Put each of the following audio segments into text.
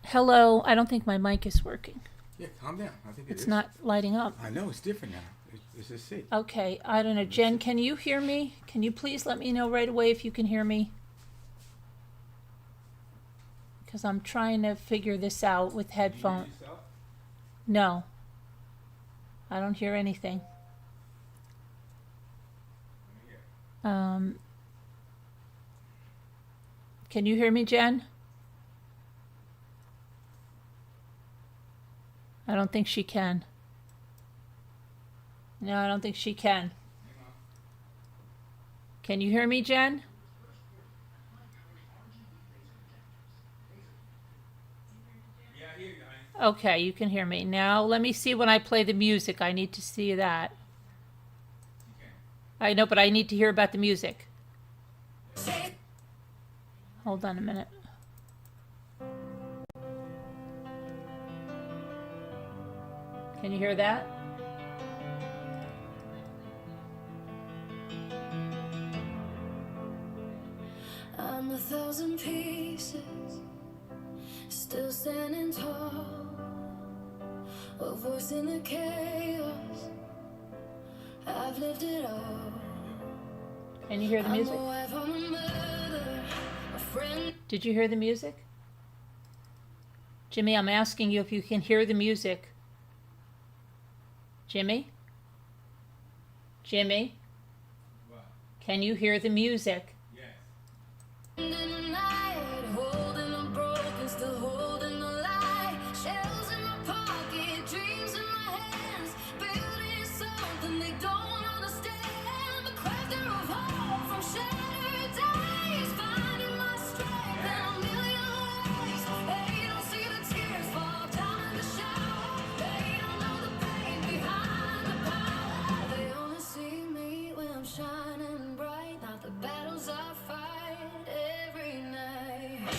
Hello, I don't think my mic is working. Yeah, calm down. I think It's not lighting up. I know it's different now. It's just sick. Okay, I don't know. Jen, can you hear me? Can you please let me know right away if you can hear me? Because I'm trying to figure this out with headphones. No, I don't hear anything. Can you hear me, Jen? I don't think she can. No, I don't think she can. Can you hear me, Jen? Yeah, I hear you. Okay, you can hear me. Now let me see when I play the music. I need to see that. I know, but I need to hear about the music. Hold on a minute. Can you hear that? I'm 1,000 pieces, still standing tall, a voice in the chaos. I've lived it all. Can you hear the music? Did you hear the music? Jimmy, I'm asking you if you can hear the music. Jimmy? Jimmy? What? Can you hear the music? Yes. Shining bright, not the battles I fight every night.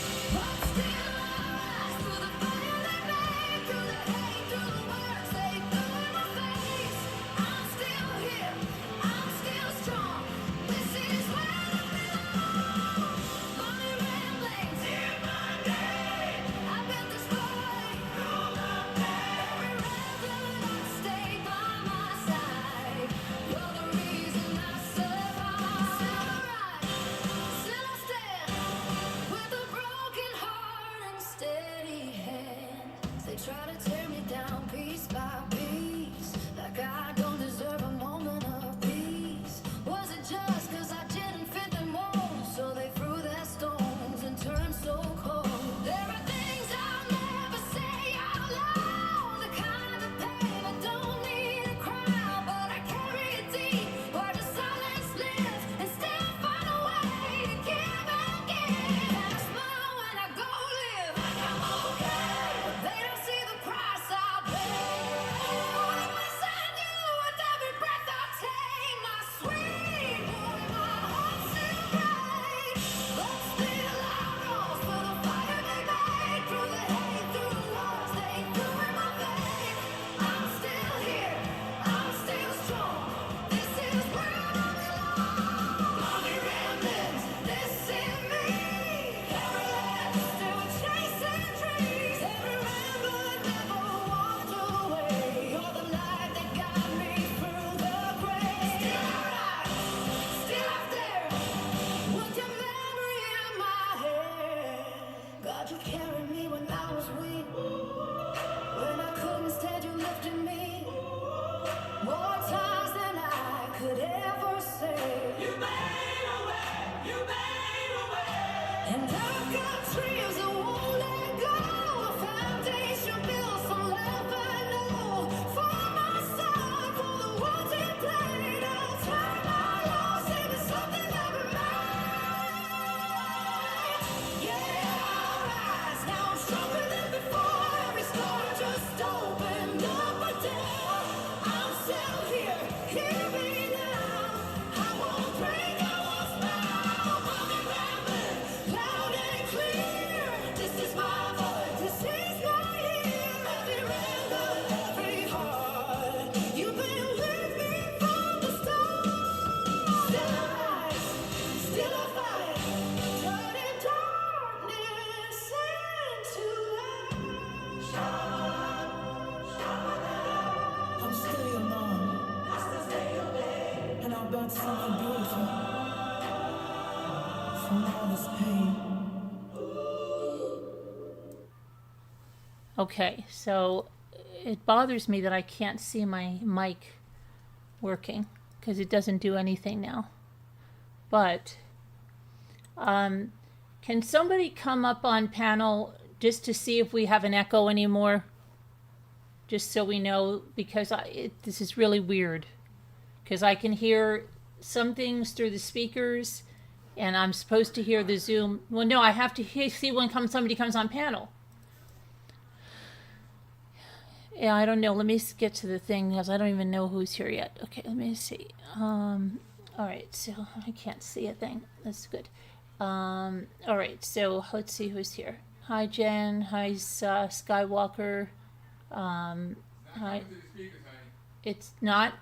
Try to tear me down piece by piece, like I don't deserve a moment of peace. Was it just cause I didn't fit them mold, so they threw their stones and turned so cold? There are things I'll never say out loud, the kind of pain I don't need a crowd, but I carry it deep, where the silence lives, and still find a way to give and give. And I smile when I go live, like I'm okay, but they don't see the price Okay, so it bothers me that I can't see my mic working because it doesn't do anything now. But can somebody come up on panel just to see if we have an echo anymore? Just so we know, because this is really weird. Because I can hear some things through the speakers, and I'm supposed to hear the Zoom. Well, no, I have to see when somebody comes on panel. Yeah, I don't know. Let me get to the thing because I don't even know who's here yet. Okay, let me see. All right, so I can't see a thing. That's good. All right, so let's see who's here. Hi, Jen. Hi, Skywalker. Hi. It's not.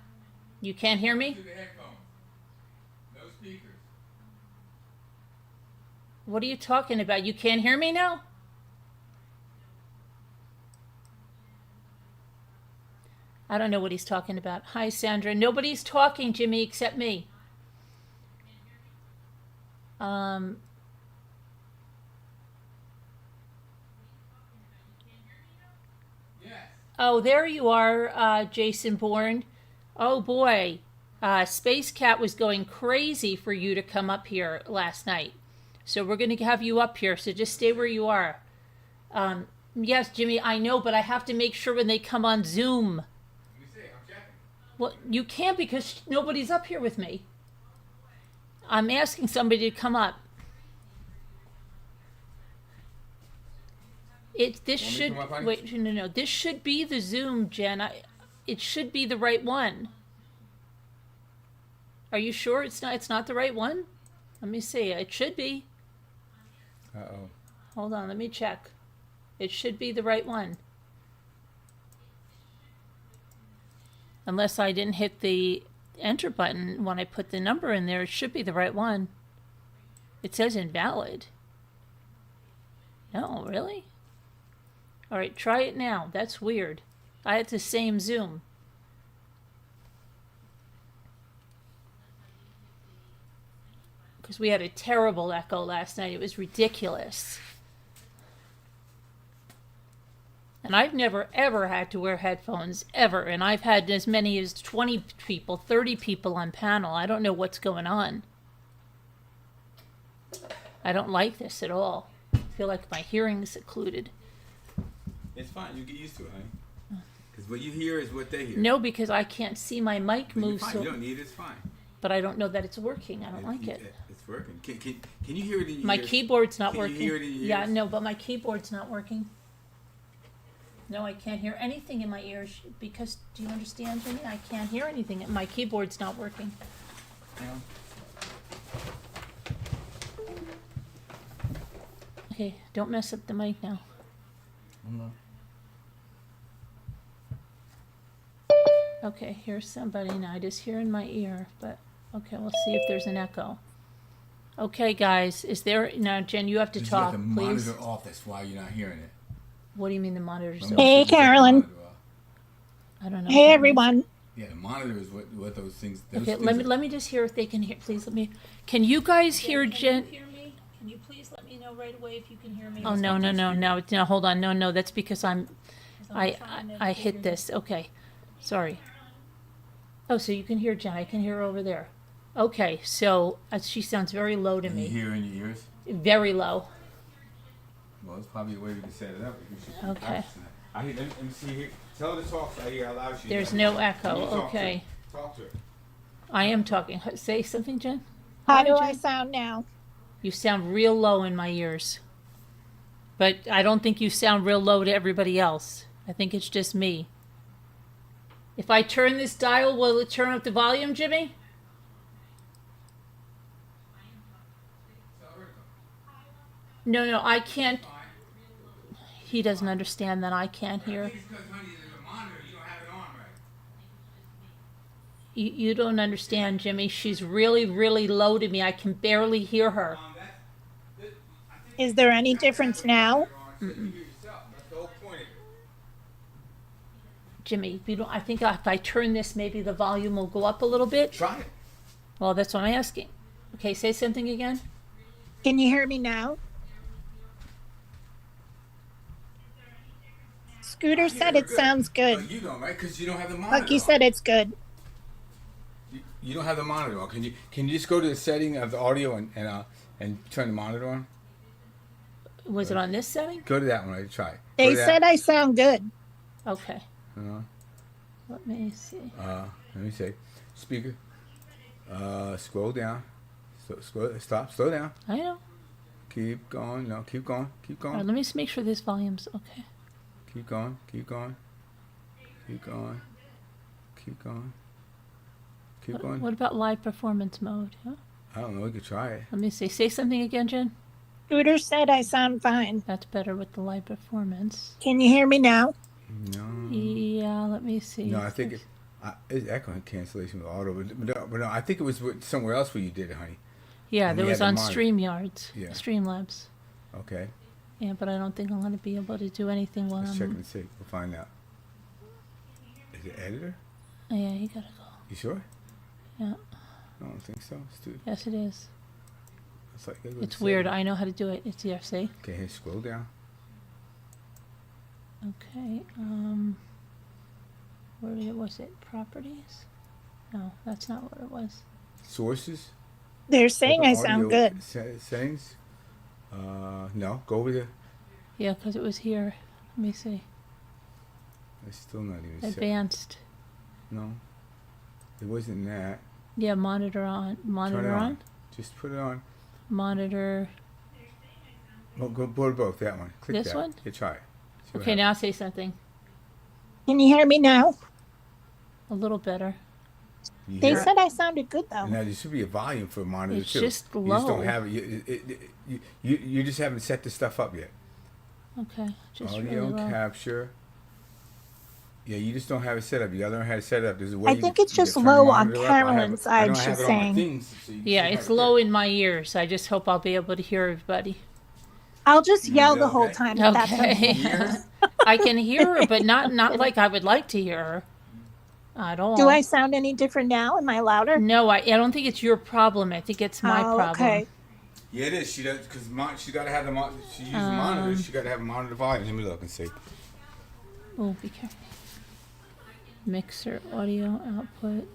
You can't hear me? No speakers. What are you talking about? You can't hear me now? I don't know what he's talking about. Hi, Sandra. Nobody's talking, Jimmy, except me. Yes. Oh, there you are, Jason Bourne. Oh, boy. Space Cat was going crazy for you to come up here last night. So we're going to have you up here, so just stay where you are. Yes, Jimmy, I know, but I have to make sure when they come on Zoom. Let me see. I'm checking. Well, you can't because nobody's up here with me. I'm asking somebody to come up. This should wait. No. This should be the Zoom, Jen. It should be the right one. Are you sure it's not? It's not the right one. Let me see. It should be. Uh-oh. Hold on. Let me check. It should be the right one. Unless I didn't hit the enter button when I put the number in there, it should be the right one. It says invalid. No, really? All right, try it now. That's weird. I had the same Zoom. Because we had a terrible echo last night. It was ridiculous. And I've never, ever had to wear headphones, ever. And I've had as many as 20 people, 30 people on panel. I don't know what's going on. I don't like this at all. I feel like my hearing is occluded. It's fine. You get used to it, honey. Because what you hear is what they hear. No, because I can't see my mic move. Fine. So, You don't need it. It's fine. but I don't know that it's working. I don't like it. It's working. Can you hear it in your My ears? keyboard's not Can working. you hear it in your Yeah, ears? no, but my keyboard's not working. No, I can't hear anything in my ears because, do you understand, Jimmy? I can't hear anything. My keyboard's not working. Yeah. Okay, don't mess up the mic now. Okay, here's somebody now. I just hear in my ear, but okay, we'll see if there's an echo. Okay, guys, is there now, Jen? You have to talk, the please. monitor off. That's why you're not hearing it. What do you mean the monitor's off? Hey, Carolyn. I don't know. Hey, everyone. Yeah, the monitor is what those things. Okay, let me just hear if they can hear. Please let me. Can you guys hear Jen? Hear me? Can you please let me know right away if you can hear me? Oh no! Hold on, no. That's because I hit this. Okay, sorry. Oh, so you can hear Jen. I can hear her over there. Okay, so she sounds very low to Can you me. hear in your ears? Very low. Well, it's probably a way to set it up. You should Okay. practice that. Let me see here. Tell her to talk so I hear how loud she is. There's no Can echo. you talk to Okay, her? Talk to her. I am talking. Say something, Jen. How Hi, do I Jen. sound now? You sound real low in my ears. But I don't think you sound real low to everybody else. I think it's just me. If I turn this dial, will it turn up the volume, Jimmy? No, I can't. He doesn't understand that I can't hear. I think it's because, honey, there's a monitor. You don't have it on right. You don't understand, Jimmy. She's really, really low to me. I can barely hear her. Is there any difference now? You hear yourself. That's the whole point of it. Jimmy, I think if I turn this, maybe the volume will go up a little bit. Try it. Well, that's what I'm asking. Okay, say something again. Can you hear me now? Scooter said it sounds good. But you don't, right? Because you don't have the monitor. Lucky said it's good. You don't have the monitor on. Can you just go to the setting of the audio and turn the monitor on? Was it on this setting? Go to that one. Right? Try. They said I sound good. Okay. Uh, Let me see. let me see. Speaker. Scroll down. Stop. Slow down. I know. Keep going. No, keep going. Keep All going. right, let me just make sure this volume's okay. Keep going. Keep going. Keep going. Keep going. Keep going. What about live performance mode? Huh? I don't know. We could try it. Let me see. Say something again, Jen. Scooter said I sound fine. That's better with the live performance. Can you hear me now? No. Yeah, let me see. No, I think it's echo cancellation with auto, but no, I think it was somewhere else where you did it, honey. Yeah, and there we was had on the monitor. StreamYards, Yeah. Streamlabs. Okay. Yeah, but I don't think I'm going to be able to do anything while Let's check I'm. and see. We'll find out. Is it editor? Oh, yeah, you gotta go. You sure? Yeah. I don't think so. Yes, it is. It's like you gotta go It's to weird. settings. I know how to do it. It's here. See? Okay, here, scroll down. Okay. Where was it? Properties? No, that's not what it was. Sources. They're saying Open I sound audio good. Settings. No, go over there. Yeah, because it was here. Let me see. It's still not even set. Advanced. No, it wasn't that. Yeah, monitor on. Turn Monitor it on. on. Just put it on. Monitor. Oh, go both. That one. Click This that. one? Yeah, try it. See what Okay, happens. now say something. Can you hear me now? A little better. You They hear it? said I sounded good though. And now there should be a volume for a monitor It's too. just You just low. don't have it. You just haven't set this stuff up yet. Okay, just Audio really low. capture. Yeah, you just don't have it set up. You gotta learn how to set it up. There's a way. I you think can- it's you can just turn the low on monitor up. I have Carolyn's it- I know side, I have she's it on my saying. things, so you Yeah, should it's have it low there. in my ears. I just hope I'll be able to hear everybody. I'll just yell that the whole okay? time if that's Okay. okay. Here? I can hear her, but not like I would like to hear her at all. Do I sound any different now? Am I louder? No, I don't think it's your problem. I think it's my Oh, problem. okay. Yeah, it is. She does because she gotta have the monitor. She uses the monitor. She gotta have a monitor volume. Let me look and see. Oh, be careful. Mixer audio output.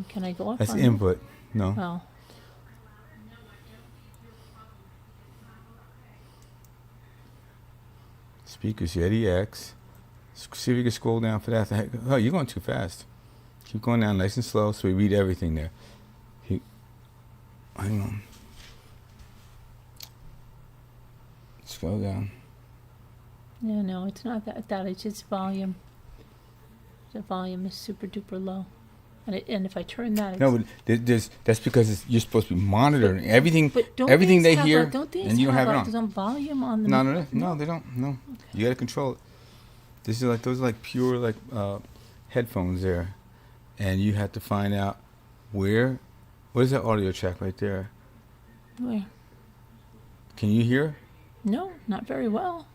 Can I go up That's on input. No. It? Oh. Speakers, Yeti X. See if you can scroll down for that. Oh, you're going too fast. Keep going down nice and slow so we read everything there. Hang on. Scroll down. Yeah, no, it's not that. It's just volume. The volume is super duper low. And if I turn that, it's, No, but that's because you're supposed to be monitoring everything. but don't Everything these they have hear, don't these and you don't have it on. some volume on the No, they don't. No, you gotta control it. This is like those are like pure like headphones there, and you have to find out where. What is that audio track right there? Where? Can you hear? No, not very well.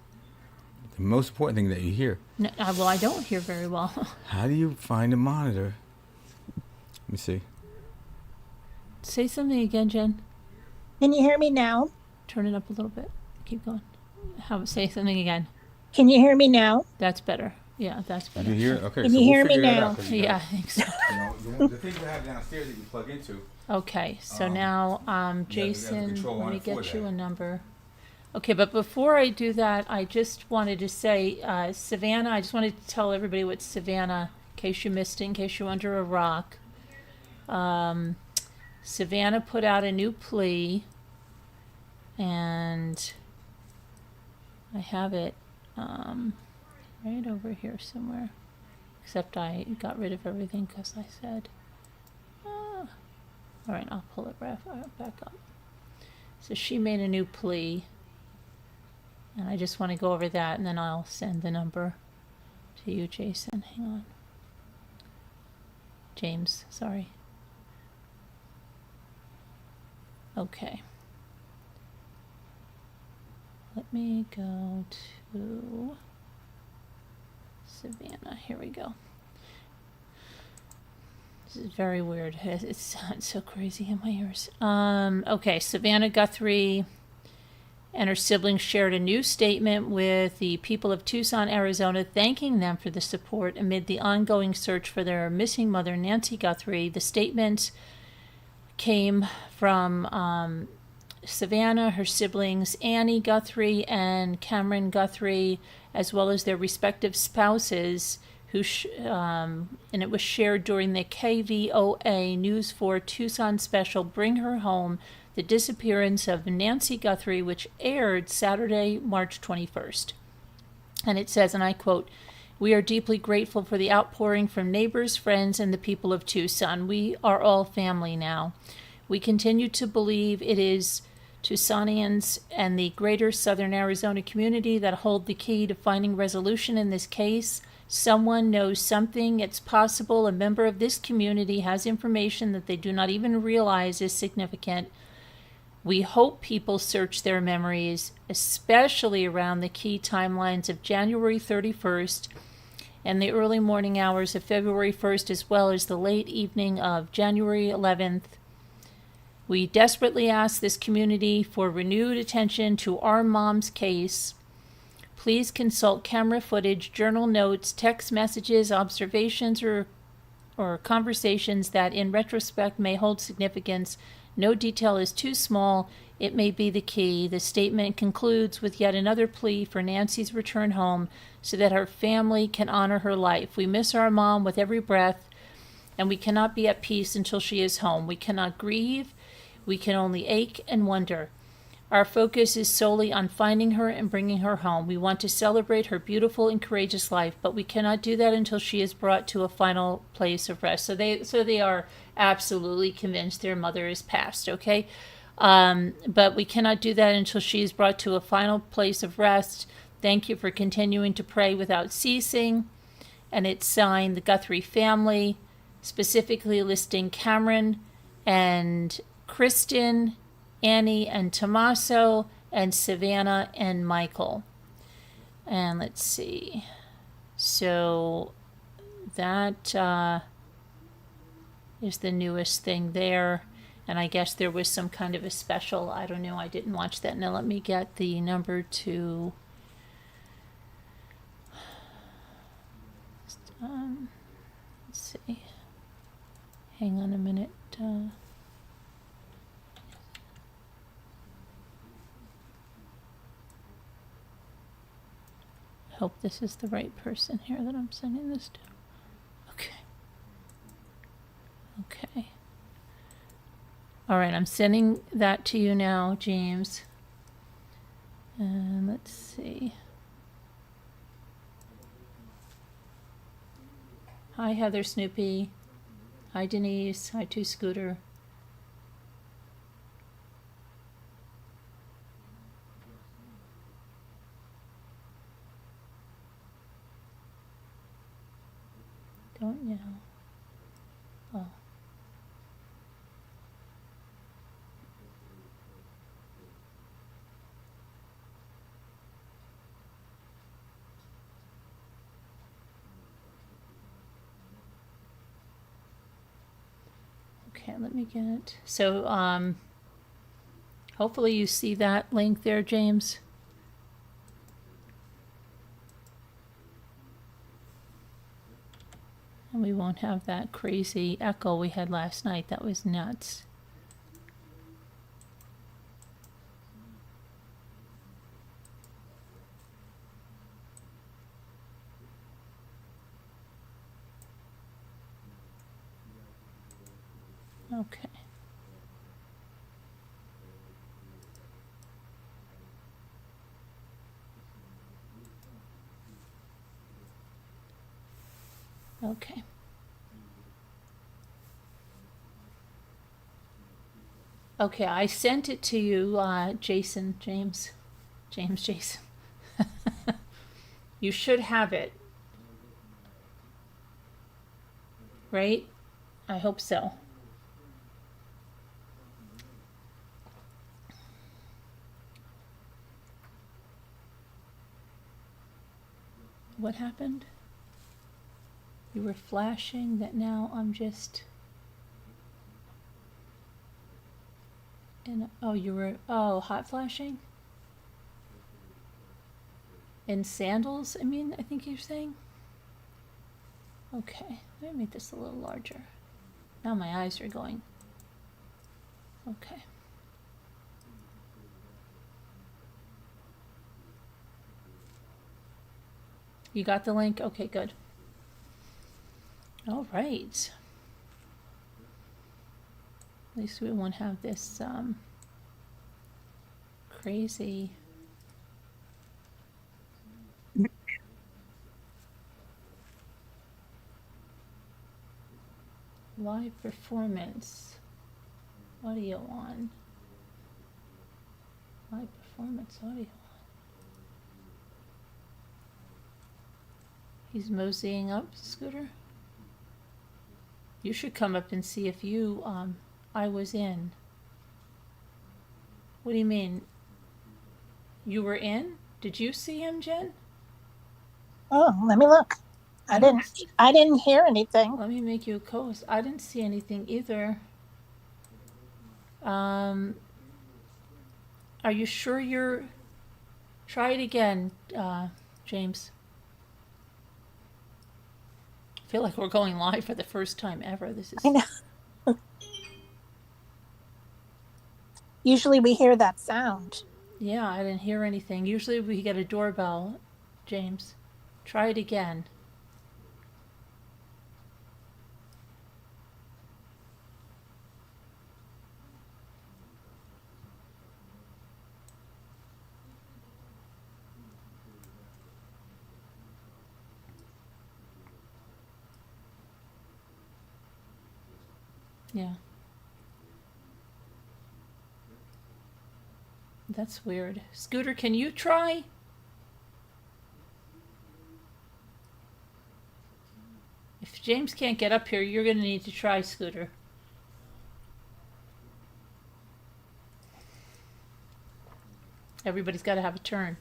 The most important thing that you hear. No, well, I don't hear very well. How do you find a monitor? Let me see. Say something again, Jen. Can you hear me now? Turn it up a little bit. Keep going. Say something again. Can you hear me now? That's better. Yeah, that's Did better. you hear? Okay, Can so you hear we'll me figure that now? out 'cause you Yeah, I got- think so. You know, the things we have downstairs that you plug into. Okay, so we now, have Jason, control let on me it for get you that. a number. Okay, but before I do that, I just wanted to say, Savannah, I just wanted to tell everybody what Savannah, in case you missed it, in case you're under a rock. Savannah put out a new plea, and I have it right over here somewhere. Except I got rid of everything because I said, all right, I'll pull it back up. So she made a new plea, and I just want to go over that, and then I'll send the number to you, Jason. Hang on. James, sorry. Okay. Let me go to Savannah. Here we go. This is very weird. It sounds so crazy in my ears. Okay, Savannah Guthrie and her siblings shared a new statement with the people of Tucson, Arizona, thanking them for the support amid the ongoing search for their missing mother, Nancy Guthrie. The statement came from Savannah, her siblings Annie Guthrie and Cameron Guthrie, as well as their respective spouses, and it was shared during the KVOA News 4 Tucson special, Bring Her Home, The Disappearance of Nancy Guthrie, which aired Saturday, March 21st. And it says, and I quote, "We are deeply grateful for the outpouring from neighbors, friends, and the people of Tucson. We are all family now. We continue to believe it is Tucsonians and the greater Southern Arizona community that hold the key to finding resolution in this case. Someone knows something. It's possible a member of this community has information that they do not even realize is significant. We hope people search their memories, especially around the key timelines of January 31st and the early morning hours of February 1st, as well as the late evening of January 11th. We desperately ask this community for renewed attention to our mom's case. Please consult camera footage, journal notes, text messages, observations, or conversations that in retrospect may hold significance. No detail is too small. It may be the key." The statement concludes with yet another plea for Nancy's return home so that her family can honor her life. "We miss our mom with every breath, and we cannot be at peace until she is home. We cannot grieve. We can only ache and wonder. Our focus is solely on finding her and bringing her home. We want to celebrate her beautiful and courageous life, but we cannot do that until she is brought to a final place of rest." So they are absolutely convinced their mother is passed, okay? But we cannot do that until she is brought to a final place of rest. Thank you for continuing to pray without ceasing. And it's signed the Guthrie family, specifically listing Cameron and Kristen, Annie and Tommaso, and Savannah and Michael. And let's see. So that is the newest thing there. And I guess there was some kind of a special. I don't know. I didn't watch that. Now let me get the number to... let's see. Hang on a minute. Hope this is the right person here that I'm sending this to. Okay. Okay. All right, I'm sending that to you now, James. And let's see. Hi, Heather Snoopy. Hi, Denise. Hi, Two Scooter. Don't know. Oh. Okay, let me get it. So, hopefully you see that link there, James. And we won't have that crazy echo we had last night. That was nuts. Okay. Okay. Okay, I sent it to you, Jason. You should have it. Right? I hope so. What happened? You were flashing that now I'm just in. Oh, you were. Oh, hot flashing? In sandals, I mean, I think you're saying? Okay, let me make this a little larger. Now my eyes are going. Okay. You got the link? Okay, good. All right. At least we won't have this crazy. Live performance. Audio on. Live performance audio on. He's moseying up, Scooter. You should come up and see if you, I was in. What do you mean? You were in? Did you see him, Jen? Oh, let me look. I didn't hear anything. Let me make you a co-host. I didn't see anything either. Are you sure you're... Try it again, James. I feel like we're going live for the first time ever. This is... I know. Usually we hear that sound. Yeah, I didn't hear anything. Usually we get a doorbell, James. Try it again. Yeah. That's weird. Scooter, can you try? If James can't get up here, you're going to need to try, Scooter. Everybody's got to have a turn.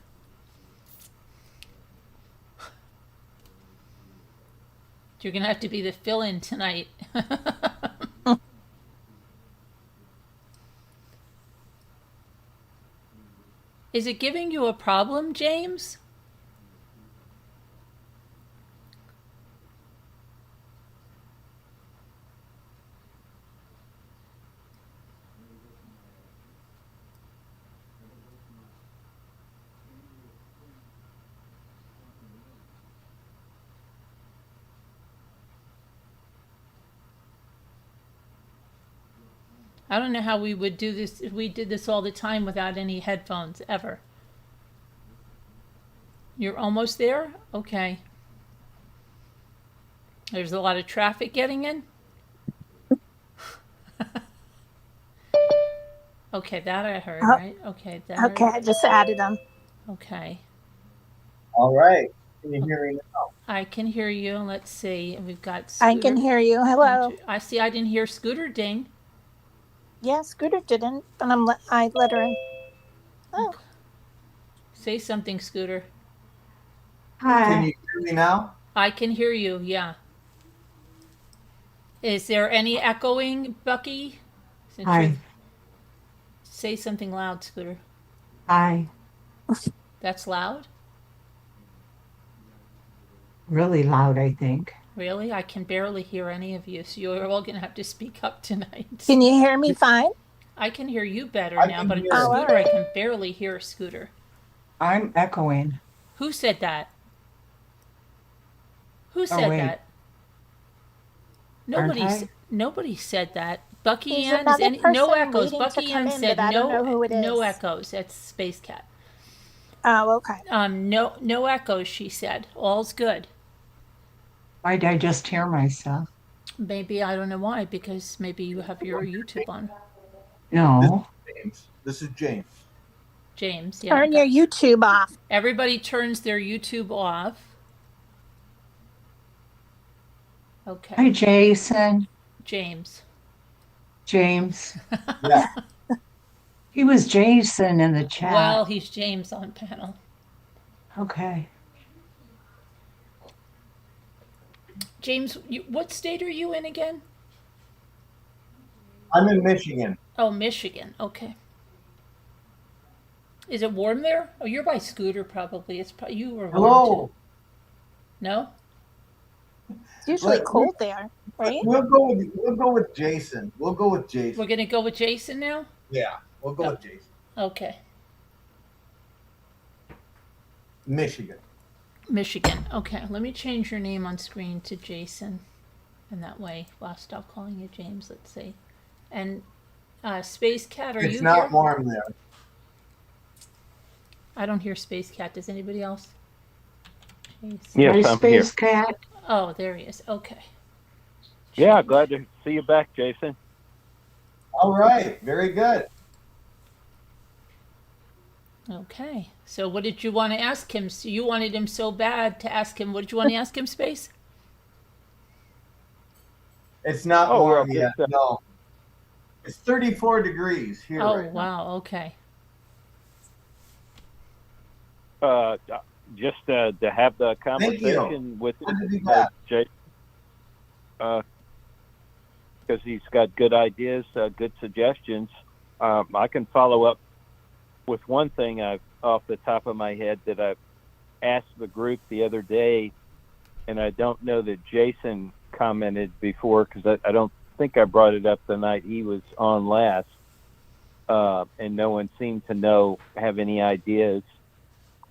You're going to have to be the fill-in tonight. Is it giving you a problem, James? I don't know how we would do this if we did this all the time without any headphones, ever. You're almost there? Okay. There's a lot of traffic getting in? Okay, that I heard, right? Okay, that Okay, I just added them. Okay. All right. Can you hear me now? I can hear you. Let's see. We've got I can hear you. Hello. I see I didn't hear Scooter ding. Yeah, Scooter didn't, but I let her in. Oh. Say something, Scooter. Can Hi. you hear me now? I can hear you, yeah. Is there any echoing, Bucky? Since Hi. you're- Say something loud, Scooter. Hi. That's loud? Really loud, I think. Really? I can barely hear any of you, so you're all going to have to speak up tonight. Can you hear me fine? I can hear you better I now, can but hear Scooter, you. I can barely hear Scooter. I'm echoing. Who said that? Who said wait. that? Aren't I? Nobody said that. Bucky There's Ann, another no person echoes. waiting to Bucky come Ann in, said but I don't know who it no is. echoes. That's Space Cat. Oh, okay. No echoes, she said. All's good. Why'd I just hear myself? Maybe, I don't know why, because maybe you have your YouTube on. No. This is James. James, yeah. Turn your YouTube off. Everybody turns their YouTube off. Hi, Okay. Jason. James. James. Yeah. He was Jason in the chat. Well, he's James on panel. Okay. James, what state are you in again? I'm in Michigan. Oh, Michigan. Okay. Is it warm there? Oh, you're by Scooter probably. It's probably you were warm too. Hello. No? It's usually Let- cold there, right? We'll go with Jason. We'll go with Jason. We're gonna go with Jason now? Yeah, we'll go with Jason. Okay. Michigan. Michigan. Okay, let me change your name on screen to Jason. And that way I'll stop calling you James, let's see. And Space Cat, are you It's not here? warm there. I don't hear Space Cat. Does anybody else? Jason. Yes, Hi, I'm here. Space Cat. Oh, there he is. Okay. Yeah, glad to see you back, Jason. All right, very good. Okay. So what did you want to ask him? So you wanted him so bad to ask him. What did you want to ask him, Space? It's not Oh, warm well, yet. No. It's 34 degrees here Oh, right now. wow. Okay. Just to have the Thank you. conversation with Good to be back. Jason, because he's got good ideas, good suggestions. I can follow up with one thing off the top of my head that I asked the group the other day, and I don't know that Jason commented before because I don't think I brought it up the night he was on last, and no one seemed to have any ideas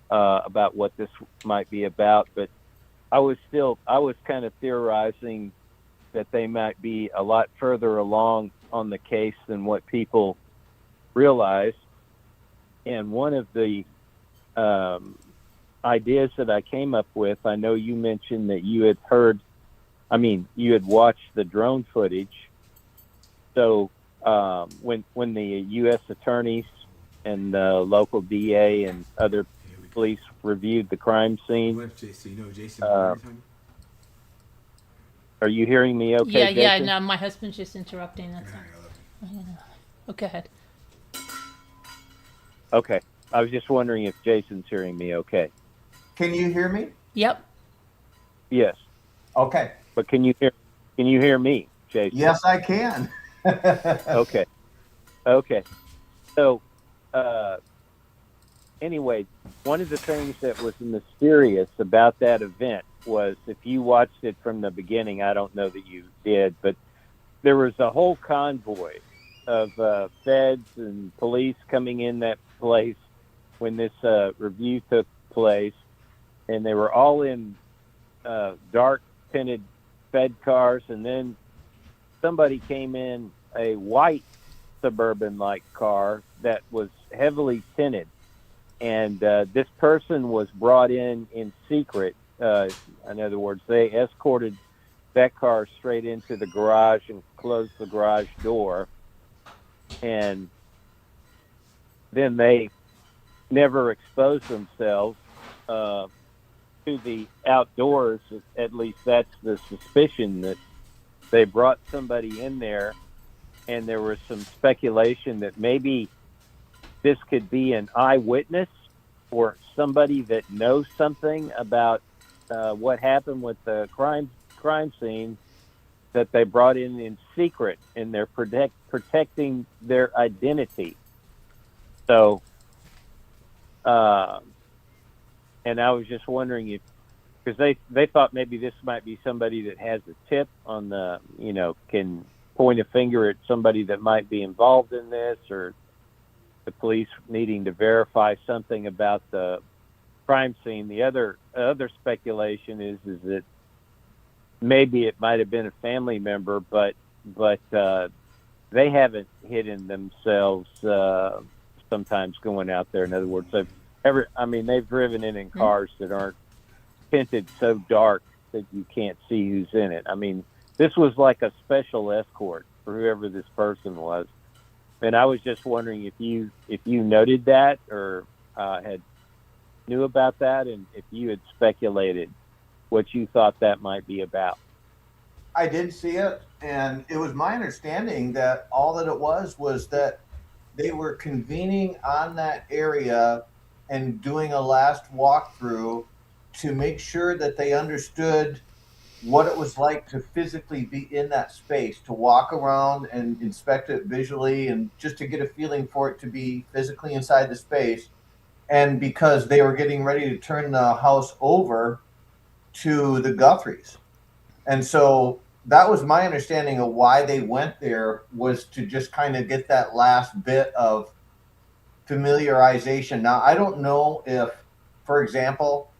about what this might be about. But I was kind of theorizing that they might be a lot further along on the case than what people realize. And one of the ideas that I came up with, I know you mentioned that you had watched the drone footage. So when the U.S. attorneys and the local DA and other police reviewed the crime scene, are you hearing me okay, Yeah, yeah. Jason? No, my husband's just interrupting. That's all. Oh, go ahead. Okay. I was just wondering if Jason's hearing me okay. Can you hear me? Yep. Yes. Okay. But can you hear me, Jason? Yes, I can. Okay. Okay. So, anyway, one of the things that was mysterious about that event was, if you watched it from the beginning, I don't know that you did, but there was a whole convoy of feds and police coming in that place when this review took place, and they were all in dark tinted Fed cars, and then somebody came in a white Suburban-like car that was heavily tinted, and this person was brought in secret. In other words, they escorted that car straight into the garage and closed the garage door, and then they never exposed themselves to the outdoors. At least that's the suspicion, that they brought somebody in there, and there was some speculation that maybe this could be an eyewitness or somebody that knows something about what happened with the crime scene, that they brought in secret, and they're protecting their identity. So, and I was just wondering if, because they thought maybe this might be somebody that has a tip on the, can point a finger at somebody that might be involved in this, or the police needing to verify something about the crime scene. The other speculation is that maybe it might have been a family member, but they haven't hidden themselves sometimes going out there. In other words, they've driven in cars that aren't tinted so dark that you can't see who's in it. I mean, this was like a special escort for whoever this person was. And I was just wondering if you noted that, or had knew about that, and if you had speculated what you thought that might be about. I did see it, and it was my understanding that all that it was that they were convening on that area and doing a last walkthrough to make sure that they understood what it was like to physically be in that space, to walk around and inspect it visually, and just to get a feeling for it to be physically inside the space. and because they were getting ready to turn the house over to the Guthries. And so that was my understanding of why they went there, was to just kind of get that last bit of familiarization. Now, I don't know if, for example,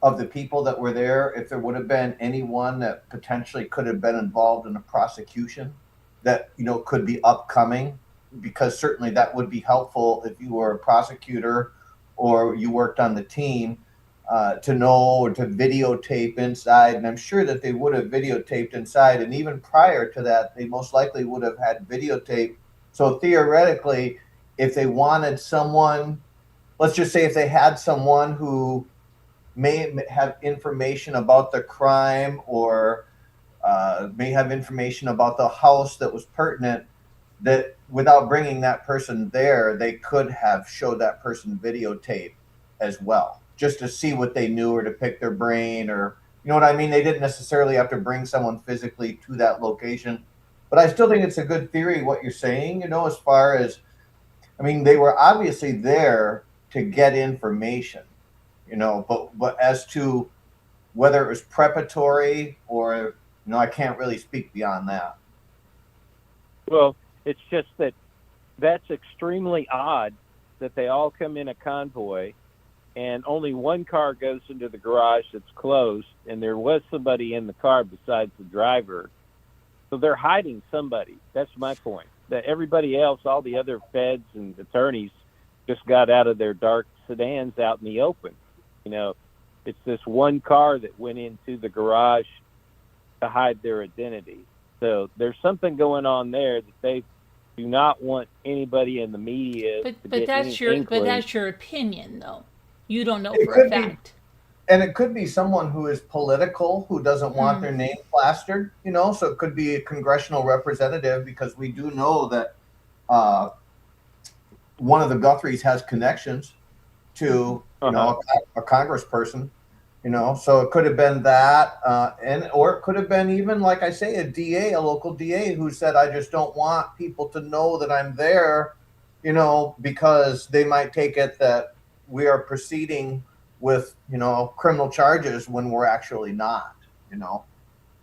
of the people that were there, if there would have been anyone that potentially could have been involved in a prosecution that, you know, could be upcoming, because certainly that would be helpful if you were a prosecutor or you worked on the team, to know, or to videotape inside. And I'm sure that they would have videotaped inside. And even prior to that, they most likely would have had videotape. So theoretically, if they wanted someone, let's just say if they had someone who may have information about the crime, or may have information about the house that was pertinent, that without bringing that person there, they could have showed that person videotape as well, just to see what they knew, or to pick their brain, or, you know what I mean? They didn't necessarily have to bring someone physically to that location. But I still think it's a good theory what you're saying, you know, as far as, I mean, they were obviously there to get information, you know, but as to whether it was preparatory or, you know, I can't really speak beyond that. Well, it's just that that's extremely odd that they all come in a convoy and only one car goes into the garage that's closed, and there was somebody in the car besides the driver. So they're hiding somebody. That's my point. That everybody else, all the other feds and attorneys, just got out of their dark sedans out in the open. You know, it's this one car that went into the garage to hide their identity. So there's something going on there that they do not want anybody in the media to But get that's any your inkling. but that's your opinion, though. You don't know It for a could be, fact. and it could be someone who is political, who doesn't want their name plastered, you know, so it could be a congressional representative, because we do know that one of the Guthries has connections to, you know, a congressperson, you know, so it could have been that, and or it could have been even, like I say, a DA, a local DA, who said, I just don't want people to know that I'm there, you know, because they might take it that we are proceeding with, you know, criminal charges when we're actually not, you know.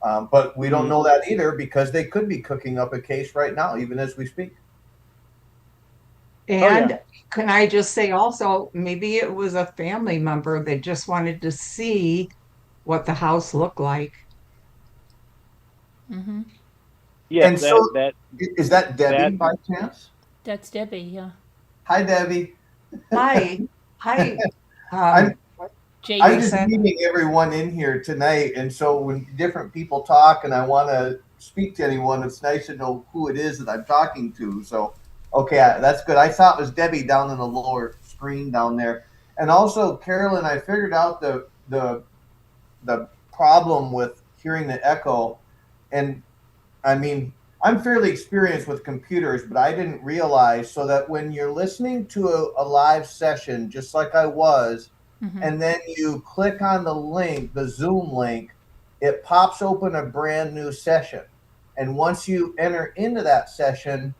But we don't know that either, because they could be cooking up a case right now, even as we speak. And can I just say also, maybe it was a family member that just wanted to see what the house looked like. Yes, And so, that is that Debbie by chance? That's Debbie, yeah. Hi, Debbie. Hi, hi, I'm I'm just Jason. meeting everyone in here tonight, and so when different people talk and I want to speak to anyone, it's nice to know who it is that I'm talking to. So, okay, that's good. I thought it was Debbie down in the lower screen down there, and also Carolyn. I figured out the problem with hearing the echo, and I mean, I'm fairly experienced with computers, but I didn't realize, so that when you're listening to a live session, just like I was, and then you click on the link, the Zoom link, it pops open a brand new session. And once you enter into that session,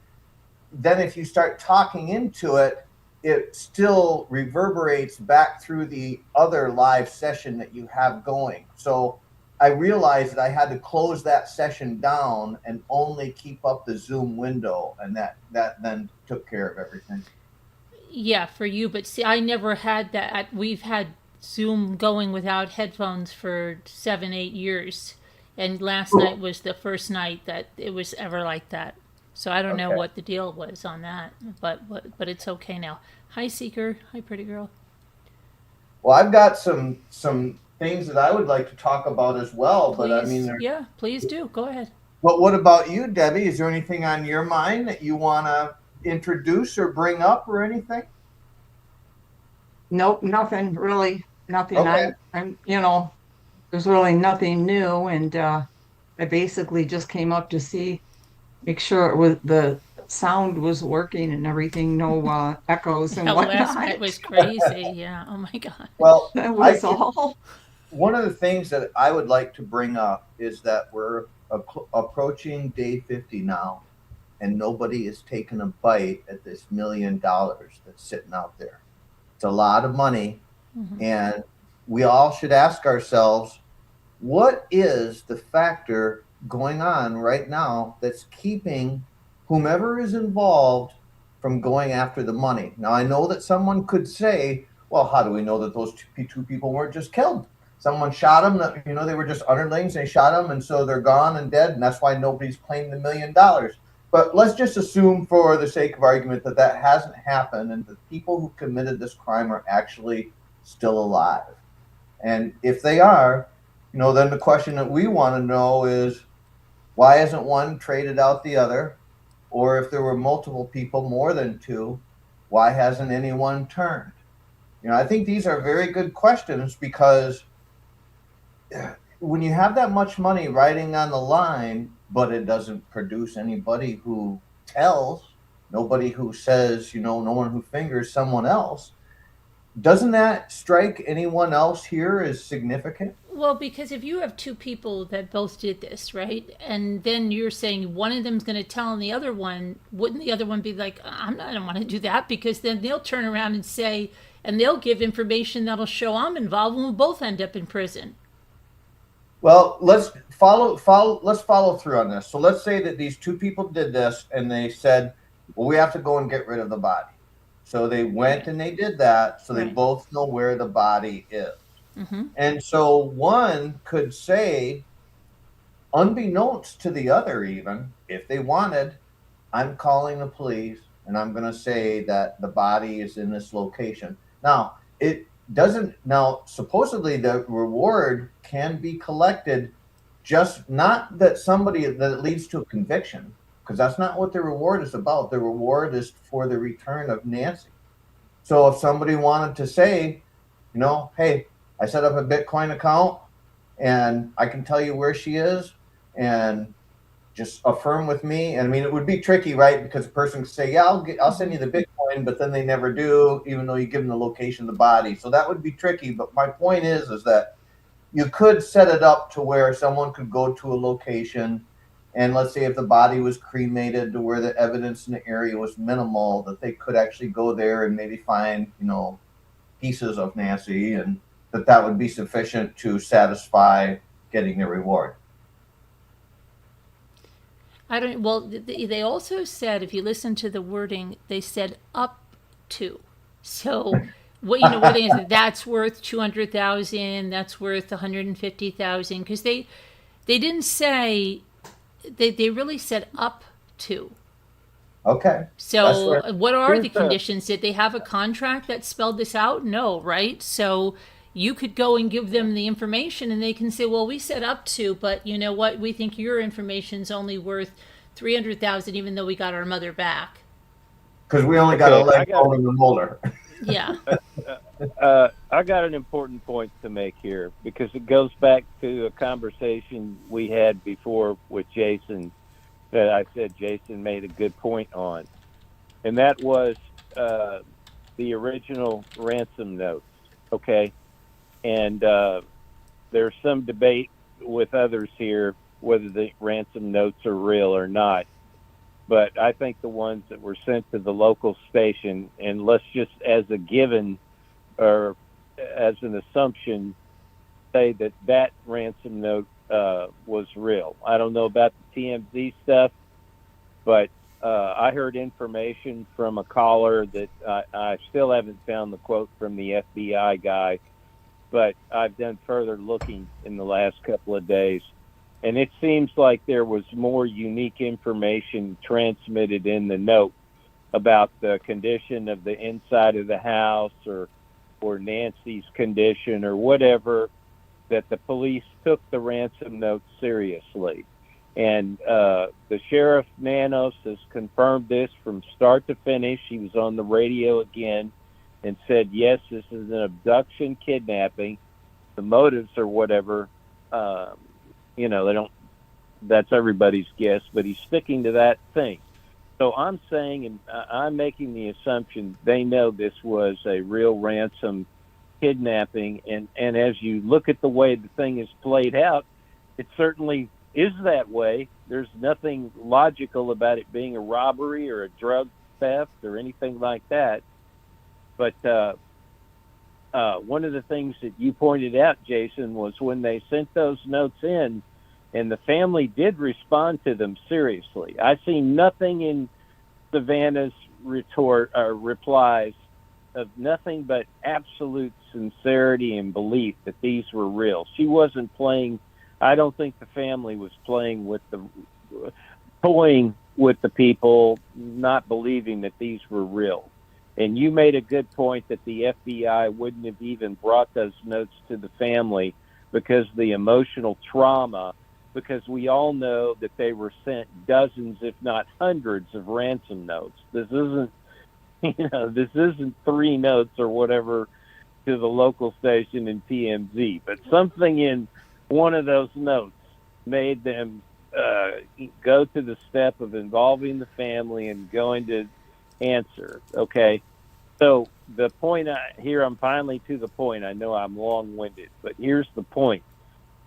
then if you start talking into it, it still reverberates back through the other live session that you have going. So I realized that I had to close that session down and only keep up the Zoom window, and that then took care of everything. Yeah, for you, but see, I never had that. We've had Zoom going without headphones for 7, 8 years, and last night was the first night that it was ever like that. So I don't know Okay. what the deal was on that, but it's okay now. Hi, Seeker. Hi, pretty girl. Well, I've got some things that I would like to talk about as well, but I mean, Yeah, please do. Go ahead. but what about you, Debbie? Is there anything on your mind that you want to introduce or bring up or anything? Nope, nothing really, nothing. Okay. I'm, there's really nothing new, and I basically just came up to make sure the sound was working and everything, no echoes and Yeah, last whatnot. night was crazy. Yeah. Oh my God. Well, That was all. one of the things that I would like to bring up is that we're approaching day 50 now, and nobody has taken a bite at this $1 million that's sitting out there. It's a lot of money. And we all should ask ourselves, what is the factor going on right now that's keeping whomever is involved from going after the money? Now, I know that someone could say, well, how do we know that those two people weren't just killed? Someone shot them, they were just underlings, they shot them, and so they're gone and dead, and that's why nobody's claimed $1 million. But let's just assume, for the sake of argument, that that hasn't happened and the people who committed this crime are actually still alive. And if they are, then the question that we want to know is, why isn't one traded out the other? Or if there were multiple people, more than two, why hasn't anyone turned? I think these are very good questions, because when you have that much money riding on the line, but it doesn't produce anybody who tells, nobody who says, no one who fingers someone else, doesn't that strike anyone else here as significant? Well, because if you have two people that both did this, right, and then you're saying one of them's going to tell on the other one, wouldn't the other one be like, I don't want to do that? Because then they'll turn around and say, and they'll give information that'll show I'm involved, and we'll both end up in prison. Well, let's follow through on this. So let's say that these two people did this and they said, well, we have to go and get rid of the body. So they went and they did that. So they both know where the body is. And so one could say, unbeknownst to the other, even if they wanted, I'm calling the police and I'm going to say that the body is in this location. Now, it doesn't. Now, supposedly the reward can be collected, just not that it leads to a conviction, because that's not what the reward is about. The reward is for the return of Nancy. So if somebody wanted to say, hey, I set up a Bitcoin account and I can tell you where she is, and just affirm with me. I mean, it would be tricky, right? Because a person could say, yeah, I'll send you the Bitcoin, but then they never do, even though you give them the location of the body. So that would be tricky. But my point is that you could set it up to where someone could go to a location, and let's say if the body was cremated to where the evidence in the area was minimal, that they could actually go there and maybe find, pieces of Nancy, and that would be sufficient to satisfy getting the reward. Well, they also said, if you listen to the wording, they said up to. So, what they said, that's worth 200,000, that's worth 150,000, because they didn't say, they really said up to. Okay. So what are the conditions? Did they have a contract that spelled this out? No, right? So you could go and give them the information and they can say, well, we said up to, but you know what? We think your information's only worth 300,000, even though we got our mother back. Because we only got a leg bone in the molar. Yeah. I got an important point to make here, because it goes back to a conversation we had before with Jason that I said Jason made a good point on. And that was the original ransom notes, okay? And there's some debate with others here whether the ransom notes are real or not. But I think the ones that were sent to the local station, and let's just as a given or as an assumption, say that ransom note was real. I don't know about the TMZ stuff, but I heard information from a caller that I still haven't found the quote from the FBI guy, but I've done further looking in the last couple of days. And it seems like there was more unique information transmitted in the note about the condition of the inside of the house or Nancy's condition or whatever, that the police took the ransom note seriously. And the Sheriff Nanos has confirmed this from start to finish. He was on the radio again and said, yes, this is an abduction, kidnapping. The motives or whatever, they don't, that's everybody's guess, but he's sticking to that thing. So I'm saying, and I'm making the assumption they know this was a real ransom kidnapping. And as you look at the way the thing is played out, it certainly is that way. There's nothing logical about it being a robbery or a drug theft or anything like that. But one of the things that you pointed out, Jason, was when they sent those notes in, and the family did respond to them seriously. I see nothing in Savannah's replies of nothing but absolute sincerity and belief that these were real. She wasn't playing. I don't think the family was toying with the people, not believing that these were real. And you made a good point that the FBI wouldn't have even brought those notes to the family because of the emotional trauma, because we all know that they were sent dozens, if not hundreds, of ransom notes. This isn't, this isn't 3 notes or whatever to the local station in TMZ, but something in one of those notes made them go to the step of involving the family and going to answer. Okay. So the point here, I'm finally to the point. I know I'm long-winded, but here's the point.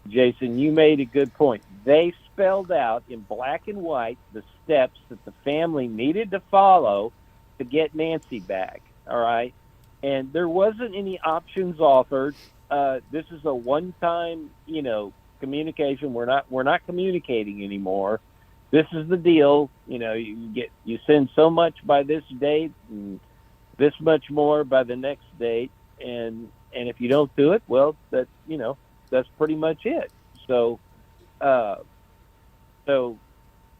Jason, you made a good point. They spelled out in black and white the steps that the family needed to follow to get Nancy back. All right. And there wasn't any options offered. This is a one-time, communication. We're not communicating anymore. This is the deal. You send so much by this date and this much more by the next date, and if you don't do it, well, that's pretty much it. So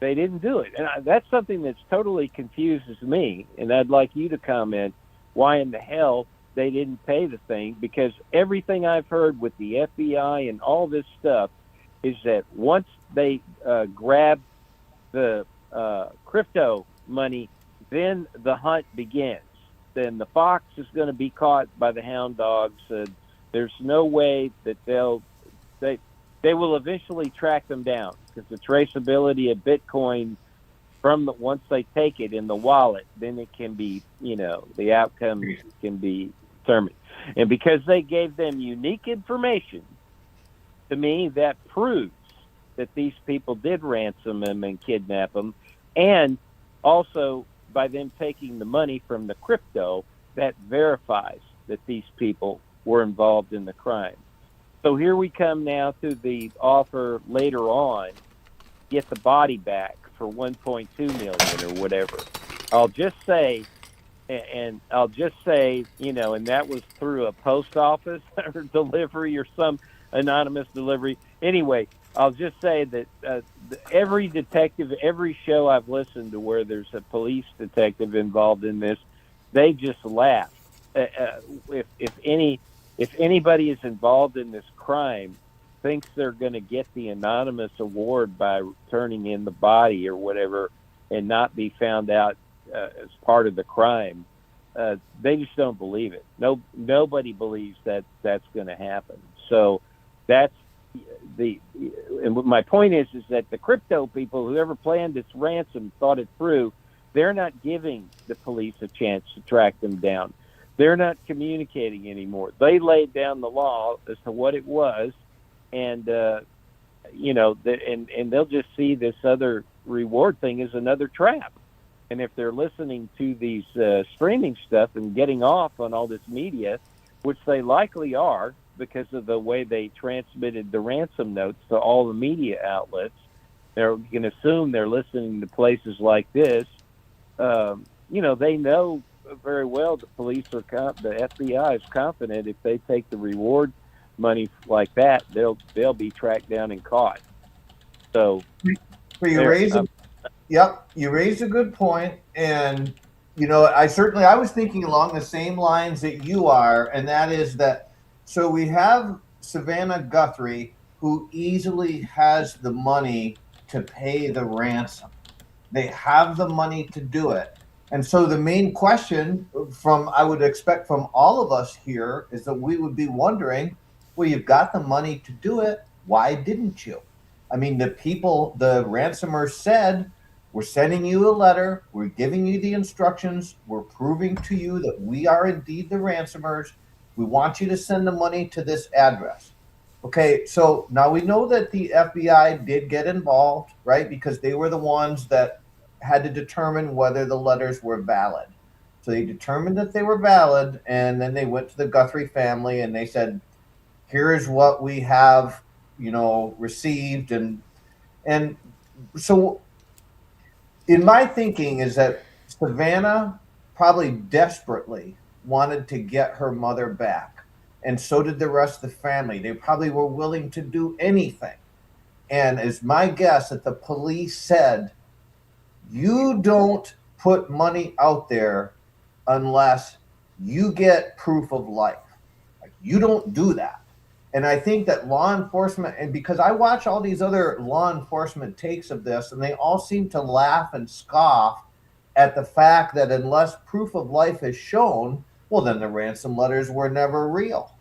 they didn't do it, and that's something that's totally confuses me. And I'd like you to comment why in the hell they didn't pay the thing, because everything I've heard with the FBI and all this stuff is that once they grab the crypto money, then the hunt begins. Then the fox is going to be caught by the hound dogs. There's no way that they will eventually track them down, because the traceability of Bitcoin once they take it in the wallet, then it can be, the outcome can be determined. And because they gave them unique information, to me, that proves that these people did ransom them and kidnap them. And also, by them taking the money from the crypto, that verifies that these people were involved in the crime. So here we come now to the offer later on, get the body back for 1.2 million or whatever. I'll just say, and that was through a post office or delivery or some anonymous delivery. Anyway, I'll just say that every detective, every show I've listened to where there's a police detective involved in this, they just laugh. If anybody is involved in this crime, thinks they're going to get the anonymous award by turning in the body or whatever, and not be found out as part of the crime, they just don't believe it. Nobody believes that that's going to happen. So that's and my point is that the crypto people, whoever planned this ransom, thought it through. They're not giving the police a chance to track them down. They're not communicating anymore. They laid down the law as to what it was, and and they'll just see this other reward thing as another trap. And if they're listening to these streaming stuff and getting off on all this media, which they likely are, because of the way they transmitted the ransom notes to all the media outlets, they're going to assume they're listening to places like this. They know very well the police the FBI is confident if they take the reward money like that, they'll be tracked down and caught. So you raise a good point, and I was thinking along the same lines that you are, and that is that. So we have Savannah Guthrie, who easily has the money to pay the ransom. They have the money to do it. And so the main question I would expect from all of us here is that we would be wondering, well, you've got the money to do it. Why didn't you? I mean, the ransomers said, we're sending you a letter. We're giving you the instructions. We're proving to you that we are indeed the ransomers. We want you to send the money to this address. Okay, so now we know that the FBI did get involved, right? Because they were the ones that had to determine whether the letters were valid. So they determined that they were valid, and then they went to the Guthrie family and they said, here is what we have, received. And so in my thinking is that Savannah probably desperately wanted to get her mother back. And so did the rest of the family. They probably were willing to do anything. And it's my guess that the police said, you don't put money out there unless you get proof of life. Like, you don't do that. And I think that law enforcement, and because I watch all these other law enforcement takes of this, and they all seem to laugh and scoff at the fact that unless proof of life is shown, well, then the ransom letters were never real.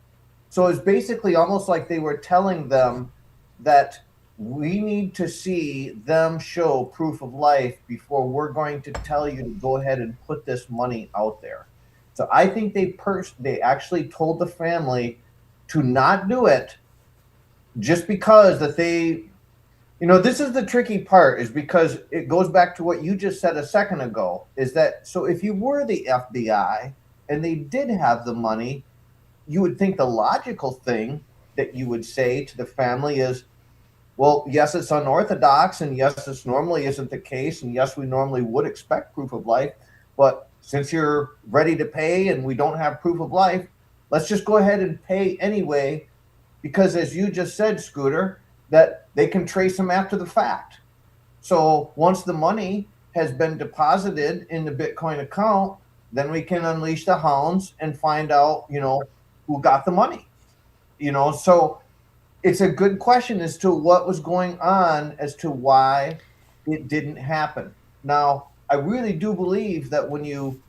So it's basically almost like they were telling them that we need to see them show proof of life before we're going to tell you to go ahead and put this money out there. So I think they actually told the family to not do it, just because that this is the tricky part, is because it goes back to what you just said a second ago, is that, so if you were the FBI and they did have the money, you would think the logical thing that you would say to the family is, well, yes, it's unorthodox, and yes, this normally isn't the case, and yes, we normally would expect proof of life, but since you're ready to pay and we don't have proof of life, let's just go ahead and pay anyway, because as you just said, Scooter, that they can trace them after the fact. So once the money has been deposited in the Bitcoin account, then we can unleash the hounds and find out, who got the money. So it's a good question as to what was going on, as to why it didn't happen. Now, I really do believe that when you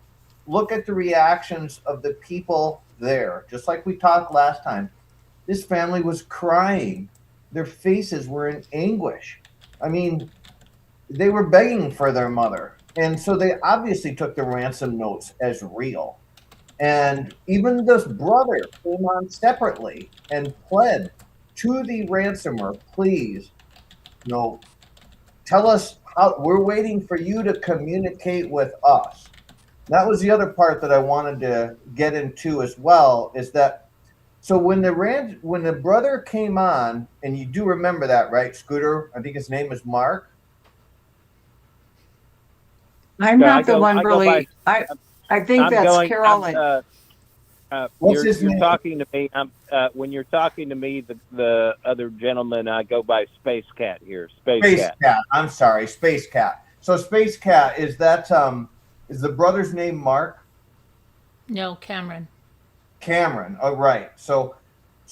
look at the reactions of the people there, just like we talked last time, this family was crying. Their faces were in anguish. I mean, they were begging for their mother. And so they obviously took the ransom notes as real. And even this brother came on separately and pled to the ransomer, please, tell us how, we're waiting for you to communicate with us. That was the other part that I wanted to get into as well, is that, so when the brother came on, and you do remember that, right, Scooter? I think his name is Mark. I'm So not the one I go by. really. I think I'm that's going. Carolyn. What's his You're name? talking to me. When you're talking to me, the other gentleman, I go by Space Cat here. Space Cat. I'm sorry, Space Cat. So Space Cat, is the brother's name Mark? No, Cameron. Cameron. Oh, right. So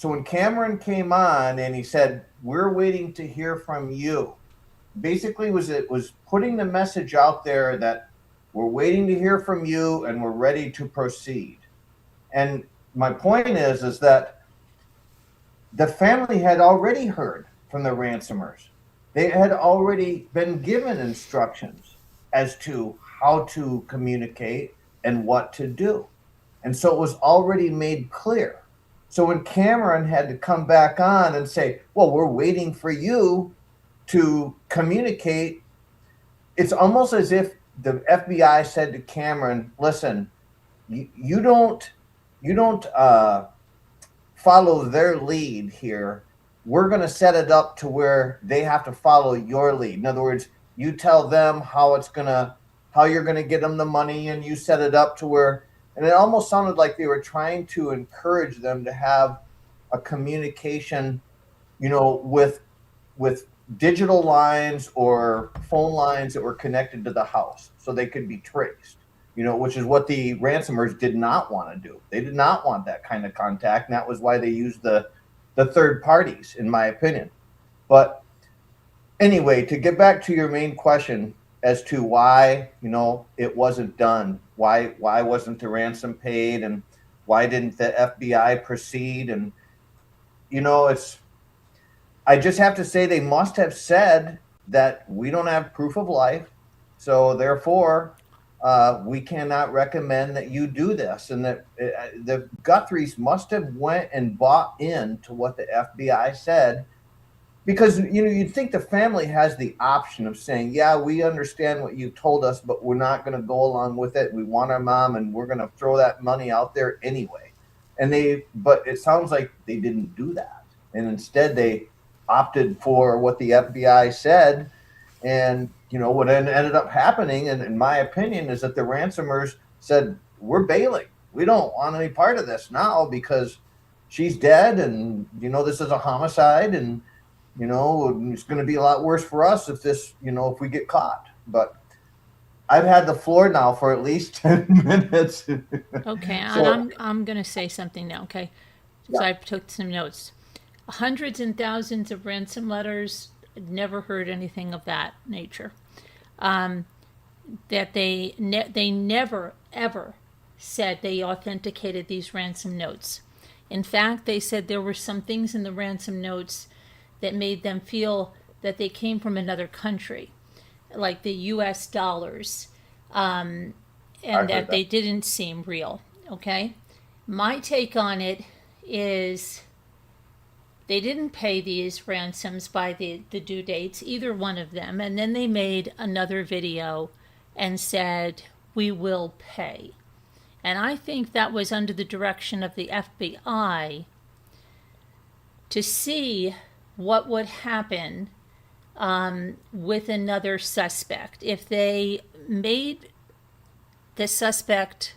when Cameron came on and he said, "We're waiting to hear from you," basically it was putting the message out there that we're waiting to hear from you and we're ready to proceed. And my point is that the family had already heard from the ransomers. They had already been given instructions as to how to communicate and what to do. And so it was already made clear. So when Cameron had to come back on and say, well, we're waiting for you to communicate, it's almost as if the FBI said to Cameron, listen, you don't follow their lead here. We're going to set it up to where they have to follow your lead. In other words, you tell them how you're going to get them the money, and you set it up to where, and it almost sounded like they were trying to encourage them to have a communication, with digital lines or phone lines that were connected to the house so they could be traced, which is what the ransomers did not want to do. They did not want that kind of contact. And that was why they used the third parties, in my opinion. But anyway, to get back to your main question as to why, it wasn't done, why wasn't the ransom paid, and why didn't the FBI proceed? And, I just have to say they must have said that we don't have proof of life, so therefore we cannot recommend that you do this. And that the Guthries must have went and bought into what the FBI said, because you'd think the family has the option of saying, yeah, we understand what you told us, but we're not going to go along with it. We want our mom, and we're going to throw that money out there anyway. But it sounds like they didn't do that, and instead they opted for what the FBI said. And what ended up happening, and in my opinion, is that the ransomers said, we're bailing. We don't want any part of this now because she's dead, and this is a homicide, and it's going to be a lot worse for us if we get caught. But I've had the floor now for at least 10 minutes. Okay, So- and I'm going to say something now, okay? Because Yeah. I took some notes. Hundreds and thousands of ransom letters. Never heard anything of that nature. That they never ever said they authenticated these ransom notes. In fact, they said there were some things in the ransom notes that made them feel that they came from another country, like the U.S. dollars, and heard that that. they didn't seem real. Okay, my take on it is they didn't pay these ransoms by the due dates, either one of them, and then they made another video and said, we will pay. And I think that was under the direction of the FBI to see what would happen with another suspect. If they made the suspect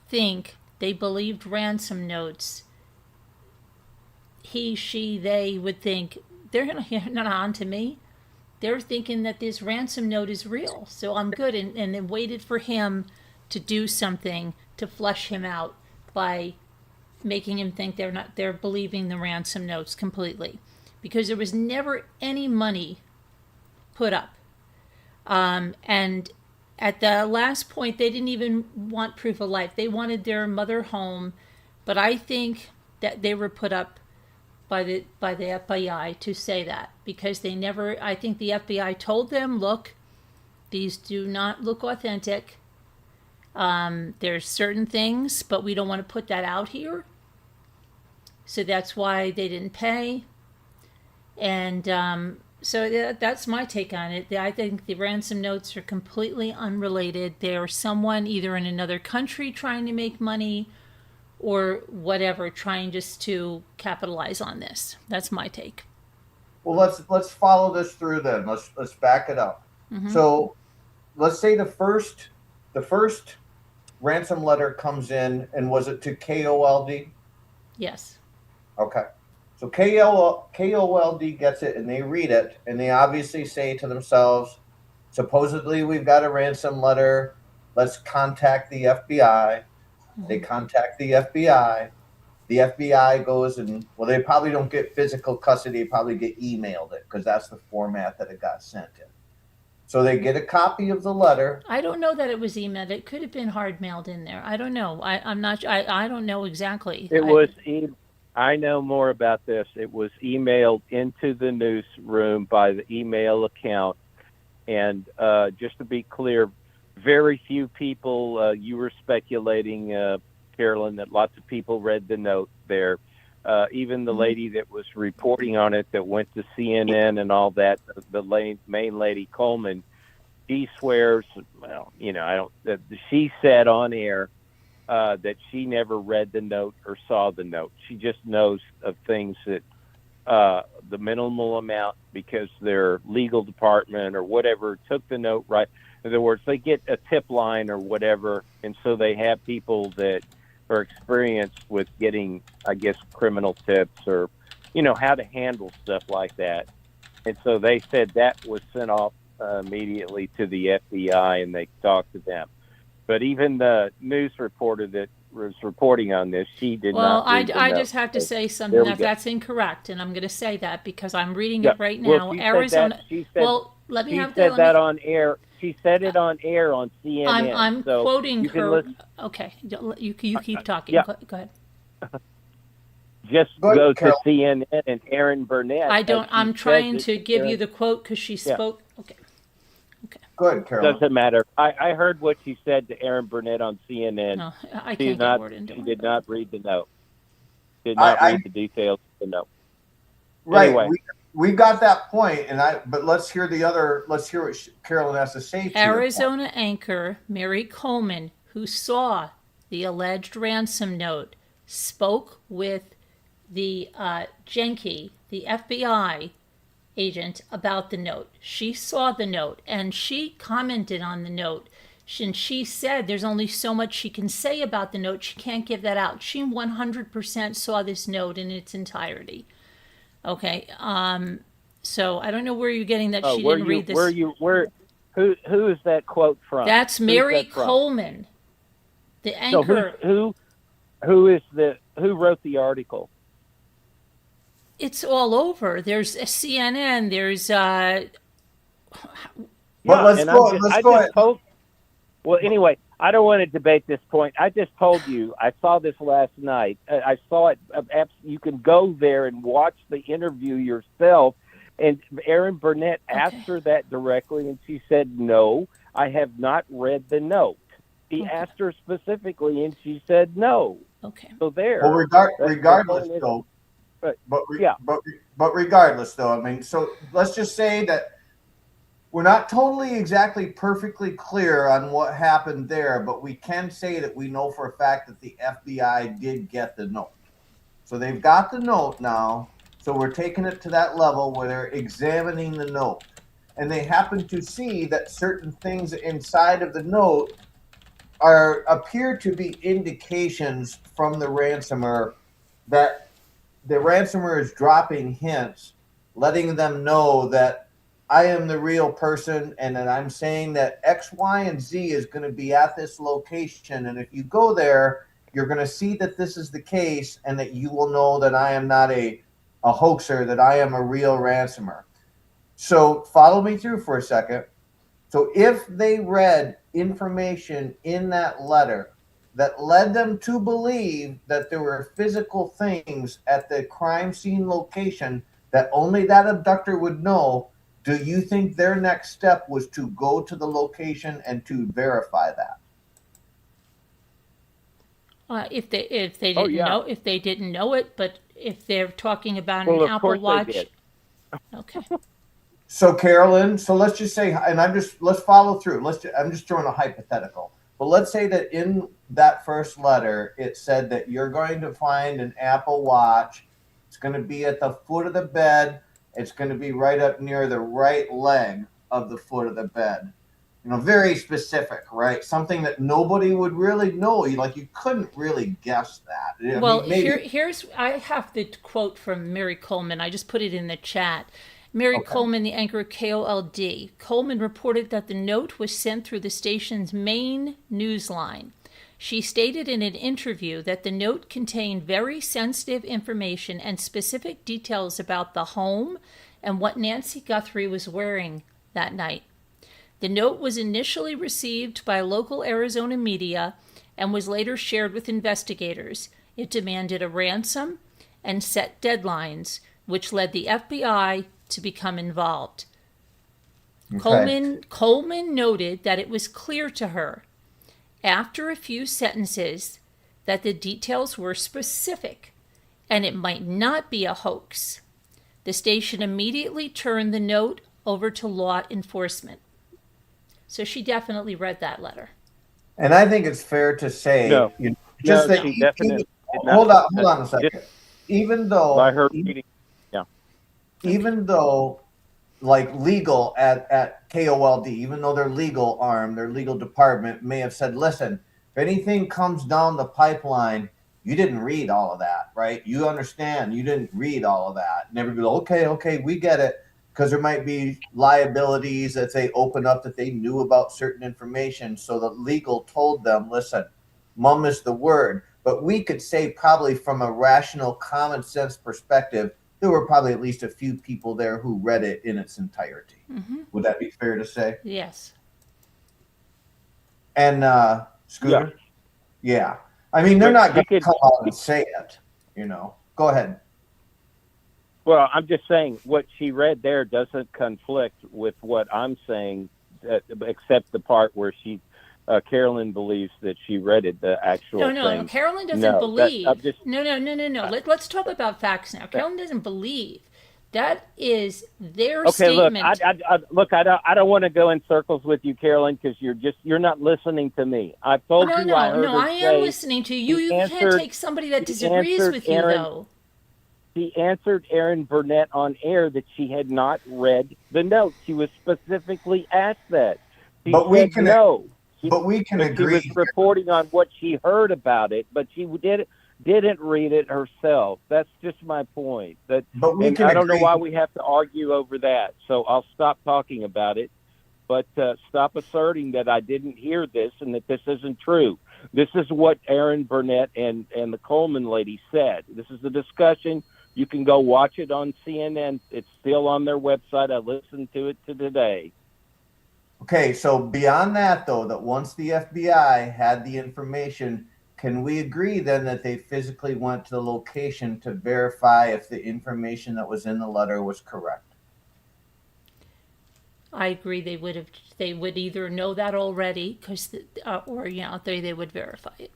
think they believed ransom notes, he, she, they would think, they're not on to me. They're thinking that this ransom note is real, so I'm good. And then waited for him to do something to flush him out by making him think they're believing the ransom notes completely, because there was never any money put up. And at the last point, they didn't even want proof of life. They wanted their mother home, but I think that they were put up by the FBI to say that, because I think the FBI told them, look, these do not look authentic. There's certain things, but we don't want to put that out here. So that's why they didn't pay. And so that's my take on it. I think the ransom notes are completely unrelated. They're someone either in another country trying to make money or whatever, trying just to capitalize on this. That's my take. Well, let's follow this through then. Let's back it up. Mm-hmm. So let's say the first ransom letter comes in, and was it to KOLD? Yes. Okay. So KOLD gets it, and they read it, and they obviously say to themselves, supposedly we've got a ransom letter. Let's contact the FBI. They contact the FBI. The FBI goes and, well, they probably don't get physical custody. They probably get emailed it, because that's the format that it got sent in. So they get a copy of the letter. I don't know that it was emailed. It could have been hard mailed in there. I don't know. I'm not. I don't know exactly. I know more about this. It was emailed into the newsroom by the email account, and just to be clear, very few people. You were speculating, Carolyn, that lots of people read the note there. Even the lady that was reporting on it, that went to CNN and all that, the main lady Coleman, she swears. Well, she said on air that she never read the note or saw the note. She just knows of things that the minimal amount, because their legal department or whatever took the note right. In other words, they get a tip line or whatever, and so they have people that are experienced with getting, I guess, criminal tips or, how to handle stuff like that. And so they said that was sent off immediately to the FBI, and they talked to them. But even the news reporter that was reporting on this, she did not read the I note. just have to say something that's incorrect, and I'm going to say that because I'm reading it right now. Well, Arizona. Let me she have said that on air. She said it on air on CNN. I'm so quoting you can her. listen. Okay, you keep talking. Yeah. Go ahead. Just Go ahead, go Carol. to CNN and Aaron Burnett. I don't. I'm said trying that to give you Aaron- the quote because she spoke. Okay. Go ahead, Carol. Doesn't matter. I heard what she said to Aaron Burnett on CNN. No, I She can't did get a not. word into She it. did not read the note. Did not read the details of the note. Right. Anyway. we got that point, but let's hear let's hear what Carolyn has to say to your point. Arizona anchor Mary Coleman, who saw the alleged ransom note, spoke with the Jenke, the FBI agent, about the note. She saw the note and she commented on the note. And she said there's only so much she can say about the note. She can't give that out. She 100% saw this note in its entirety. Okay. So I don't know where you're getting that she didn't read this. Who is that quote from? That's Mary Coleman, the anchor. So who wrote the article? It's all over. There's a CNN. There's But let's go ahead. Well, anyway, I don't want to debate this point. I just told you I saw this last night. I saw it. You can go there and watch the interview yourself. And Erin Burnett asked her that directly, and she said, "No, I have not read the note." He asked her specifically, and she said, "No." Okay. So there. Well, regardless, though. But regardless, though, I mean, so let's just say that we're not totally exactly perfectly clear on what happened there, but we can say that we know for a fact that the FBI did get the note. So they've got the note now. So we're taking it to that level where they're examining the note. And they happen to see that certain things inside of the note appear to be indications from the ransomer that the ransomer is dropping hints, letting them know that I am the real person and that I'm saying that X, Y, and Z is going to be at this location. And if you go there, you're going to see that this is the case and that you will know that I am not a hoaxer, that I am a real ransomer. So follow me through for a second. So if they read information in that letter that led them to believe that there were physical things at the crime scene location that only that abductor would know, do you think their next step was to go to the location and to verify that? If they didn't know it, but if they're talking about an Apple Watch, okay. So Carolyn, so let's just say, and let's follow through. I'm just throwing a hypothetical, but let's say that in that first letter it said that you're going to find an Apple Watch. It's going to be at the foot of the bed. It's going to be right up near the right leg of the foot of the bed. You know, very specific, right? Something that nobody would really know. You couldn't really guess that. Well, here's I have the quote from Mary Coleman. I just put it in the chat. Mary Coleman, the anchor of KOLD. Coleman reported that the note was sent through the station's main news line. She stated in an interview that the note contained very sensitive information and specific details about the home and what Nancy Guthrie was wearing that night. The note was initially received by local Arizona media and was later shared with investigators. It demanded a ransom and set deadlines, which led the FBI to become involved. Okay. Coleman noted that it was clear to her, after a few sentences, that the details were specific and it might not be a hoax. The station immediately turned the note over to law enforcement. So she definitely read that letter. And I think it's fair to say, hold on a second. Even though, by her reading, even though, like legal at KOLD, even though their legal arm, their legal department may have said, listen, if anything comes down the pipeline, you didn't read all of that, right? You understand, you didn't read all of that. And everybody, okay, we get it. Because there might be liabilities that they open up that they knew about certain information. So the legal told them, listen, mum is the word. But we could say probably from a rational, common sense perspective, there were probably at least a few people there who read it in its entirety. Mm-hmm. Would that be fair to say? Yes. And Scooter? Yeah. I mean, they're not going to come out and say it, Go ahead. Well, I'm just saying what she read there doesn't conflict with what I'm saying, except the part where Carolyn believes that she read it, the actual thing. No, Carolyn doesn't believe. No. Let's talk about facts now. Carolyn doesn't believe That is their Okay, look, statement. I don't want to go in circles with you, Carolyn, because you're not listening to me. I've told No, you I no, heard no. her I am say listening to you. she You can't answered take somebody that she disagrees answered with you, Aaron though. she answered Aaron Burnett on air that she had not read the note. She was specifically asked that. She But we said can, no. but we can But she agree. was reporting on what she heard about it, but she didn't read it herself. That's just my point. But we And can I don't know agree. why we have to argue over that. So I'll stop talking about it, but stop asserting that I didn't hear this and that this isn't true. This is what Aaron Burnett and the Coleman lady said. This is the discussion. You can go watch it on CNN. It's still on their website. I listened to it today. Okay, so beyond that, though, that once the FBI had the information, can we agree then that they physically went to the location to verify if the information that was in the letter was correct? I agree. They would either know that already, or they would verify it.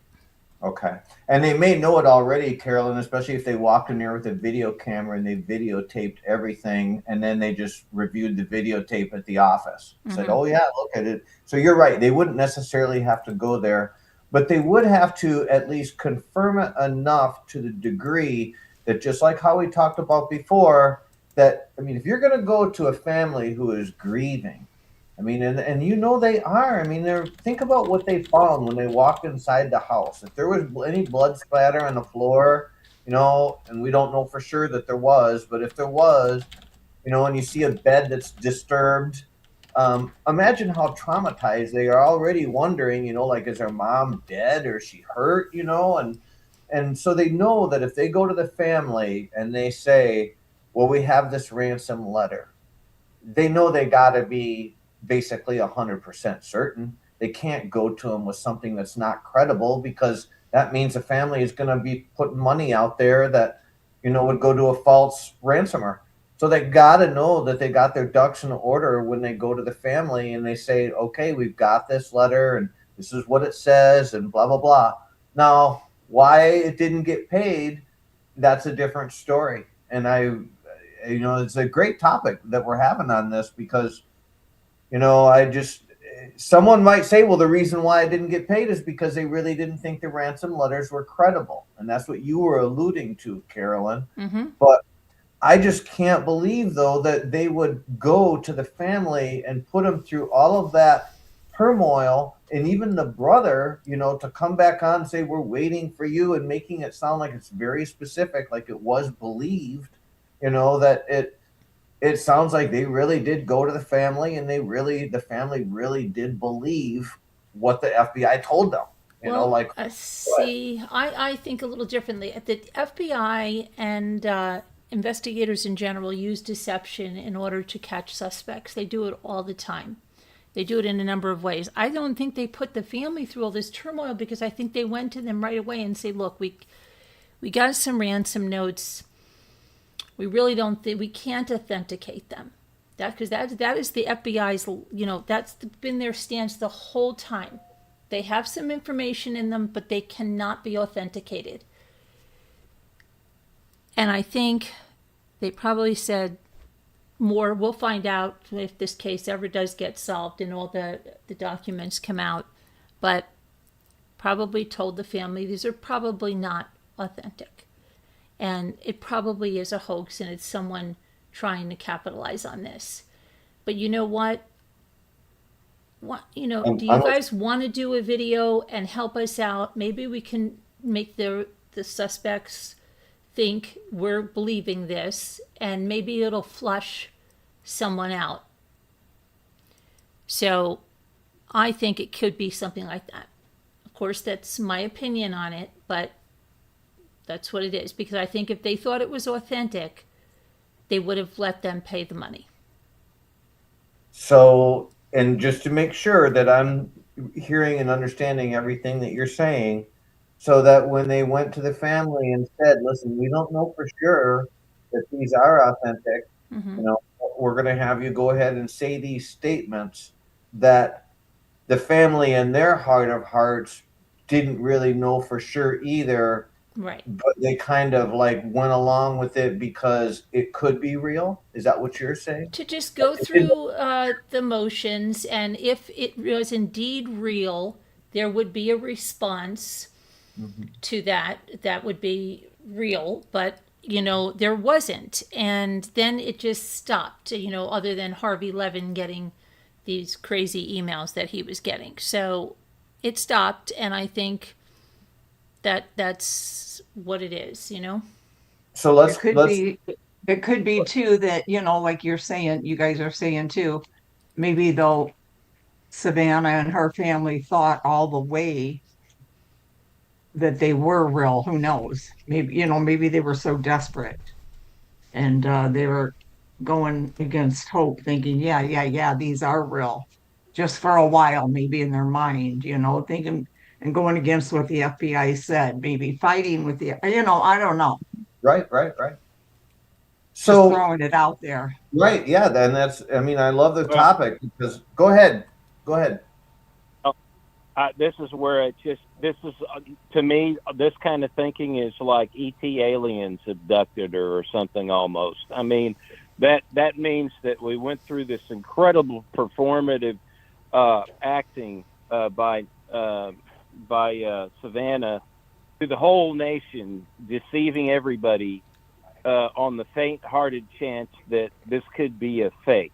Okay. And they may know it already, Carolyn, especially if they walked in there with a video camera and they videotaped everything and then they just reviewed the videotape at the office. Said, oh, yeah, look at it. So you're right. They wouldn't necessarily have to go there, but they would have to at least confirm it enough to the degree that, just like how we talked about before, that, I mean, if you're going to go to a family who is grieving, I mean, and you know they are. I mean, think about what they found when they walked inside the house. If there was any blood splatter on the floor, and we don't know for sure that there was, but if there was, and you see a bed that's disturbed, imagine how traumatized they are already wondering, like, is their mom dead or is she hurt, and so they know that if they go to the family and they say, well, we have this ransom letter, they know they got to be basically 100% certain. They can't go to them with something that's not credible, because that means the family is going to be putting money out there that, would go to a false ransomer. So they got to know that they got their ducks in order when they go to the family and they say, okay, we've got this letter and this is what it says and blah, blah, blah. Now, why it didn't get paid, that's a different story. And it's a great topic that we're having on this, because someone might say, well, the reason why I didn't get paid is because they really didn't think the ransom letters were credible. And that's what you were alluding to, Carolyn. But I just can't believe, though, that they would go to the family and put them through all of that turmoil, and even the brother, to come back on and say, we're waiting for you, and making it sound like it's very specific, like it was believed, that it sounds like they really did go to the family, and the family really did believe what the FBI told them. I think a little differently. The FBI and investigators in general use deception in order to catch suspects. They do it all the time. They do it in a number of ways. I don't think they put the family through all this turmoil, because I think they went to them right away and say, look, we got some ransom notes. We really don't think we can't authenticate them. Because that is the FBI's, that's been their stance the whole time. They have some information in them, but they cannot be authenticated. And I think they probably said, more, we'll find out if this case ever does get solved and all the documents come out, but probably told the family these are probably not authentic. And it probably is a hoax, and it's someone trying to capitalize on this. But you know what? Do you guys want to do a video and help us out? Maybe we can make the suspects think we're believing this, and maybe it'll flush someone out. So I think it could be something like that. Of course, that's my opinion on it, but that's what it is. Because I think if they thought it was authentic, they would have let them pay the money. So, and just to make sure that I'm hearing and understanding everything that you're saying, so that when they went to the family and said, listen, we don't know for sure that these are authentic, we're going to have you go ahead and say these statements, that the family in their heart of hearts didn't really know for sure either Right. but they kind of like went along with it because it could be real. Is that what you're saying? To just go It didn't- through the motions, and if it was indeed real, there would be a response Mhm. to that. That would be real, but there wasn't. And then it just stopped, other than Harvey Levin getting these crazy emails that he was getting. So it stopped, and I think that's what it is. So It could be, it could be too that, like you're saying, you guys are saying too, maybe though Savannah and her family thought all the way that they were real. Who knows? Maybe, maybe they were so desperate and they were going against hope, thinking, yeah, yeah, yeah, these are real. Just for a while, maybe in their mind, thinking and going against what the FBI said, maybe fighting with I don't know. right, right, right. Just So throwing it out there. right, yeah, then that's. I mean, I love the Well, topic because. Go ahead, go ahead. this is where this is to me, this kind of thinking is like ET aliens abducted her or something almost. I mean, that means that we went through this incredible performative acting by Savannah to the whole nation, deceiving everybody on the faint-hearted chance that this could be a fake.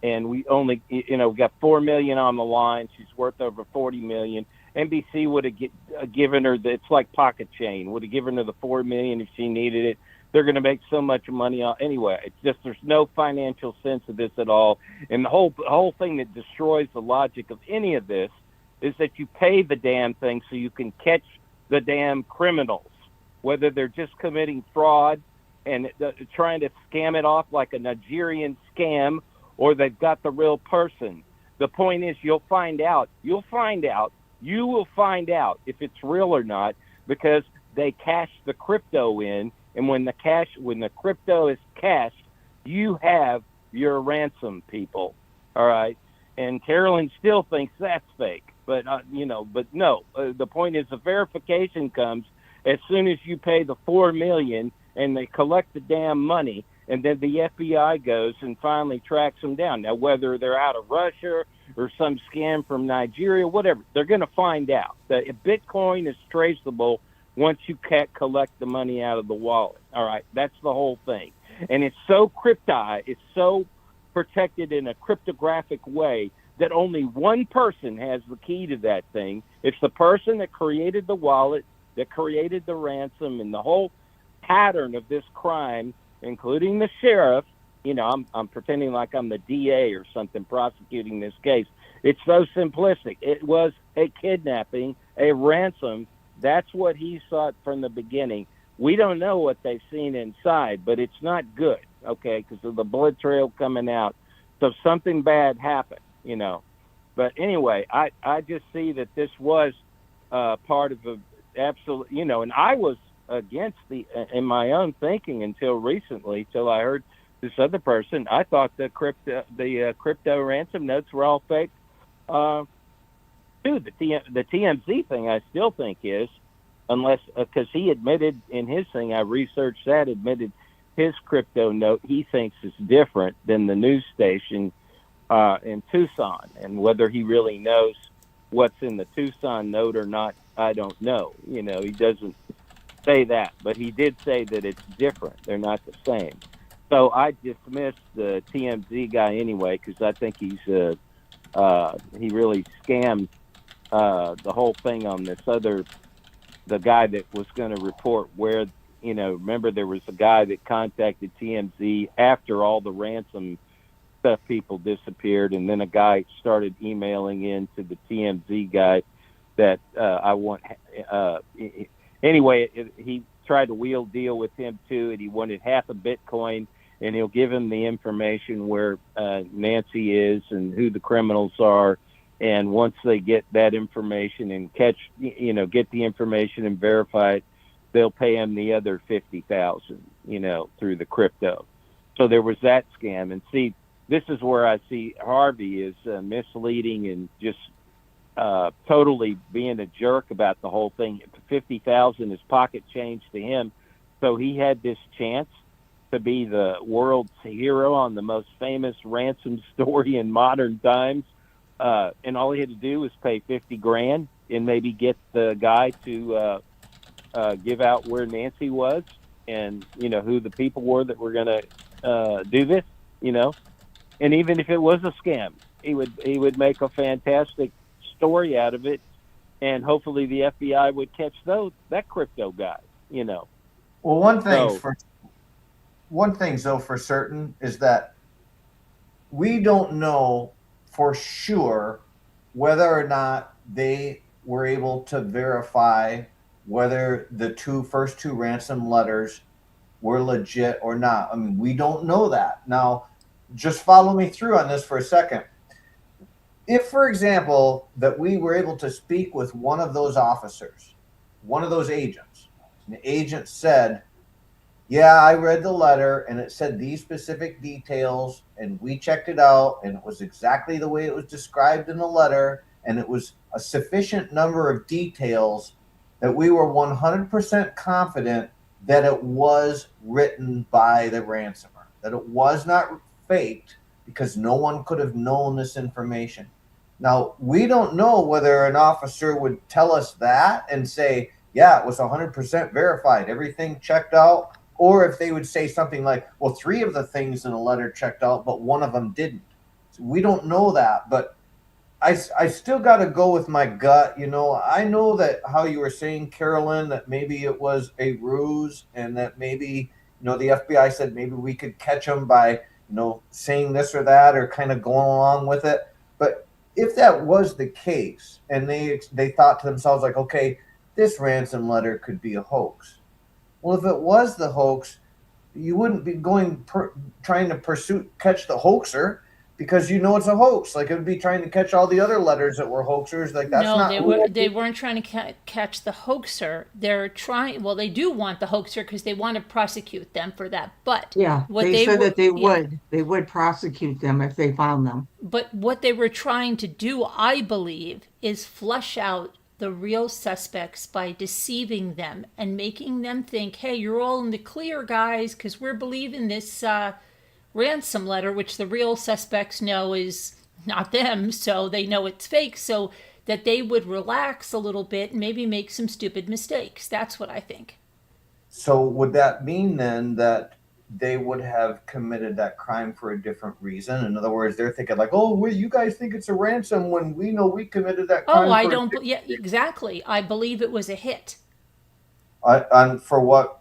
And we only, we got 4 million on the line. She's worth over 40 million. NBC would have given her it's like pocket chain. Would have given her the 4 million if she needed it. They're going to make so much money anyway. It's just there's no financial sense of this at all. And the whole thing that destroys the logic of any of this is that you pay the damn thing so you can catch the damn criminals, whether they're just committing fraud and trying to scam it off like a Nigerian scam, or they've got the real person. The point is, you'll find out you will find out if it's real or not, because they cash the crypto in, and when the crypto is cashed, you have your ransom, people. All right. And Carolyn still thinks that's fake, but no, the point is the verification comes as soon as you pay the 4 million and they collect the damn money. And then the FBI goes and finally tracks them down. Now, whether they're out of Russia or some scam from Nigeria, whatever, they're going to find out. That Bitcoin is traceable once you can't collect the money out of the wallet. All right, that's the whole thing. And it's so it's so protected in a cryptographic way that only one person has the key to that thing. It's the person that created the wallet, that created the ransom, and the whole pattern of this crime, including the sheriff. I'm pretending like I'm the DA or something prosecuting this case. It's so simplistic. It was a kidnapping, a ransom. That's what he sought from the beginning. We don't know what they've seen inside, but it's not good, okay, because of the blood trail coming out. So something bad happened, But anyway, I just see that this was part of a absolute, and I was against in my own thinking until recently, till I heard this other person. I thought the crypto ransom notes were all fake too. The TMZ thing I still think is, unless because he admitted in his thing, I researched that, admitted his crypto note he thinks is different than the news station in Tucson, and whether he really knows what's in the Tucson note or not, I don't know. He doesn't say that, but he did say that it's different. They're not the same. So I dismissed the TMZ guy anyway, because I think he really scammed the whole thing on the guy that was going to report where, remember there was a guy that contacted TMZ after all the ransom stuff people disappeared, and then a guy started emailing in to the TMZ guy that anyway, he tried to wheel deal with him too, and he wanted half a Bitcoin, and he'll give him the information where Nancy is and who the criminals are. And once they get that information and get the information and verify it, they'll pay him the other 50,000, through the crypto. So there was that scam. And see, this is where I see Harvey is misleading and just totally being a jerk about the whole thing. 50,000 is pocket change to him, so he had this chance to be the world's hero on the most famous ransom story in modern times, and all he had to do was pay 50 grand and maybe get the guy to give out where Nancy was and who the people were that were going to do this. And even if it was a scam, he would make a fantastic story out of it, and hopefully the FBI would catch that crypto guy. Well, So- one thing though for certain is that we don't know for sure whether or not they were able to verify whether the first two ransom letters were legit or not. I mean, we don't know that. Now, just follow me through on this for a second. If, for example, that we were able to speak with one of those officers, one of those agents, and the agent said, yeah, I read the letter and it said these specific details and we checked it out and it was exactly the way it was described in the letter and it was a sufficient number of details that we were 100% confident that it was written by the ransomer, that it was not faked because no one could have known this information. Now, we don't know whether an officer would tell us that and say, yeah, it was 100% verified, everything checked out, or if they would say something like, well, 3 of the things in the letter checked out, but 1 of them didn't. So we don't know that, but I still got to go with my gut. I know that how you were saying, Carolyn, that maybe it was a ruse and that maybe, the FBI said maybe we could catch them by, saying this or that or kind of going along with it. But if that was the case and they thought to themselves like, okay, this ransom letter could be a hoax. Well, if it was the hoax, you wouldn't be trying to catch the hoaxer because it's a hoax. Like it would be trying to catch all the other letters that were hoaxers. Like that's not. They weren't trying to catch the hoaxer. They're trying. Well, they do want the hoaxer because they want to prosecute them for that. But Yeah, they said that they would prosecute them if they found them. But what they were trying to do, I believe, is flush out the real suspects by deceiving them and making them think, hey, you're all in the clear, guys, because we're believing this ransom letter, which the real suspects know is not them, so they know it's fake, so that they would relax a little bit and maybe make some stupid mistakes. That's what I think. So would that mean then that they would have committed that crime for a different reason? In other words, they're thinking like, oh, well, you guys think it's a ransom when we know we committed that crime. Oh, I don't. Yeah, exactly. I believe it was a hit. For what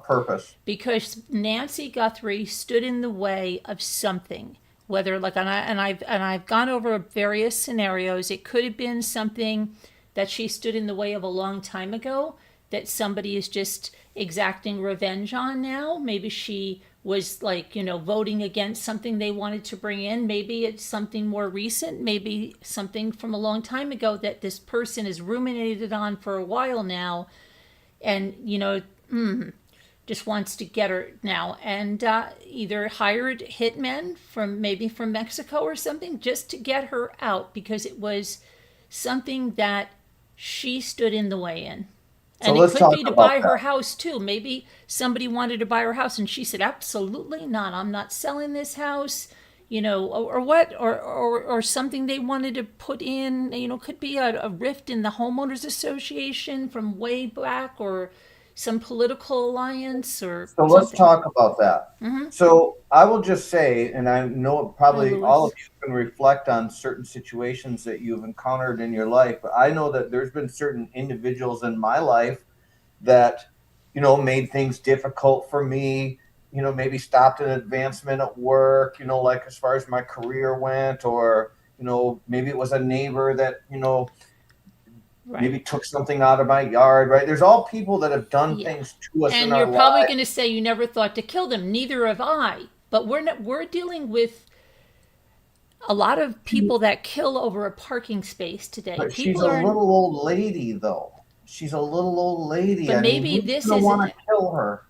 purpose? Because Nancy Guthrie stood in the way of something. Whether I've gone over various scenarios. It could have been something that she stood in the way of a long time ago that somebody is just exacting revenge on now. Maybe she was voting against something they wanted to bring in. Maybe it's something more recent, maybe something from a long time ago that this person has ruminated on for a while now and, just wants to get her now and either hired hitmen from Mexico or something just to get her out because it was something that she stood in the way in. So and let's it could be talk to about buy her that. house too. Maybe somebody wanted to buy her house and she said, absolutely not. I'm not selling this house, or something they wanted to put in, could be a rift in the homeowners association from way back or some political alliance or So let's something. talk about that. Mhm. So I will just say, and I know probably Hi, Louis. all of you can reflect on certain situations that you've encountered in your life, but I know that there's been certain individuals in my life that, made things difficult for me, maybe stopped an advancement at work, like as far as my career went, or, maybe it was a neighbor that, Right. maybe took something out of my yard, right? There's all people that have done Yeah. things to us And in our you're probably lives. going to say you never thought to kill them. Neither have I. But we're dealing with a lot of people that kill over a parking space today. But she's People a are, little old lady, though. She's a little old lady. but I maybe mean, who's this gonna want isn't. to kill her?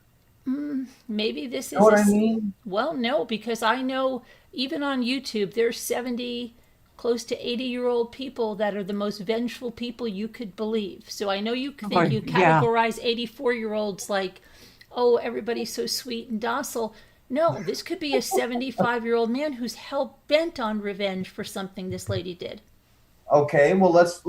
Maybe this You know is what I mean? well, no, because I know even on YouTube there's 70 close to 80-year-old people that are the most vengeful people you could believe. So I know you think Boy, you yeah. categorize 84-year-olds like, oh, everybody's so sweet and docile. No, this could be a 75-year-old man who's hell bent on revenge for something this lady did. Okay, well let's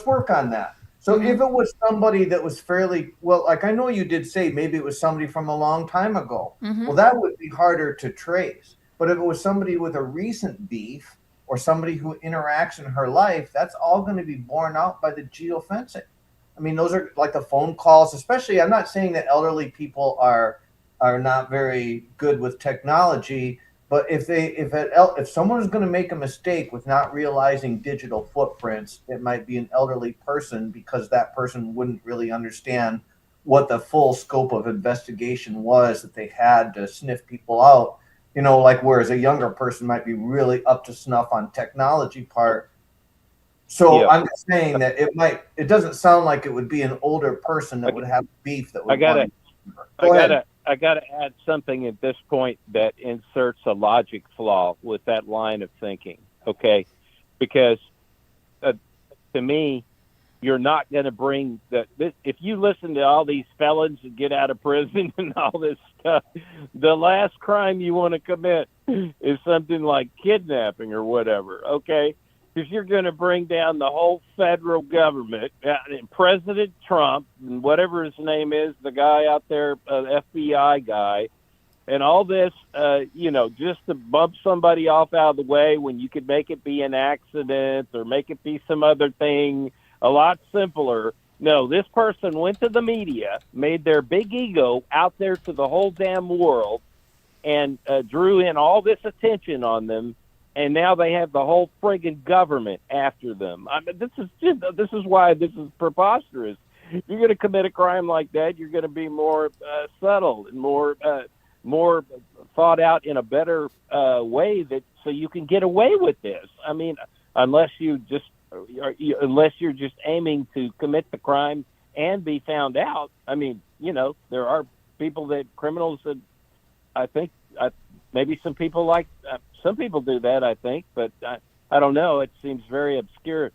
work on that. So if it was somebody that was fairly well, like I know you did say maybe it was somebody from a long time ago. Well, that would be harder to trace. But if it was somebody with a recent beef or somebody who interacts in her life, that's all going to be borne out by the geofencing. I mean, those are like the phone calls, especially. I'm not saying that elderly people are not very good with technology, but if someone is going to make a mistake with not realizing digital footprints, it might be an elderly person because that person wouldn't really understand what the full scope of investigation was that they had to sniff people out. You know, like whereas a younger person might be really up to snuff on technology part. So Yeah. I'm just saying that it doesn't sound like it would be an older person that would have beef that would want to. Go ahead. I gotta add something at this point that inserts a logic flaw with that line of thinking. Okay, because to me, you're not going to bring if you listen to all these felons and get out of prison and all this stuff, the last crime you want to commit is something like kidnapping or whatever. Okay, because you're going to bring down the whole federal government, and President Trump and whatever his name is, the guy out there, FBI guy, and all this, just to bump somebody off out of the way when you could make it be an accident or make it be some other thing a lot simpler. No, this person went to the media, made their big ego out there to the whole damn world, and drew in all this attention on them. And now they have the whole friggin' government after them. I mean, this is why this is preposterous. If you're going to commit a crime like that, you're going to be more subtle and more thought out in a better way so you can get away with this. I mean, unless you're just aiming to commit the crime and be found out. I mean, there are criminals that I think maybe some people some people do that, I think, but I don't know. It seems very obscure.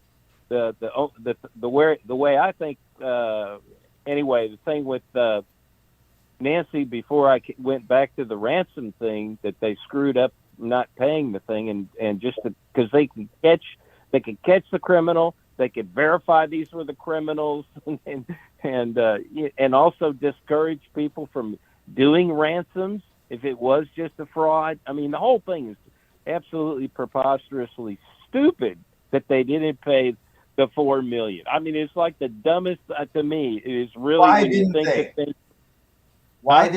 The way I think. Anyway, the thing with Nancy before I went back to the ransom thing, that they screwed up not paying the thing, and just because they can catch the criminal, they could verify these were the criminals, and also discourage people from doing ransoms if it was just a fraud. I mean, the whole thing is absolutely preposterously stupid that they didn't pay the $4 million. I mean, it's like the dumbest to me. It is really. Why didn't they pay? Why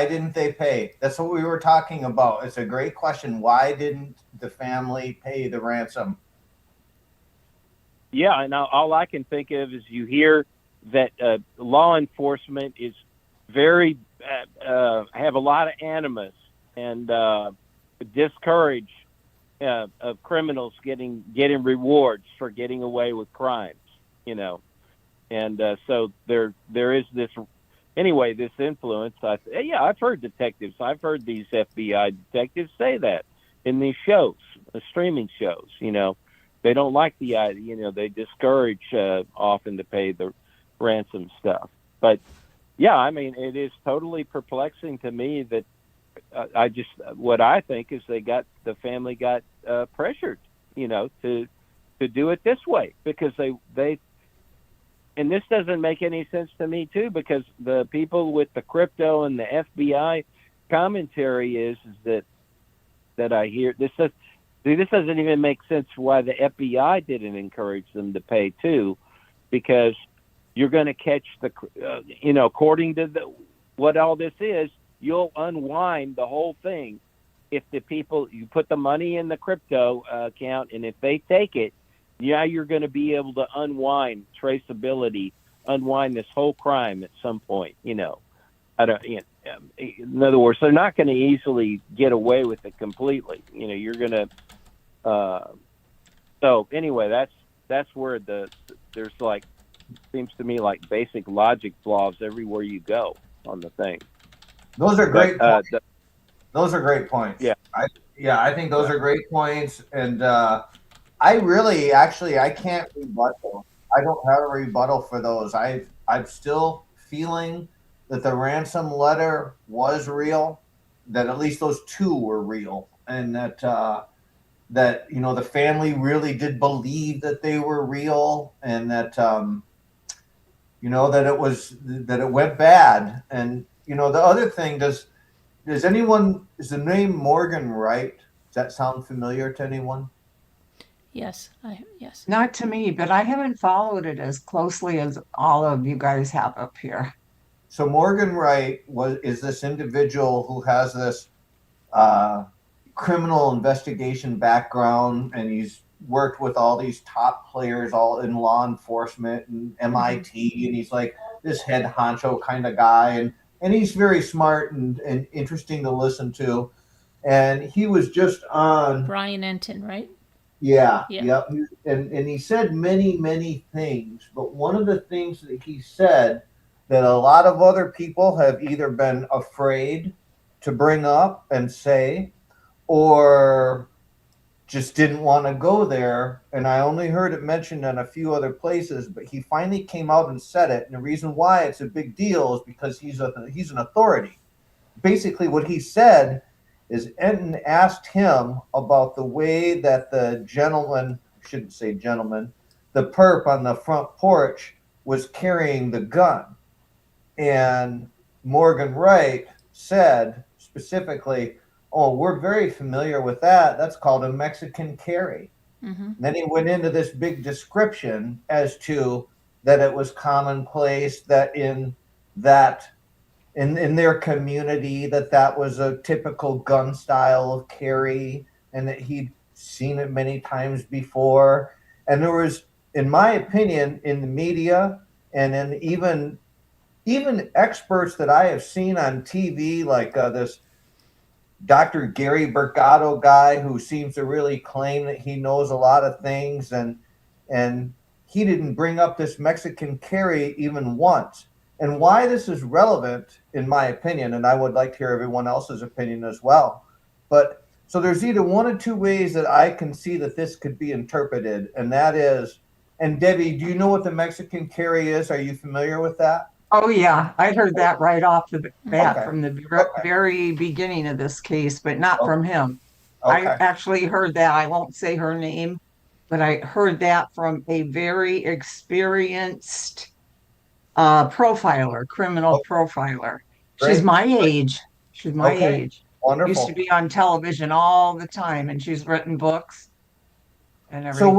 didn't they pay? That's what we were talking about. It's a great question. Why didn't the family pay the ransom? Yeah, and all I can think of is you hear that law enforcement is very have a lot of animus and discourage of criminals getting rewards for getting away with crimes, and so there is this this influence. I've heard detectives, I've heard these FBI detectives say that in these shows, the streaming shows. They don't like the idea. They discourage often to pay the ransom stuff, but. Yeah, I mean, it is totally perplexing to me that what I think is the family got pressured, to do it this way because they and this doesn't make any sense to me too, because the people with the crypto and the FBI commentary is that I hear this doesn't even make sense why the FBI didn't encourage them to pay too, because you're going to catch according to what all this is, you'll unwind the whole thing if you put the money in the crypto account, and if they take it, you're going to be able to unwind traceability, unwind this whole crime at some point. In other words, they're not going to easily get away with it completely. You're going to. So anyway, that's where there's seems to me like basic logic flaws everywhere you go on the thing. Those are great points. Those are great points. Yeah. Yeah, I think those are great points, and I really, actually, I can't rebuttal. I don't have a rebuttal for those. I'm still feeling that the ransom letter was real, that at least those two were real, and that the family really did believe that they were real, and that that it went bad. And the other thing, is the name Morgan Wright? Does that sound familiar to anyone? Yes, yes. Not to me, but I haven't followed it as closely as all of you guys have up here. So Morgan Wright is this individual who has this uh, criminal investigation background, and he's worked with all these top players, all in law enforcement and MIT, and he's like this head honcho kind of guy, and he's very smart and interesting to listen to. And he was just on. Brian Enton, right? Yeah, Yeah. yep. And he said many, many things, but one of the things that he said that a lot of other people have either been afraid to bring up and say, or just didn't want to go there. And I only heard it mentioned in a few other places, but he finally came out and said it. And the reason why it's a big deal is because he's an authority. Basically, what he said is Enton asked him about the way that the gentleman, I shouldn't say gentleman, the perp on the front porch was carrying the gun. And Morgan Wright said specifically, "Oh, we're very familiar with that. That's called a Mexican carry." Mm-hmm. Then he went into this big description as to that it was commonplace that that in their community that was a typical gun style of carry, and that he'd seen it many times before. And there was, in my opinion, in the media and in even experts that I have seen on TV, like this Dr. Gary Bergato guy who seems to really claim that he knows a lot of things, and he didn't bring up this Mexican carry even once. And why this is relevant, in my opinion, and I would like to hear everyone else's opinion as well. But so there's either one or two ways that I can see that this could be interpreted, and that is, and Debbie, do you know what the Mexican carry is? Are you familiar with that? Oh, yeah, I'd heard that right off the bat Okay. from the Okay. very beginning of this case, but not Oh, from him. I okay. actually heard that. I won't say her name, but I heard that from a very experienced profiler, criminal Okay. profiler. She's Great. my age. She's my Okay. age. Used to Wonderful. be on television all the time, and she's written books and So everything. But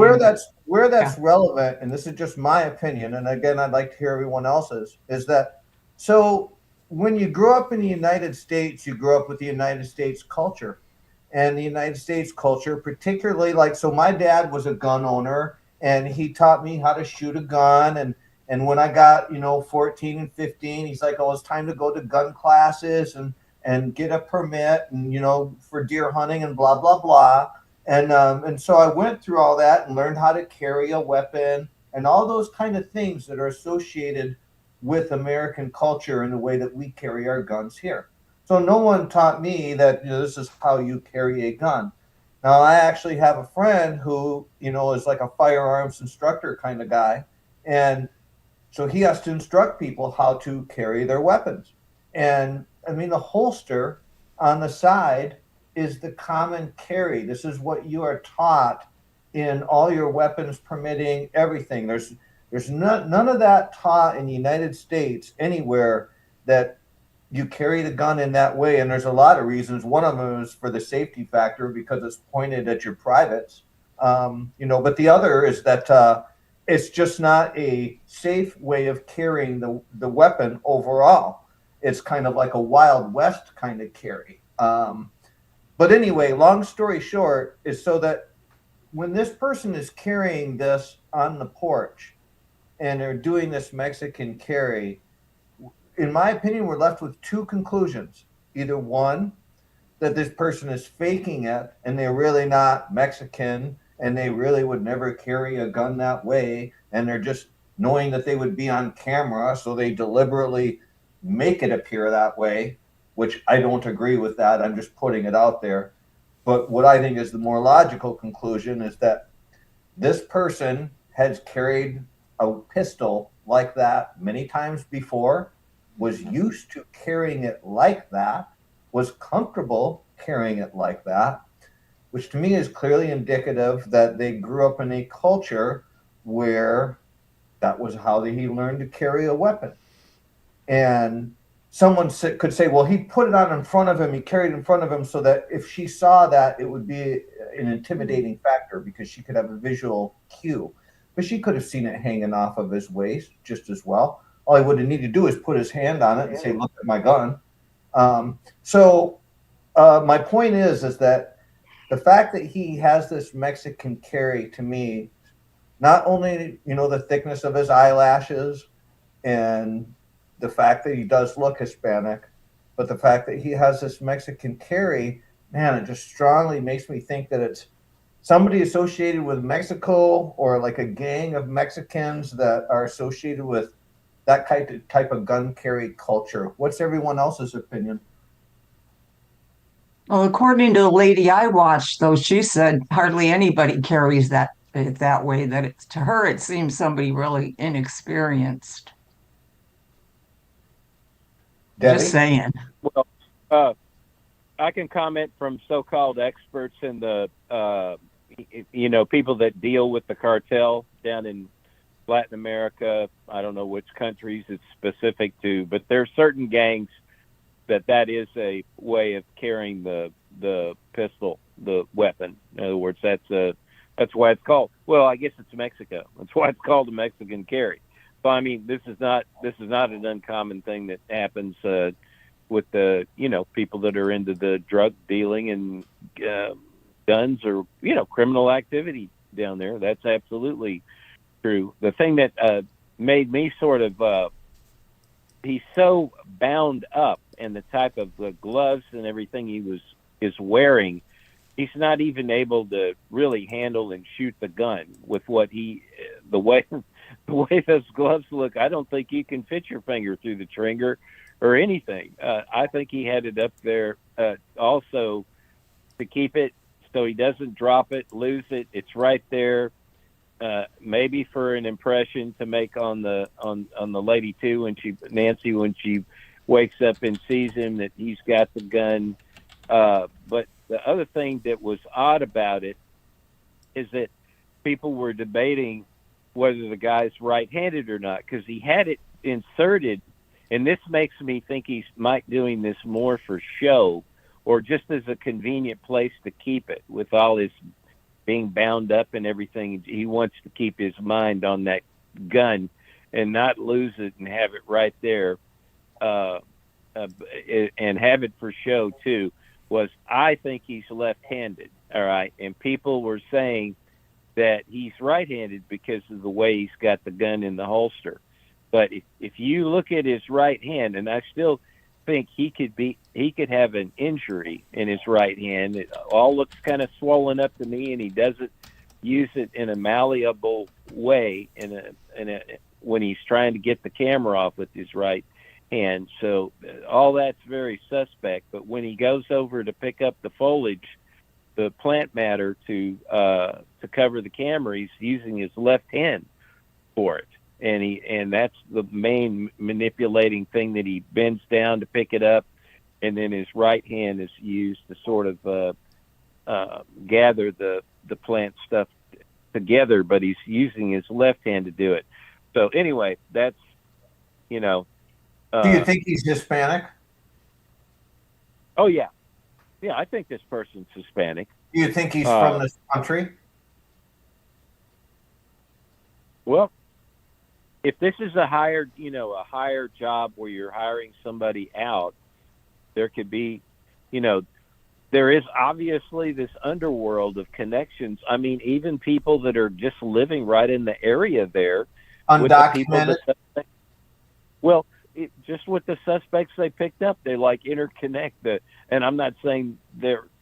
where yeah, that's relevant, and this is just my opinion, and again, I'd like to hear everyone else's, is that so when you grow up in the United States, you grow up with the United States culture. And the United States culture, particularly so my dad was a gun owner, and he taught me how to shoot a gun. And when I got, 14 and 15, he's like, "Oh, it's time to go to gun classes and get a permit and, for deer hunting and blah, blah, blah." And so I went through all that and learned how to carry a weapon and all those kind of things that are associated with American culture and the way that we carry our guns here. So no one taught me that this is how you carry a gun. Now I actually have a friend who is like a firearms instructor kind of guy, and so he has to instruct people how to carry their weapons. And I mean, the holster on the side is the common carry. This is what you are taught in all your weapons permitting everything. There's none of that taught in the United States anywhere that you carry the gun in that way. And there's a lot of reasons. One of them is for the safety factor because it's pointed at your privates. But the other is that it's just not a safe way of carrying the weapon overall. It's kind of like a Wild West kind of carry. But anyway, long story short is so that when this person is carrying this on the porch and they're doing this Mexican carry, in my opinion, we're left with two conclusions. Either one, that this person is faking it and they're really not Mexican and they really would never carry a gun that way, and they're just knowing that they would be on camera, so they deliberately make it appear that way, which I don't agree with that. I'm just putting it out there. But what I think is the more logical conclusion is that this person has carried a pistol like that many times before, was used to carrying it like that, was comfortable carrying it like that, which to me is clearly indicative that they grew up in a culture where that was how he learned to carry a weapon. And someone could say, well, he put it on in front of him, he carried it in front of him so that if she saw that, it would be an intimidating factor because she could have a visual cue. But she could have seen it hanging off of his waist just as well. All he would have needed to do is put his hand on it and say, look at my gun. My point is that the fact that he has this Mexican carry, to me, not only, the thickness of his eyelashes and the fact that he does look Hispanic, but the fact that he has this Mexican carry, man, it just strongly makes me think that it's somebody associated with Mexico or like a gang of Mexicans that are associated with that type of gun carry culture. What's everyone else's opinion? Well, according to the lady I watched, though, she said hardly anybody carries that way, that it's to her, it seems somebody really inexperienced. Debbie? Just saying. Well, I can comment from so-called experts in the, people that deal with the cartel down in Latin America. I don't know which countries it's specific to, but there are certain gangs that is a way of carrying the pistol, the weapon. In other words, that's why it's called. Well, I guess it's Mexico. That's why it's called a Mexican carry. So I mean, this is not an uncommon thing that happens with the people that are into the drug dealing and guns or criminal activity down there. That's absolutely true. The thing that made me sort of he's so bound up in the type of gloves and everything he is wearing, he's not even able to really handle and shoot the gun with the way those gloves look. I don't think you can fit your finger through the trigger or anything. I think he had it up there also to keep it so he doesn't drop it, lose it. It's right there. Maybe for an impression to make on the lady too, when she wakes up and sees him, that he's got the gun. But the other thing that was odd about it is that people were debating whether the guy's right-handed or not, because he had it inserted, and this makes me think he's might doing this more for show or just as a convenient place to keep it with all his being bound up and everything. He wants to keep his mind on that gun and not lose it and have it right there, and have it for show too. I think he's left-handed, all right? And people were saying that he's right-handed because of the way he's got the gun in the holster. But if you look at his right hand, and I still think he could have an injury in his right hand. It all looks kind of swollen up to me, and he doesn't use it in a malleable way when he's trying to get the camera off with his right hand. So all that's very suspect. But when he goes over to pick up the foliage, the plant matter to cover the camera, he's using his left hand for it. And that's the main manipulating thing, that he bends down to pick it up, and then his right hand is used to sort of gather the plant stuff together, but he's using his left hand to do it. So anyway, that's do you think he's Hispanic? Oh yeah, I think this person's Hispanic. Do you think he's from this country? Well, if this is a hired job where you're hiring somebody out, there could be, there is obviously this underworld of connections. I mean, even people that are just living right in the area there. Undocumented? Just with the suspects they picked up, they like interconnect. And I'm not saying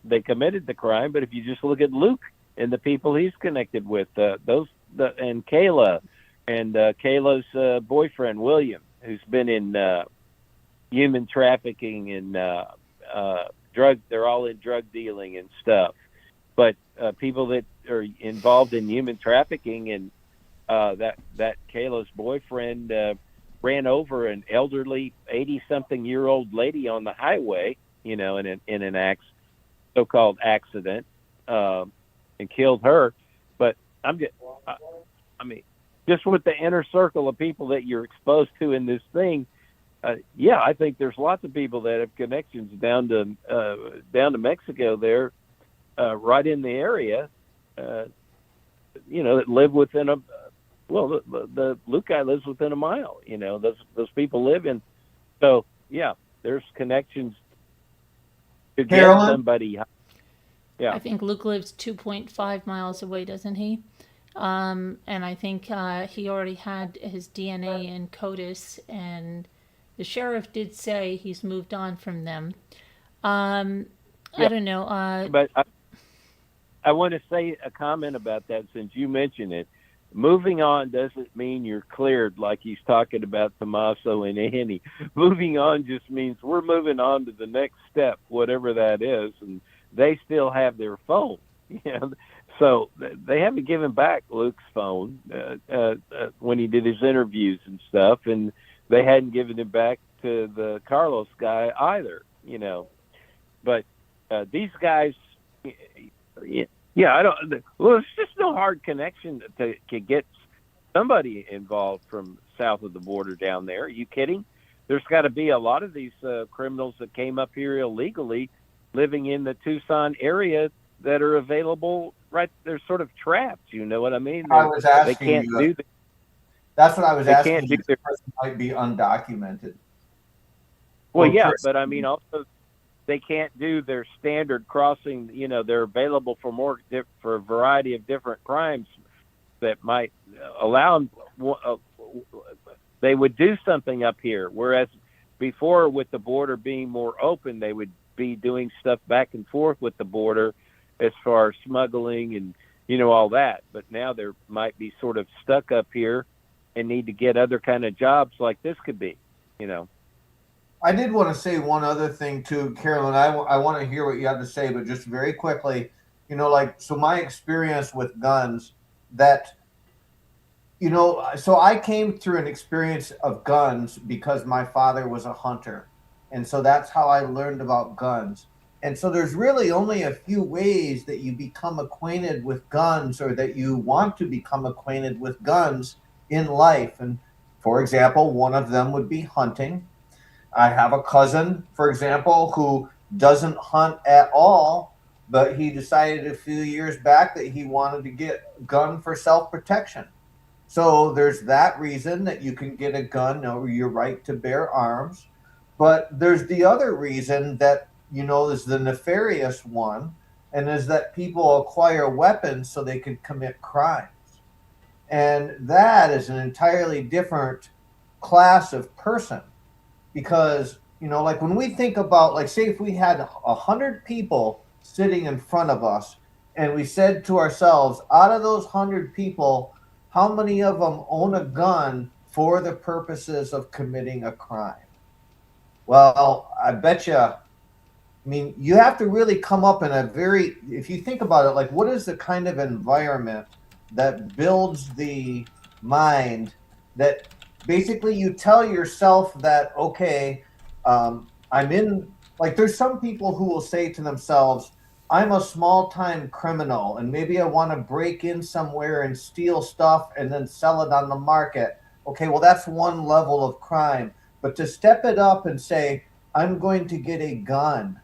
they committed the crime, but if you just look at Luke and the people he's connected with, and Kayla, and Kayla's boyfriend, William, who's been in human trafficking and they're all in drug dealing and stuff. But people that are involved in human trafficking, and that Kayla's boyfriend ran over an elderly 80-something-year-old lady on the highway, in an so-called accident, and killed her. But I'm just, I mean, just with the inner circle of people that you're exposed to in this thing, I think there's lots of people that have connections down to Mexico there, right in the area, that live within the Luke guy lives within a mile. Those people live in. So there's connections to get Carolyn? somebody. Yeah. I think Luke lives 2.5 miles away, doesn't he? And I think he already had his DNA in CODIS, and the sheriff did say he's moved on from them. I don't know. But I want to say a comment about that since you mentioned it. Moving on doesn't mean you're cleared, like he's talking about Tommaso and Annie. Moving on just means we're moving on to the next step, whatever that is, and they still have their phone. So they haven't given back Luke's phone when he did his interviews and stuff, and they hadn't given it back to the Carlos guy either. But these guys, I don't. Well, it's just no hard connection to get somebody involved from south of the border down there. Are you kidding? There's got to be a lot of these criminals that came up here illegally, living in the Tucson area, that are available. Right, they're sort of trapped. You know what I mean? I was asking they can't you. do. That's what I was They asking. can't You. do The person might be undocumented. Well, Or but I mean, also they can't do their standard crossing. They're available for for a variety of different crimes that might allow them. They would do something up here, whereas before, with the border being more open, they would be doing stuff back and forth with the border as far as smuggling and all that. But now they might be sort of stuck up here and need to get other kind of jobs like this could be. I did want to say one other thing too, Carolyn. I want to hear what you have to say, but just very quickly, so my experience with guns, so I came through an experience of guns because my father was a hunter. And so that's how I learned about guns. And so there's really only a few ways that you become acquainted with guns, or that you want to become acquainted with guns in life. And for example, one of them would be hunting. I have a cousin, for example, who doesn't hunt at all, but he decided a few years back that he wanted to get a gun for self-protection. So there's that reason that you can get a gun, or your right to bear arms. But there's the other reason that, is the nefarious one, and is that people acquire weapons so they can commit crimes. And that is an entirely different class of person. Because, like when we think about, like, say if we had 100 people sitting in front of us, and we said to ourselves, out of those 100 people, how many of them own a gun for the purposes of committing a crime? Well, I bet you, you have to really come up in if you think about it, like, what is the kind of environment that builds the mind that basically you tell yourself that, okay, I'm in, like, there's some people who will say to themselves, I'm a small-time criminal, and maybe I want to break in somewhere and steal stuff and then sell it on the market. Okay, well, that's one level of crime. But to step it up and say, I'm going to get a gun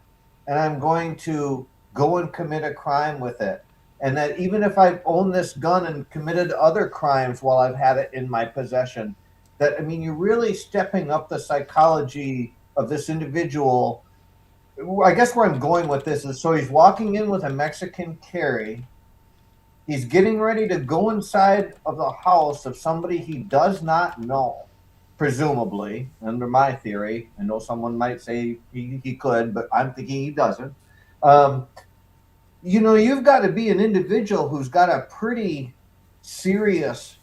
and I'm going to go and commit a crime with it, and that even if I've owned this gun and committed other crimes while I've had it in my possession, that, you're really stepping up the psychology of this individual. I guess where I'm going with this is, so he's walking in with a Mexican carry. He's getting ready to go inside of the house of somebody he does not know, presumably, under my theory. I know someone might say he could, but I'm thinking he doesn't. You've got to be an individual who's got a pretty serious,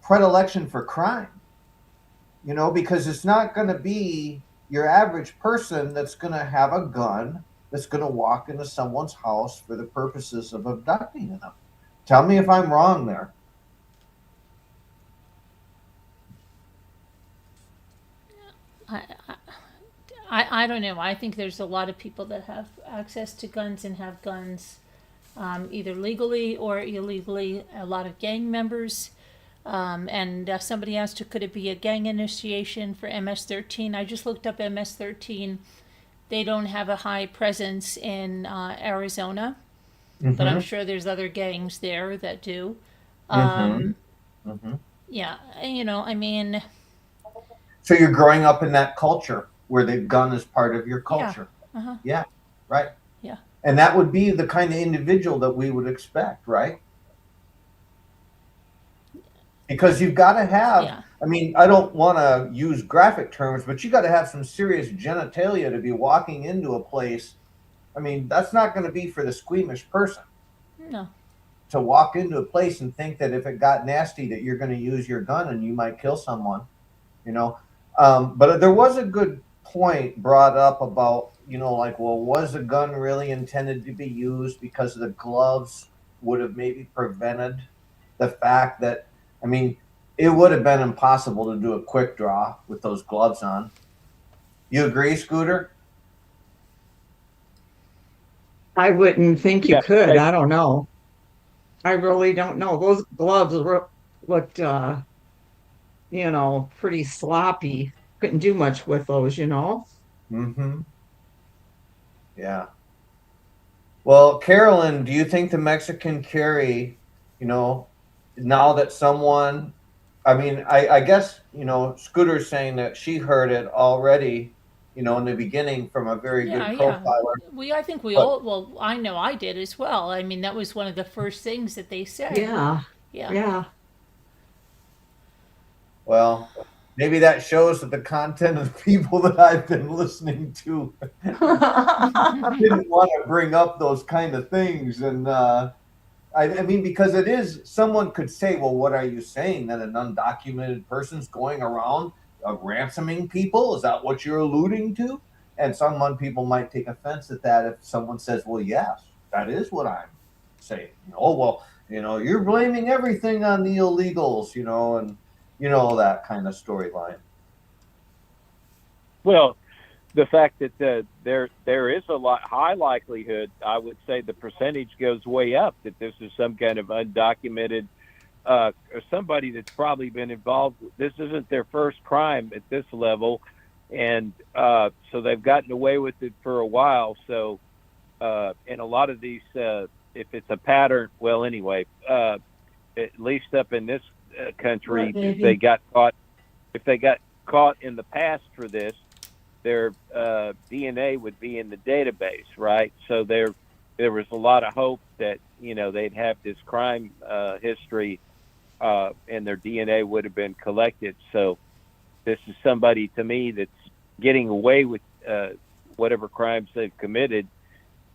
predilection for crime, because it's not going to be, your average person that's going to have a gun that's going to walk into someone's house for the purposes of abducting them. Tell me if I'm wrong there. I, I don't know. I think there's a lot of people that have access to guns and have guns either legally or illegally. A lot of gang members. And somebody asked, could it be a gang initiation for MS-13? I just looked up MS-13. They don't have a high presence in Arizona, but I'm sure there's other gangs there that do. Yeah, you know, I mean, So you're growing up in that culture where the gun is part of your culture. Yeah, right. yeah. And that would be the kind of individual that we would expect, right? Because you've got to have, Yeah. I mean, I don't want to use graphic terms, but you got to have some serious genitalia to be walking into a place. I mean, that's not going to be for the squeamish person No. to walk into a place and think that if it got nasty that you're going to use your gun and you might kill someone, you know. But there was a good point brought up about, you know, like, well, was a gun really intended to be used because the gloves would have maybe prevented the fact that, I mean, it would have been impossible to do a quick draw with those gloves on. You agree, Scooter? I wouldn't think you Yeah, could. I don't know. I really don't know. Those gloves looked, you know, pretty sloppy. Couldn't do much with those, you know. Mm-hmm. Yeah. Well, Carolyn, do you think the Mexican carry, you know, now that someone, I mean, I guess, you know, Scooter's saying that she heard it already, you know, in the beginning from a very good Yeah, yeah. profiler. I think we But all, well, I know I did as well. I mean, that was one of the first things that they said. Yeah, Yeah. yeah. well, maybe that shows that the content of the people that I've been listening to didn't want to bring up those kind of things. And I mean, because it is, someone could say, well, what are you saying? That an undocumented person's going around ransoming people? Is that what you're alluding to? And people might take offense at that if someone says, well, yes, that is what I'm saying. Oh, well, you know, you're blaming everything on the illegals, you know, and, you know, that kind of storyline. Well, the fact that there is a high likelihood, I would say the percentage goes way up, that this is some kind of undocumented or somebody that's probably been involved. This isn't their first crime at this level, and so they've gotten away with it for a while. So, and a lot of these, if it's a pattern, well, anyway, at least up in this country, Right, if maybe. they got caught in the past for this, their DNA would be in the database, right? So there was a lot of hope that, you know, they'd have this crime history and their DNA would have been collected. So this is somebody, to me, that's getting away with whatever crimes they've committed,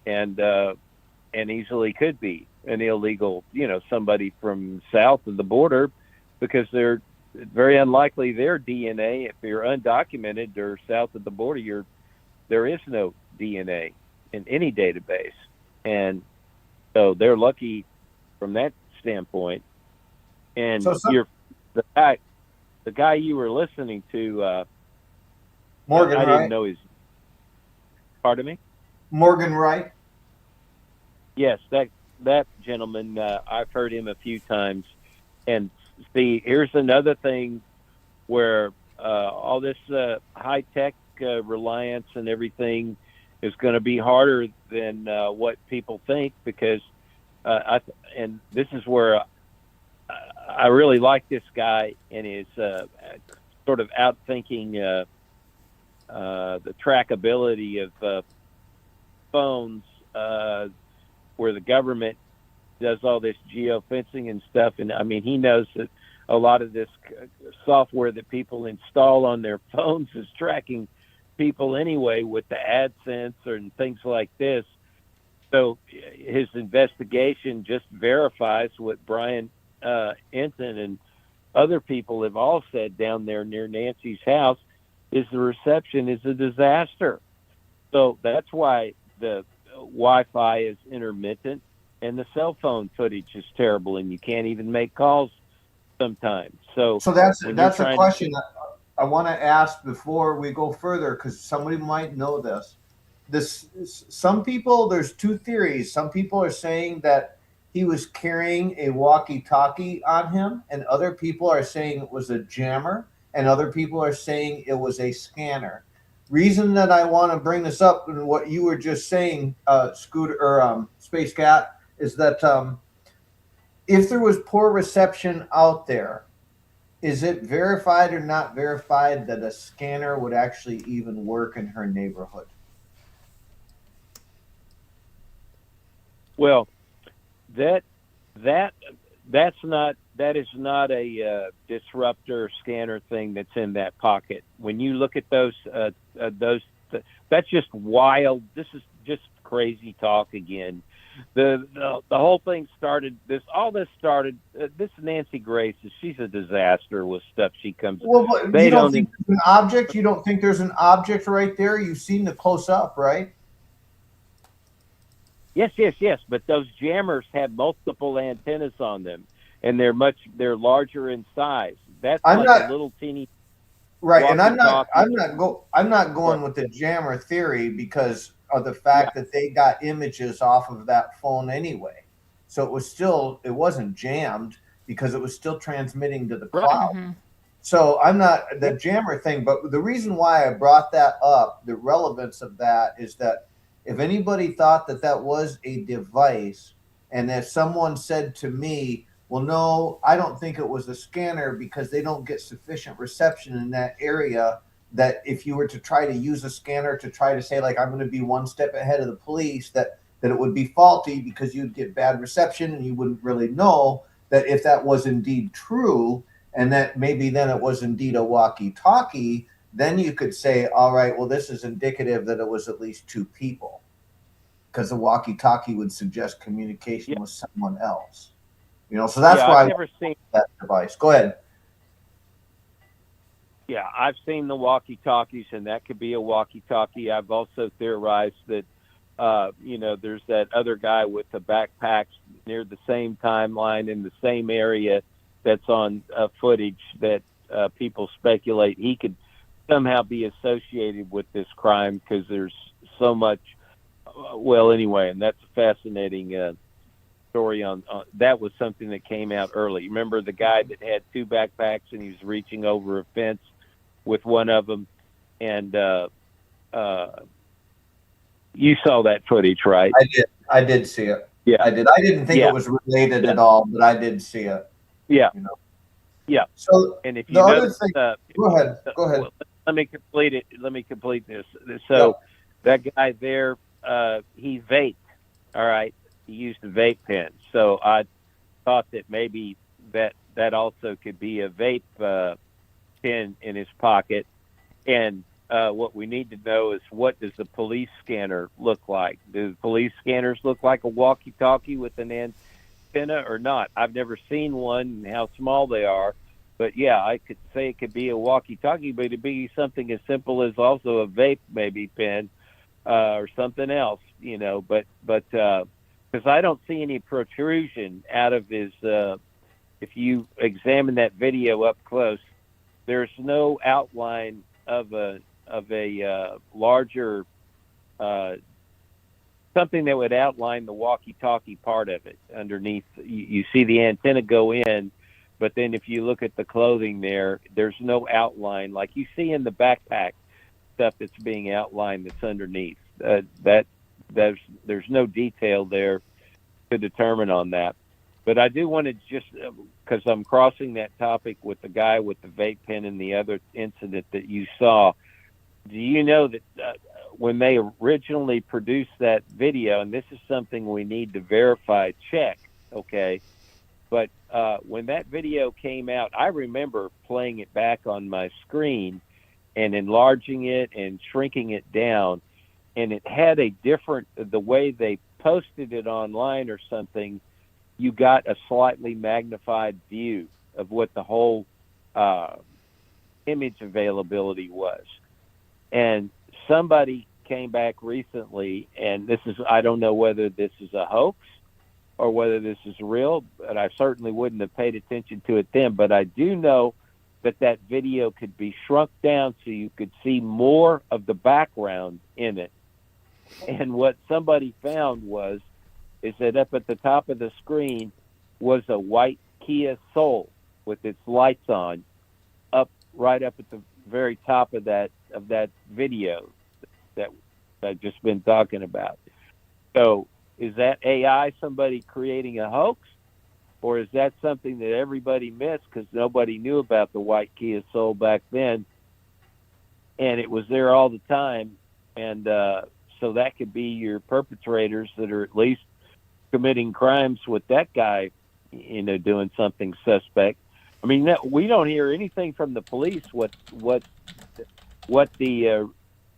and easily could be an illegal, you know, somebody from south of the border, because they're very unlikely their DNA, if you're undocumented or south of the border, there is no DNA in any database, and so they're lucky from that standpoint. And So the guy you were listening to, Morgan I Wright. didn't know his. Pardon me. Morgan Wright. Yes, that gentleman. I've heard him a few times, and see, here's another thing where all this high tech reliance and everything is going to be harder than what people think, because and this is where I really like this guy and his sort of outthinking the trackability of phones, where the government does all this geofencing and stuff. And I mean, he knows that a lot of this software that people install on their phones is tracking people anyway with the AdSense and things like this. So his investigation just verifies what Brian Enton and other people have all said down there near Nancy's house, is the reception is a disaster. So that's why the Wi-Fi is intermittent and the cell phone footage is terrible, and you can't even make calls sometimes. So So that's when you're that's a trying to, question that I want to ask before we go further, because somebody might know this. Some people, there's two theories. Some people are saying that he was carrying a walkie-talkie on him, and other people are saying it was a jammer, and other people are saying it was a scanner. Reason that I want to bring this up and what you were just saying, Scooter or Space Cat, is that if there was poor reception out there, is it verified or not verified that a scanner would actually even work in her neighborhood? well, that that that is not a disruptor scanner thing that's in that pocket. When you look at those, that's just wild. This is just crazy talk again. The whole thing started. This started. This Nancy Grace, she's a disaster with stuff she comes. Well, but They you don't don't. think there's an object? You don't think there's an object right there? You've seen the close up, right? Yes, yes, yes. But those jammers have multiple antennas on them, and they're larger in size. That's I'm like a not little teeny right, and walkie-talkie. I'm not Right. going with the jammer theory because of the Yeah. fact that they got images off of that phone anyway. So it wasn't jammed because it was still transmitting to the Right. cloud. So I'm not the Yep. jammer thing, but the reason why I brought that up, the relevance of that is that if anybody thought that that was a device, and if someone said to me, well, no, I don't think it was a scanner because they don't get sufficient reception in that area, that if you were to try to use a scanner to try to say, like, I'm going to be one step ahead of the police, that it would be faulty because you'd get bad reception and you wouldn't really know that if that was indeed true, and that maybe then it was indeed a walkie-talkie, then you could say, all right, well, this is indicative that it was at least two people, because the walkie-talkie would suggest communication Yeah. with someone else. So that's Yeah. why I've I want never seen. that device. Go ahead. Yeah, I've seen the walkie-talkies, and that could be a walkie-talkie. I've also theorized that, there's that other guy with the backpacks near the same timeline in the same area that's on footage that people speculate he could somehow be associated with this crime because there's so much. Well, anyway, and that's a fascinating story on that was something that came out early. Remember the guy that had two backpacks and he was reaching over a fence with one of them, and you saw that footage, right? I did see it. Yeah, I didn't think yeah, it was related yeah, at all, but I did see it. yeah, You know. yeah. So And if the you other notice, thing, go ahead. Go ahead. well, let me complete it. Let me complete this. Yep. So that guy there, he vaped. All right, he used a vape pen. So I thought that maybe that also could be a vape pen in his pocket. And what we need to know is, what does the police scanner look like? Do the police scanners look like a walkie-talkie with an antenna or not? I've never seen one and how small they are. But yeah, I could say it could be a walkie-talkie, but it'd be something as simple as also a vape maybe pen or something else, But because I don't see any protrusion out of his. If you examine that video up close, there's no outline of a larger something that would outline the walkie-talkie part of it underneath. You see the antenna go in, but then if you look at the clothing there's no outline like you see in the backpack stuff that's being outlined that's underneath. There's no detail there to determine on that. But I do want to just, because I'm crossing that topic with the guy with the vape pen and the other incident that you saw. Do you know that when they originally produced that video, and this is something we need to verify, check, okay? But when that video came out, I remember playing it back on my screen and enlarging it and shrinking it down. And it had the way they posted it online or something, you got a slightly magnified view of what the whole image availability was. And somebody came back recently, and this is, I don't know whether this is a hoax or whether this is real, but I certainly wouldn't have paid attention to it then. But I do know that that video could be shrunk down so you could see more of the background in it. And what somebody found is that up at the top of the screen was a white Kia Soul with its lights on, right up at the very top of that video that I've just been talking about. So is that AI somebody creating a hoax, or is that something that everybody missed because nobody knew about the white Kia Soul back then, and it was there all the time? And so that could be your perpetrators that are at least committing crimes with that guy, doing something suspect. I mean, we don't hear anything from the police what the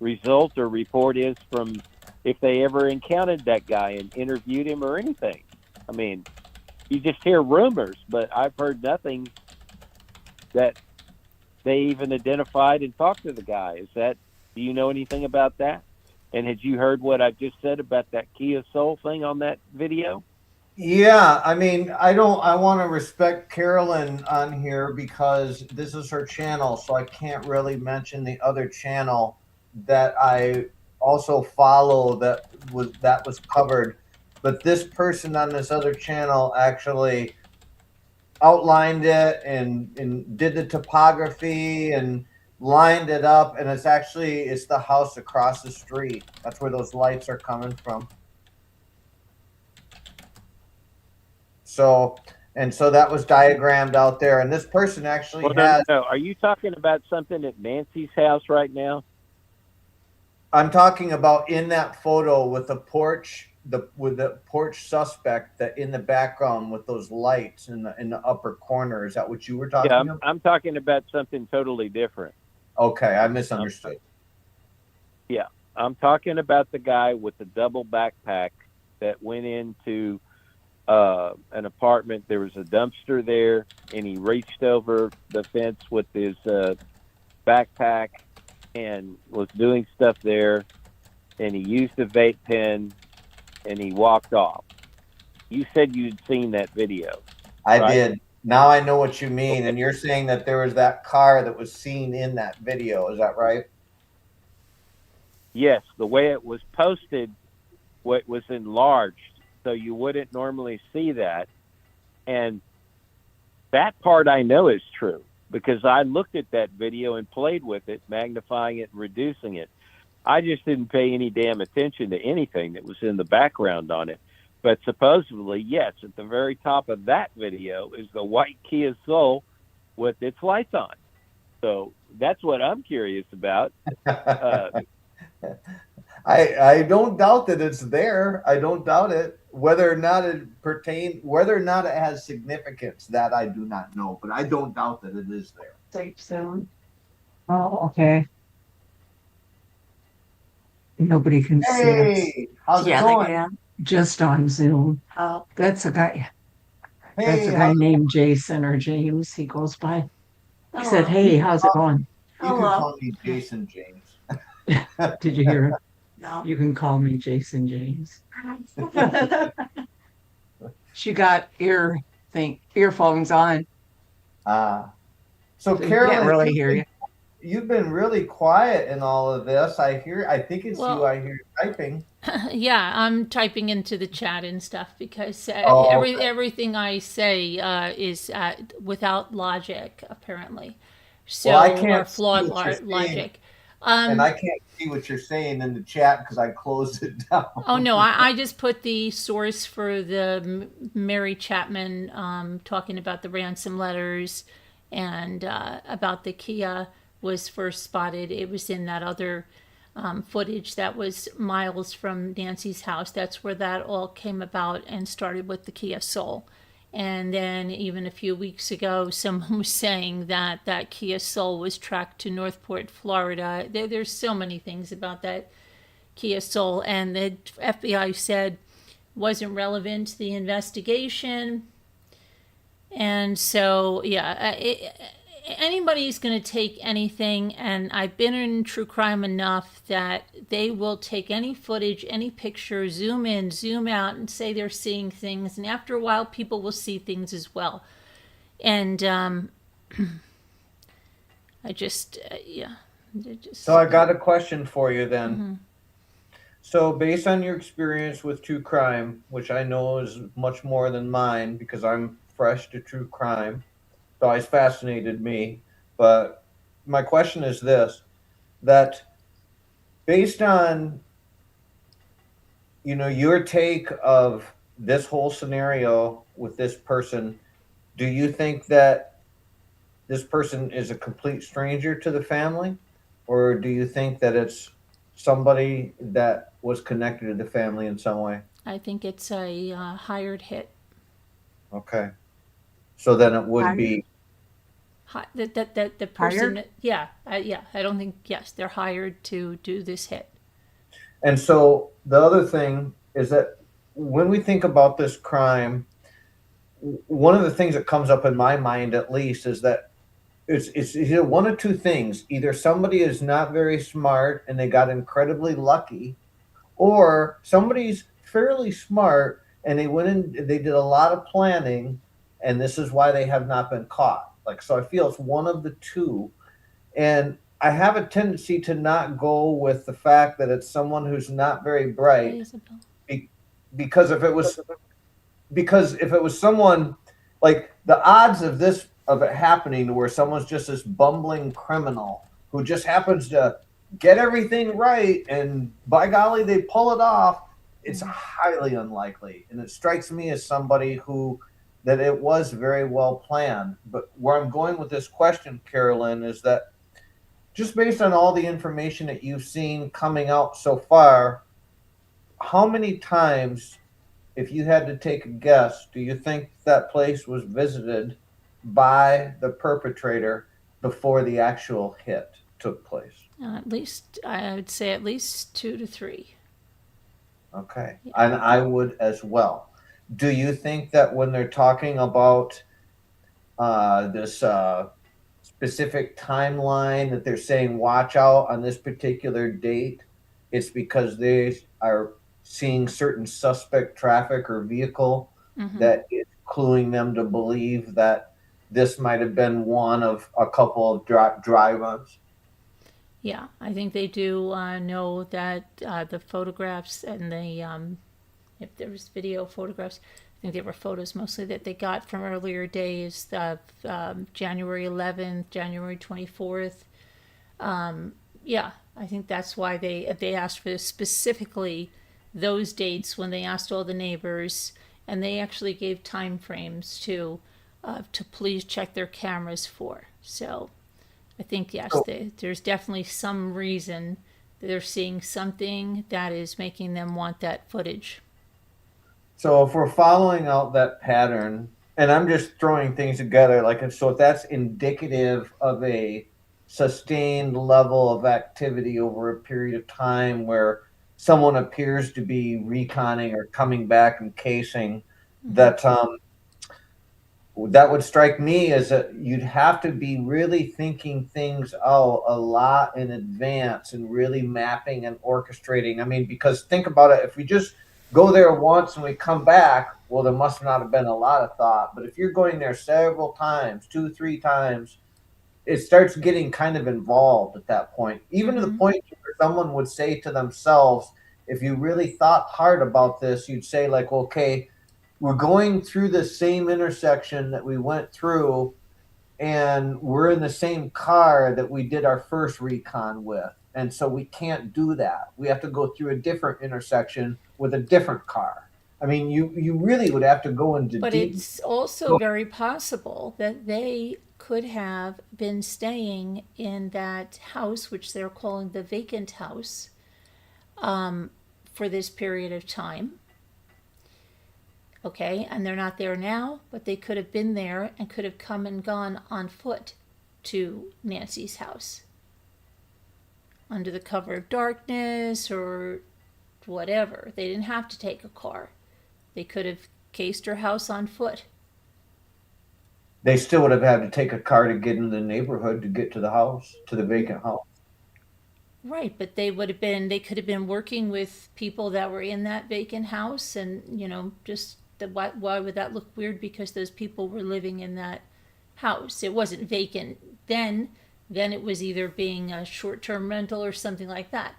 result or report is from if they ever encountered that guy and interviewed him or anything. I mean, you just hear rumors, but I've heard nothing that they even identified and talked to the guy. Do you know anything about that? And had you heard what I just said about that Kia Soul thing on that video? Yeah, I mean, I want to respect Carolyn on here because this is her channel, so I can't really mention the other channel that I also follow that was covered. But this person on this other channel actually outlined it and did the topography and lined it up, and it's the house across the street. That's where those lights are coming from. So that was diagrammed out there, and this person actually has. No. Are you talking about something at Nancy's house right now? I'm talking about in that photo with the porch, with the porch suspect that in the background with those lights in the upper corner. Is that what you were talking about? I'm talking about something totally different. Okay, I misunderstood. Yeah, I'm talking about the guy with the double backpack that went into an apartment. There was a dumpster there, and he reached over the fence with his backpack and was doing stuff there, and he used a vape pen, and he walked off. You said you'd seen that video. I did. Now I know what you mean, and you're saying that there was that car that was seen in that video. Is that right? Yes, the way it was posted, what was enlarged, so you wouldn't normally see that. And that part I know is true because I looked at that video and played with it, magnifying it and reducing it. I just didn't pay any damn attention to anything that was in the background on it. But supposedly, yes, at the very top of that video is the white Kia Soul with its lights on. So that's what I'm curious about. I don't doubt that it's there. I don't doubt it. Whether or not it has significance, that I do not know. But I don't doubt that it is there. Safe zone. Oh, okay. Nobody can see us. Hey, how's it going? Just on Zoom. Oh, That's a guy. That's Hey, a guy named Jason or James. He goes by. He said, "Hey, how's it going?" you can call me Jason James. Did you hear it? no. You can call me Jason James. She got earphones on. So So Carolyn, can't really hear you. You've been really quiet in all of this. I think it's Well- you. I hear typing. Yeah, I'm typing into the chat and stuff because Okay. everything I say is without logic, apparently. So, Well, I can't or flawed see what you're saying. logic. And I can't see what you're saying in the chat because I closed it down. Oh no, I just put the source for the Mary Chapman talking about the ransom letters and about the Kia was first spotted. It was in that other footage that was miles from Nancy's house. That's where that all came about and started with the Kia Soul. And then even a few weeks ago, someone was saying that that Kia Soul was tracked to Northport, Florida. There's so many things about that Kia Soul, and the FBI said wasn't relevant to the investigation. And so, yeah, anybody's going to take anything, and I've been in true crime enough that they will take any footage, any picture, zoom in, zoom out, and say they're seeing things, and after a while people will see things as well. And I just yeah, So I got a question for you then. So based on your experience with true crime, which I know is much more than mine because I'm fresh to true crime, it's always fascinated me. But my question is this, that based on, your take of this whole scenario with this person, do you think that this person is a complete stranger to the family, or do you think that it's somebody that was connected to the family in some way? I think it's a hired hit. Okay, so then it would Hired? be. That the person, Hired? yeah, I don't think, yes, they're hired to do this hit. And so the other thing is that when we think about this crime, one of the things that comes up in my mind, at least, is that it's either one of two things: either somebody is not very smart and they got incredibly lucky, or somebody's fairly smart and they went in, they did a lot of planning, and this is why they have not been caught. Like, so I feel it's one of the two. And I have a tendency to not go with the fact that it's someone who's not very bright, Isabel. be- because if it was someone, like, the odds of it happening to where someone's just this bumbling criminal who just happens to get everything right and by golly they pull it off, it's highly unlikely. And it strikes me as somebody who, that it was very well planned. But where I'm going with this question, Carolyn, is that just based on all the information that you've seen coming out so far, how many times, if you had to take a guess, do you think that place was visited by the perpetrator before the actual hit took place? At least, I would say at least 2 to 3. Okay. And I would as well. Do you think that when they're talking about this specific timeline, that they're saying watch out on this particular date, it's because they are seeing certain suspect traffic or vehicle that is cluing them to believe that this might have been one of a couple of drive-ons? Yeah, I think they do know that the photographs and the, if there was video photographs, I think they were photos mostly that they got from earlier days of January 11th, January 24th. Yeah, I think that's why they asked for specifically those dates when they asked all the neighbors, and they actually gave time frames to please check their cameras for. So I think, yes, there's definitely some reason that they're seeing something that is making them want that footage. So if we're following out that pattern, and I'm just throwing things together, like, so if that's indicative of a sustained level of activity over a period of time where someone appears to be reconning or coming back and casing, that that would strike me as that you'd have to be really thinking things out a lot in advance and really mapping and orchestrating. I mean, because think about it, if we just go there once and we come back, well, there must not have been a lot of thought. But if you're going there several times, 2, 3 times, it starts getting kind of involved at that point, even to the point where someone would say to themselves, if you really thought hard about this, you'd say, like, okay, we're going through the same intersection that we went through, and we're in the same car that we did our first recon with. And so we can't do that. We have to go through a different intersection with a different car. I mean, you really would have to go into But deep. it's also very possible that they could have been staying in that house, which they're calling the vacant house, for this period of time. Okay, and they're not there now, but they could have been there and could have come and gone on foot to Nancy's house under the cover of darkness or whatever. They didn't have to take a car. They could have cased her house on foot. they still would have had to take a car to get in the neighborhood to get to the house, to the vacant house. Right, but they could have been working with people that were in that vacant house, and, just why would that look weird? Because those people were living in that house. It wasn't vacant then it was either being a short-term rental or something like that.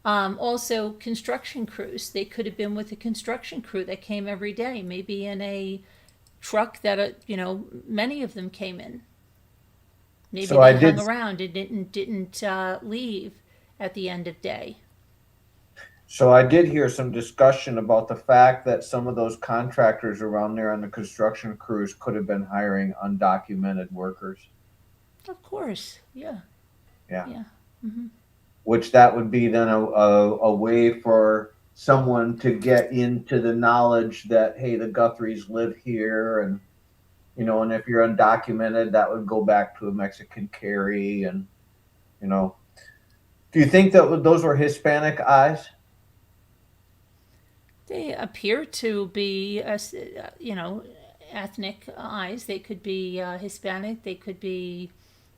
Also, construction crews. They could have been with a construction crew that came every day, maybe in a truck that, many of them came in. Maybe So I they did hung around and didn't leave at the end of day. So I did hear some discussion about the fact that some of those contractors around there on the construction crews could have been hiring undocumented workers. Of course, yeah, Yeah. yeah. Which that would be then a way for someone to get into the knowledge that, hey, the Guthries live here, and and if you're undocumented, that would go back to a Mexican carry. And do you think that those were Hispanic eyes? They appear to be, ethnic eyes. They could be Hispanic. They could be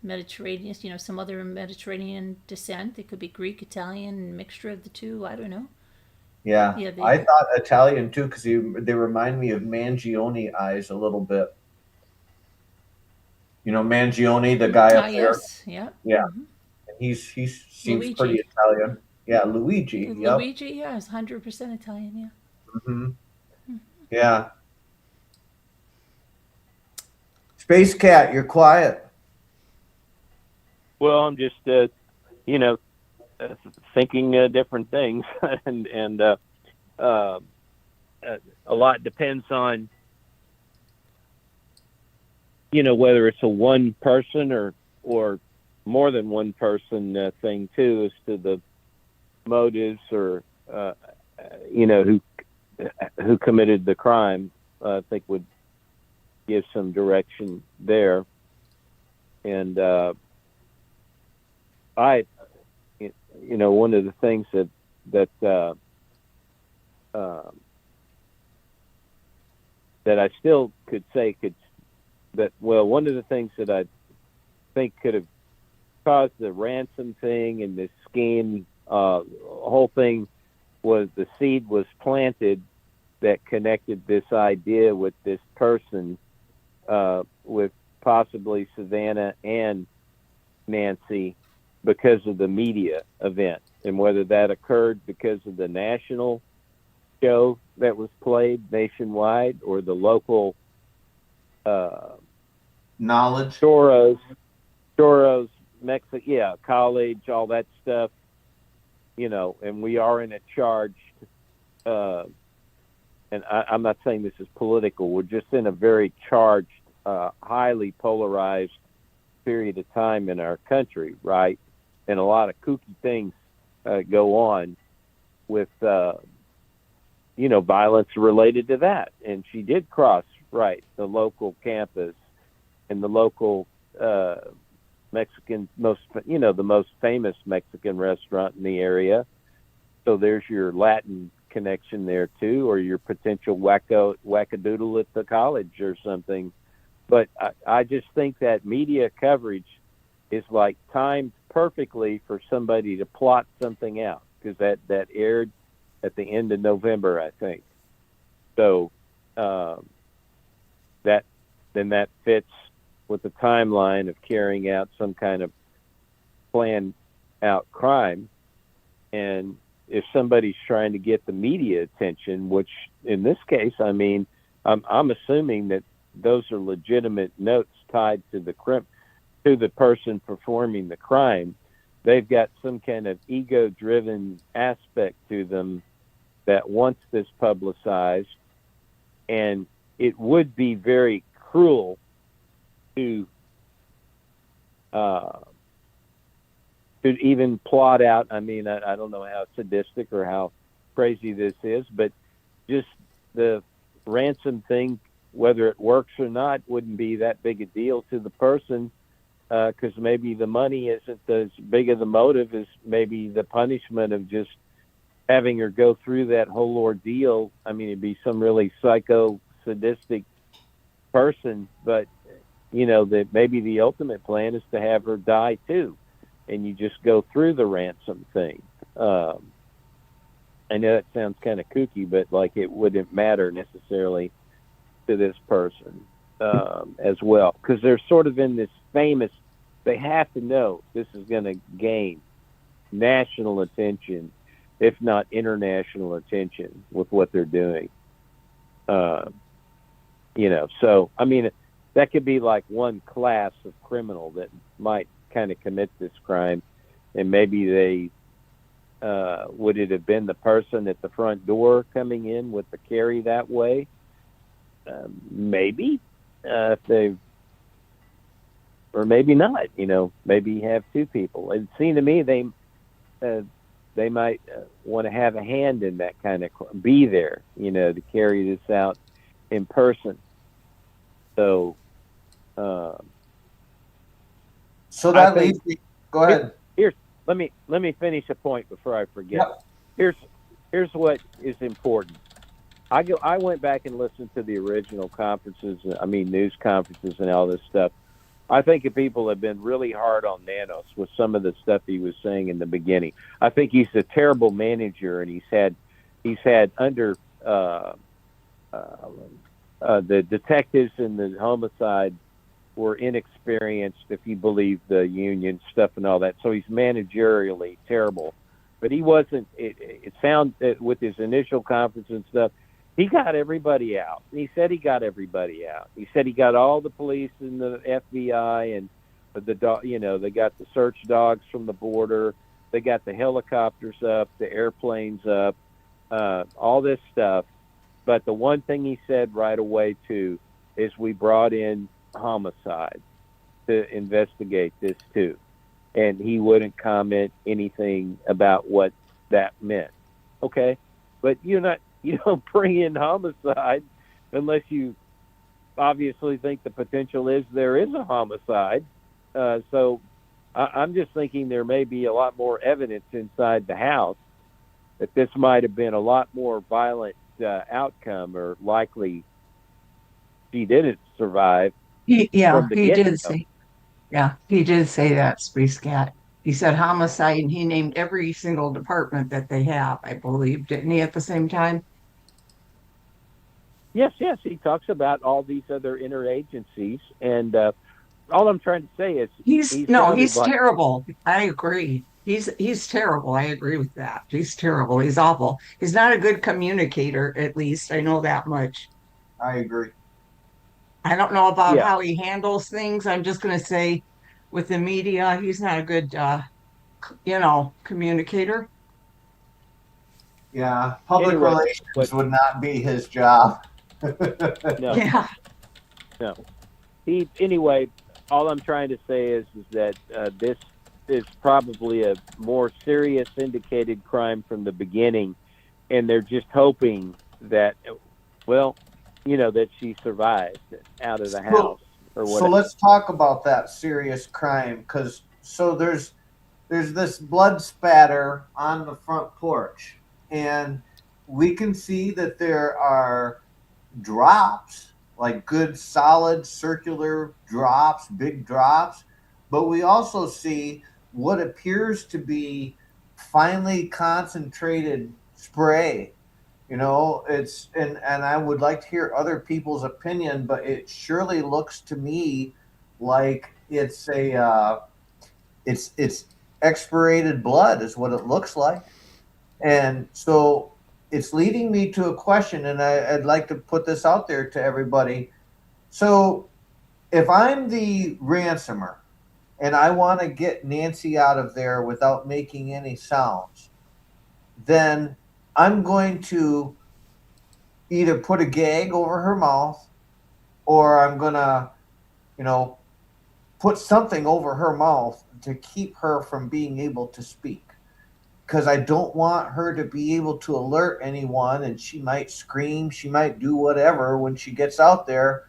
Mediterranean. Some other Mediterranean descent. They could be Greek, Italian, mixture of the two. I don't know. Yeah, Yeah, I they. thought Italian too, because they remind me of Mangione eyes a little bit. Mangione, the guy Ah, up there. yes, yeah. Yeah, and he seems pretty Luigi. Italian. Yeah, Luigi. Yep. Luigi, yeah, is 100% Italian. Yeah. Hmm. Yeah. Space Cat, you're quiet. Well, I'm just, you know, thinking different things, and a lot depends on, whether it's a one person or more than one person thing too, as to the motives or who committed the crime. I think would give some direction there, and one of the things that I still could say one of the things that I think could have caused the ransom thing and this scheme, whole thing, was the seed was planted that connected this idea with this person, with possibly Savannah and Nancy, because of the media event, and whether that occurred because of the national show that was played nationwide or the local Knowledge. Soros, college, all that stuff, and we are in a charged, and I'm not saying this is political, we're just in a very charged, highly polarized period of time in our country, right? And a lot of kooky things go on with, violence related to that. And she did cross, right, the local campus and the local Mexican, the most famous Mexican restaurant in the area. So there's your Latin connection there too, or your potential wackadoodle at the college or something. But I just think that media coverage is like timed perfectly for somebody to plot something out, because that aired at the end of November, I think. So that fits with the timeline of carrying out some kind of planned out crime. And if somebody's trying to get the media attention, which in this case, I mean, I'm assuming that those are legitimate notes tied to the person performing the crime. They've got some kind of ego-driven aspect to them that wants this publicized, and it would be very cruel to even plot out. I mean, I don't know how sadistic or how crazy this is, but just the ransom thing, whether it works or not, wouldn't be that big a deal to the person, because maybe the money isn't as big of the motive as maybe the punishment of just having her go through that whole ordeal. I mean, it'd be some really psycho sadistic person, but that maybe the ultimate plan is to have her die too, and you just go through the ransom thing. I know that sounds kind of kooky, but like it wouldn't matter necessarily to this person as well, because they're sort of in this famous. They have to know this is going to gain national attention, if not international attention, with what they're doing. So I mean, that could be like one class of criminal that might kind of commit this crime, and maybe they would it have been the person at the front door coming in with the carry that way? Maybe if they, or maybe not. Maybe you have two people. It seemed to me they might want to have a hand in that kind of be there, to carry this out in person. So, So that leads me. Go ahead. Let me finish a point before I forget. Yep. Here's what is important. I went back and listened to the original conferences. I mean, news conferences and all this stuff. I think if people have been really hard on Nanos with some of the stuff he was saying in the beginning. I think he's a terrible manager, and he's had under the detectives in the homicide were inexperienced, if you believe the union stuff and all that. So he's managerially terrible. But he wasn't. It sounded with his initial conference and stuff. He got everybody out. He said he got everybody out. He said he got all the police and the FBI and they got the search dogs from the border. They got the helicopters up, the airplanes up, all this stuff. But the one thing he said right away too is we brought in homicide to investigate this too, and he wouldn't comment anything about what that meant. Okay, but you don't bring in homicide unless you obviously think the potential is there is a homicide. So I'm just thinking there may be a lot more evidence inside the house that this might have been a lot more violent outcome, or likely she didn't survive. He from the did get-go. say, he did say that, Space Cat. He said homicide, and he named every single department that they have, I believe, didn't he, at the same time? Yes, he talks about all these other interagencies, and all I'm trying to say is He's sounded like, terrible. I agree. He's terrible. I agree with that. He's terrible. He's awful. He's not a good communicator, at least. I know that much. I agree. I don't know about Yeah. how he handles things. I'm just going to say with the media, he's not a good, communicator. Yeah, public Anyway, relations would not be his job. no, Yeah. no. Anyway, all I'm trying to say is that this is probably a more serious indicated crime from the beginning, and they're just hoping that, that she survived out of the house or whatever. So let's talk about that serious crime, because there's this blood spatter on the front porch, and we can see that there are drops, like good solid circular drops, big drops, but we also see what appears to be finely concentrated spray. It's and I would like to hear other people's opinion, but it surely looks to me like it's it's expirated blood is what it looks like. And so it's leading me to a question, and I'd like to put this out there to everybody. So if I'm the ransomer and I want to get Nancy out of there without making any sounds, then I'm going to either put a gag over her mouth, or I'm going to, put something over her mouth to keep her from being able to speak. Because I don't want her to be able to alert anyone, and she might scream, she might do whatever when she gets out there.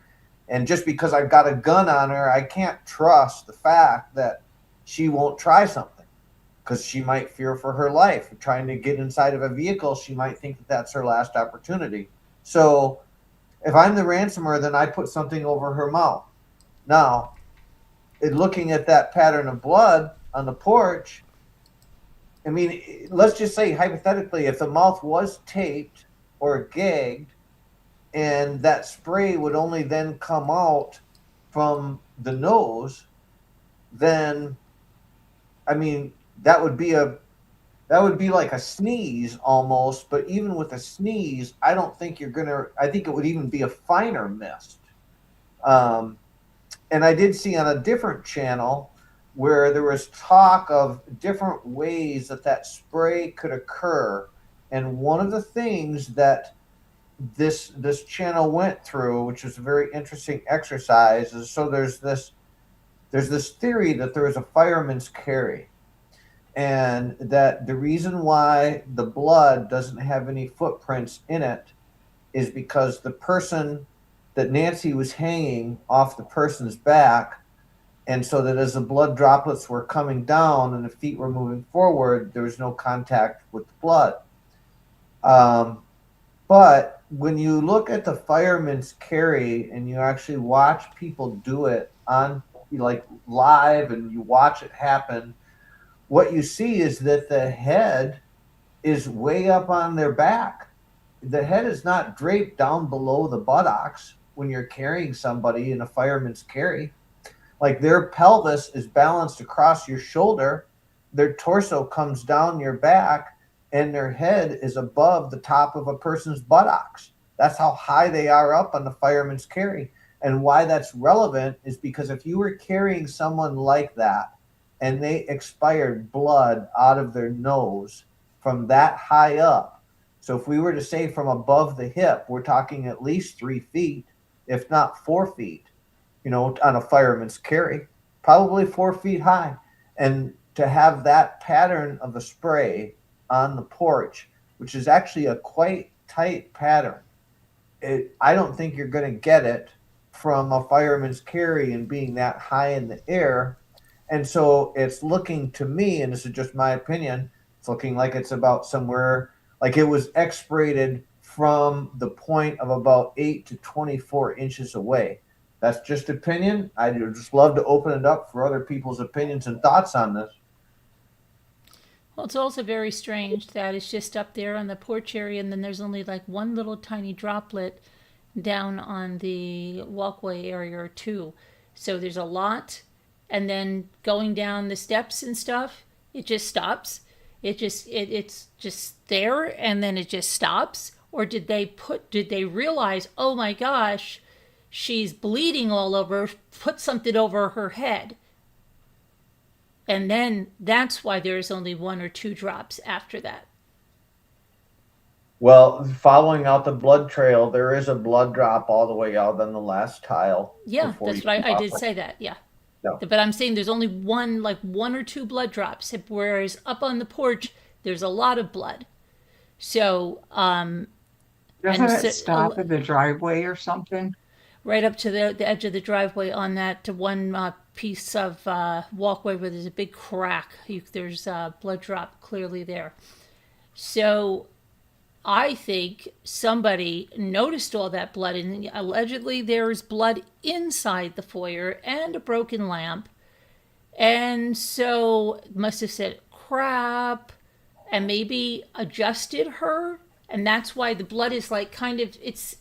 And just because I've got a gun on her, I can't trust the fact that she won't try something, because she might fear for her life. Trying to get inside of a vehicle, she might think that that's her last opportunity. So if I'm the ransomer, then I put something over her mouth. Now, looking at that pattern of blood on the porch, I mean, let's just say hypothetically, if the mouth was taped or gagged, and that spray would only then come out from the nose, then I mean that would be like a sneeze almost. But even with a sneeze, I don't think you're gonna. I think it would even be a finer mist. Um, and I did see on a different channel where there was talk of different ways that that spray could occur. And one of the things that this channel went through, which was a very interesting exercise, is so there's this theory that there is a fireman's carry, and that the reason why the blood doesn't have any footprints in it is because the person that Nancy was hanging off the person's back, and so that as the blood droplets were coming down and the feet were moving forward, there was no contact with the blood. Um, but when you look at the fireman's carry and you actually watch people do it on like live and you watch it happen, what you see is that the head is way up on their back. The head is not draped down below the buttocks when you're carrying somebody in a fireman's carry. Like their pelvis is balanced across your shoulder, their torso comes down your back, and their head is above the top of a person's buttocks. That's how high they are up on the fireman's carry. And why that's relevant is because if you were carrying someone like that and they expired blood out of their nose from that high up, so if we were to say from above the hip, we're talking at least 3 feet, if not 4 feet, on a fireman's carry, probably 4 feet high. And to have that pattern of a spray on the porch, which is actually a quite tight pattern, I don't think you're going to get it from a fireman's carry and being that high in the air. And so it's looking to me, and this is just my opinion, it's looking like it's about somewhere like it was expirated from the point of about 8 to 24 inches away. That's just opinion. I would just love to open it up for other people's opinions and thoughts on this. Well, it's also very strange that it's just up there on the porch area, and then there's only like one little tiny droplet down on the walkway area or two. So there's a lot, and then going down the steps and stuff, it just stops. It's just there, and then it just stops. Or did they realize, oh my gosh, she's bleeding all over, put something over her head? And then that's why there's only 1 or 2 drops after that. Well, following out the blood trail, there is a blood drop all the way out on the last tile. Yeah, that's what I did say that. Yeah. No. But I'm saying there's only 1 or 2 blood drops, whereas up on the porch there's a lot of blood. So Doesn't it stop at the driveway or something? right up to the edge of the driveway on that one piece of walkway where there's a big crack. There's a blood drop clearly there. So I think somebody noticed all that blood, and allegedly there's blood inside the foyer and a broken lamp. And so must have said crap and maybe adjusted her. And that's why the blood is like kind of, it's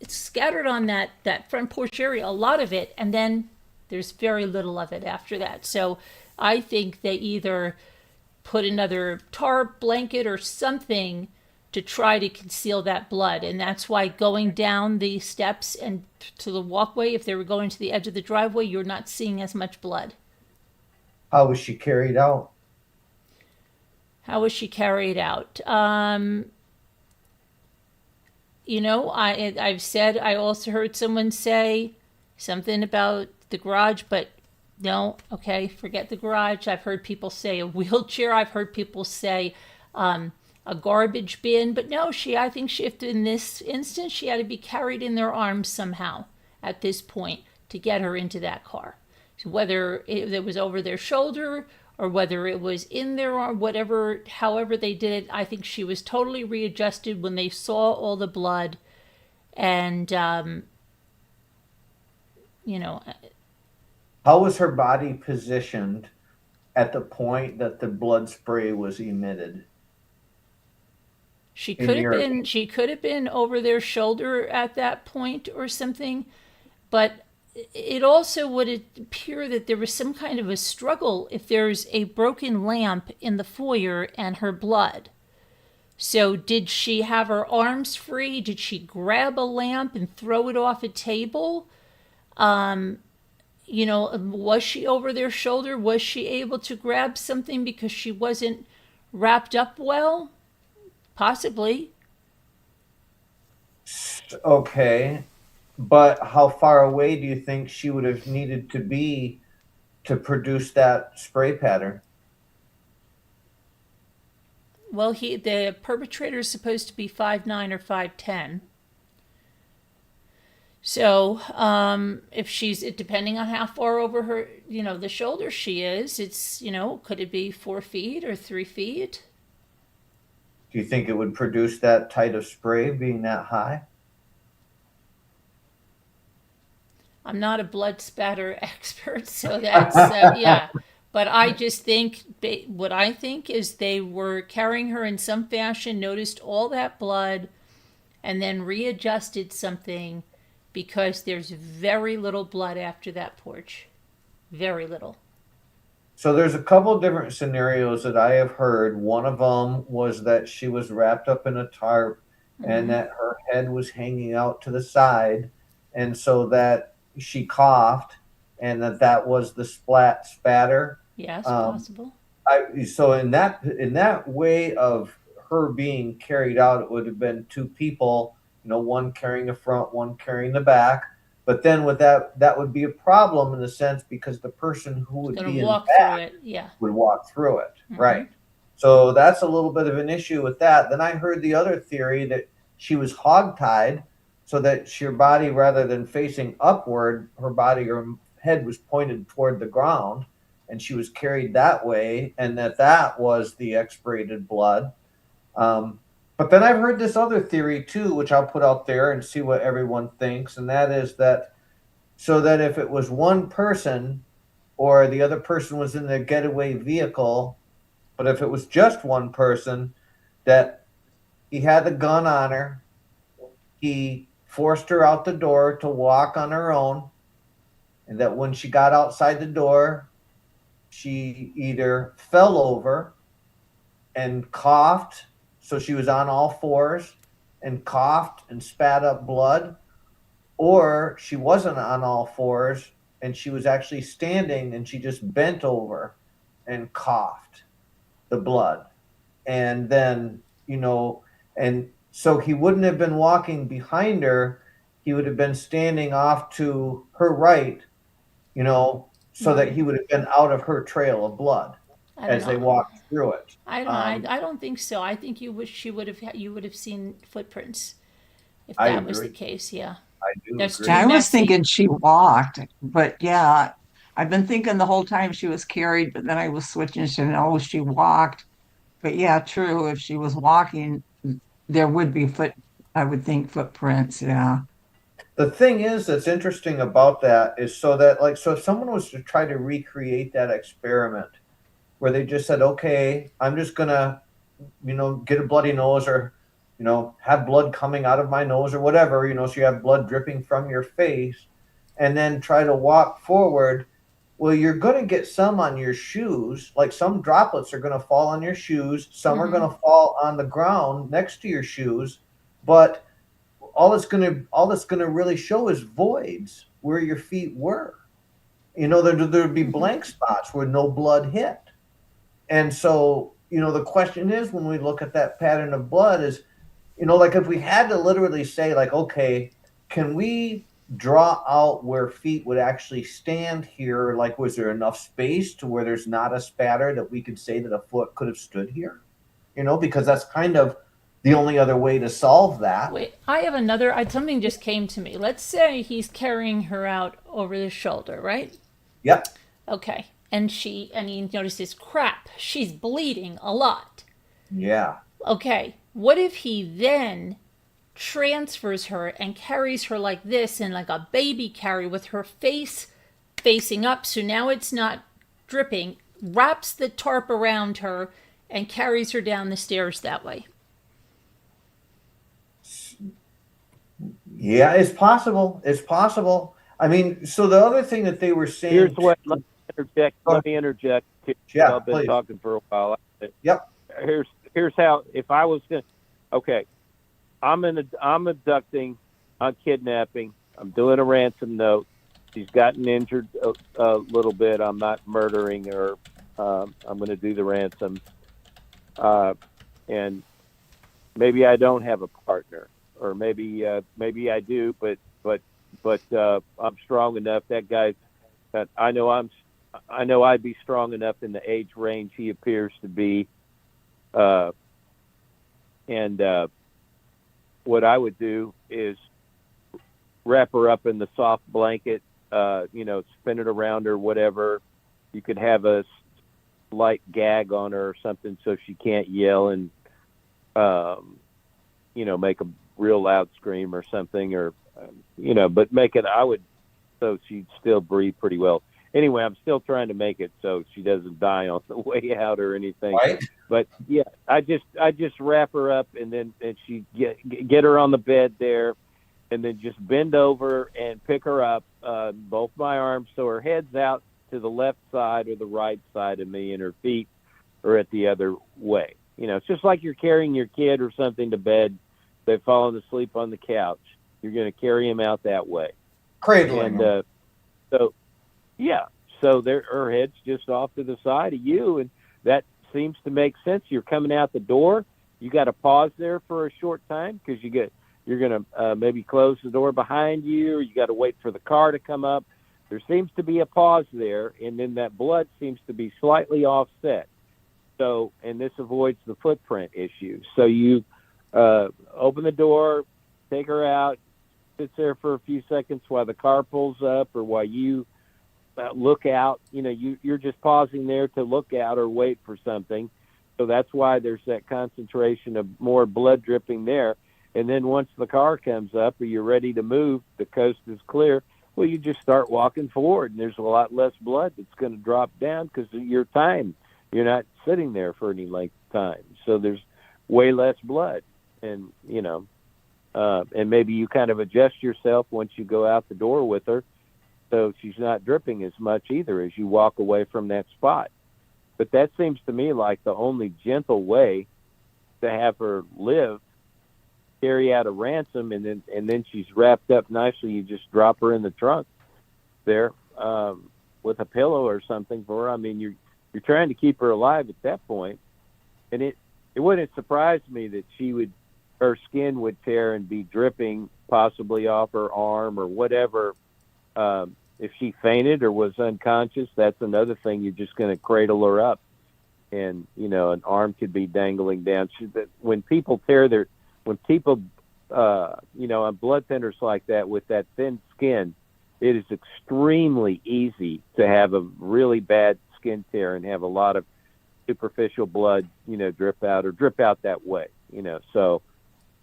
scattered on that front porch area, a lot of it, and then there's very little of it after that. So I think they either put another tarp blanket or something to try to conceal that blood. And that's why going down the steps and to the walkway, if they were going to the edge of the driveway, you're not seeing as much blood. How was she carried out? How was she carried out? I've said, I also heard someone say something about the garage, but no, okay, forget the garage. I've heard people say a wheelchair. I've heard people say a garbage bin, but no, I think in this instance, she had to be carried in their arms somehow at this point to get her into that car. So whether it was over their shoulder or whether it was in their arm, however they did it, I think she was totally readjusted when they saw all the blood. And, How was her body positioned at the point that the blood spray was emitted? She In could have your been she could have been over their shoulder at that point or something, but it also would appear that there was some kind of a struggle if there's a broken lamp in the foyer and her blood. So did she have her arms free? Did she grab a lamp and throw it off a table? Was she over their shoulder? Was she able to grab something because she wasn't wrapped up well? Possibly. Okay, but how far away do you think she would have needed to be to produce that spray pattern? Well, the perpetrator is supposed to be 5'9" or 5'10". So, if she's depending on how far over her, the shoulder she is, it's could it be 4 feet or 3 feet? Do you think it would produce that tight of spray being that high? I'm not a blood spatter expert, so that's yeah. But I just think what I think is they were carrying her in some fashion, noticed all that blood, and then readjusted something because there's very little blood after that porch. Very little. So there's a couple different scenarios that I have heard. One of them was that she was wrapped up in a tarp and Mm-hmm. that her head was hanging out to the side, and so that she coughed, and that was the spatter. Yes, Um, possible. so in that way of her being carried out, it would have been two people, one carrying the front, one carrying the back. But then with that would be a problem in the sense because the person who would Gonna be in the walk through back it. Yeah. would walk through it, Mm-hmm. right? So that's a little bit of an issue with that. Then I heard the other theory that she was hogtied, so that her body, rather than facing upward, her head was pointed toward the ground, and she was carried that way, and that was the expirated blood. But then I've heard this other theory too, which I'll put out there and see what everyone thinks, and that is that so that if it was one person or the other person was in the getaway vehicle, but if it was just one person, that he had the gun on her, he forced her out the door to walk on her own, and that when she got outside the door, she either fell over and coughed, so she was on all fours and coughed and spat up blood, or she wasn't on all fours and she was actually standing and she just bent over and coughed the blood. And then, and so he wouldn't have been walking behind her, he would have been standing off to her right, so that he would have been out of her trail of blood I don't as they know. walked through it. I don't know. I don't think so. I think you would have seen footprints if I that was the agree. case. Yeah. I do That's agree. too I was messy. thinking she walked, but yeah, I've been thinking the whole time she was carried, but then I was switching to no, she walked. But yeah, true. If she was walking, there would be I would think footprints. Yeah. The thing is that's interesting about that is so if someone was to try to recreate that experiment where they just said, okay, I'm just gonna, get a bloody nose or, have blood coming out of my nose or whatever, so you have blood dripping from your face and then try to walk forward. Well, you're going to get some on your shoes, like some droplets are going to fall on your shoes, some are Mm-hmm. going to fall on the ground next to your shoes, but all that's gonna really show is voids where your feet were. There'd be Mm-hmm. blank spots where no blood hit. And so, the question is when we look at that pattern of blood is, like if we had to literally say, like, okay, can we draw out where feet would actually stand here? Like, was there enough space to where there's not a spatter that we could say that a foot could have stood here? Because that's kind of the only other way to solve that. Wait, I have another. Something just came to me. Let's say he's carrying her out over the shoulder, right? Yep. Okay. And he notices, crap, she's bleeding a lot. Yeah. Okay. What if he then transfers her and carries her like this in like a baby carry with her face facing up, so now it's not dripping, wraps the tarp around her, and carries her down the stairs that way. Yeah, it's possible. It's possible. I mean, so the other thing that they were saying. Here's what. Let me interject. Let me interject. Yeah, I've been please. talking for a while. Yep. Here's how. If I was gonna, okay, I'm abducting, I'm kidnapping, I'm doing a ransom note. She's gotten injured a little bit. I'm not murdering her. I'm going to do the ransom, and maybe I don't have a partner, or maybe I do, but I'm strong enough. That guy, that I know I'd be strong enough in the age range he appears to be, and what I would do is wrap her up in the soft blanket, spin it around her, whatever. You could have a light gag on her or something so she can't yell and, make a real loud scream or something, or, but make it, so she'd still breathe pretty well. Anyway, I'm still trying to make it so she doesn't die on the way out or anything. Right. But yeah, I just wrap her up and she get her on the bed there, and then just bend over and pick her up, both my arms, so her head's out to the left side or the right side of me, and her feet are at the other way. It's just like you're carrying your kid or something to bed. They've fallen asleep on the couch. You're going to carry him out that way. Cradling them. So her head's just off to the side of you, and that seems to make sense. You're coming out the door. You got to pause there for a short time because you're going to maybe close the door behind you, or you got to wait for the car to come up. There seems to be a pause there, and then that blood seems to be slightly offset. So, and this avoids the footprint issue. So you open the door, take her out, sits there for a few seconds while the car pulls up, or while you look out. You're just pausing there to look out or wait for something. So that's why there's that concentration of more blood dripping there. And then once the car comes up or you're ready to move, the coast is clear, well, you just start walking forward, and there's a lot less blood that's going to drop down because of your time. You're not sitting there for any length of time. So there's way less blood. And, and maybe you kind of adjust yourself once you go out the door with her, so she's not dripping as much either as you walk away from that spot. But that seems to me like the only gentle way to have her live, carry out a ransom, and then she's wrapped up nicely. You just drop her in the trunk there with a pillow or something for her. I mean, you're trying to keep her alive at that point. And it wouldn't surprise me that her skin would tear and be dripping possibly off her arm or whatever. If she fainted or was unconscious, that's another thing. You're just going to cradle her up, and an arm could be dangling down. When people on blood thinners like that with that thin skin, it is extremely easy to have a really bad skin tear and have a lot of superficial blood, drip out that way. So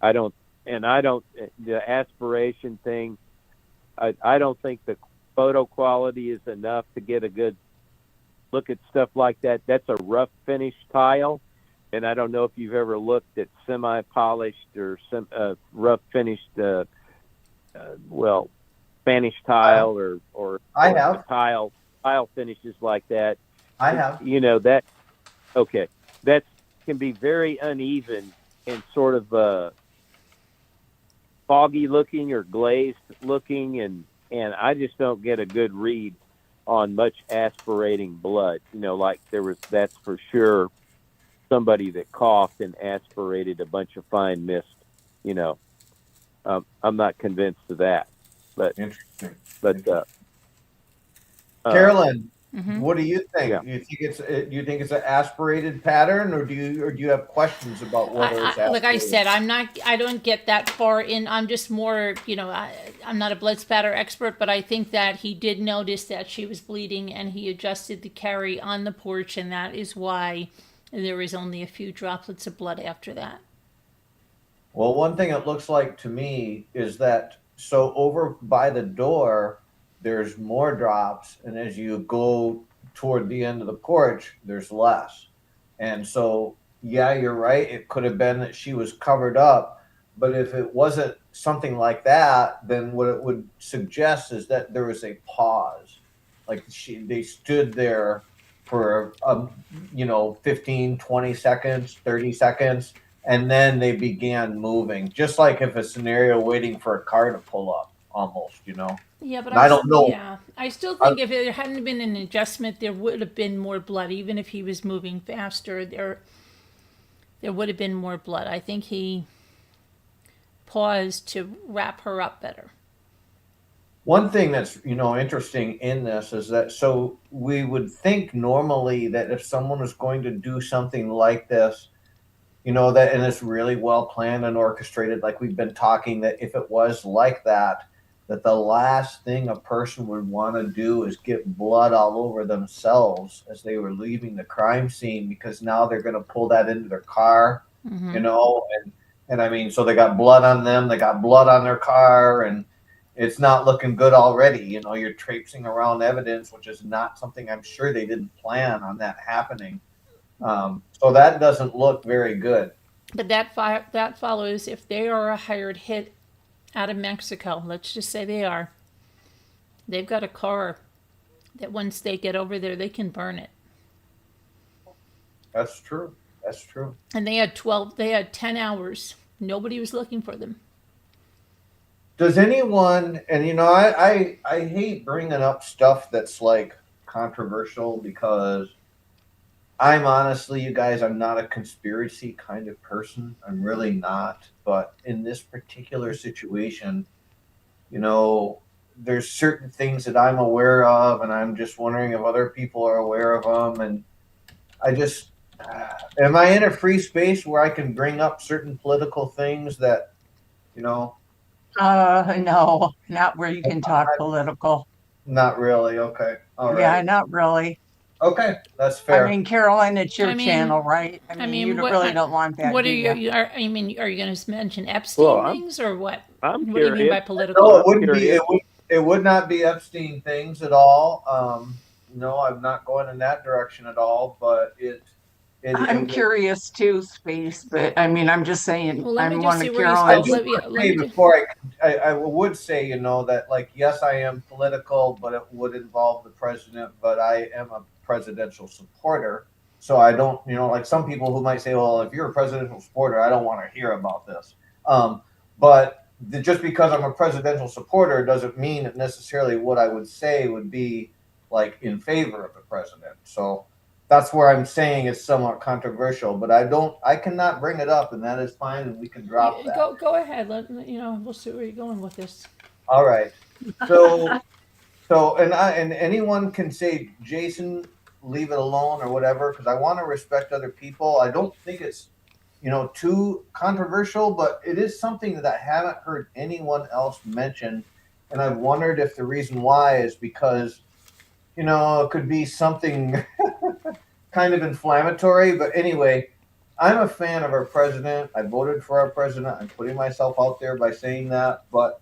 the aspiration thing, I don't think the photo quality is enough to get a good look at stuff like that. That's a rough finish tile, and I don't know if you've ever looked at semi-polished or rough finished, Spanish tile or I have. tile finishes like that. I have. That okay. That can be very uneven and sort of foggy looking or glazed looking, and I just don't get a good read on much aspirating blood. That's for sure somebody that coughed and aspirated a bunch of fine mist. I'm not convinced of that. But Interesting. Carolyn, what do you think? Yeah. Do you think it's an aspirated pattern, or do you have questions about whether it's aspirated? Like I said, I don't get that far in. I'm just more, I'm not a blood spatter expert, but I think that he did notice that she was bleeding, and he adjusted the carry on the porch, and that is why there was only a few droplets of blood after that. Well, one thing it looks like to me is that, so over by the door, there's more drops, and as you go toward the end of the porch, there's less. And so, yeah, you're right. It could have been that she was covered up, but if it wasn't something like that, then what it would suggest is that there was a pause. Like they stood there for 15, 20 seconds, 30 seconds, and then they began moving, just like if a scenario waiting for a car to pull up, almost, Yeah, but And I don't know. yeah, I still I, think if there hadn't been an adjustment, there would have been more blood. Even if he was moving faster, there would have been more blood. I think he paused to wrap her up better. One thing that's interesting in this is that, so we would think normally that if someone was going to do something like this, that, and it's really well planned and orchestrated, like we've been talking, that if it was like that, that the last thing a person would want to do is get blood all over themselves as they were leaving the crime scene, because now they're going to pull that into their car, and I mean, so they got blood on them, they got blood on their car, and it's not looking good already. You're traipsing around evidence, which is not something I'm sure they didn't plan on that happening. So that doesn't look very good. But that follows if they are a hired hit out of Mexico. Let's just say they are. They've got a car that once they get over there, they can burn it. That's true. That's true. And they had 10 hours. Nobody was looking for them. Does anyone, and I hate bringing up stuff that's like controversial, because I'm honestly, you guys, I'm not a conspiracy kind of person. I'm really not. But in this particular situation, there's certain things that I'm aware of, and I'm just wondering if other people are aware of them. And I just, am I in a free space where I can bring up certain political things that, No, not where you can talk political. not really? Okay. All right. Yeah, not really. Okay. That's I fair. mean, Carolyn, it's your I mean- channel, right? I mean, you really don't want that, What do are you? are you going to mention Epstein Well, things or what? I'm What do you mean by curious. political? No, it wouldn't be. Curious. It would not be Epstein things at all. No, I'm not going in that direction at all. But I'm curious too, Space, but I mean, I'm just saying, Well, let me I'm just one see of where he's I going. Carolyn's. just Let want to say me just- before I would say, that, like, yes, I am political, but it would involve the president. But I am a presidential supporter, so I don't, like some people who might say, well, if you're a presidential supporter, I don't want to hear about this. But just because I'm a presidential supporter doesn't mean that necessarily what I would say would be like in favor of the president. So that's where I'm saying it's somewhat controversial, but I cannot bring it up, and that is fine, and we can drop that. Go ahead. We'll see where you're going with this. All right. So and anyone can say, Jason, leave it alone or whatever, because I want to respect other people. I don't think it's too controversial, but it is something that I haven't heard anyone else mention, and I've wondered if the reason why is because it could be something kind of inflammatory. But anyway, I'm a fan of our president. I voted for our president. I'm putting myself out there by saying that, but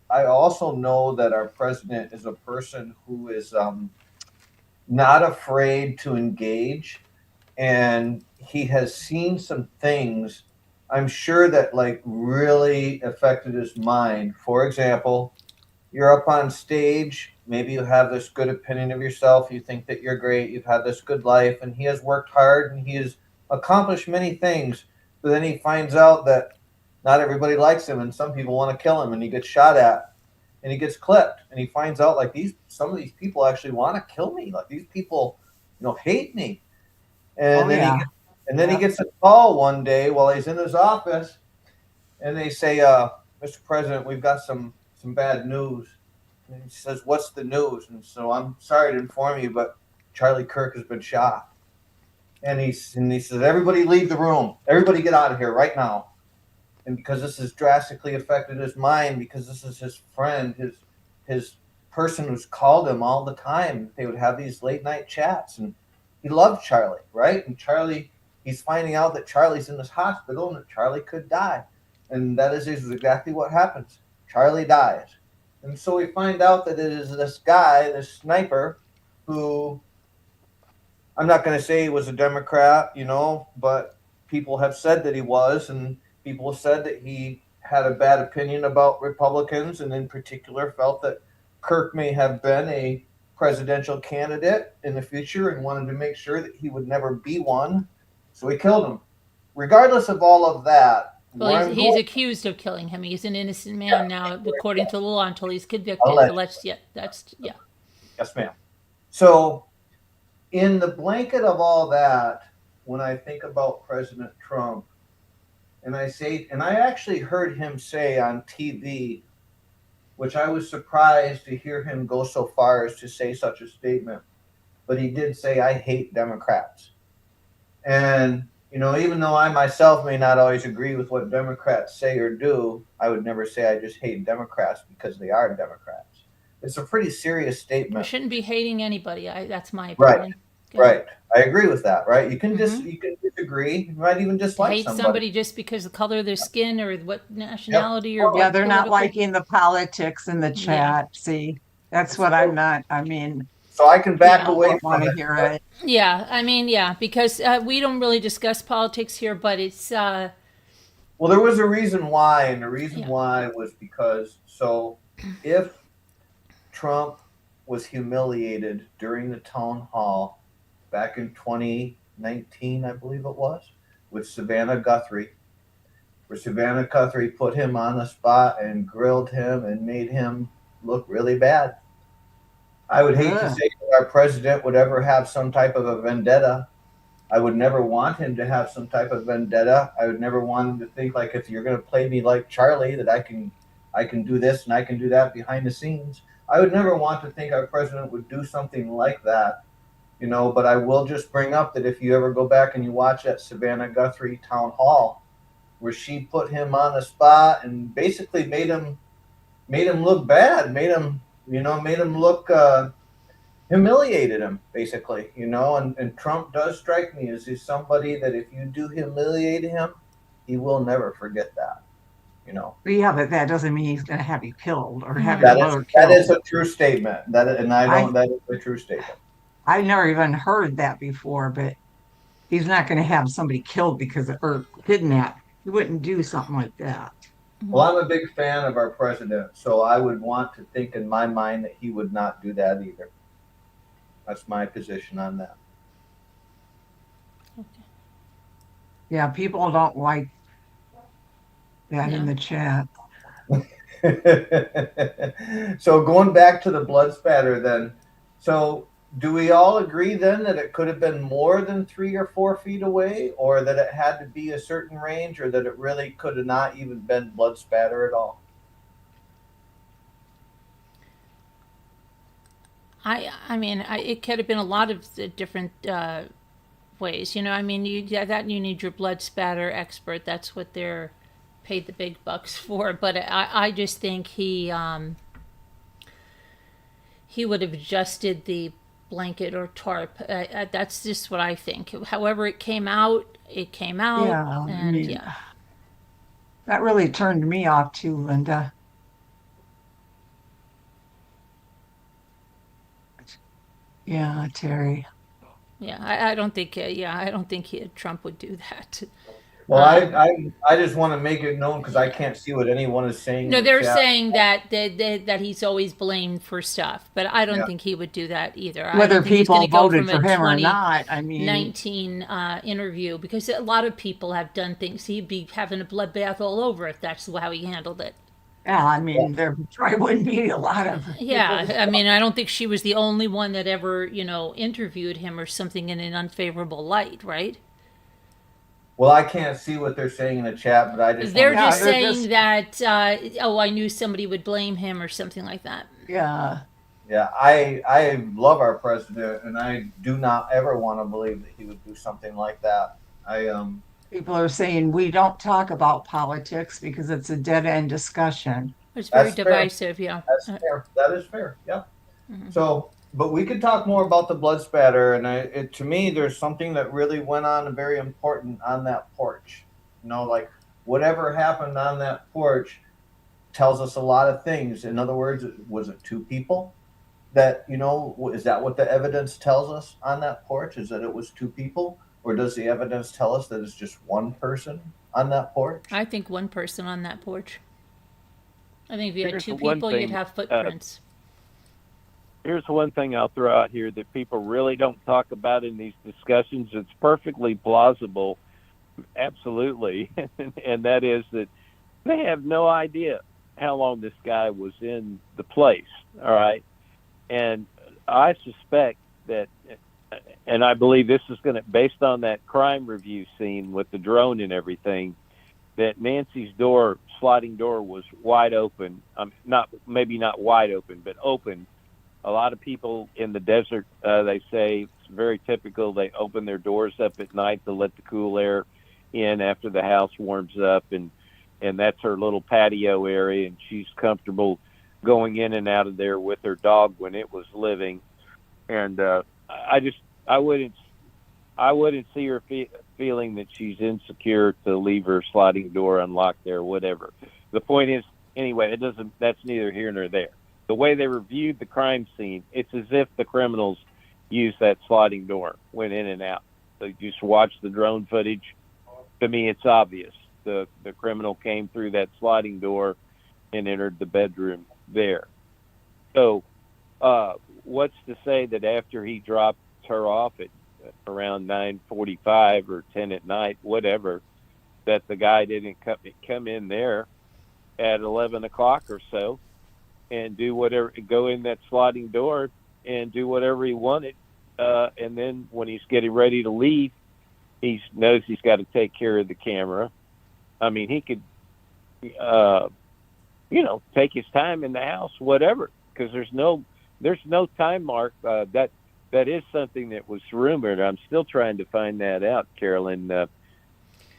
I also know that our president is a person who is not afraid to engage, and he has seen some things, I'm sure, that like really affected his mind. For example, you're up on stage, maybe you have this good opinion of yourself, you think that you're great, you've had this good life, and he has worked hard and he has accomplished many things, but then he finds out that not everybody likes him, and some people want to kill him, and he gets shot at and he gets clipped, and he finds out like some of these people actually want to kill me, like these people hate me. And then he gets a call one day while he's in his office, and they say, Mr. President, we've got some bad news. And he says, what's the news? And so, I'm sorry to inform you, but Charlie Kirk has been shot. And he says, everybody leave the room. Everybody get out of here right now. And because this has drastically affected his mind, because this is his friend, his person who's called him all the time. They would have these late night chats, and he loved Charlie, right? And he's finding out that Charlie's in this hospital and that Charlie could die. And that is exactly what happens. Charlie dies. And so we find out that it is this guy, this sniper, who I'm not going to say he was a Democrat, but people have said that he was, and people have said that he had a bad opinion about Republicans, and in particular felt that Kirk may have been a presidential candidate in the future and wanted to make sure that he would never be one. So he killed him. Regardless of all of that, Well, he's accused of killing him. He's an innocent man now, according to the law, until he's convicted. Yeah. Yes, ma'am. So, in the blanket of all that, when I think about President Trump, and I actually heard him say on TV, which I was surprised to hear him go so far as to say such a statement, but he did say, "I hate Democrats." And, even though I myself may not always agree with what Democrats say or do, I would never say I just hate Democrats because they are Democrats. It's a pretty serious You statement. shouldn't be hating anybody. That's my Right. opinion. Right. I agree with that, right? You can you can disagree, you might even To dislike hate somebody just because of the color of their skin or what nationality or Yeah, what they're not political- liking the politics in the Yeah. chat. See, that's what I'm not. I mean, So I can back Yeah. away don't from want to it. hear it. Yeah, I mean, yeah, because we don't really discuss politics here, but it's Well, there was a reason why, and the reason Yeah. why was because if Trump was humiliated during the town hall back in 2019, I believe it was, with Savannah Guthrie, where Savannah Guthrie put him on the spot and grilled him and made him look really bad. I would hate to Ugh. say that our president would ever have some type of a vendetta. I would never want him to have some type of vendetta. I would never want him to think like, if you're going to play me like Charlie, that I can do this and I can do that behind the scenes. I would never want to think our president would do something like that, but I will just bring up that if you ever go back and you watch that Savannah Guthrie town hall where she put him on the spot and basically made him look bad, made him look humiliated him, basically, and Trump does strike me as he's somebody that if you do humiliate him, he will never forget that. Yeah, but that doesn't mean he's going to have you killed or have That your is mother that killed. is a true statement. That is a true statement. I've never even heard that before, but he's not going to have somebody killed or kidnapped. He wouldn't do something like that. Well, I'm a big fan of our president, so I would want to think in my mind that he would not do that either. That's my position on that. Yeah, people don't like that in the chat. So going back to the blood spatter then, so do we all agree then that it could have been more than 3 or 4 feet away, or that it had to be a certain range, or that it really could have not even been blood spatter at all? I mean, it could have been a lot of the different ways. I mean, you need your blood spatter expert. That's what they're paid the big bucks for. But I just think he would have adjusted the blanket or tarp. That's just what I think. However it came out, Yeah, I and mean, that really turned me off too, Linda. Yeah, Terry. yeah. I don't think. I don't think Trump would do that. Well, I just want to make it known because I can't see what anyone is saying. No, in the they're chat. saying that he's always blamed for stuff, but I don't Yeah. think he would do that either. I Whether don't think he's gonna people go voted from for a him or not, I mean, 2019 interview, because a lot of people have done things. He'd be having a bloodbath all over if that's how he handled it. yeah, I mean, there probably wouldn't be a lot of Yeah, I mean, I don't think she was the only one that ever, interviewed him or something in an unfavorable light, right? Well, I can't see what they're saying in the chat, but I just They're wanna- just they're saying that, I knew somebody would blame him or something like that. yeah. Yeah, I love our president, and I do not ever want to believe that he would do something like that. People are saying we don't talk about politics because it's a dead end discussion. It's very That's fair. divisive, yeah. That's fair. That is fair. Yeah. So, but we could talk more about the blood spatter, and to me, there's something that really went on very important on that porch. Like whatever happened on that porch, tells us a lot of things. In other words, was it two people? That, you know, is that what the evidence tells us on that porch? Is that it was two people, or does the evidence tell us that it's just one person on that porch? I think one person on that porch. I think if you had Here's two the one people, you'd thing. have footprints. Here's one thing I'll throw out here that people really don't talk about in these discussions. It's perfectly plausible, absolutely, and that is that they have no idea how long this guy was in the place. All right, and I suspect that, and I believe this is going to, based on that crime review scene with the drone and everything, that Nancy's door, sliding door, was wide open. Not maybe not wide open, but open. A lot of people in the desert, they say it's very typical. They open their doors up at night to let the cool air in after the house warms up, and that's her little patio area, and she's comfortable going in and out of there with her dog when it was living. And I wouldn't see her feeling that she's insecure to leave her sliding door unlocked there, whatever. The point is, anyway, that's neither here nor there. The way they reviewed the crime scene, it's as if the criminals used that sliding door, went in and out. They just watch the drone footage. To me, it's obvious. The criminal came through that sliding door and entered the bedroom there. So what's to say that after he dropped her off at around 9:45 or 10 at night, whatever, that the guy didn't come in there at 11 o'clock or so and do whatever, go in that sliding door and do whatever he wanted. And then when he's getting ready to leave, he knows he's got to take care of the camera. I mean, he could, take his time in the house, whatever, because there's no time mark. That is something that was rumored. I'm still trying to find that out, Carolyn,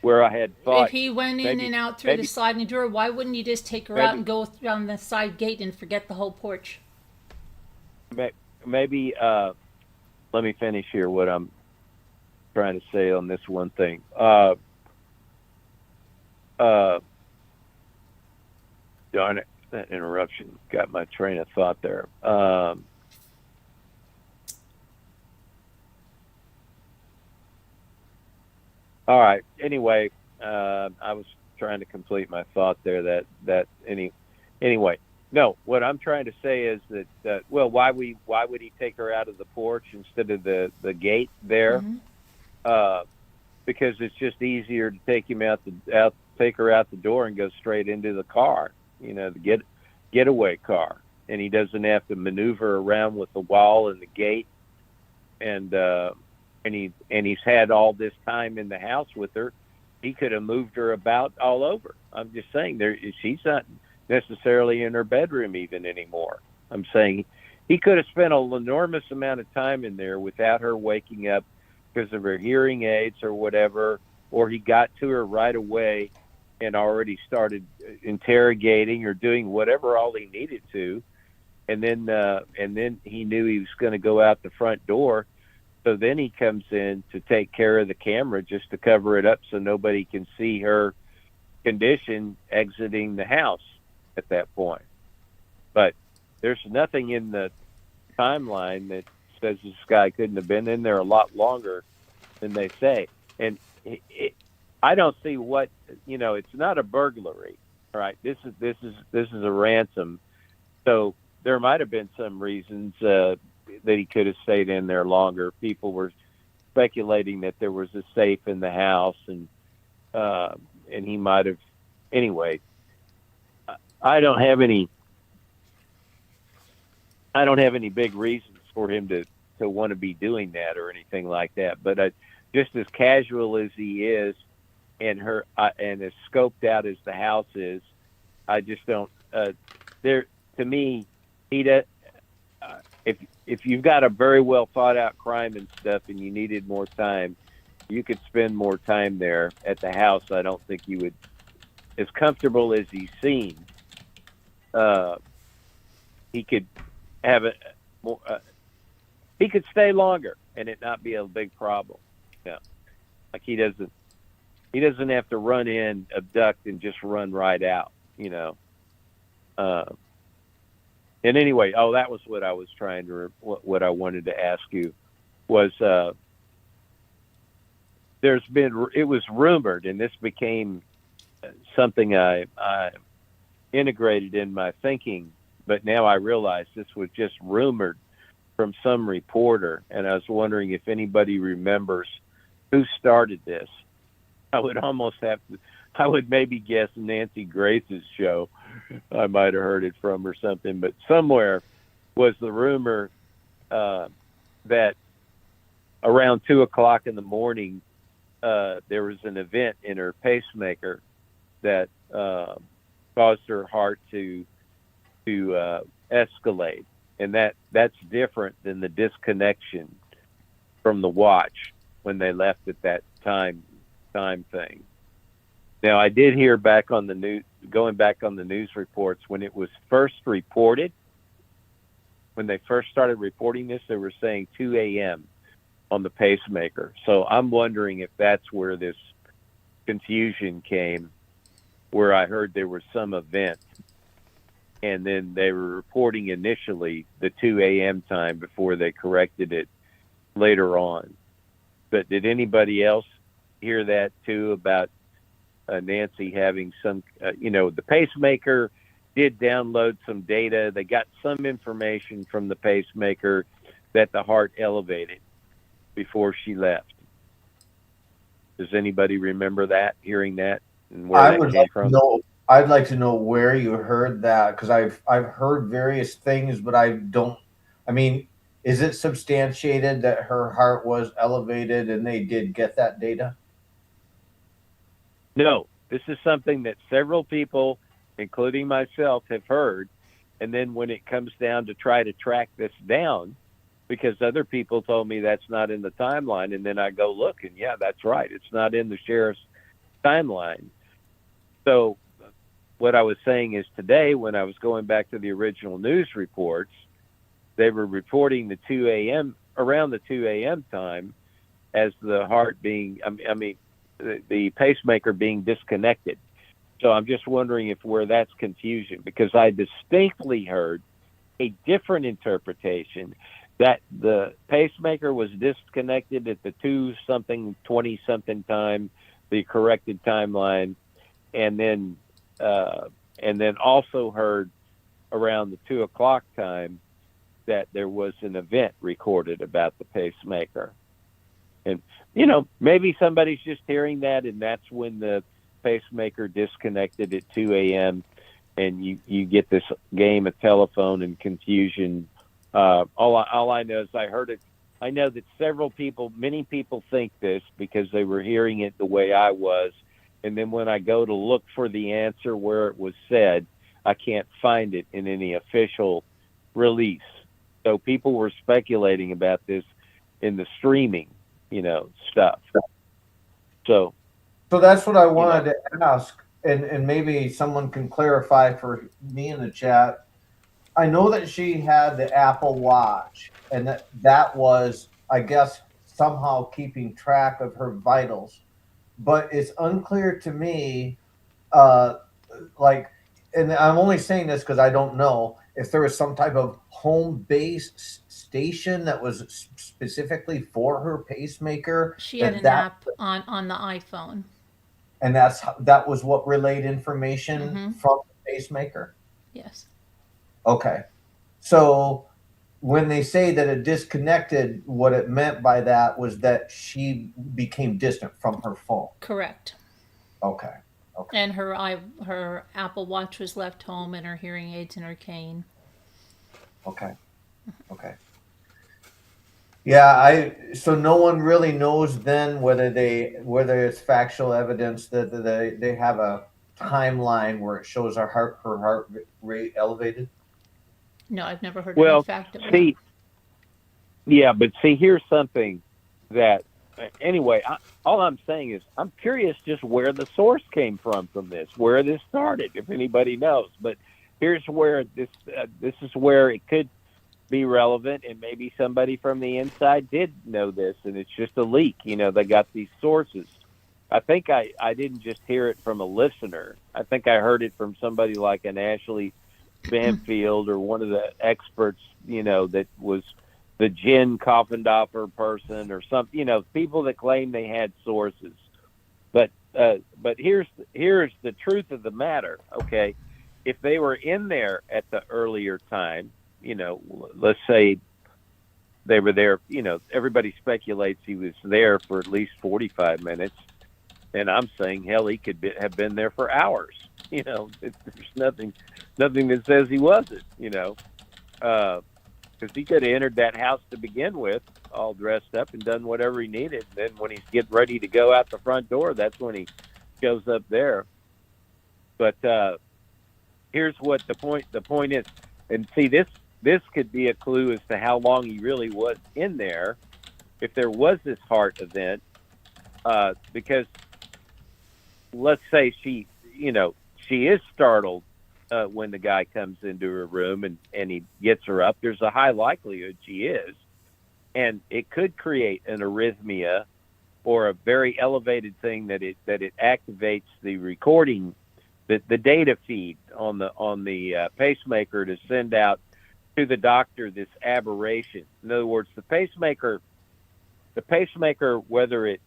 where I had thought. If he went in and out through the sliding door, why wouldn't you just take her out and go around the side gate and forget the whole porch? Maybe, let me finish here what I'm trying to say on this one thing. Darn it, that interruption got my train of thought there. All right. Anyway, I was trying to complete my thought there. Anyway, no. What I'm trying to say is that why would he take her out of the porch instead of the gate there? Mm-hmm. Because it's just easier to take her out the door and go straight into the car. The getaway car, and he doesn't have to maneuver around with the wall and the gate, and he's had all this time in the house with her. He could have moved her about all over. I'm just saying, she's not necessarily in her bedroom even anymore. I'm saying he could have spent an enormous amount of time in there without her waking up because of her hearing aids or whatever, or he got to her right away and already started interrogating or doing whatever all he needed to, and then he knew he was going to go out the front door. So then he comes in to take care of the camera just to cover it up so nobody can see her condition exiting the house at that point. But there's nothing in the timeline that says this guy couldn't have been in there a lot longer than they say. And I don't see what, it's not a burglary, right? This is a ransom. So there might have been some reasons that he could have stayed in there longer. People were speculating that there was a safe in the house, and he might have. Anyway, I don't have any big reasons for him to want to be doing that or anything like that. But just as casual as he is, and as scoped out as the house is, I just don't. To me, he does. If you've got a very well thought out crime and stuff, and you needed more time, you could spend more time there at the house. I don't think you would, as comfortable as he's seen. He could have it more. He could stay longer and it not be a big problem. Yeah, like he doesn't have to run in, abduct, and just run right out. And anyway, that was what I was trying to, what I wanted to ask you was, it was rumored, and this became something I integrated in my thinking, but now I realize this was just rumored from some reporter, and I was wondering if anybody remembers who started this. I would maybe guess Nancy Grace's show. I might have heard it from or something, but somewhere was the rumor that around 2:00 in the morning, there was an event in her pacemaker that caused her heart to escalate, and that's different than the disconnection from the watch when they left at that time thing. Now, I did hear back on the news, going back on the news reports, when it was first reported, when they first started reporting this, they were saying 2 a.m. on the pacemaker. So I'm wondering if that's where this confusion came, where I heard there was some event, and then they were reporting initially the 2 a.m. time before they corrected it later on. But did anybody else hear that too, about Nancy having some, the pacemaker did download some data. They got some information from the pacemaker that the heart elevated before she left. Does anybody remember that, hearing that, and where that came from? I'd like to know where you heard that, because I've heard various things, but I don't. I mean, is it substantiated that her heart was elevated and they did get that data? No, this is something that several people, including myself, have heard. And then when it comes down to try to track this down, because other people told me that's not in the timeline, and then I go look, and yeah, that's right. It's not in the sheriff's timeline. So what I was saying is, today, when I was going back to the original news reports, they were reporting the 2 a.m., around the 2 a.m. time, as the heart being, the pacemaker being disconnected. So I'm just wondering where that's confusion, because I distinctly heard a different interpretation, that the pacemaker was disconnected at the 20-something time, the corrected timeline, and then also heard around the 2:00 time that there was an event recorded about the pacemaker. And, maybe somebody's just hearing that, and that's when the pacemaker disconnected at 2 a.m. and you get this game of telephone and confusion. All I know is I heard it. I know that many people think this because they were hearing it the way I was. And then when I go to look for the answer where it was said, I can't find it in any official release. So people were speculating about this in the streaming, stuff. So that's what I wanted to ask, and maybe someone can clarify for me in the chat. I know that she had the Apple Watch, and that was, I guess, somehow keeping track of her vitals. But it's unclear to me, and I'm only saying this because I don't know if there was some type of home-based station that was specifically for her pacemaker. She had an app on the iPhone. And that was what relayed information from the pacemaker? Yes. Okay. So when they say that it disconnected, what it meant by that was that she became distant from her phone. Correct. Okay. And her Apple Watch was left home, and her hearing aids and her cane. Okay. Yeah, so no one really knows then whether it's factual evidence that they have a timeline where it shows her heart rate elevated. No, I've never heard of the fact of that. Yeah, but here's something that, anyway, all I'm saying is I'm curious just where the source came from this, where this started, if anybody knows. But here's where this is where it could be relevant, and maybe somebody from the inside did know this, and it's just a leak. They got these sources. I think I didn't just hear it from a listener. I think I heard it from somebody like an Ashley Banfield or one of the experts, that was the Jen Coffendorfer person or something, people that claim they had sources. But here's the truth of the matter. Okay, if they were in there at the earlier time, let's say they were there, everybody speculates he was there for at least 45 minutes. And I'm saying, hell, he could have been there for hours. There's nothing that says he wasn't, because he could have entered that house to begin with, all dressed up and done whatever he needed. Then when he's getting ready to go out the front door, that's when he shows up there. But here's what the point is. And see, this could be a clue as to how long he really was in there, if there was this heart event, because let's say she is startled when the guy comes into her room and he gets her up. There's a high likelihood she is, and it could create an arrhythmia or a very elevated thing that it activates the recording, the data feed on the pacemaker to send out to the doctor this aberration. In other words, the pacemaker, whether it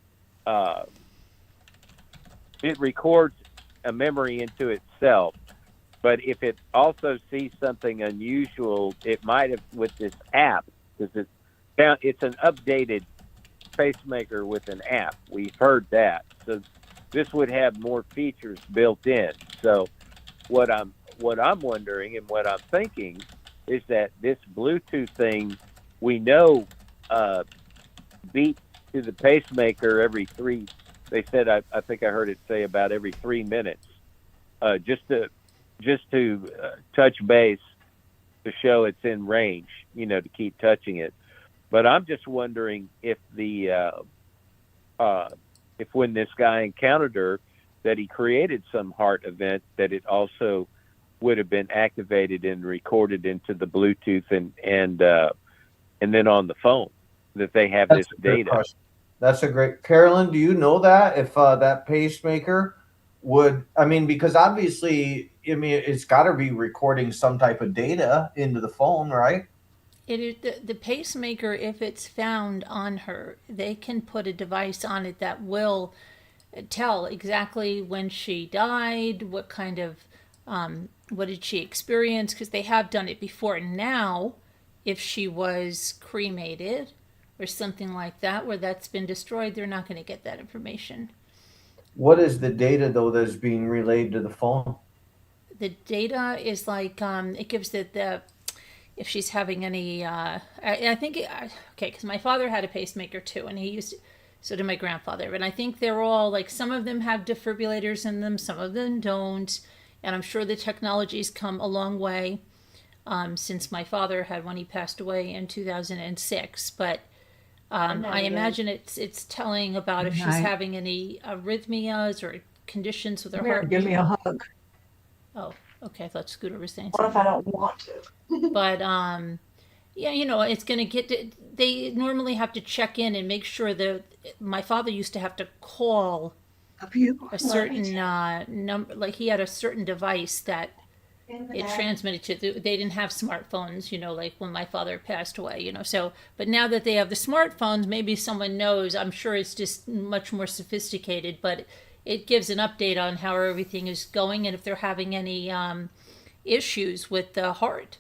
records a memory into itself, but if it also sees something unusual, it might have with this app, because it's an updated pacemaker with an app. We've heard that, so this would have more features built in. So what I'm wondering and what I'm thinking is that this Bluetooth thing, we know, beat to the pacemaker every three. They said, I think I heard it say about every 3 minutes, just to touch base, to show it's in range, to keep touching it. But I'm just wondering if if when this guy encountered her, that he created some heart event, that it also would have been activated and recorded into the Bluetooth and then on the phone, that they have this data. That's a great, Carolyn, do you know that if that pacemaker would, because obviously, it's got to be recording some type of data into the phone, right? It is the pacemaker, if it's found on her, they can put a device on it that will tell exactly when she died, what kind of, what did she experience, because they have done it before. Now, if she was cremated or something like that, where that's been destroyed, they're not going to get that information. What is the data, though, that's being relayed to the phone? The data is like, it gives the if she's having any, I think, okay, because my father had a pacemaker too, and he used, so did my grandfather, and I think they're all like, some of them have defibrillators in them, some of them don't, and I'm sure the technology's come a long way since my father had one. He passed away in 2006, but I imagine it's telling about if she's having any arrhythmias or conditions with her heart. Give me a hug. Oh, okay. I thought Scooter was saying What if something. I don't want to? But yeah, it's going to get. They normally have to check in and make sure that my father used to have to call a certain number. Like he had a certain device that it transmitted to. They didn't have smartphones, like when my father passed away, So, but now that they have the smartphones, maybe someone knows. I'm sure it's just much more sophisticated, but it gives an update on how everything is going and if they're having any issues with the heart.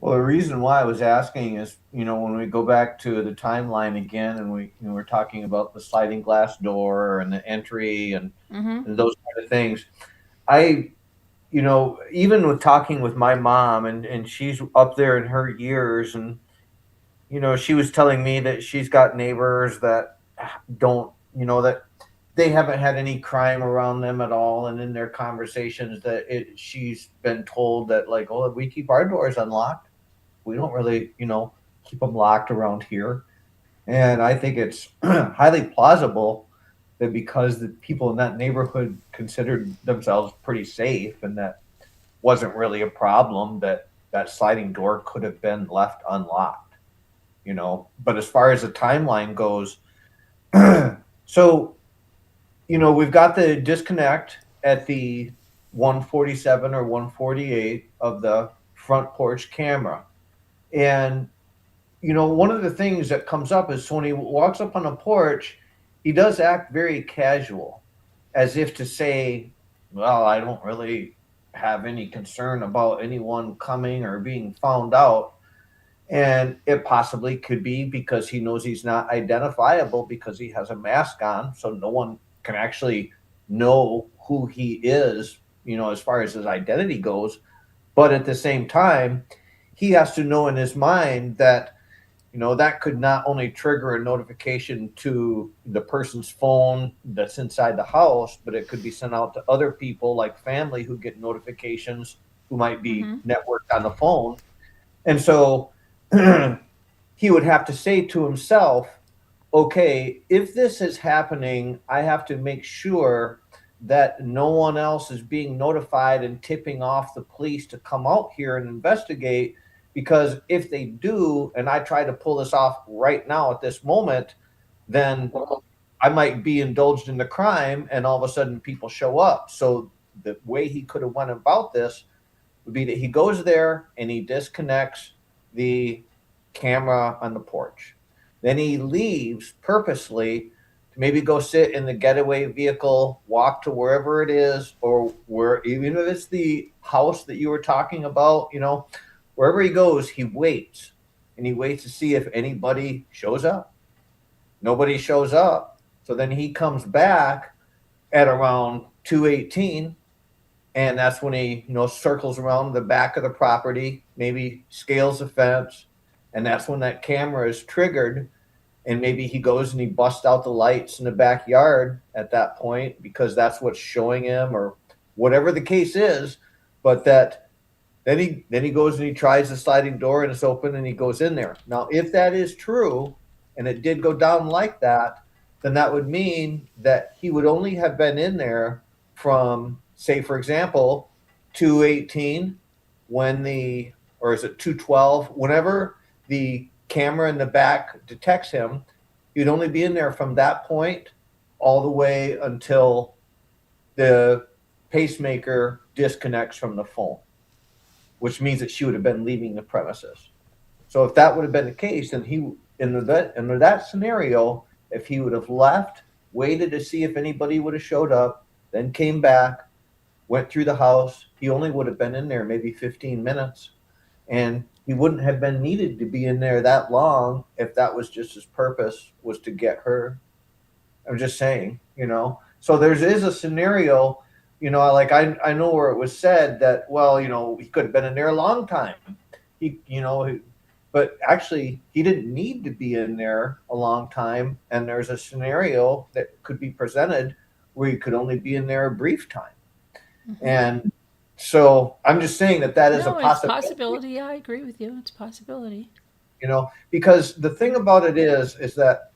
Well, the reason why I was asking is, when we go back to the timeline again, and we're talking about the sliding glass door and the entry and those kind of things, even with talking with my mom, and she's up there in her years, and she was telling me that she's got neighbors that don't, that they haven't had any crime around them at all, and in their conversations that she's been told that, like, oh, we keep our doors unlocked. We don't really, keep them locked around here. And I think it's highly plausible that because the people in that neighborhood considered themselves pretty safe and that wasn't really a problem, that sliding door could have been left unlocked, But as far as the timeline goes, so, we've got the disconnect at the 147 or 148 of the front porch camera. And, one of the things that comes up is when he walks up on the porch, he does act very casual, as if to say, well, I don't really have any concern about anyone coming or being found out. And it possibly could be because he knows he's not identifiable because he has a mask on. So no one can actually know who he is, as far as his identity goes. But at the same time, he has to know in his mind that, that could not only trigger a notification to the person's phone that's inside the house, but it could be sent out to other people like family who get notifications who might be networked on the phone. And so he would have to say to himself, okay, if this is happening, I have to make sure that no one else is being notified and tipping off the police to come out here and investigate. Because if they do, and I try to pull this off right now at this moment, then I might be indulged in the crime and all of a sudden people show up. So the way he could have went about this would be that he goes there and he disconnects the camera on the porch. Then he leaves purposely to maybe go sit in the getaway vehicle, walk to wherever it is, or where, even if it's the house that you were talking about, wherever he goes, he waits and he waits to see if anybody shows up. Nobody shows up. So then he comes back at around 2:18, and that's when he, circles around the back of the property, maybe scales the fence, and that's when that camera is triggered. And maybe he goes and he busts out the lights in the backyard at that point because that's what's showing him, or whatever the case is. But that then he goes and he tries the sliding door and it's open and he goes in there. Now, if that is true and it did go down like that, then that would mean that he would only have been in there from, say, for example, 2:18 or is it 2:12, whenever the camera in the back detects him, he'd only be in there from that point all the way until the pacemaker disconnects from the phone, which means that she would have been leaving the premises. So if that would have been the case, then in that scenario, if he would have left, waited to see if anybody would have showed up, then came back, went through the house, he only would have been in there maybe 15 minutes. And he wouldn't have been needed to be in there that long if that was just his purpose, was to get her. I'm just saying, So there is a scenario, like I know where it was said that, well, he could have been in there a long time. But actually he didn't need to be in there a long time. And there's a scenario that could be presented where he could only be in there a brief time. And so I'm just saying that is a It's possibility. Yeah, I agree with you. It's a possibility. Because the thing about it is that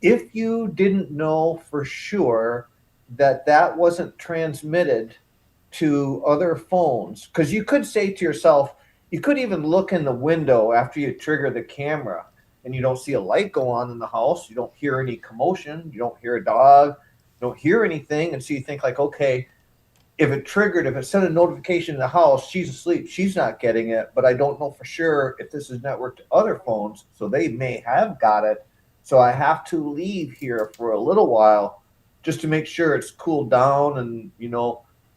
if you didn't know for sure that wasn't transmitted to other phones, because you could say to yourself, you could even look in the window after you trigger the camera and you don't see a light go on in the house. You don't hear any commotion. You don't hear a dog. You don't hear anything. And so you think like, okay, if it sent a notification in the house, she's asleep, she's not getting it, but I don't know for sure if this is networked to other phones, so they may have got it. So I have to leave here for a little while just to make sure it's cooled down and,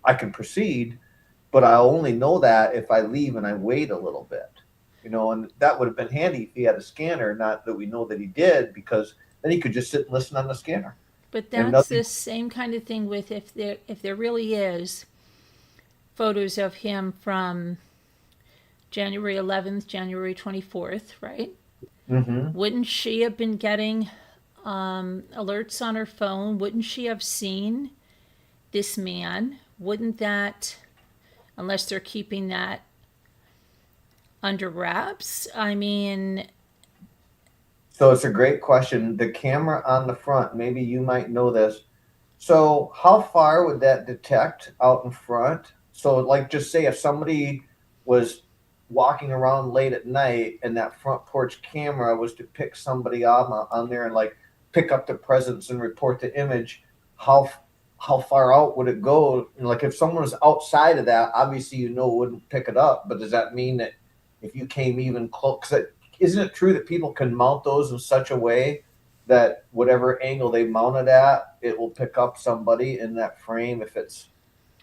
I can proceed. But I only know that if I leave and I wait a little bit, and that would have been handy if he had a scanner, not that we know that he did, because then he could just sit and listen on the scanner. But that's the same kind of thing with if there really is photos of him from January 11th, January 24th, right? Mm-hmm. Wouldn't she have been getting alerts on her phone? Wouldn't she have seen this man? Wouldn't that, unless they're keeping that under wraps? I mean... So it's a great question. The camera on the front, maybe you might know this. So how far would that detect out in front? So like, just say if somebody was walking around late at night and that front porch camera was to pick somebody on there and like pick up the presence and report the image, how how far out would it go? Like if someone was outside of that, obviously it wouldn't pick it up. But does that mean that if you came even close, because isn't it true that people can mount those in such a way that whatever angle they mount it at, it will pick up somebody in that frame if it's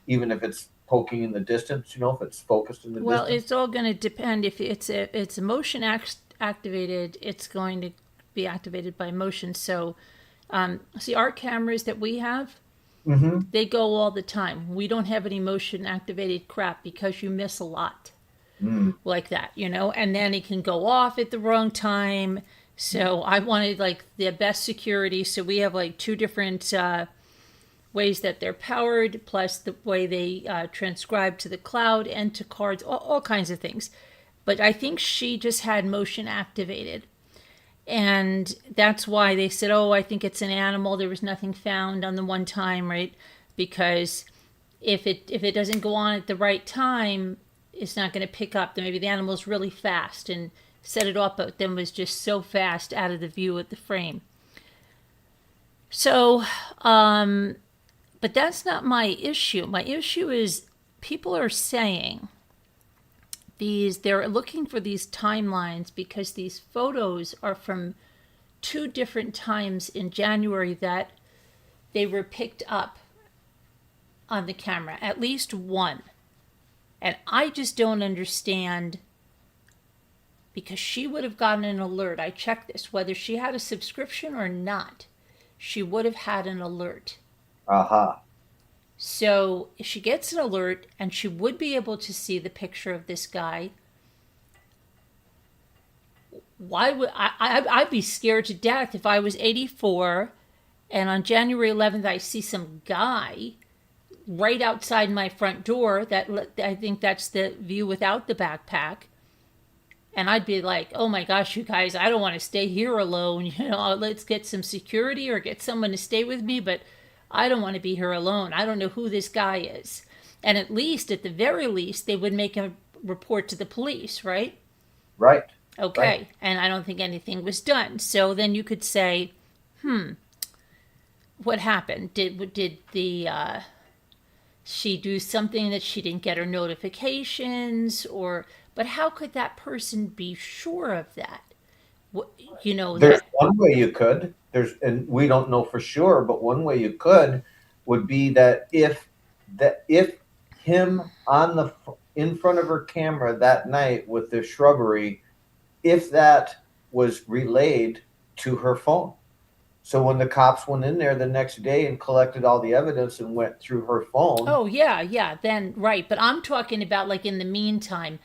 even if it's poking in the distance, if it's focused in the Well, distance? it's all going to depend. If it's motion activated, it's going to be activated by motion. So, see, our cameras that we have, Mm-hmm. they go all the time. We don't have any motion activated crap because you miss a lot Mm. like that, and then it can go off at the wrong time. So I wanted like the best security. So we have like two different ways that they're powered, plus the way they transcribe to the cloud and to cards, all kinds of things. But I think she just had motion activated. And that's why they said, oh, I think it's an animal. There was nothing found on the one time, right? Because if it doesn't go on at the right time, it's not going to pick up. Maybe the animal's really fast and set it off, but then was just so fast out of the view of the frame. So, but that's not my issue. My issue is people are saying they're looking for these timelines because these photos are from two different times in January that they were picked up on the camera, at least one. And I just don't understand, because she would have gotten an alert. I checked this, whether she had a subscription or not, she would have had an alert. Aha. So if she gets an alert and she would be able to see the picture of this guy, why would I'd be scared to death if I was 84 and on January 11th I see some guy right outside my front door. That I think that's the view without the backpack. And I'd be like, oh my gosh, you guys, I don't want to stay here alone. Let's get some security or get someone to stay with me, but I don't want to be here alone. I don't know who this guy is. And at the very least, they would make a report to the police, right? Right. Okay. Right. And I don't think anything was done. So then you could say, what happened? Did the she do something that she didn't get her notifications, but how could that person be sure of that? There's one way you could. And we don't know for sure, but one way you could would be that if him in front of her camera that night with the shrubbery, if that was relayed to her phone. So when the cops went in there the next day and collected all the evidence and went through her phone. Oh, yeah, then, right. But I'm talking about like in the meantime,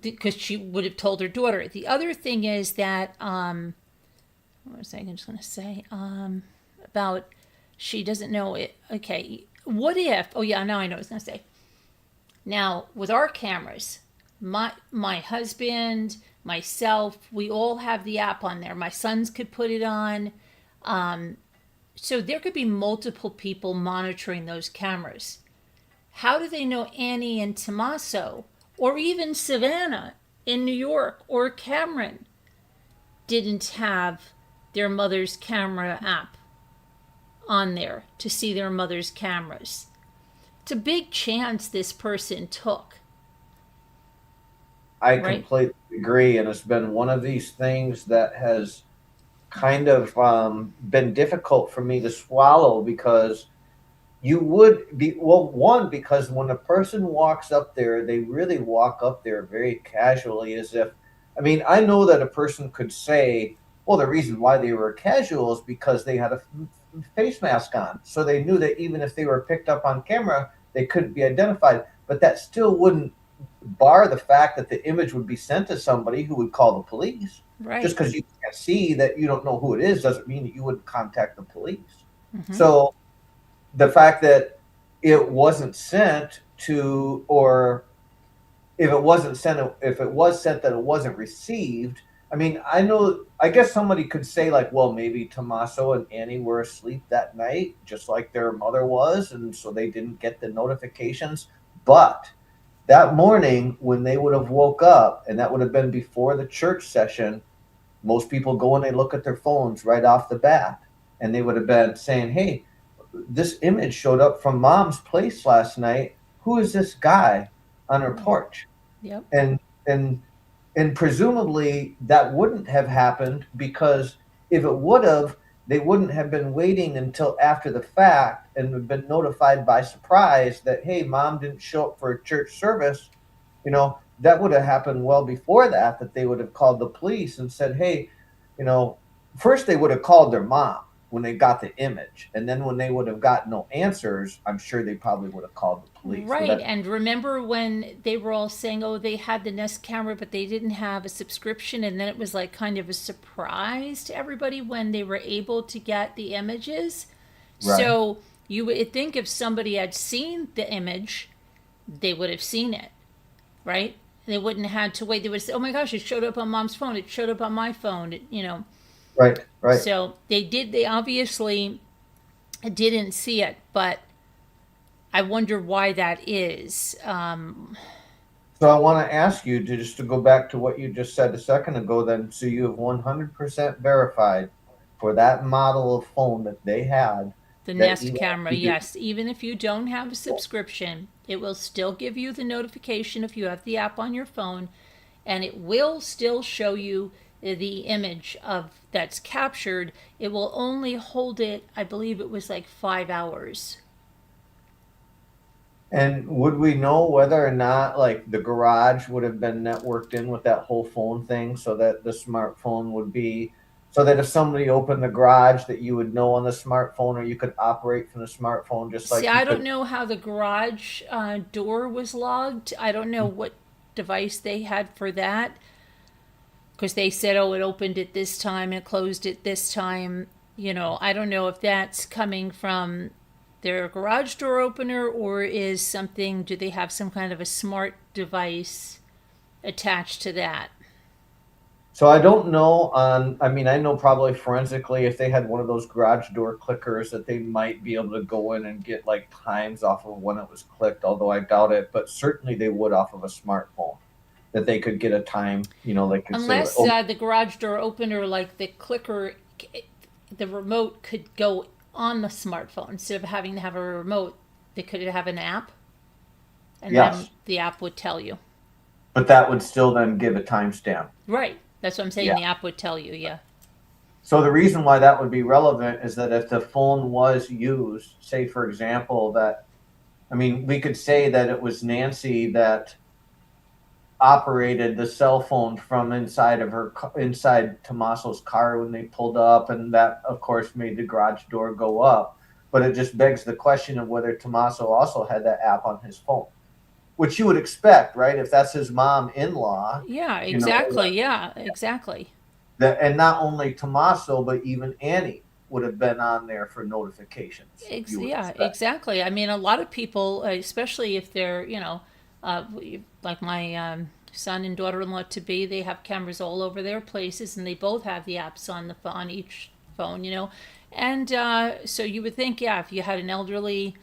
because she would have told her daughter. The other thing is that, what was I just going to say? About she doesn't know it. Okay, what if, oh yeah, now I know what I was going to say. Now, with our cameras, my husband, myself, we all have the app on there. My sons could put it on. So there could be multiple people monitoring those cameras. How do they know Annie and Tommaso, or even Savannah in New York, or Cameron didn't have their mother's camera app on there to see their mother's cameras? It's a big chance this person took. I completely agree. And it's been one of these things that has kind of been difficult for me to swallow, because you would be, well, one, because when a person walks up there, they really walk up there very casually, as if, I mean, I know that a person could say, well, the reason why they were casual is because they had a face mask on. So they knew that even if they were picked up on camera, they couldn't be identified. But that still wouldn't bar the fact that the image would be sent to somebody who would call the police. Right. Just because you can't see that you don't know who it is doesn't mean that you wouldn't contact the police. Mm-hmm. So the fact that it wasn't sent to, or if it wasn't sent, if it was sent that it wasn't received, I mean, I guess somebody could say like, well, maybe Tommaso and Annie were asleep that night, just like their mother was, and so they didn't get the notifications. But that morning when they would have woke up, and that would have been before the church session, most people go and they look at their phones right off the bat, and they would have been saying, hey, this image showed up from mom's place last night. Who is this guy on her porch? Yep. And and and presumably that wouldn't have happened, because if it would have, they wouldn't have been waiting until after the fact and have been notified by surprise that, hey, mom didn't show up for a church service. That would have happened well before that they would have called the police and said, hey, you know first they would have called their mom when they got the image, and then when they would have got no answers, I'm sure they probably would have called the police. So Right. that, And remember when they were all saying, oh, they had the Nest camera, but they didn't have a subscription. And then it was like kind of a surprise to everybody when they were able to get the images. right. So you would think if somebody had seen the image, they would have seen it, right? They wouldn't have had to wait. They would say, oh my gosh, it showed up on mom's phone. It showed up on my phone. Right. So they obviously didn't see it, but I wonder why that is. So I want to ask you to go back to what you just said a second ago. Then, so you have 100% verified for that model of phone that they had. The that Nest even camera, if you- yes. Even if you don't have a subscription, it will still give you the notification if you have the app on your phone, and it will still show you the image of that's captured. It will only hold it, I believe it was like 5 hours. And would we know whether or not, like, the garage would have been networked in with that whole phone thing, so that the smartphone would be, so that if somebody opened the garage, that you would know on the smartphone, or you could operate from the smartphone just like See, you I could. don't know how the garage door was logged. I don't know what device they had for that. Because they said, oh, it opened at this time and closed at this time. I don't know if that's coming from their garage door opener, or is something, do they have some kind of a smart device attached to that? So I don't know I mean, I know probably forensically, if they had one of those garage door clickers, that they might be able to go in and get like times off of when it was clicked, although I doubt it, but certainly they would off of a smartphone, that they could get a time, they could say, Unless oh, the garage door opener, like the clicker, the remote could go on the smartphone. Instead of having to have a remote, they could have an app, and then yes, the app would tell you. but that would still then give a timestamp. Right. That's what I'm saying. Yeah. The app would tell you, yeah. So the reason why that would be relevant is that if the phone was used, say for example, we could say that it was Nancy that operated the cell phone from inside Tommaso's car when they pulled up, and that of course made the garage door go up. But it just begs the question of whether Tommaso also had that app on his phone, which you would expect, right? If that's his mom-in-law, Yeah, exactly. Yeah, exactly. and not only Tommaso, but even Annie would have been on there for notifications. You would Yeah, expect. exactly. I mean, a lot of people, especially if they're, like my son and daughter-in-law to be, they have cameras all over their places, and they both have the apps on on each phone. And so you would think, yeah, if you had an elderly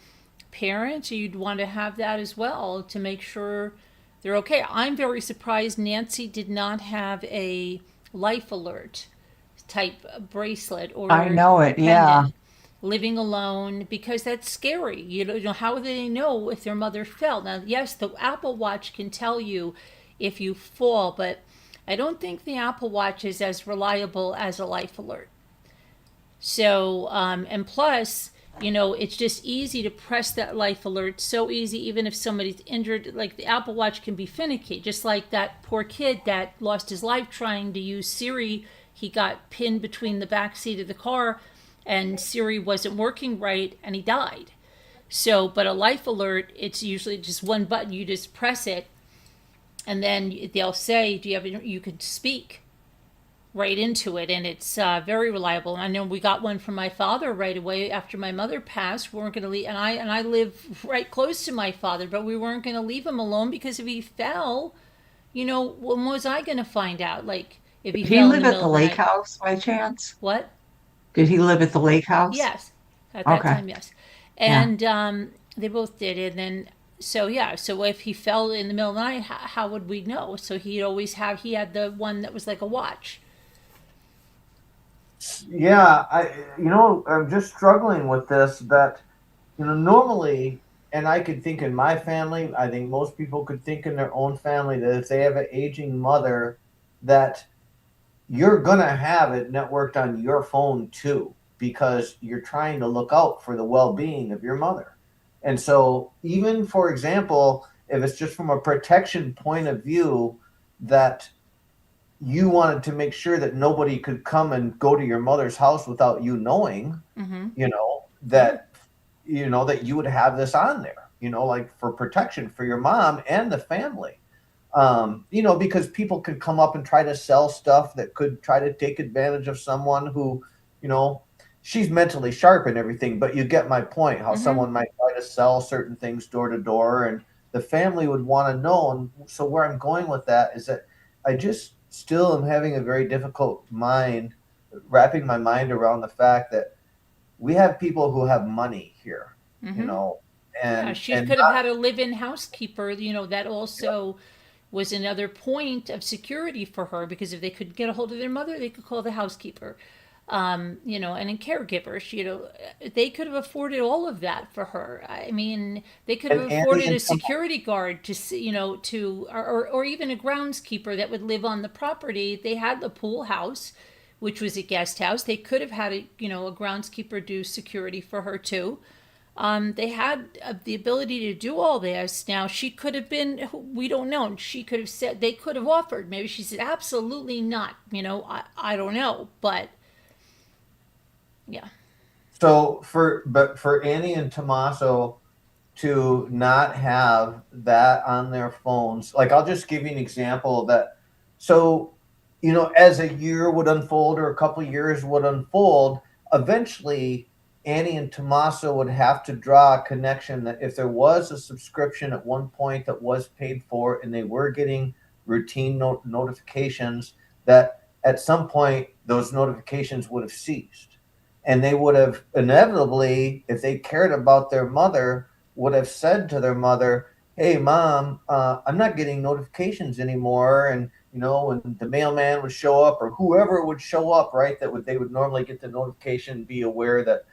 parent, you'd want to have that as well to make sure they're okay. I'm very surprised Nancy did not have a life alert type bracelet or I know it. Yeah. pendant living alone, because that's scary. How do they know if their mother fell? Now, yes, the Apple Watch can tell you if you fall, but I don't think the Apple Watch is as reliable as a life alert. So, and plus, it's just easy to press that life alert. So easy, even if somebody's injured. Like the Apple Watch can be finicky, just like that poor kid that lost his life trying to use Siri. He got pinned between the back seat of the car, and Siri wasn't working right, and he died. So, but a life alert, it's usually just one button. You just press it, and then they'll say, "Do you have?" You could speak right into it, and it's very reliable. I know we got one from my father right away after my mother passed. We weren't going to leave, and I live right close to my father, but we weren't going to leave him alone, because if he fell, when was I going to find out? Like if he Did he fell in live the at middle the of the lake night. house by chance? What? Did he live at the lake house? Yes, at that Okay. time, yes. Yeah. And they both did it, and so yeah. So if he fell in the middle of the night, how would we know? So he had the one that was like a watch. Yeah, I'm just struggling with this. That normally, and I could think in my family, I think most people could think in their own family that if they have an aging mother, that you're gonna have it networked on your phone too, because you're trying to look out for the well-being of your mother. And so, even for example, if it's just from a protection point of view, that you wanted to make sure that nobody could come and go to your mother's house without you knowing, Mm-hmm. that that you would have this on there, like for protection for your mom and the family. Because people could come up and try to sell stuff that could try to take advantage of someone who, you know, she's mentally sharp and everything, but you get my point, how Mm-hmm. someone might try to sell certain things door to door, and the family would want to know. And so where I'm going with that is that I just still am having a very difficult mind wrapping my mind around the fact that we have people who have money here, you Mm-hmm. know, Yeah, and she and could have not had a live-in housekeeper. That also was another point of security for her, because if they could get a hold of their mother, they could call the housekeeper. And a caregiver. They could have afforded all of that for her. I mean, they could have and Annie afforded and a security guard to see, or even a groundskeeper that would live on the property. They had the pool house, which was a guest house. They could have had a groundskeeper do security for her too. They had the ability to do all this. Now, she could have been, we don't know. She could have said, they could have offered. Maybe she said, absolutely not. I don't know. But yeah. for Annie and Tommaso to not have that on their phones, like I'll just give you an example that so as a year would unfold or a couple years would unfold, eventually Annie and Tommaso would have to draw a connection that if there was a subscription at one point that was paid for and they were getting routine notifications, that at some point those notifications would have ceased, and they would have inevitably, if they cared about their mother, would have said to their mother, "Hey, mom, I'm not getting notifications anymore." And when the mailman would show up or whoever would show up, right, they would normally get the notification, be aware that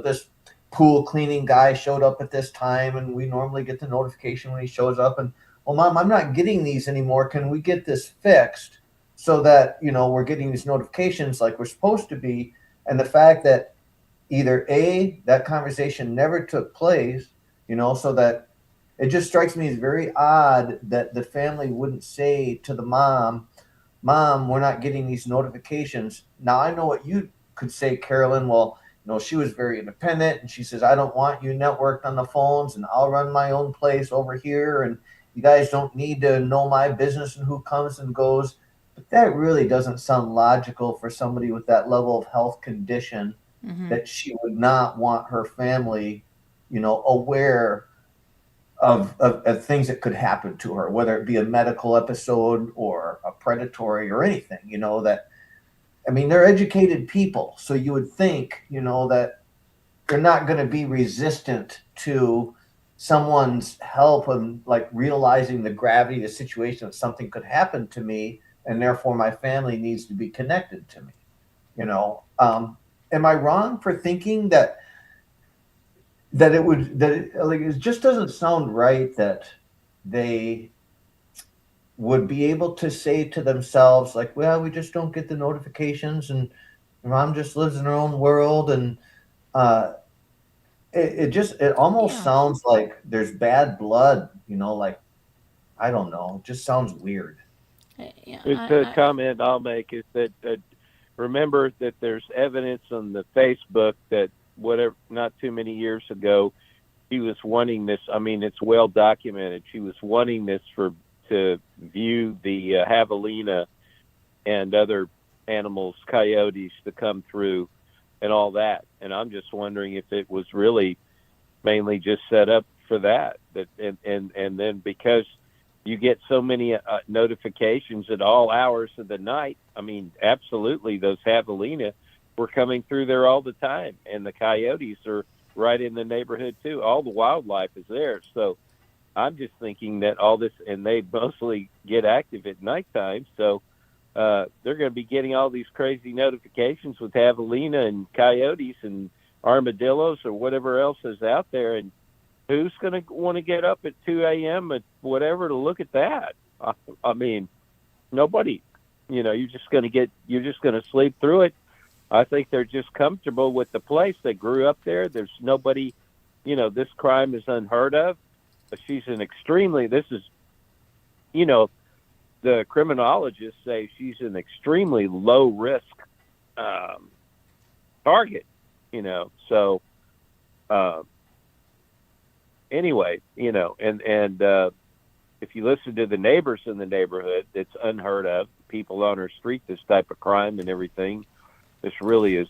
this pool cleaning guy showed up at this time, and we normally get the notification when he shows up. And, well, mom, I'm not getting these anymore. Can we get this fixed so that we're getting these notifications like we're supposed to be? And the fact that either A, that conversation never took place, so that it just strikes me as very odd that the family wouldn't say to the mom, we're not getting these notifications. Now I know what you could say, Carolyn. Well, she was very independent, and she says, I don't want you networked on the phones, and I'll run my own place over here, and you guys don't need to know my business and who comes and goes. But that really doesn't sound logical for somebody with that level of health condition, Mm-hmm. that she would not want her family, aware of things that could happen to her, whether it be a medical episode or a predatory or anything, that, I mean, they're educated people. So you would think, that they're not going to be resistant to someone's help and like realizing the gravity of the situation, that something could happen to me and therefore my family needs to be connected to me. Am I wrong for thinking that like, it just doesn't sound right that they would be able to say to themselves like, well, we just don't get the notifications, and mom just lives in her own world, and uh it almost Yeah. sounds like there's bad blood, like, I don't know, it just sounds weird. Yeah. It's a comment I'll make is that remember that there's evidence on the Facebook that whatever, not too many years ago, she was wanting this. I mean, it's well documented. She was wanting this to view the javelina and other animals, coyotes, to come through and all that. And I'm just wondering if it was really mainly just set up for that. And then because you get so many notifications at all hours of the night. I mean, absolutely, those javelina were coming through there all the time, and the coyotes are right in the neighborhood too. All the wildlife is there. So I'm just thinking that all this, and they mostly get active at nighttime, so they're going to be getting all these crazy notifications with javelina and coyotes, and armadillos or whatever else is out there. And who's going to want to get up at 2 a.m. at whatever to look at that? I mean, nobody. You're just going to sleep through it. I think they're just comfortable with the place. They grew up there. There's nobody, this crime is unheard of. But this is, the criminologists say she's an extremely low risk target, So anyway, and if you listen to the neighbors in the neighborhood, it's unheard of. People on our street, this type of crime and everything. This really is,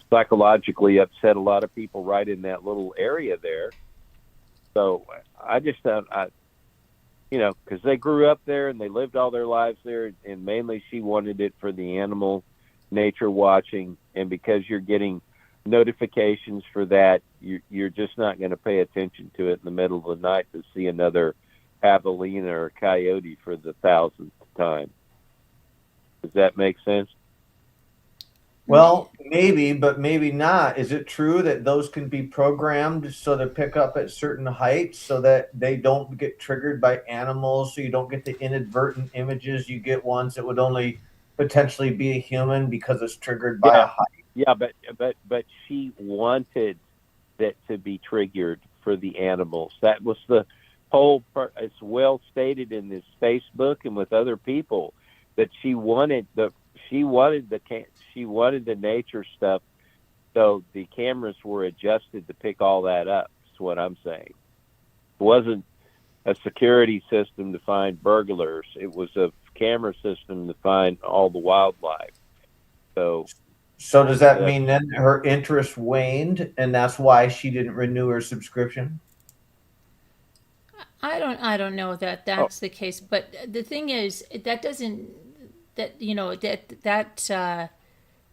psychologically upset a lot of people right in that little area there. So I just thought, because they grew up there and they lived all their lives there, and mainly she wanted it for the animal nature watching, and because you're getting notifications for that, you're just not going to pay attention to it in the middle of the night to see another javelina or coyote for the 1,000th time. Does that make sense? Well, maybe, but maybe not. Is it true that those can be programmed so they pick up at certain heights so that they don't get triggered by animals, so you don't get the inadvertent images? You get ones that would only potentially be a human because it's triggered by a height. Yeah, but she wanted that to be triggered for the animals. That was the whole. It's well stated in this Facebook and with other people that she wanted the nature stuff, so the cameras were adjusted to pick all that up. That's what I'm saying. It wasn't a security system to find burglars. It was a camera system to find all the wildlife. So does that mean then her interest waned, and that's why she didn't renew her subscription? I don't know that that's the case, but the thing is that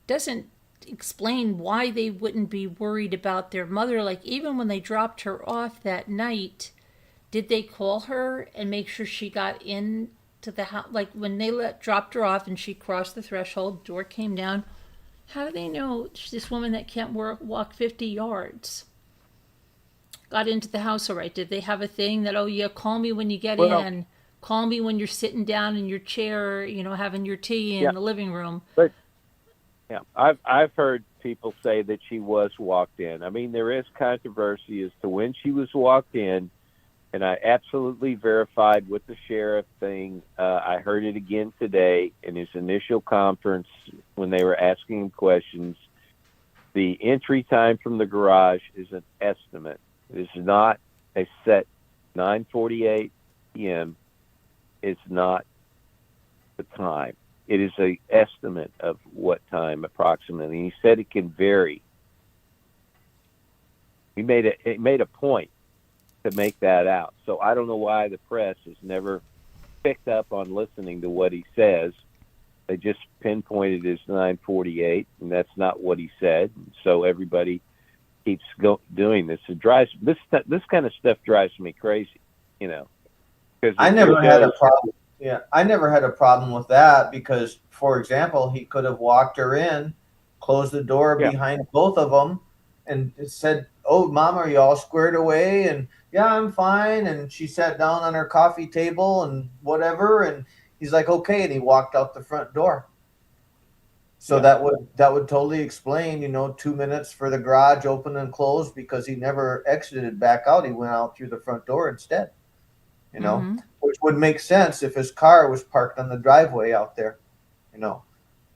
doesn't explain why they wouldn't be worried about their mother. Like, even when they dropped her off that night, did they call her and make sure she got in to the house? Like, when they dropped her off and she crossed the threshold, door came down, how do they know this woman that can't walk 50 yards got into the house all right? Did they have a thing that, oh yeah, call me when you get in, call me when you're sitting down in your chair, having your tea in the living room? But yeah, I've heard people say that she was walked in. I mean, there is controversy as to when she was walked in, and I absolutely verified with the sheriff thing. I heard it again today in his initial conference when they were asking him questions. The entry time from the garage is an estimate. It is not a set 9:48 p.m. It's not the time. It is an estimate of what time approximately. He said it can vary. He made a point to make that out. So I don't know why the press has never picked up on listening to what he says. They just pinpointed it as 9:48, and that's not what he said. So everybody keeps doing this. It drives this kind of stuff drives me crazy, I never had a problem. Yeah, I never had a problem with that because, for example, he could have walked her in, closed the door behind both of them, and said, "Oh, Mom, are you all squared away?" And yeah, I'm fine. And she sat down on her coffee table and whatever. And he's like, "Okay," and he walked out the front door. So that would totally explain, 2 minutes for the garage open and closed because he never exited back out. He went out through the front door instead. Which would make sense if his car was parked on the driveway out there,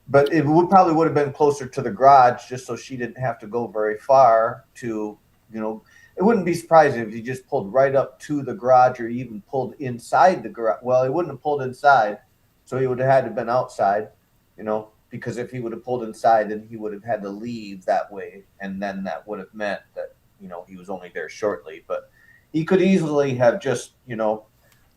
But it probably would have been closer to the garage just so she didn't have to go very far to, it wouldn't be surprising if he just pulled right up to the garage or even pulled inside the garage. Well, he wouldn't have pulled inside, so he would have had to have been outside, because if he would have pulled inside, then he would have had to leave that way. And then that would have meant that, he was only there shortly. But he could easily have just,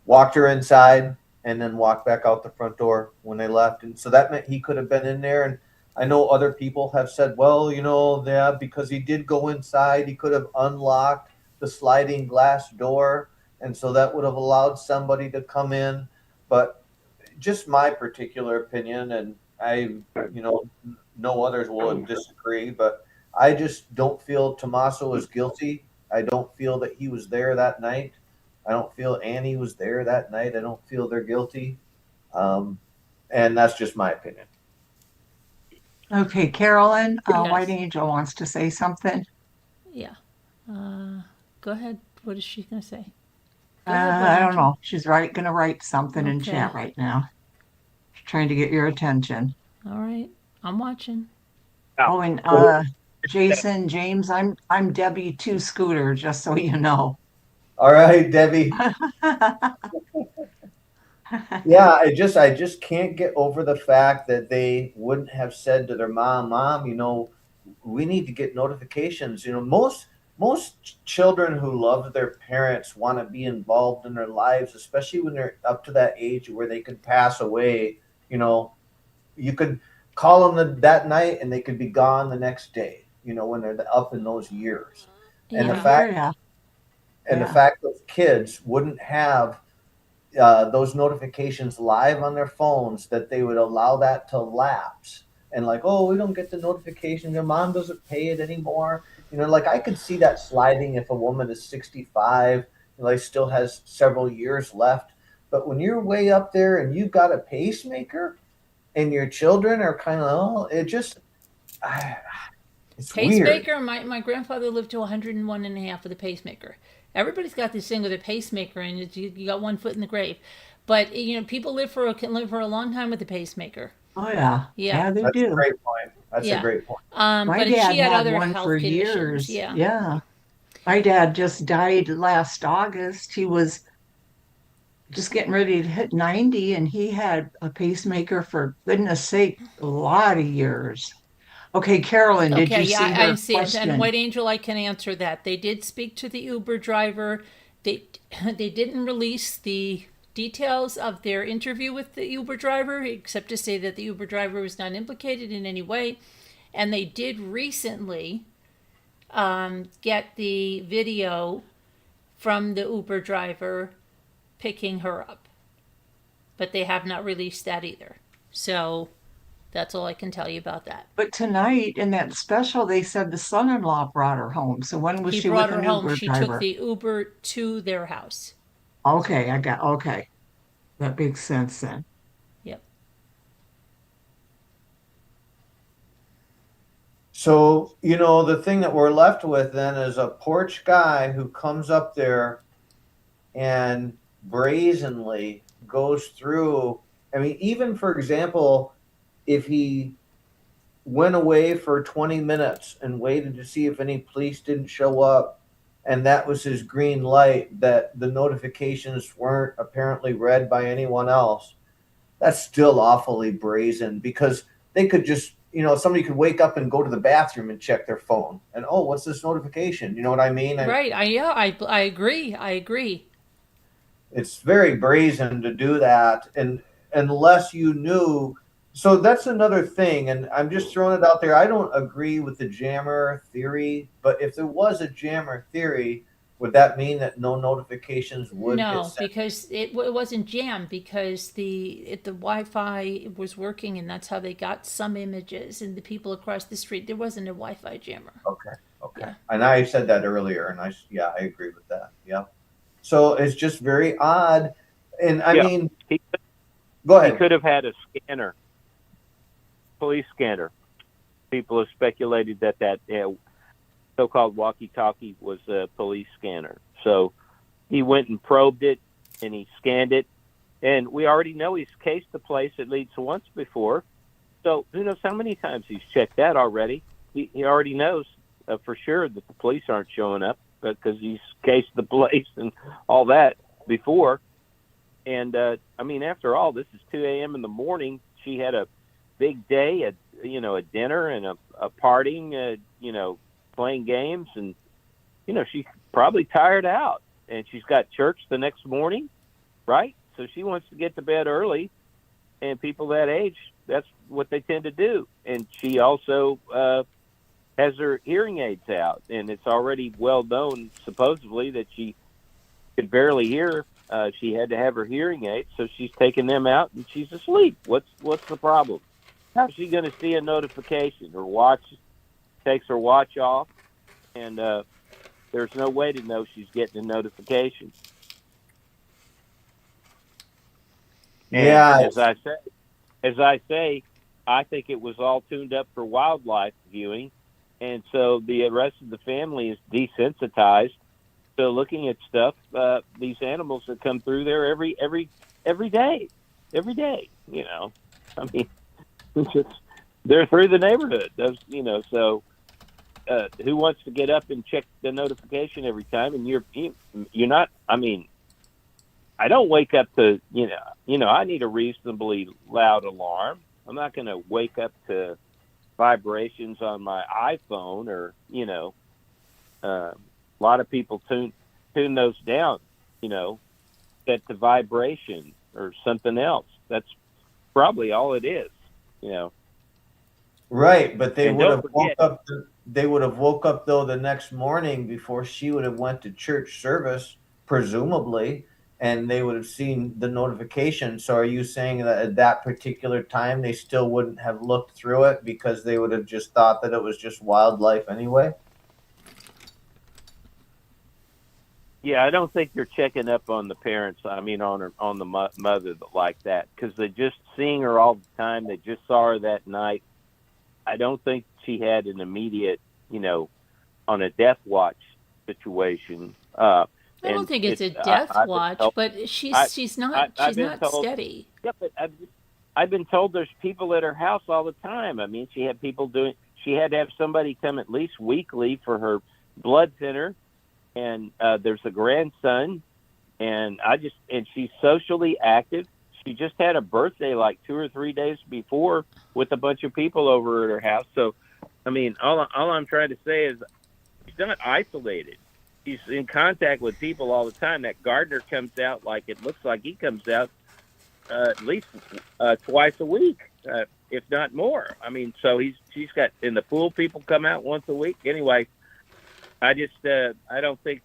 walked her inside and then walked back out the front door when they left. And so that meant he could have been in there. And I know other people have said, well, because he did go inside, he could have unlocked the sliding glass door. And so that would have allowed somebody to come in. But just my particular opinion, and no others will disagree, but I just don't feel Tommaso is guilty. I don't feel that he was there that night. I don't feel Annie was there that night. I don't feel they're guilty. Um, and that's just my opinion. Okay, Carolyn, White Yes. Angel wants to say something. Yeah. Go ahead. What is she going to say? Go ahead, White I don't Angel. know. She's gonna write something in Okay. chat right now. She's trying to get your attention. All right. I'm watching. Oh, and Jason, James, I'm Debbie Two Scooter, just so you know. All right, Debbie. Yeah, I just can't get over the fact that they wouldn't have said to their mom, we need to get notifications. Most children who love their parents want to be involved in their lives, especially when they're up to that age where they could pass away. You could call them that night and they could be gone the next day, when they're up in those years. And the Yeah. fact Yeah. and the Yeah. fact those kids wouldn't have those notifications live on their phones, that they would allow that to lapse, and like, oh, we don't get the notification, their mom doesn't pay it anymore. Like, I could see that sliding if a woman is 65, like, still has several years left. But when you're way up there and you've got a pacemaker and your children are kind of, it's weird. Pacemaker. My grandfather lived to 101 and a half with a pacemaker. Everybody's got this thing with a pacemaker, and you got one foot in the grave. But people can live for a long time with a pacemaker. Oh yeah. Yeah. Yeah, they That's a do. great point. That's Yeah. a great point. My But dad she had had other one health for conditions. years. Yeah. Yeah. My dad just died last August. He was just getting ready to hit 90, and he had a pacemaker for goodness sake, a lot of years. Okay, Carolyn, did Okay, you yeah, see I her see it. And question? White Angel, I can answer that. They did speak to the Uber driver. They they didn't release the details of their interview with the Uber driver, except to say that the Uber driver was not implicated in any way. And they did recently get the video from the Uber driver picking her up, but they have not released that either. So that's all I can tell you about that. But tonight in that special, they said the son-in-law brought her home. So when was He she brought with her an home. Uber She took driver? the Uber to their house. Okay, okay. That makes sense then. Yep. So, the thing that we're left with then is a porch guy who comes up there and brazenly goes through. I mean, even for example, if he went away for 20 minutes and waited to see if any police didn't show up, and that was his green light, that the notifications weren't apparently read by anyone else, that's still awfully brazen, because they could just, somebody could wake up and go to the bathroom and check their phone and, oh, what's this notification? You know what I mean? And Right. I agree. I agree. it's very brazen to do that, and unless you knew. So that's another thing, and I'm just throwing it out there. I don't agree with the jammer theory, but if there was a jammer theory, would that mean that no notifications would get No, sent? because it wasn't jammed because the Wi-Fi was working, and that's how they got some images, and the people across the street, there wasn't a Wi-Fi jammer. Okay. Yeah. And I said that earlier, and I agree with that. Yeah. So it's just very odd, and I Yeah. mean, He, go he ahead. could have had a scanner, police scanner. People have speculated that so-called walkie-talkie was a police scanner. So he went and probed it, and he scanned it. And we already know he's cased the place at least once before. So who knows how many times he's checked that already. He already knows for sure that the police aren't showing up because he's cased the place and all that before. And, I mean, after all, this is 2 a.m. in the morning. She had a big day, a dinner and a partying, playing games. And, she's probably tired out. And she's got church the next morning, right? So she wants to get to bed early. And people that age, that's what they tend to do. And she also has her hearing aids out. And it's already well known, supposedly, that she could barely hear. She had to have her hearing aids, so she's taking them out and she's asleep. What's the problem? how's she going to see a notification? Her watch takes her watch off, and there's no way to know she's getting a notification. And Yeah, as I say, I think it was all tuned up for wildlife viewing, and so the rest of the family is desensitized to looking at stuff. These animals that come through there every day. You know, I mean, it's just, they're through the neighborhood. Those, you know, so who wants to get up and check the notification every time? And you're not. I mean, I don't wake up to I need a reasonably loud alarm. I'm not going to wake up to vibrations on my iPhone or a lot of people tune those down, set to vibration or something else. That's probably all it is, right. But they And would don't have woke forget- up. They would have woke up though the next morning before she would have went to church service, presumably, and they would have seen the notification. So are you saying that at that particular time they still wouldn't have looked through it because they would have just thought that it was just wildlife anyway? Yeah, I don't think they're checking up on the parents. I mean, on the mother like that, because they're just seeing her all the time. They just saw her that night. I don't think she had an immediate, on a death watch situation. I don't think it's a death watch, but she's not steady. Yeah, but I've been told there's people at her house all the time. I mean, she had to have somebody come at least weekly for her blood thinner, and there's a grandson, and she's socially active. She just had a birthday like 2 or 3 days before with a bunch of people over at her house. So, I mean, all I'm trying to say is she's not isolated. He's in contact with people all the time. That gardener comes out it looks like he comes out at least twice a week, if not more. I mean, so she's got in the pool. People come out once a week. Anyway, I don't think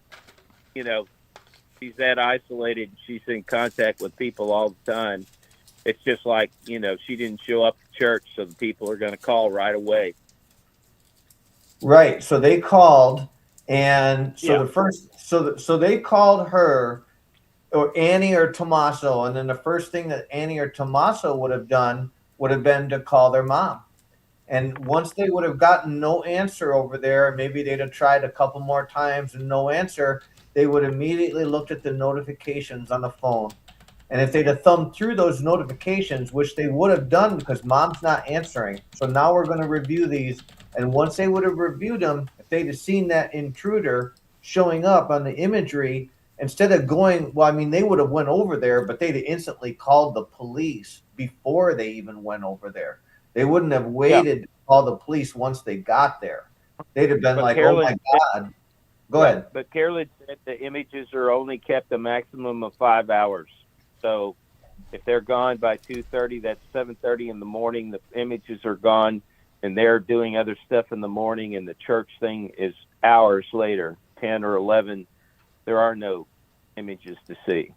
she's that isolated. She's in contact with people all the time. It's just like she didn't show up to church, so the people are going to call right away. Right. So they called. And so Yeah. so they called her or Annie or Tommaso, and then the first thing that Annie or Tommaso would have done would have been to call their mom. And once they would have gotten no answer over there, maybe they'd have tried a couple more times and no answer, they would immediately looked at the notifications on the phone. And if they'd have thumbed through those notifications, which they would have done because mom's not answering. So now we're going to review these. And once they would have reviewed them, if they'd have seen that intruder showing up on the imagery, instead of going, well, I mean, they would have went over there, but they'd have instantly called the police before they even went over there. They wouldn't have waited to call the police once they got there. They'd have been like, oh my God. Go ahead. But Carolyn said the images are only kept a maximum of 5 hours. So if they're gone by 2:30, that's 7:30 in the morning. The images are gone, and they're doing other stuff in the morning, and the church thing is hours later, 10 or 11. There are no images to see.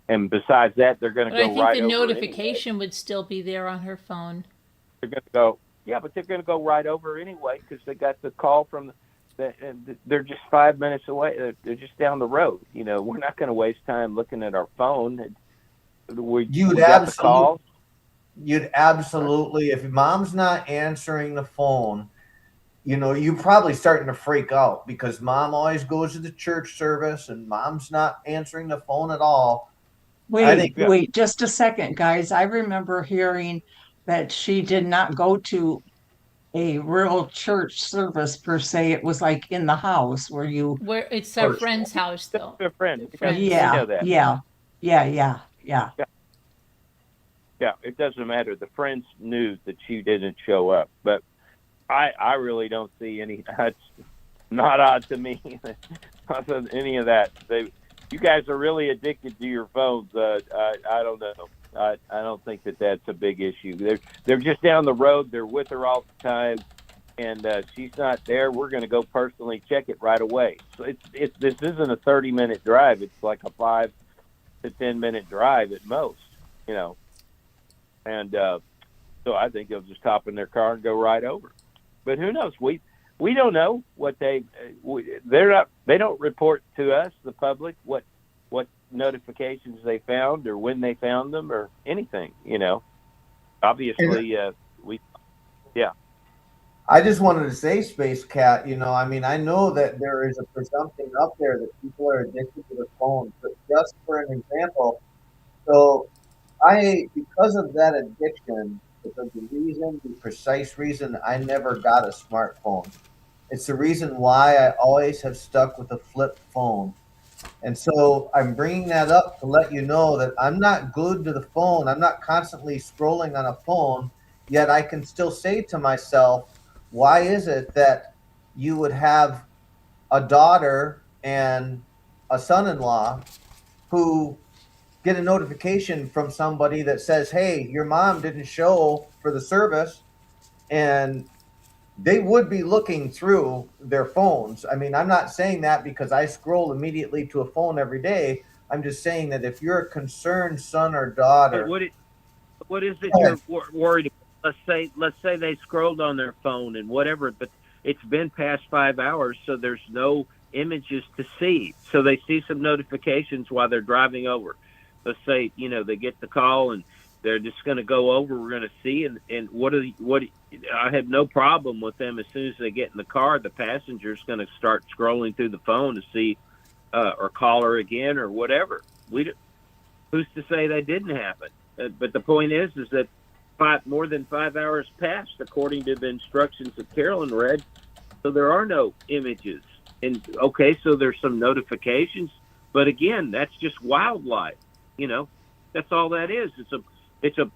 And besides that, they're going to go right over. I think the notification would still be there on her phone. They're going to go, yeah, but they're going to go right over anyway because they got the call from they're just 5 minutes away. They're just down the road. We're not going to waste time looking at our phone. You'd absolutely, if mom's not answering the phone, you're probably starting to freak out because mom always goes to the church service and mom's not answering the phone at all. Wait, just a second, guys. I remember hearing that she did not go to a real church service per se. It was like in the house where it's our friend's house though. A friend. Yeah, know that. yeah. Yeah, it doesn't matter. The friends knew that she didn't show up, but I really don't see any. That's not odd to me. Not any of that. You guys are really addicted to your phones. I don't know. I don't think that's a big issue. They're just down the road. They're with her all the time, and she's not there. We're going to go personally check it right away. So this isn't a 30-minute drive. It's like a 5 to 10 minute drive at most. And so I think they'll just hop in their car and go right over. But who knows? We don't know what they don't report to us, the public, what notifications they found or when they found them or anything. Obviously, I just wanted to say, Space Cat, I mean, I know that there is a presumption up there that people are addicted to their phones, but just for an example, so because of that addiction, because the precise reason I never got a smartphone. It's the reason why I always have stuck with a flip phone. And so I'm bringing that up to let you know that I'm not glued to the phone. I'm not constantly scrolling on a phone, yet I can still say to myself, why is it that you would have a daughter and a son in law who get a notification from somebody that says, hey, your mom didn't show for the service, and they would be looking through their phones. I mean, I'm not saying that because I scroll immediately to a phone every day. I'm just saying that if you're a concerned son or but daughter, what is it go ahead. you're worried about? Let's say they scrolled on their phone and whatever, but it's been past 5 hours, so there's no images to see. So they see some notifications while they're driving over. Let's say they get the call and they're just going to go over. We're going to see, and what I have no problem with them. As soon as they get in the car, the passenger's going to start scrolling through the phone to see or call her again or whatever. Who's to say that didn't happen? But the point is that more than 5 hours passed, according to the instructions that Carolyn read. So there are no images. And okay, so there's some notifications, but again, that's just wildlife. That's all that is. It's a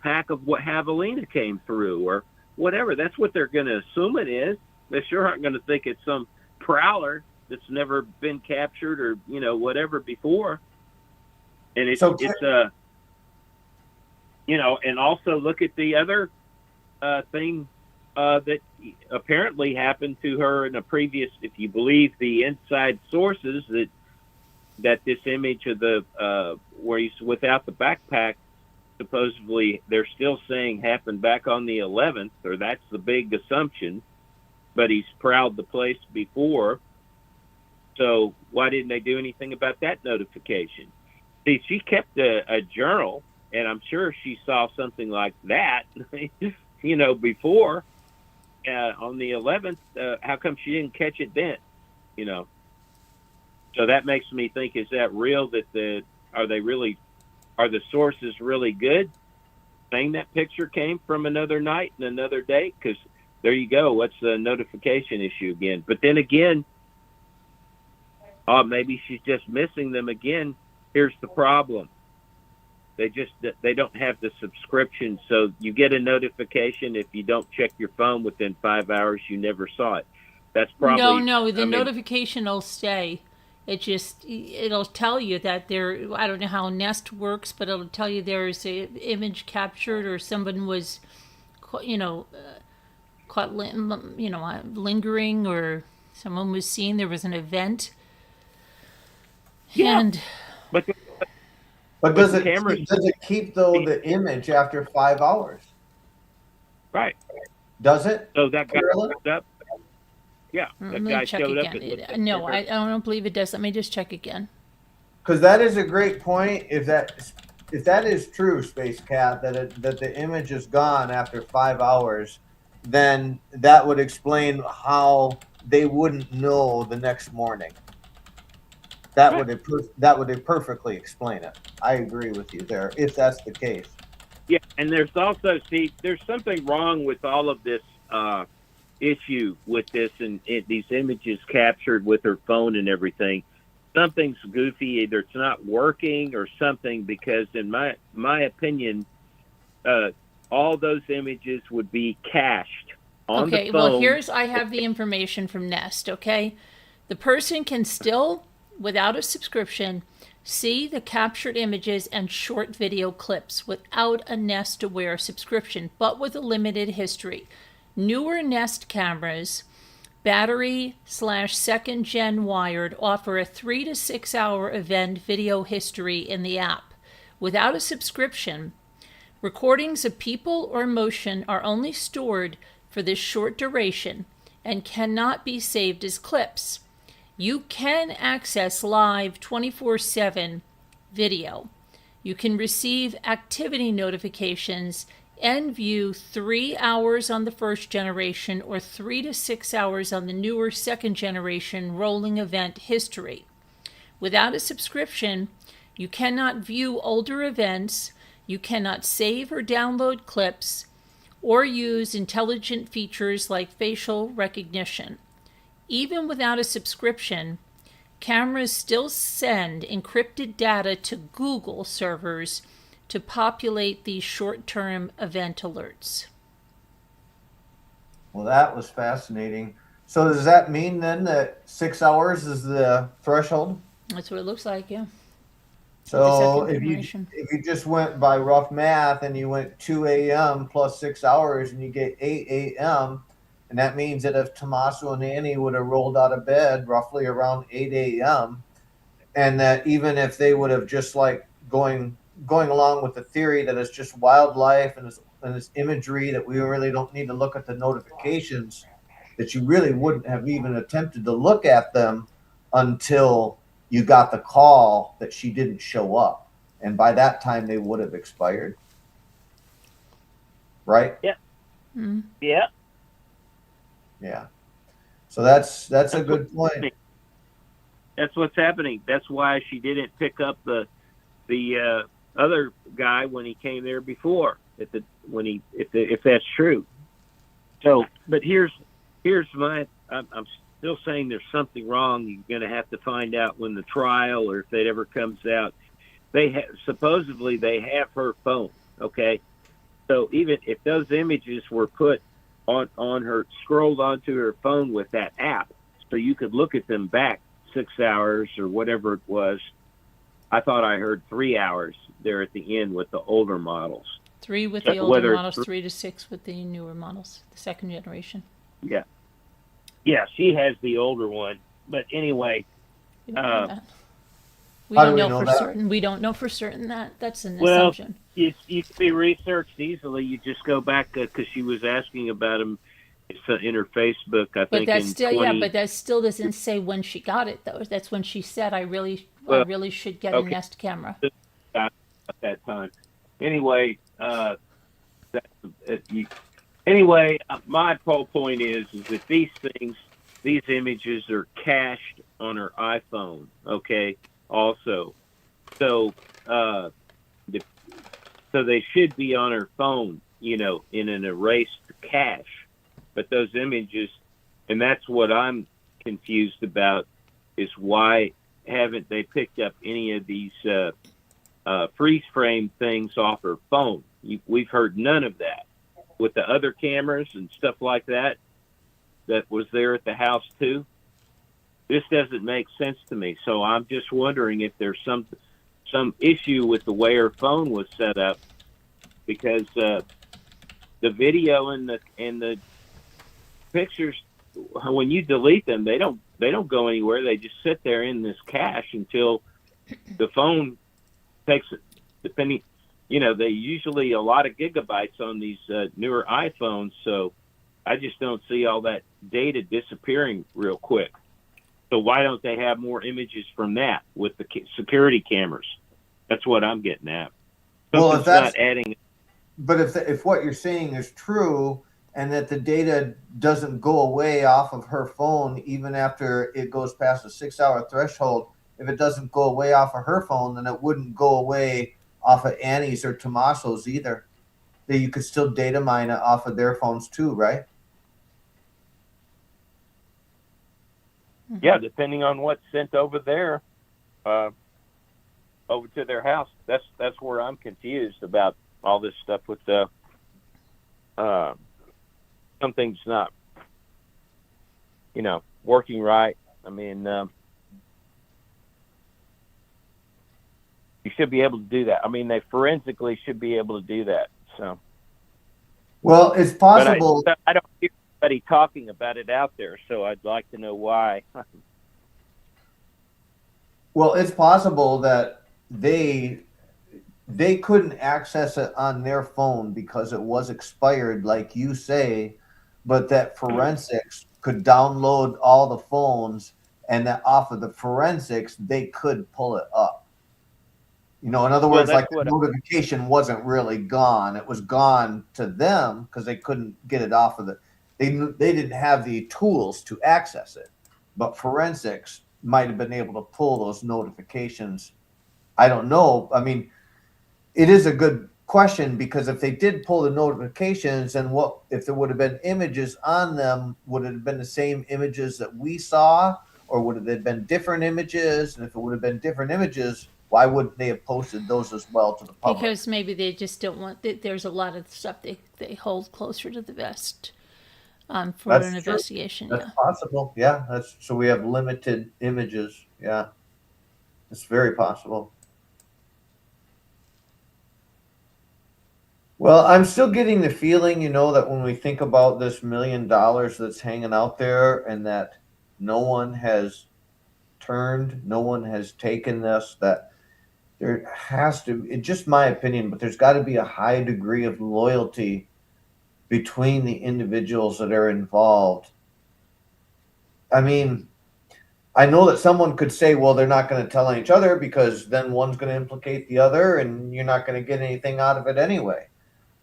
pack of what javelina came through or whatever. That's what they're going to assume it is. They sure aren't going to think it's some prowler that's never been captured or whatever before. And and also look at the other thing that apparently happened to her in a previous, if you believe the inside sources, that this image of the where he's without the backpack, supposedly they're still saying happened back on the 11th, or that's the big assumption, but he's prowled the place before. So why didn't they do anything about that notification? See, she kept a journal, and I'm sure she saw something like that, before on the 11th. How come she didn't catch it then? So that makes me think: is that real? Are the sources really good? Saying that picture came from another night and another day? Because there you go. What's the notification issue again? But then again, maybe she's just missing them again. Here's the problem. They don't have the subscription, so you get a notification if you don't check your phone within 5 hours. You never saw it. That's probably No. The notification will stay. It'll tell you that I don't know how Nest works, but it'll tell you there's a image captured or someone was, caught, lingering, or someone was seen. There was an event. Yeah. And But does cameras, it keep the image after 5 hours? right? Does it? So that guy Carolyn? showed up. Yeah, let that me guy check showed up. again. No, I don't believe it does. Let me just check again. Because that is a great point. If that is true, Space Cat, that the image is gone after 5 hours, then that would explain how they wouldn't know the next morning. That would perfectly explain it. I agree with you there, if that's the case. Yeah, and there's also there's something wrong with all of this issue with this and these images captured with her phone and everything. Something's goofy. Either it's not working or something, because in my opinion, all those images would be cached on the phone. Well, I have the information from Nest, okay? The person can still, without a subscription, see the captured images and short video clips without a Nest Aware subscription, but with a limited history. Newer Nest cameras, battery/second gen wired, offer a 3 to 6 hour event video history in the app. Without a subscription, Recordings of people or motion are only stored for this short duration and cannot be saved as clips. You can access live 24/7 video. You can receive activity notifications and view 3 hours on the first generation or 3 to 6 hours on the newer second generation rolling event history. Without a subscription, you cannot view older events, you cannot save or download clips, or use intelligent features like facial recognition. Even without a subscription, cameras still send encrypted data to Google servers to populate these short-term event alerts. Well, that was fascinating. So does that mean then that 6 hours is the threshold? That's what it looks like, yeah. So second if you generation. just went by rough math and you went 2 a.m. plus 6 hours and you get 8 a.m., and that means that if Tommaso and Annie would have rolled out of bed roughly around 8 a.m., and that even if they would have just like going along with the theory that it's just wildlife and this imagery that we really don't need to look at the notifications, that you really wouldn't have even attempted to look at them until you got the call that she didn't show up, and by that time they would have expired, right? Yeah. Mm. Yeah. Yeah. So that's a good point. That's what's happening. That's why she didn't pick up the other guy when he came there before. If that's true. So, but here's my. I'm still saying there's something wrong. You're going to have to find out when the trial, or if it ever comes out. Supposedly they have her phone. Okay, so even if those images were put on her, scrolled onto her phone with that app, so you could look at them back 6 hours or whatever it was. I thought I heard 3 hours there at the end with the older models. 3 with the older models, 3 to 6 with the newer models, the second generation. Yeah. Yeah, she has the older one. But anyway, We don't know that. We How don't do we know know for that? certain. We don't know for certain that. That's an well, assumption. you can be researched easily. You just go back because she was asking about him in her Facebook. I But think that's in still 20, but that still doesn't say when she got it though. That's when she said I really should get a okay. Nest camera. At that time. Anyway, my whole point is that these images are cached on her iPhone. Okay, also, so so they should be on her phone, in an erased cache. But those images, and that's what I'm confused about, is why haven't they picked up any of these freeze frame things off her phone? We've heard none of that with the other cameras and stuff like that was there at the house too. This doesn't make sense to me. So I'm just wondering if there's some issue with the way her phone was set up, because the video and the pictures, when you delete them, they don't go anywhere. They just sit there in this cache until the phone takes it. Depending, they usually a lot of gigabytes on these newer iPhones, so I just don't see all that data disappearing real quick. So why don't they have more images from that with the security cameras? That's what I'm getting at. Well, Something's not adding. But if what you're saying is true, and that the data doesn't go away off of her phone even after it goes past the 6 hour threshold, if it doesn't go away off of her phone, then it wouldn't go away off of Annie's or Tommaso's either. That you could still data mine it off of their phones too, right? Yeah, depending on what's sent over there, over to their house. That's where I'm confused about all this stuff with the something's not, working right. I mean, you should be able to do that. I mean, they forensically should be able to do that. So, Well, it's possible. But I don't hear anybody talking about it out there, so I'd like to know why. Well, it's possible that they they couldn't access it on their phone because it was expired, like you say, but that forensics could download all the phones, and that off of the forensics, they could pull it up. In other Well, words, that's like the what notification wasn't really gone. It was gone to them because they couldn't get it off of they didn't have the tools to access it. But forensics might have been able to pull those notifications. I don't know. I mean, it is a good question, because if they did pull the notifications, and what if there would have been images on them, would it have been the same images that we saw, or would it have been different images? And if it would have been different images, why wouldn't they have posted those as well to the public? Because maybe they just don't want. There's a lot of stuff they hold closer to the vest for That's an true. investigation. That's Yeah. possible. Yeah, that's so we have limited images. Yeah, it's very possible. Well, I'm still getting the feeling, that when we think about this $1 million that's hanging out there, and that no one has no one has taken this, that there has to, it's just my opinion, but there's got to be a high degree of loyalty between the individuals that are involved. I mean, I know that someone could say, well, they're not going to tell each other because then one's going to implicate the other and you're not going to get anything out of it anyway.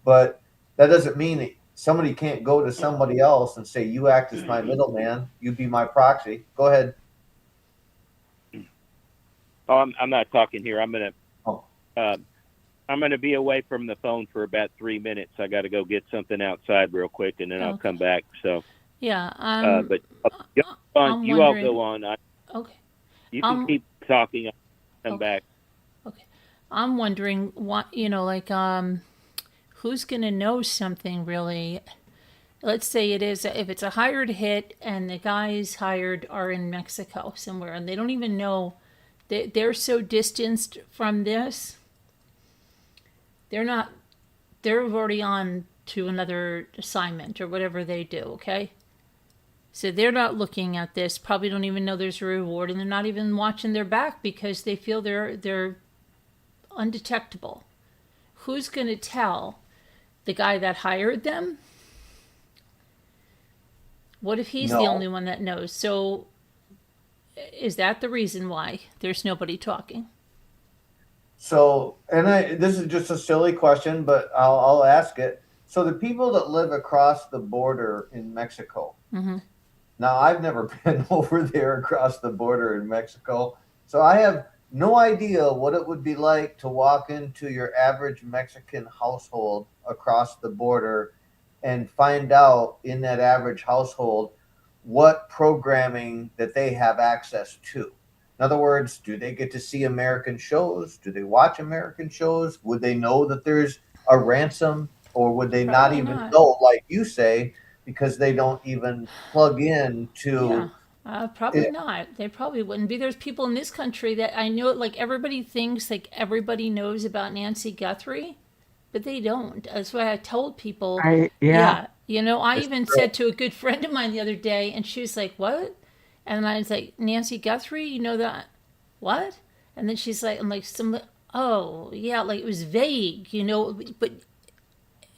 But that doesn't mean that somebody can't go to somebody else and say, you act as my middleman, you be my proxy. Go ahead. Oh, I'm not talking here. Oh, I'm gonna be away from the phone for about 3 minutes. I got to go get something outside real quick, and then I'll come back. So, Yeah. but you I'm you all wondering. go on. Okay. You can keep talking. I'll come Okay. back. Okay. I'm wondering what who's gonna know something really. Let's say if it's a hired hit and the guys hired are in Mexico somewhere and they don't even know, they're so distanced from this. They're already on to another assignment or whatever they do, okay? So they're not looking at this, probably don't even know there's a reward, and they're not even watching their back because they feel they're undetectable. Who's going to tell the guy that hired them? What if he's the only no. one that knows? So is that the reason why there's nobody talking? So, this is just a silly question, but I'll ask it. So the people that live across the border in Mexico, Mm-hmm. now I've never been over there across the border in Mexico, so I have no idea what it would be like to walk into your average Mexican household across the border and find out in that average household what programming that they have access to. In other words, do they get to see American shows? Do they watch American shows? Would they know that there's a ransom, or would they not Probably even not. know, like you say, because they don't even plug in Yeah. to Probably it? not. They probably wouldn't be. There's people in this country that I know, like everybody thinks like everybody knows about Nancy Guthrie, but they don't. That's why I told people, Yeah. yeah, I It's even true. said to a good friend of mine the other day, and she was like, "What?" And I was like, "Nancy Guthrie, you know that? What?" And then she's like, "I'm like, oh, yeah, like it was vague, but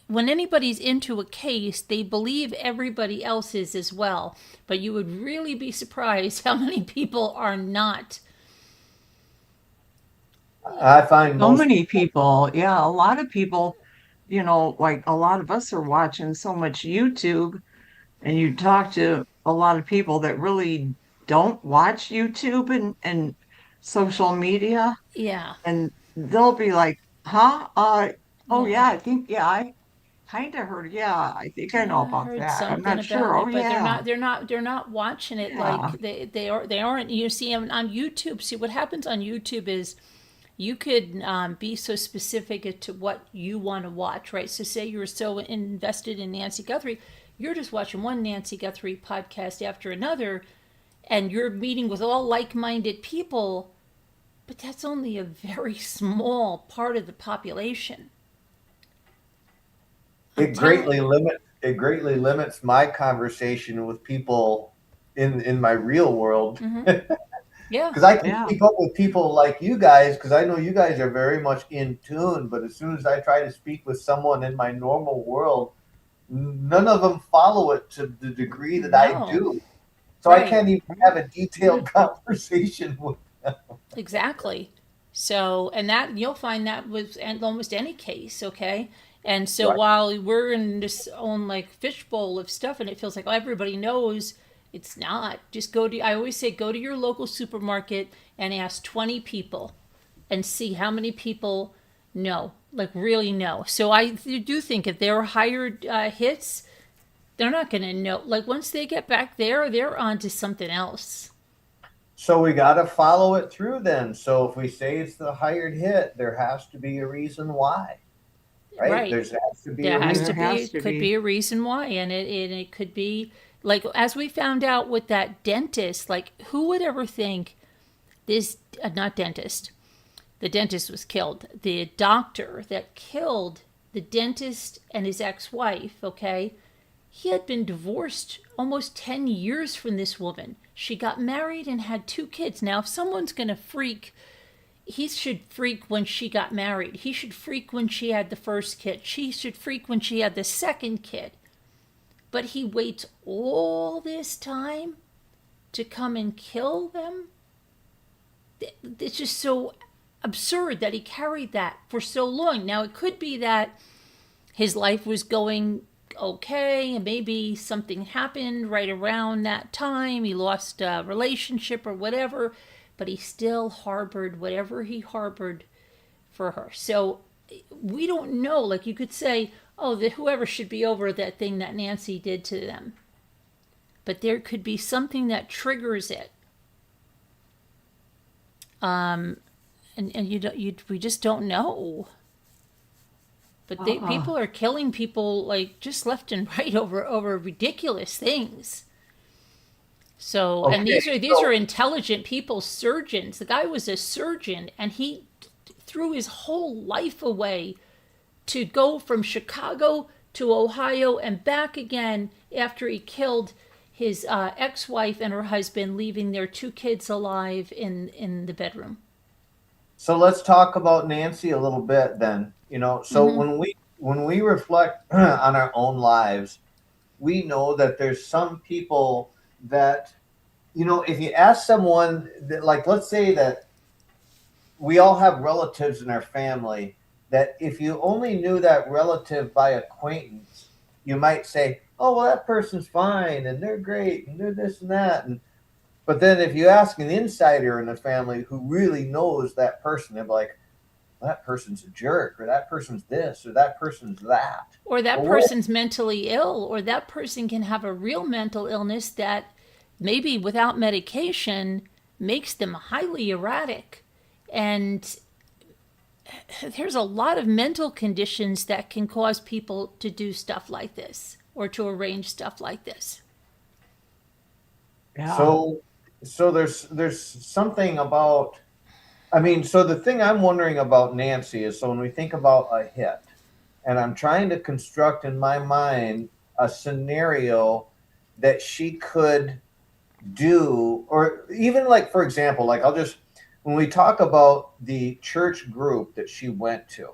when anybody's into a case, they believe everybody else is as well. But you would really be surprised how many people are not." I find So most many people. people. Yeah. A lot of people, like a lot of us are watching so much YouTube, and you talk to a lot of people that really don't watch YouTube and social media, Yeah, and they'll be like, huh? Oh yeah. yeah, I think, yeah, I kind of heard. Yeah, I think I know Yeah, I about heard that. I'm something not about sure. Oh it, but they're yeah. not. They're not. They're not watching it like Yeah. they aren't. You see on YouTube. See what happens on YouTube is you could be so specific as to what you want to watch, right? So say you're so invested in Nancy Guthrie, you're just watching one Nancy Guthrie podcast after another, and you're meeting with all like-minded people, but that's only a very small part of the population. I'm It telling. greatly limits my conversation with people in my real world. Mm-hmm. Yeah. Because I can Yeah. keep up with people like you guys, because I know you guys are very much in tune. But as soon as I try to speak with someone in my normal world, none of them follow it to the degree that I No. do. So I Right. can't even have a detailed conversation with. Exactly. So, and that you'll find that with almost any case, okay? And so Right. while we're in this own like fishbowl of stuff and it feels like everybody knows, it's not. Just go to, I always say, go to your local supermarket and ask 20 people and see how many people know, like really know. So I do think if they're hired hits, they're not going to know. Like once they get back there, they're on to something else. So we got to follow it through then. So if we say it's the hired hit, there has to be a reason why, right? Right. There has to be a There has There to reason. be, has it to could be. be a reason why, and it could be like as we found out with that dentist. Like, who would ever think this? Not dentist. The dentist was killed. The doctor that killed the dentist and his ex-wife. Okay, he had been divorced almost 10 years from this woman. She got married and had 2 kids. Now, if someone's gonna freak, he should freak when she got married. He should freak when she had the first kid. She should freak when she had the second kid. But he waits all this time to come and kill them. It's just so absurd that he carried that for so long. Now, it could be that his life was going okay, and maybe something happened right around that time. He lost a relationship or whatever, but he still harbored whatever he harbored for her. So we don't know. Like you could say, oh, that whoever should be over that thing that Nancy did to them. But there could be something that triggers it. And we just don't know. But people are killing people like just left and right over ridiculous things. So, and Okay. these are intelligent people, surgeons. The guy was a surgeon, and he threw his whole life away to go from Chicago to Ohio and back again after he killed his ex-wife and her husband, leaving their 2 kids alive in the bedroom. So let's talk about Nancy a little bit then. So when we reflect on our own lives, we know that there's some people that, if you ask someone that, like, let's say that we all have relatives in our family that if you only knew that relative by acquaintance, you might say, oh, well, that person's fine and they're great and they're this and that. But then if you ask an insider in the family who really knows that person, they're like, well, that person's a jerk, or that person's this, or that person's that. Or that Well, person's mentally ill, or that person can have a real mental illness that maybe without medication makes them highly erratic. And there's a lot of mental conditions that can cause people to do stuff like this or to arrange stuff like this. Yeah. so there's something about. I mean, so the thing I'm wondering about Nancy is, so when we think about a hit, and I'm trying to construct in my mind a scenario that she could do, or even like, for example, like when we talk about the church group that she went to,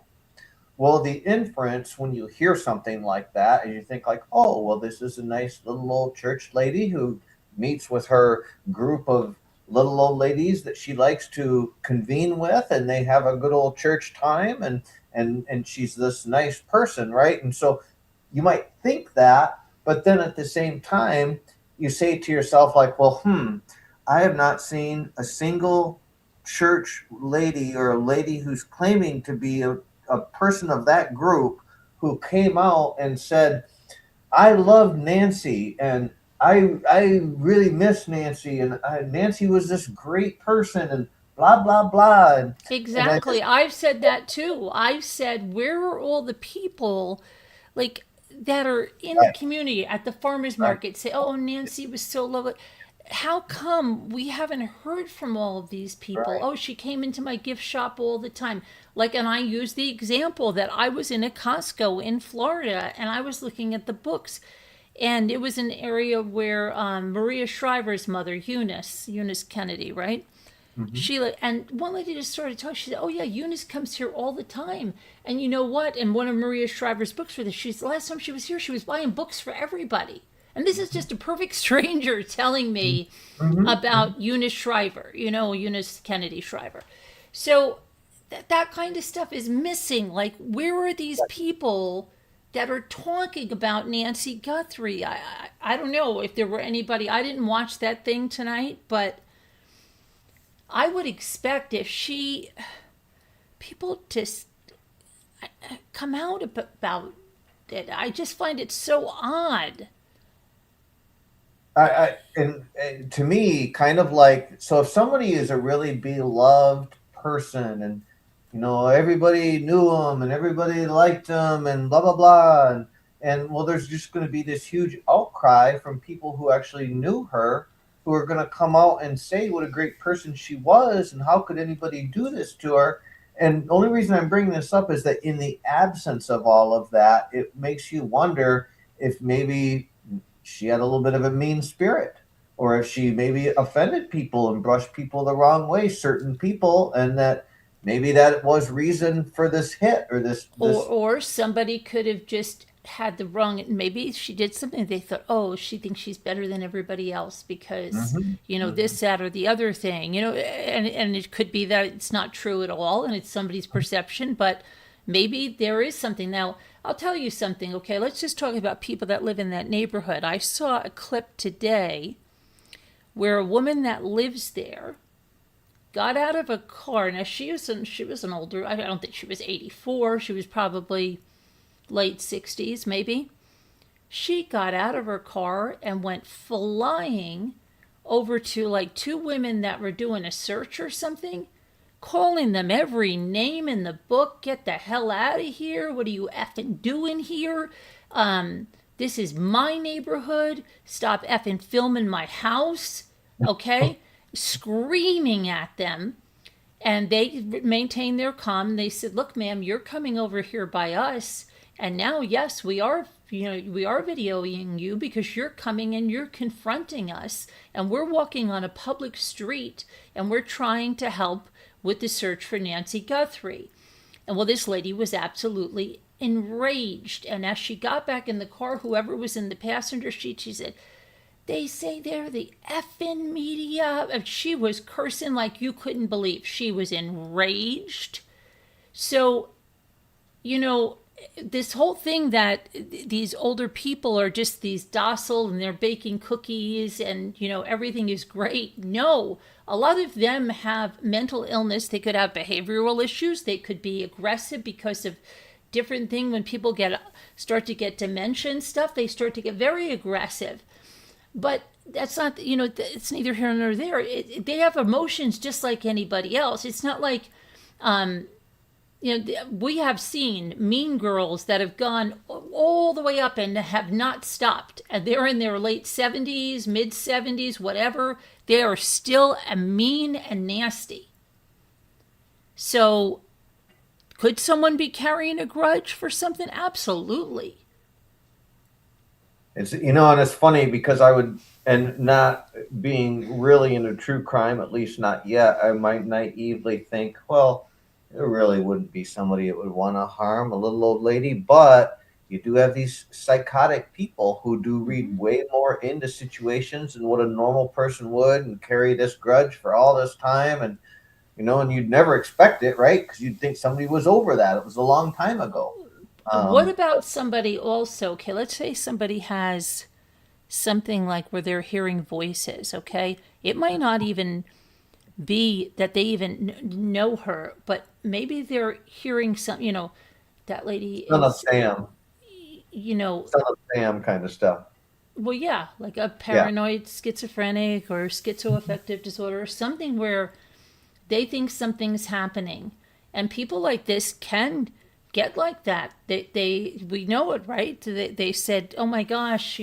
well, the inference when you hear something like that is you think like, oh, well, this is a nice little old church lady who meets with her group of little old ladies that she likes to convene with, and they have a good old church time, and she's this nice person, right? And so you might think that, but then at the same time, you say to yourself like, well, I have not seen a single church lady or a lady who's claiming to be a person of that group who came out and said, I love Nancy and I really miss Nancy, and Nancy was this great person, and blah blah blah, and I Exactly. just I've said that too. I've said, where are all the people like that are in the right, community at the farmers right, market say, "Oh, Nancy was so lovely." How come we haven't heard from all of these people? right. Oh, she came into my gift shop all the time. Like, and I use the example that I was in a Costco in Florida and I was looking at the books, and it was an area where Maria Shriver's mother, Eunice Kennedy, right? Sheila, and one lady just started talking. She said, "Oh yeah, Eunice comes here all the time, and you know what?" And one of Maria Shriver's books for this. She's the last time she was here, she was buying books for everybody. And this is just a perfect stranger telling me about Eunice Shriver, Eunice Kennedy Shriver. So that kind of stuff is missing. Like, where are these people that are talking about Nancy Guthrie? I don't know if there were anybody. I didn't watch that thing tonight, but I would expect if people just come out about it. I just find it so odd. And to me, kind of like, so if somebody is a really beloved person, and everybody knew them and everybody liked them and blah blah blah, and well, there's just going to be this huge outcry from people who actually knew her, who are going to come out and say what a great person she was and how could anybody do this to her. And the only reason I'm bringing this up is that in the absence of all of that, it makes you wonder if maybe she had a little bit of a mean spirit, or if she maybe offended people and brushed people the wrong way, certain people, and that maybe that was reason for this hit or this. Or somebody could have just had the wrong. Maybe she did something. They thought, oh, she thinks she's better than everybody else because this, that, or the other thing. And it could be that it's not true at all, and it's somebody's perception. But maybe there is something. Now, I'll tell you something. Okay, let's just talk about people that live in that neighborhood. I saw a clip today where a woman that lives there got out of a car. Now she was an older. I don't think she was 84. She was probably late 60s, maybe. She got out of her car and went flying over to like two women that were doing a search or something, calling them every name in the book. Get the hell out of here. What are you effing doing here? This is my neighborhood. Stop effing filming my house. Okay? Screaming at them. And they maintained their calm. They said, look, ma'am, you're coming over here by us. And now, yes, we are videoing you because you're coming and you're confronting us. And we're walking on a public street and we're trying to help with the search for Nancy Guthrie. And well, this lady was absolutely enraged. And as she got back in the car, whoever was in the passenger seat, she said, they say they're the effing media. And she was cursing like you couldn't believe. She was enraged. So, this whole thing that these older people are just these docile and they're baking cookies and, everything is great. No, a lot of them have mental illness. They could have behavioral issues. They could be aggressive because of different things. When people start to get dementia and stuff, they start to get very aggressive. But that's not, it's neither here nor there. They have emotions just like anybody else. It's not like, we have seen mean girls that have gone all the way up and have not stopped. And they're in their late 70s, mid 70s, whatever. They are still mean and nasty. So could someone be carrying a grudge for something? Absolutely. It's, and it's funny because and not being really into true crime, at least not yet, I might naively think, well, there really wouldn't be somebody that would want to harm a little old lady, but you do have these psychotic people who do read way more into situations than what a normal person would and carry this grudge for all this time. And, and you'd never expect it, right? Because you'd think somebody was over that. It was a long time ago. What about somebody also? Okay, let's say somebody has something like where they're hearing voices, okay? It might not even be that they even know her, but maybe they're hearing some, that lady Son of Sam. Son of Sam kind of stuff. Well, yeah, like a paranoid schizophrenic or schizoaffective disorder, or something where they think something's happening. And people like this can get like that. We know it, right? They said, oh my gosh,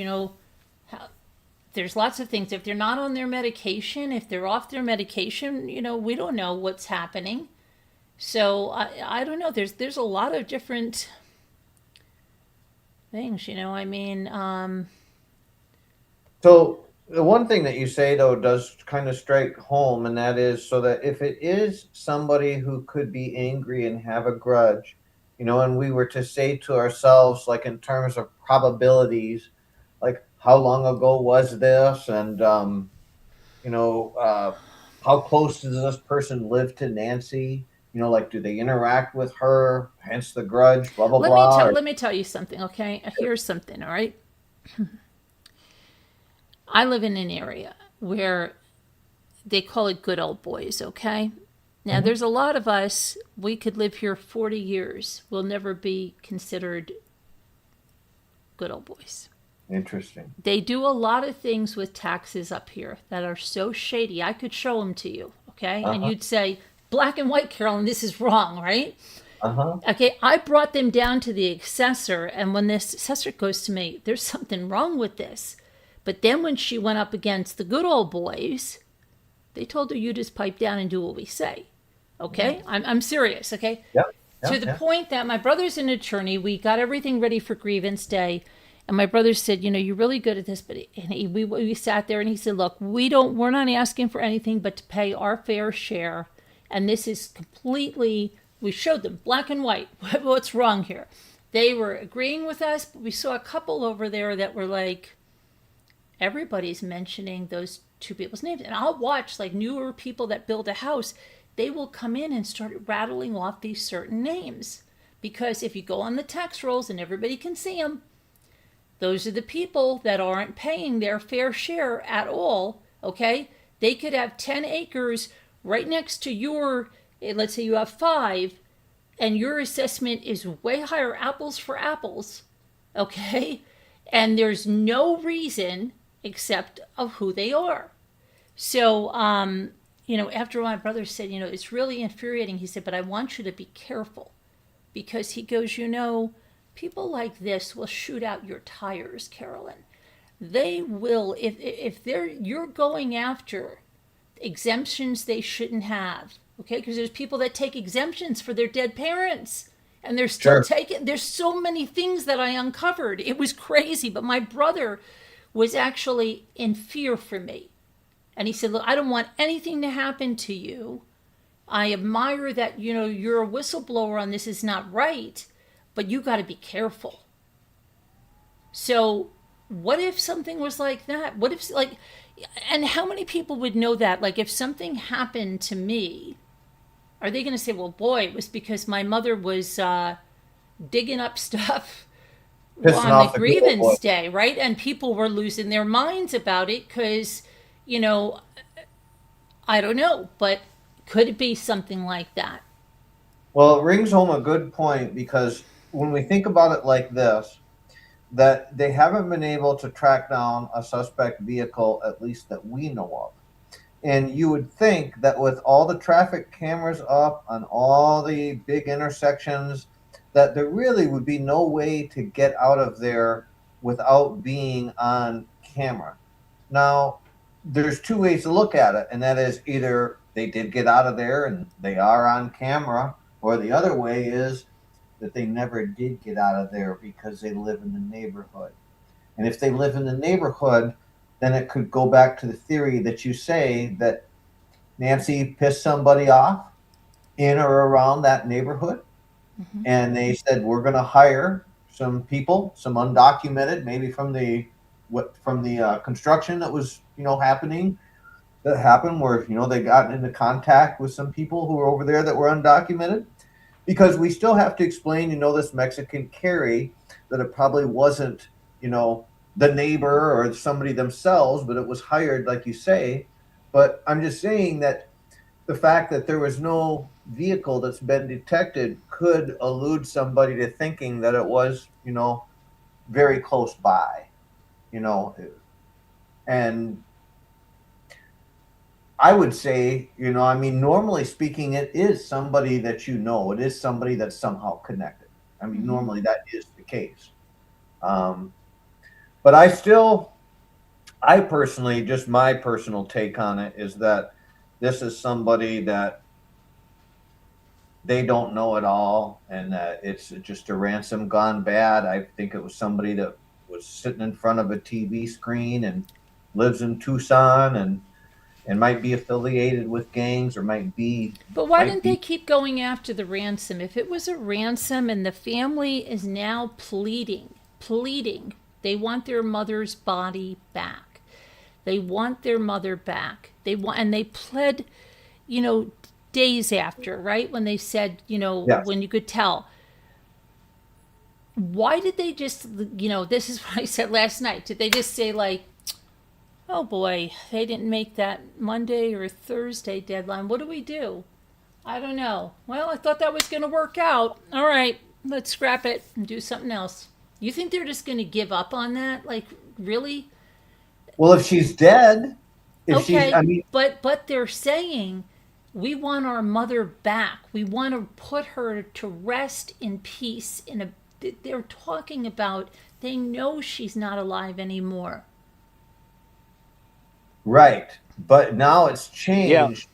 there's lots of things. If they're not on their medication, if they're off their medication, we don't know what's happening. So I don't know. There's a lot of different things, So The one thing that you say though does kind of strike home, and that is so that if it is somebody who could be angry and have a grudge, and we were to say to ourselves, like in terms of probabilities, like how long ago was this, and you know, uh, how close does this person live to Nancy? Like do they interact with her, hence the grudge, blah blah blah. Or, Let me tell you something, okay? Here's something, all right? I live in an area where they call it good old boys, okay? Now, Mhm. there's a lot of us, we could live here 40 years. We'll never be considered good old boys. Interesting. They do a lot of things with taxes up here that are so shady. I could show them to you, okay? And Uh-huh. you'd say, black and white, Carolyn, this is wrong, right? Uh-huh. Okay, I brought them down to the assessor, and when this assessor goes to me, there's something wrong with this. But then when she went up against the good old boys, they told her, you just pipe down and do what we say. Okay? I'm serious, okay? Yep. To Yep. the Yep. point that my brother's an attorney. We got everything ready for grievance day. And my brother said, you're really good at this. But we sat there and he said, look, we're not asking for anything but to pay our fair share. And this is completely, we showed them black and white. What's wrong here? They were agreeing with us, but we saw a couple over there that were like, everybody's mentioning those two people's names. And I'll watch like newer people that build a house, they will come in and start rattling off these certain names. Because if you go on the tax rolls and everybody can see them, those are the people that aren't paying their fair share at all, okay? They could have 10 acres right next to your, let's say you have 5, and your assessment is way higher, apples for apples, okay? And there's no reason except of who they are. So, after my brother said, it's really infuriating, he said, but I want you to be careful. Because he goes, people like this will shoot out your tires, Carolyn. They will, if you're going after exemptions they shouldn't have, okay? Because there's people that take exemptions for their dead parents. And they're still Sure. taking, there's so many things that I uncovered. It was crazy. But my brother was actually in fear for me. And he said, look, I don't want anything to happen to you. I admire that, you're a whistleblower on this is not right, but you got to be careful. So what if something was like that? What if, like, and how many people would know that? Like, if something happened to me, are they going to say, well, boy, it was because my mother was digging up stuff Pissing on the off the good old boy. grievance day, right? And people were losing their minds about it because, you know, I don't know, but could it be something like that? Well, it rings home a good point because when we think about it like this, that they haven't been able to track down a suspect vehicle, at least that we know of. And you would think that with all the traffic cameras up on all the big intersections, that there really would be no way to get out of there without being on camera. Now, there's two ways to look at it, and that is either they did get out of there and they are on camera, or the other way is that they never did get out of there because they live in the neighborhood. And if they live in the neighborhood, then it could go back to the theory that you say that Nancy pissed somebody off in or around that neighborhood. Mm-hmm. And they said, we're going to hire some people, some undocumented, maybe from the construction that was, happening, that happened where, they got into contact with some people who were over there that were undocumented, because we still have to explain, this Mexican Carrie, that it probably wasn't, the neighbor or somebody themselves, but it was hired, like you say. But I'm just saying that the fact that there was no vehicle that's been detected could elude somebody to thinking that it was, very close by, you know. And I would say, I mean, normally speaking, it is somebody that it is somebody that's somehow connected. I mean, Mm-hmm. normally that is the case. But I personally, just my personal take on it is that this is somebody that they don't know at all, and that it's just a ransom gone bad. I think it was somebody that was sitting in front of a TV screen and, lives in Tucson and might be affiliated with gangs or might be. But why might didn't be- they keep going after the ransom? If it was a ransom and the family is now pleading, they want their mother's body back. They want their mother back. And they pled, days after, right? When they said, Yes. when you could tell. Why did they just, this is what I said last night. Did they just say, like, oh boy, they didn't make that Monday or Thursday deadline. What do we do? I don't know. Well, I thought that was going to work out. All right, let's scrap it and do something else. You think they're just going to give up on that? Like, really? Well, if she's dead, Okay, I mean, but they're saying we want our mother back. We want to put her to rest in peace. They're talking about they know she's not alive anymore. right. But now it's changed.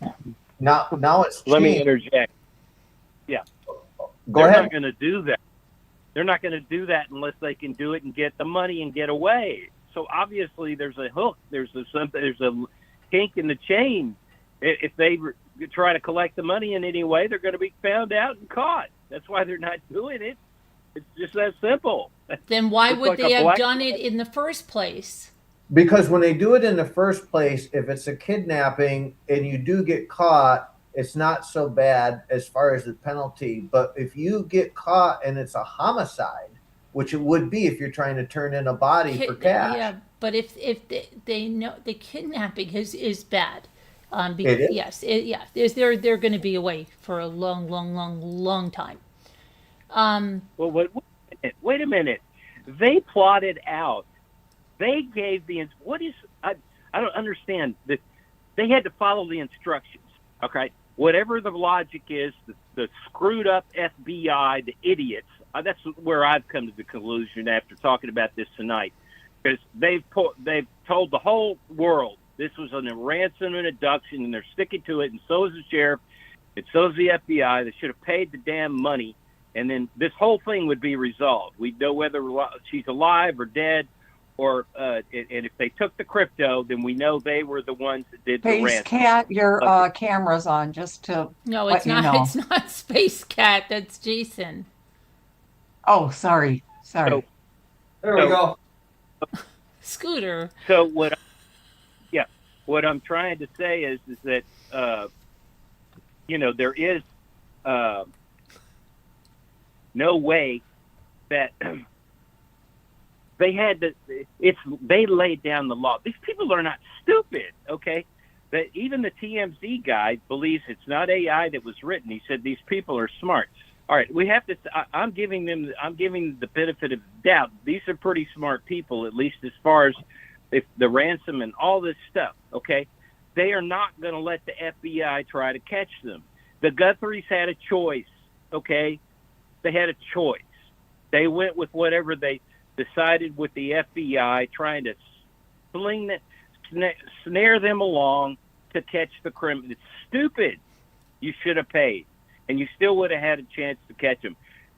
Now it's changed. Let me interject. Yeah. Go They're ahead. not going to do that. They're not going to do that unless they can do it and get the money and get away. So obviously there's a hook. There's a kink in the chain. If they try to collect the money in any way, they're going to be found out and caught. That's why they're not doing it. It's just that simple. Then why It's would like they a have black- done it in the first place? Because when they do it in the first place, if it's a kidnapping and you do get caught, it's not so bad as far as the penalty. But if you get caught and it's a homicide, which it would be if you're trying to turn in a body for cash. Yeah, but if they know the kidnapping is bad, It is? yes, they're going to be away for a long time. Well, wait a minute. They plotted out. They gave I don't understand that they had to follow the instructions. Okay, whatever the logic is, the screwed up FBI, the idiots. That's where I've come to the conclusion after talking about this tonight, because they've told the whole world this was a ransom and abduction, and they're sticking to it, and so is the sheriff, and so is the FBI. They should have paid the damn money, and then this whole thing would be resolved. We'd know whether she's alive or dead, or and if they took the crypto, then we know they were the ones that did the Space ransom. Cat, your camera's on, just to No, let it's you not. know. It's not Space Cat. That's Jason. Oh, sorry. So- There we go. Scooter. So what I'm trying to say is that there is no way that they laid down the law. These people are not stupid, okay? That even the TMZ guy believes it's not AI that was written. He said these people are smart. All right, we have to. I'm giving the benefit of the doubt. These are pretty smart people, at least as far as if the ransom and all this stuff. Okay, they are not going to let the FBI try to catch them. The Guthries had a choice. Okay, they had a choice. They went with whatever they decided with the FBI, trying to snare them along to catch the criminal. It's stupid. You should have paid, and you still would have had a chance to catch them.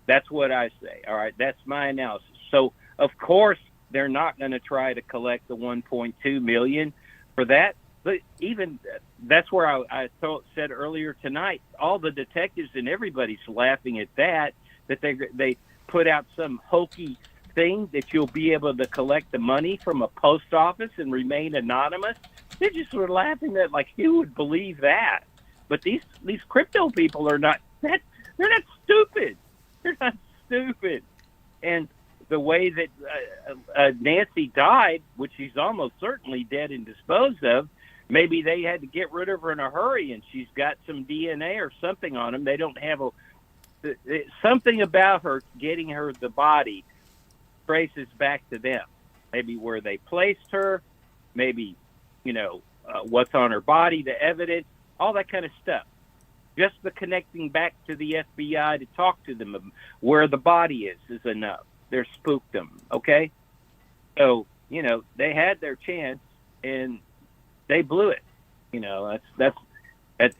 That's what I say. All right, that's my analysis. So, of course, they're not going to try to collect the $1.2 million for that. But even that's where I said earlier tonight, all the detectives and everybody's laughing at that they put out some hokey thing that you'll be able to collect the money from a post office and remain anonymous. They just were laughing at, like, who would believe that? But these crypto people are not that. They're not stupid. They're not stupid. And the way that Nancy died, which she's almost certainly dead and disposed of, maybe they had to get rid of her in a hurry, and she's got some DNA or something on them. They don't have something about her getting her the body traces back to them. Maybe where they placed her, maybe what's on her body, the evidence, all that kind of stuff. Just the connecting back to the FBI to talk to them where the body is enough. They're spooked them, okay? So, they had their chance and they blew it. That's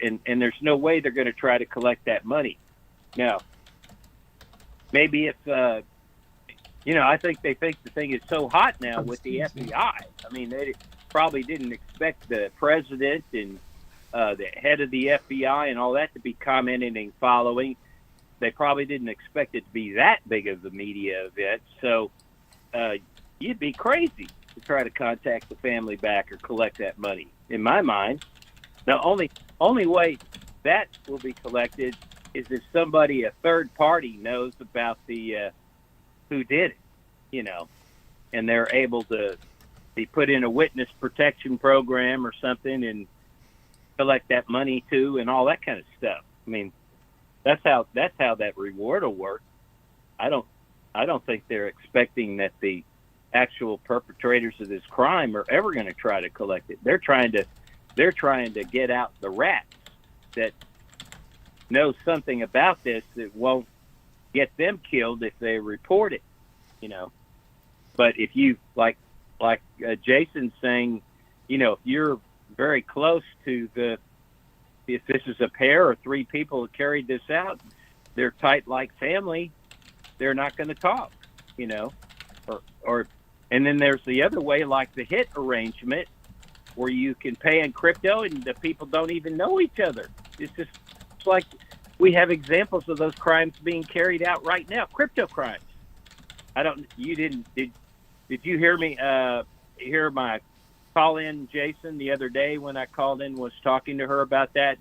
and there's no way they're going to try to collect that money. Now, maybe if I think they think the thing is so hot now with the FBI. I mean, probably didn't expect the president and the head of the FBI and all that to be commenting and following. They probably didn't expect it to be that big of a media event. So you'd be crazy to try to contact the family back or collect that money. In my mind, the only way that will be collected is if somebody, a third party, knows about the who did it, you know, and they're able to be put in a witness protection program or something and collect that money too, and all that kind of stuff. I mean, that's how that reward will work. I don't think they're expecting that the actual perpetrators of this crime are ever going to try to collect it. They're trying to get out the rats that know something about this that won't get them killed if they report it, you know. But if you like Jason's saying, you know, if you're very close to if this is a pair or three people that carried this out, they're tight like family, they're not going to talk, you know, and then there's the other way, like the hit arrangement, where you can pay in crypto and the people don't even know each other. It's like we have examples of those crimes being carried out right now, crypto crimes. Did you hear me, hear my call in, Jason, the other day when I called in, was talking to her about that,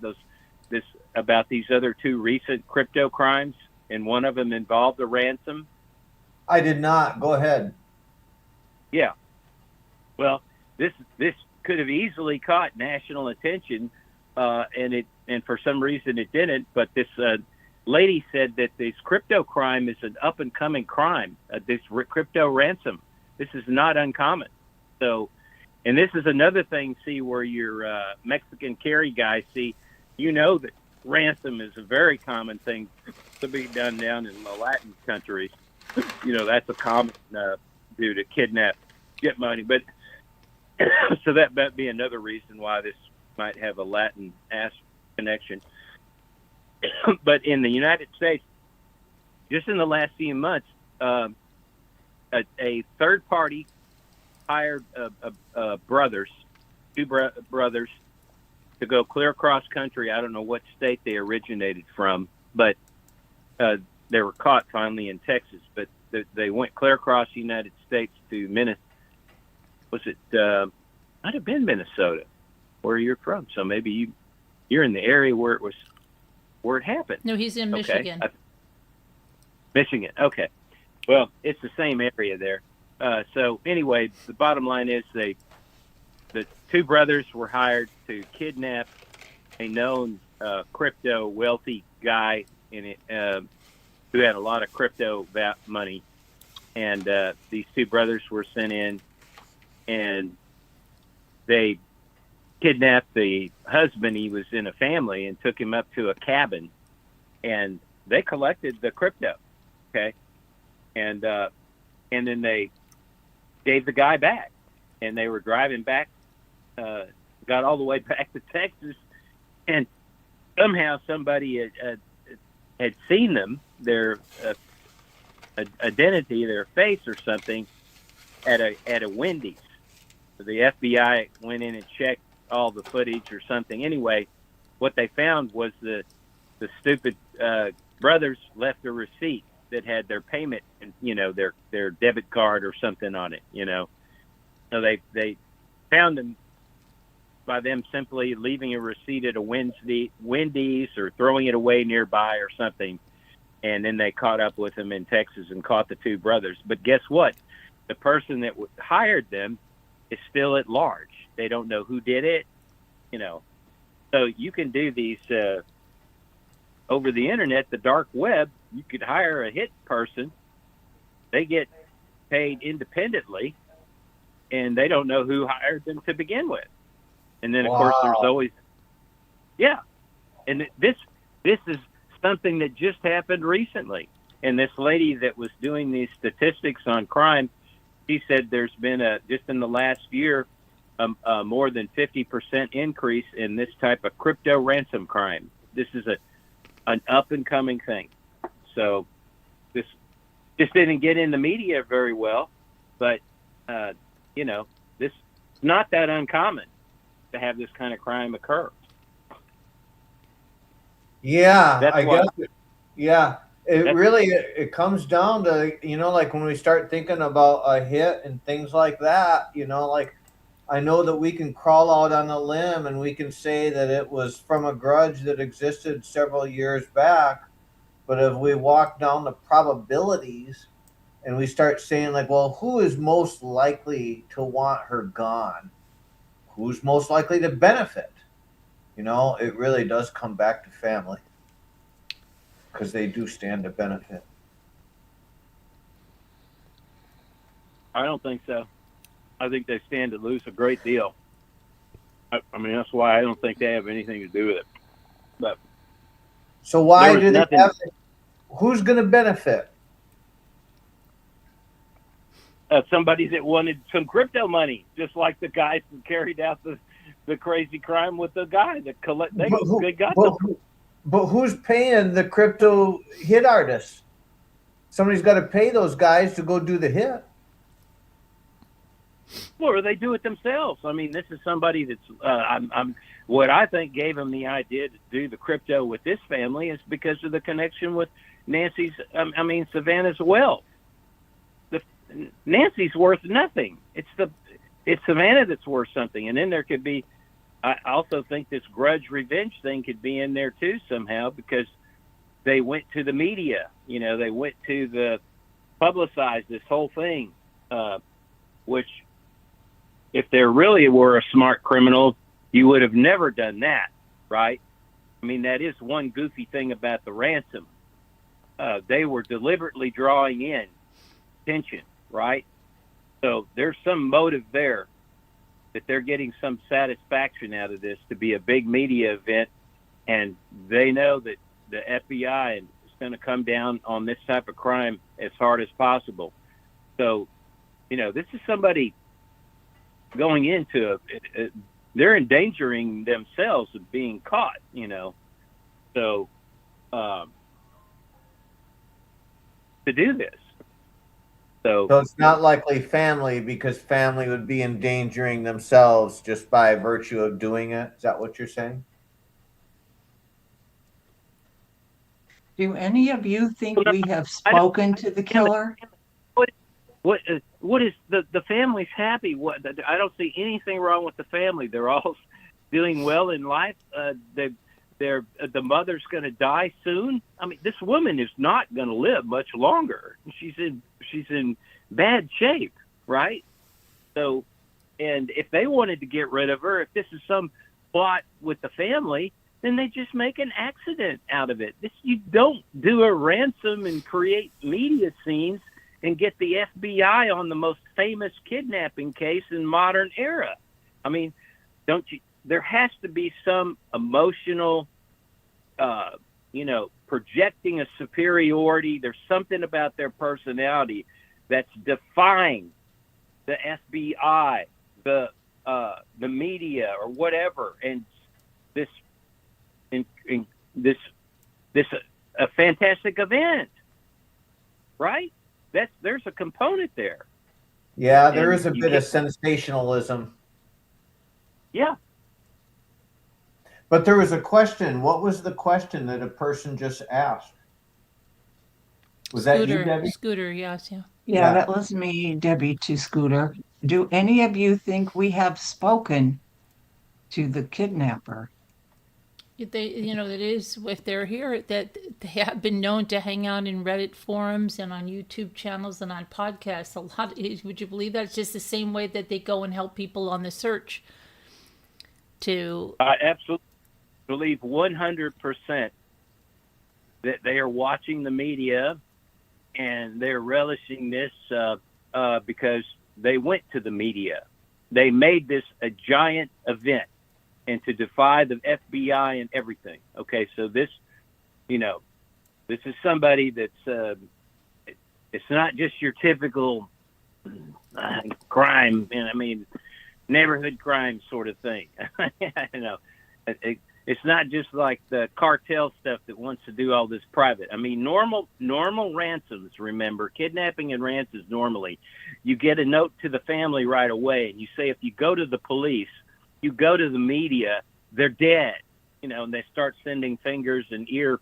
about these other two recent crypto crimes, and one of them involved a ransom? I did not. Go ahead. Yeah. Well, this could have easily caught national attention, and for some reason it didn't. But this lady said that this crypto crime is an up and coming crime. This crypto ransom. This is not uncommon. So, and this is another thing. See, where your Mexican carry guys see, you know that ransom is a very common thing to be done down in the Latin countries. You know, that's a common do to kidnap, get money. But so that might be another reason why this might have a Latin connection. But in the United States, just in the last few months, a third party hired brothers, two brothers, to go clear across country. I don't know what state they originated from, but they were caught finally in Texas. But they went clear across the United States to Minnesota. Might have been Minnesota, where you're from. So maybe you're in the area where it happened. No, he's in Michigan. Michigan. Okay. Well, it's the same area there. So anyway, the bottom line is the two brothers were hired to kidnap a known crypto wealthy guy who had a lot of crypto money, and these two brothers were sent in, and they kidnapped the husband. He was in a family, and took him up to a cabin, and they collected the crypto. Okay, and then they gave the guy back, and they were driving back, got all the way back to Texas, and somehow somebody had seen them, their identity, their face or something, at a Wendy's. The FBI went in and checked all the footage or something. Anyway, what they found was the stupid brothers left a receipt that had their payment, you know, their debit card or something on it, you know. So they found them by them simply leaving a receipt at a Wendy's or throwing it away nearby or something. And then they caught up with them in Texas and caught the two brothers. But guess what? The person that hired them is still at large. They don't know who did it, you know. So you can do these over the internet, the dark web. You could hire a hit person. They get paid independently, and they don't know who hired them to begin with. And then, of course, there's always, yeah. And this is something that just happened recently. And this lady that was doing these statistics on crime, she said there's been just in the last year, more than 50% increase in this type of crypto ransom crime. This is an up and coming thing. So this just didn't get in the media very well, but you know, this not that uncommon to have this kind of crime occur. Yeah, That's I why. guess. Yeah, it comes down to, like when we start thinking about a hit and things like that, like I know that we can crawl out on a limb and we can say that it was from a grudge that existed several years back, but if we walk down the probabilities and we start saying like, well, who is most likely to want her gone? Who's most likely to benefit? It really does come back to family because they do stand to benefit. I don't think so. I think they stand to lose a great deal. I mean, that's why I don't think they have anything to do with it. But So why do they nothing. have it? Who's going to benefit? Somebody that wanted some crypto money, just like the guys who carried out the crazy crime with the guy that they got them. But who's paying the crypto hit artists? Somebody's got to pay those guys to go do the hit. Or they do it themselves. I mean, this is somebody that's what I think gave him the idea to do the crypto with this family is because of the connection with Savannah's wealth. Nancy's worth nothing. It's Savannah that's worth something. And then there could be, I also think this grudge revenge thing could be in there too somehow because they went to the media. They went to publicize this whole thing, which if there really were a smart criminal, you would have never done that, right? I mean, that is one goofy thing about the ransom. They were deliberately drawing in attention, right? So there's some motive there that they're getting some satisfaction out of this to be a big media event, and they know that the FBI is going to come down on this type of crime as hard as possible. So, this is somebody going into they're endangering themselves of being caught, So to do this. So it's not likely family because family would be endangering themselves just by virtue of doing it. Is that what you're saying? Do any of you think we have spoken to the killer? What is the family's happy? I don't see anything wrong with the family. They're all doing well in life. The mother's going to die soon. I mean, this woman is not going to live much longer. She's in bad shape, right? So, and if they wanted to get rid of her, if this is some plot with the family, then they just make an accident out of it. You don't do a ransom and create media scenes and get the FBI on the most famous kidnapping case in modern era. I mean, there has to be some emotional, projecting a superiority. There's something about their personality that's defying the FBI, the media, or whatever. And this a fantastic event, right? There's a component there. Yeah, there is a bit of sensationalism. Yeah. But there was a question. What was the question that a person just asked? Was that you, Debbie? Scooter, yes, yeah. Yeah, that was me, Debbie, to Scooter. Do any of you think we have spoken to the kidnapper? They, it is, if they're here, that they have been known to hang out in Reddit forums and on YouTube channels and on podcasts. Would you believe that? It's just the same way that they go and help people on the search to. I absolutely believe 100% that they are watching the media and they're relishing this because they went to the media. They made this a giant event. And to defy the FBI and everything. Okay, so this is somebody that's, it's not just your typical crime, neighborhood crime sort of thing. It's not just like the cartel stuff that wants to do all this private. I mean, normal ransoms. Remember, kidnapping and ransoms. Normally, you get a note to the family right away, and you say if you go to the police, you go to the media, they're dead. You know, and they start sending fingers and ear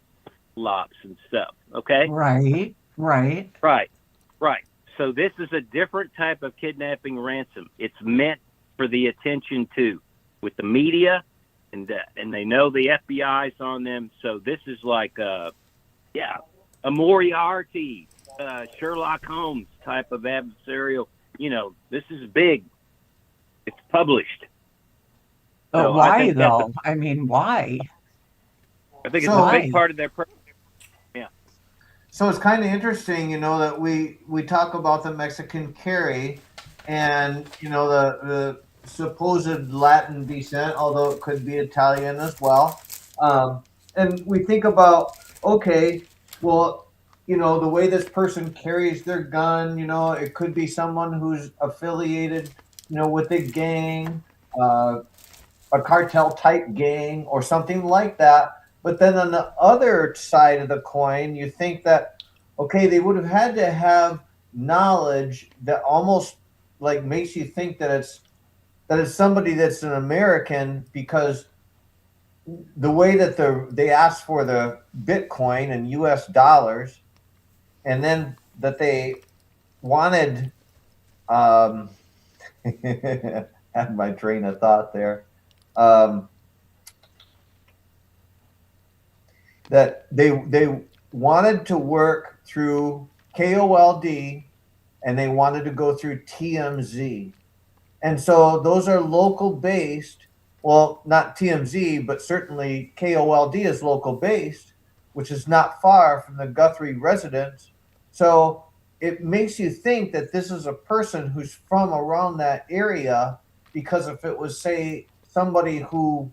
lops and stuff. Okay, Right, right. right, right. So this is a different type of kidnapping ransom. It's meant for the attention too, with the media, and they know the FBI's on them. So this is like a Moriarty, Sherlock Holmes type of adversarial. You know, this is big. It's published. But So I why think that's though? I mean, why? I think it's a So Why? big part of their program. Yeah. So it's kind of interesting, that we talk about the Mexican carry, and the supposed Latin descent, although it could be Italian as well. And we think about, okay, well, the way this person carries their gun, it could be someone who's affiliated, with a gang, a cartel type gang or something like that. But then on the other side of the coin, you think that, okay, they would have had to have knowledge that almost like makes you think that it's somebody that's an American, because the way that they asked for the Bitcoin and US dollars, and then that they wanted had my train of thought there. Um, that they wanted to work through KOLD, and they wanted to go through TMZ. And so those are local based. Well, not TMZ, but certainly KOLD is local based, which is not far from the Guthrie residence. So it makes you think that this is a person who's from around that area, because if it was, say, somebody who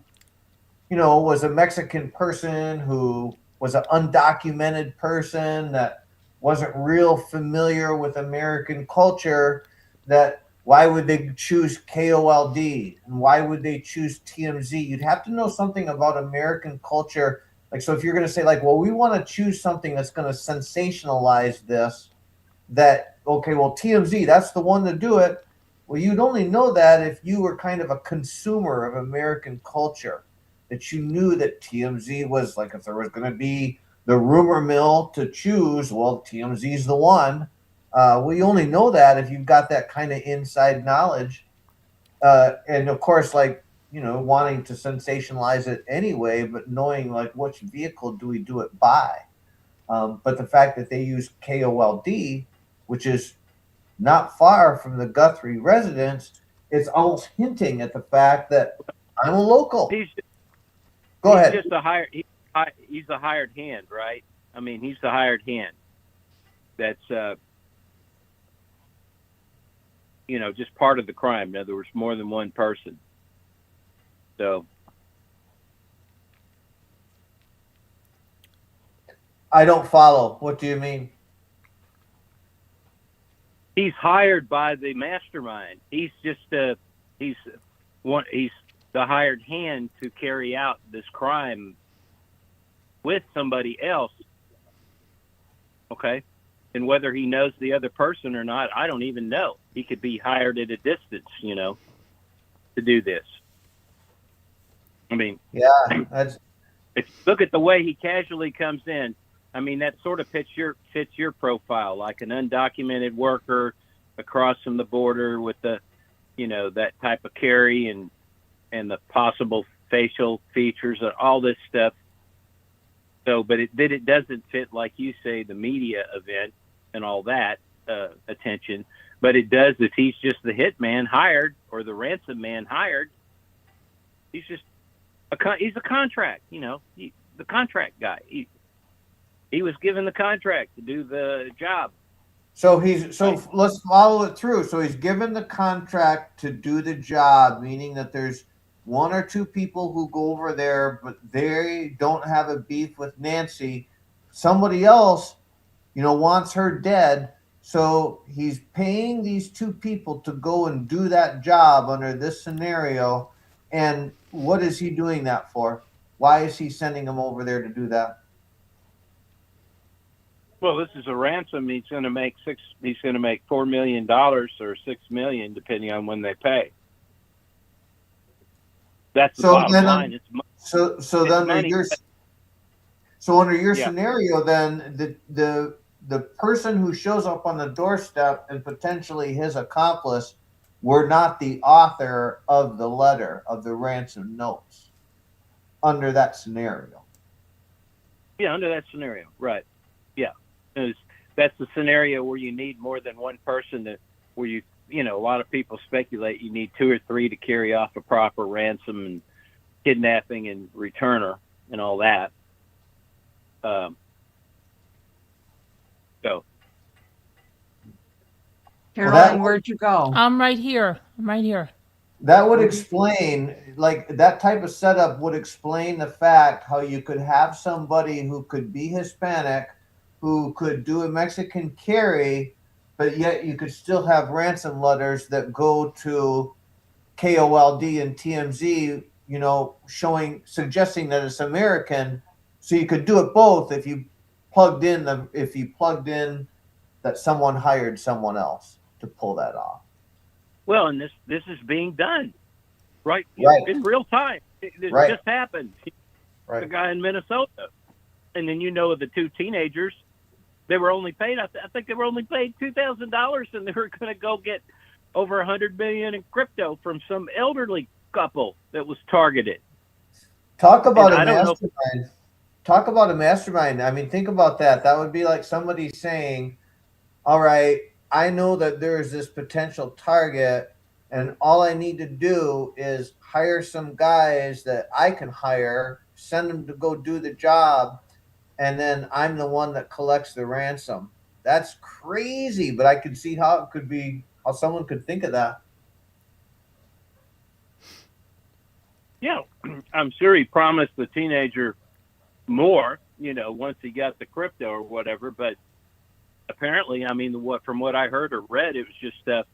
was a Mexican person who was an undocumented person that wasn't real familiar with American culture, that why would they choose KOLD and why would they choose TMZ? You'd have to know something about American culture. Like, so if you're going to say like, well, we want to choose something that's going to sensationalize this, that, okay, well, TMZ, that's the one to do it. Well, you'd only know that if you were kind of a consumer of American culture, that you knew that TMZ was like, if there was going to be the rumor mill to choose, well, TMZ is the one. Well, you only know that if you've got that kind of inside knowledge. And of course, like, wanting to sensationalize it anyway, but knowing like which vehicle do we do it by. But the fact that they use KOLD, which is not far from the Guthrie residence, it's almost hinting at the fact that I'm a local. Go He's ahead. just he's a hired hand, right? I mean, he's the hired hand. That's just part of the crime. In other words, more than one person. So I don't follow. What do you mean? he's hired by the mastermind. He's just he's the hired hand to carry out this crime with somebody else. Okay. And whether he knows the other person or not, I don't even know. He could be hired at a distance, to do this. I mean, Yeah, that's if you look at the way he casually comes in, I mean, that sort of fits your profile, like an undocumented worker across from the border with the, that type of carry and the possible facial features and all this stuff. So, but it doesn't fit, like you say, the media event and all that attention. But it does if he's just the hitman hired or the ransom man hired. He's just he's a contract, the contract guy. He was given the contract to do the job. so let's follow it through. So he's given the contract to do the job, meaning that there's one or two people who go over there, but they don't have a beef with Nancy. Somebody else, wants her dead. So he's paying these two people to go and do that job under this scenario. And what is he doing that for? Why is he sending them over there to do that? Well, this is a ransom. He's going to make $4 million or $6 million, depending on when they pay. That's the So bottom then, line. It's so it's under money. your Yeah. scenario, then the person who shows up on the doorstep and potentially his accomplice were not the author of the letter of the ransom notes under that scenario. Yeah, under that scenario, right? Yeah, 'cause that's the scenario where you need more than one person. Where a lot of people speculate you need 2 or 3 to carry off a proper ransom and kidnapping and returner and all that. So Caroline, where'd you go? I'm right here. I'm right here. That would explain, like that type of setup would explain the fact how you could have somebody who could be Hispanic, who could do a Mexican carry, but yet you could still have ransom letters that go to KOLD and TMZ, suggesting that it's American. So you could do it both if you plugged in that someone hired someone else to pull that off. well, and this is being done right in real time. This Right. just happened. The Right. guy in Minnesota, and then the 2 teenagers. They were only paid. I think they were only paid $2,000, and they were going to go get over $100 million in crypto from some elderly couple that was targeted. Talk about And a I don't know mastermind. Talk about a mastermind. I mean, think about that. That would be like somebody saying, all right, I know that there's this potential target, and all I need to do is hire some guys that I can hire, send them to go do the job, and then I'm the one that collects the ransom. That's crazy, but I could see how it could be, how someone could think of that. Yeah, I'm sure he promised the teenager more, once he got the crypto or whatever. But apparently, I mean, from what I heard or read, it was just, they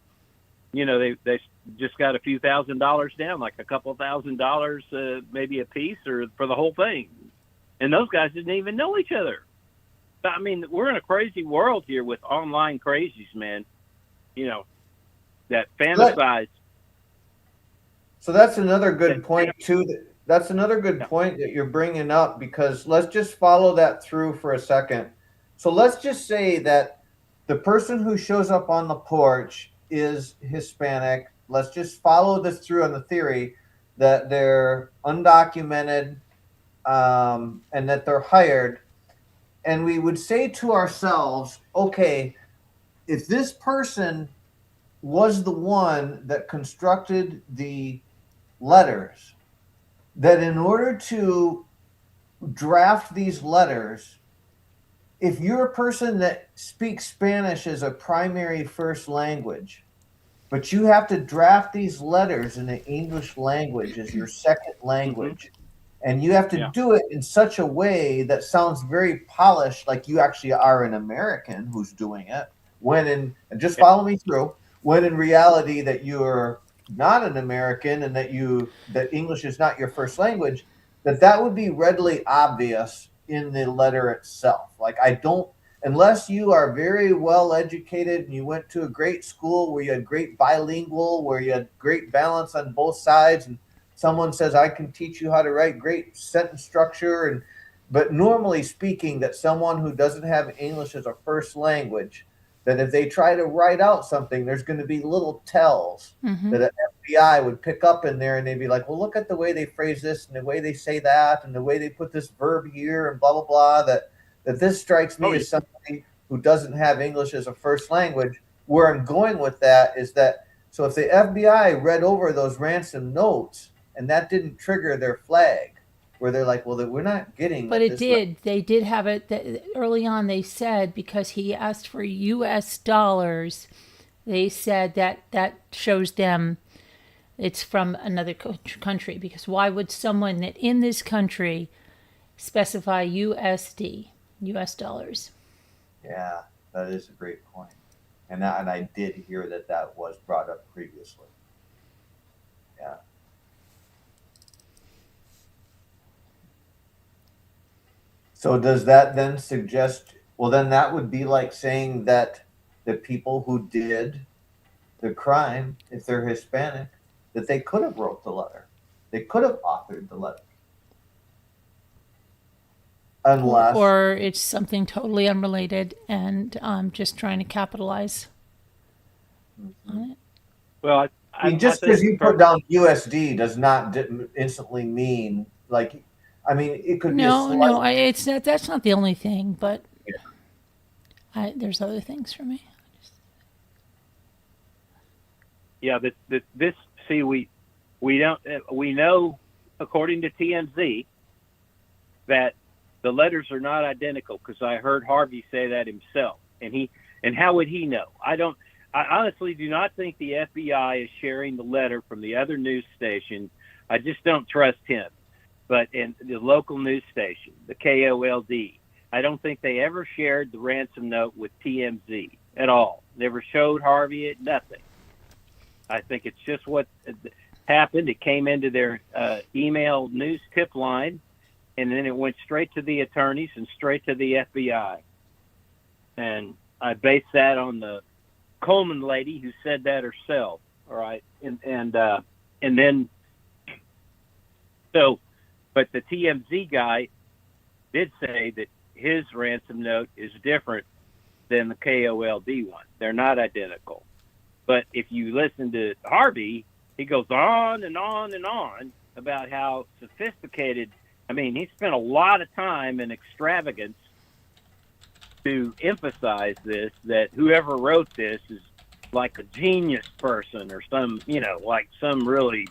just got a few $1,000s down, like a couple $1,000, maybe a piece or for the whole thing. And those guys didn't even know each other. I mean, we're in a crazy world here with online crazies, man. That fantasize. So that's another good point too. That's another good point that you're bringing up, because let's just follow that through for a second. So let's just say that the person who shows up on the porch is Hispanic. Let's just follow this through on the theory that they're undocumented, and that they're hired. And we would say to ourselves, okay, if this person was the one that constructed the letters, that in order to draft these letters, if you're a person that speaks Spanish as a primary first language, but you have to draft these letters in the English language as your second language, and you have to do it in such a way that sounds very polished, like you actually are an American who's doing it, and just follow me through, when in reality that you're not an American and that English is not your first language, that would be readily obvious in the letter itself. Like, unless you are very well educated and you went to a great school where you had great bilingual, where you had great balance on both sides, and someone says, I can teach you how to write great sentence structure, but normally speaking, that someone who doesn't have English as a first language, that if they try to write out something, there's going to be little tells that an FBI would pick up in there, and they'd be like, well, look at the way they phrase this and the way they say that and the way they put this verb here and blah, blah, blah, that this strikes me as somebody who doesn't have English as a first language. Where I'm going with that is that, so if the FBI read over those ransom notes and that didn't trigger their flag, where they're like, well, we're not getting. But it did. They did have it early on. They said, because he asked for U.S. dollars, they said that shows them it's from another country. Because why would someone that in this country specify USD, U.S. dollars? Yeah, that is a great point. And I did hear that was brought up previously. Yeah. So does that then suggest, well, then that would be like saying that the people who did the crime, if they're Hispanic, that they could have wrote the letter. They could have authored the letter. Unless, Or it's something totally unrelated and just trying to capitalize on it. Well, I mean, just think because you the put down USD does not instantly mean, like, I mean, it could be a No, slight. no, it's not. That's not the only thing, but there's other things for me. Yeah, this see we don't we know according to TMZ that the letters are not identical, because I heard Harvey say that himself, and how would he know? I honestly do not think the FBI is sharing the letter from the other news station. I just don't trust him. But in the local news station, the KOLD, I don't think they ever shared the ransom note with TMZ at all. Never showed Harvey it, nothing. I think it's just what happened. It came into their email news tip line, and then it went straight to the attorneys and straight to the FBI. And I base that on the Coleman lady who said that herself. All right, and then so, but the TMZ guy did say that his ransom note is different than the KOLD one. They're not identical. But if you listen to Harvey, he goes on and on and on about how sophisticated. I mean, he spent a lot of time and extravagance to emphasize this, that whoever wrote this is like a genius person or some, like some really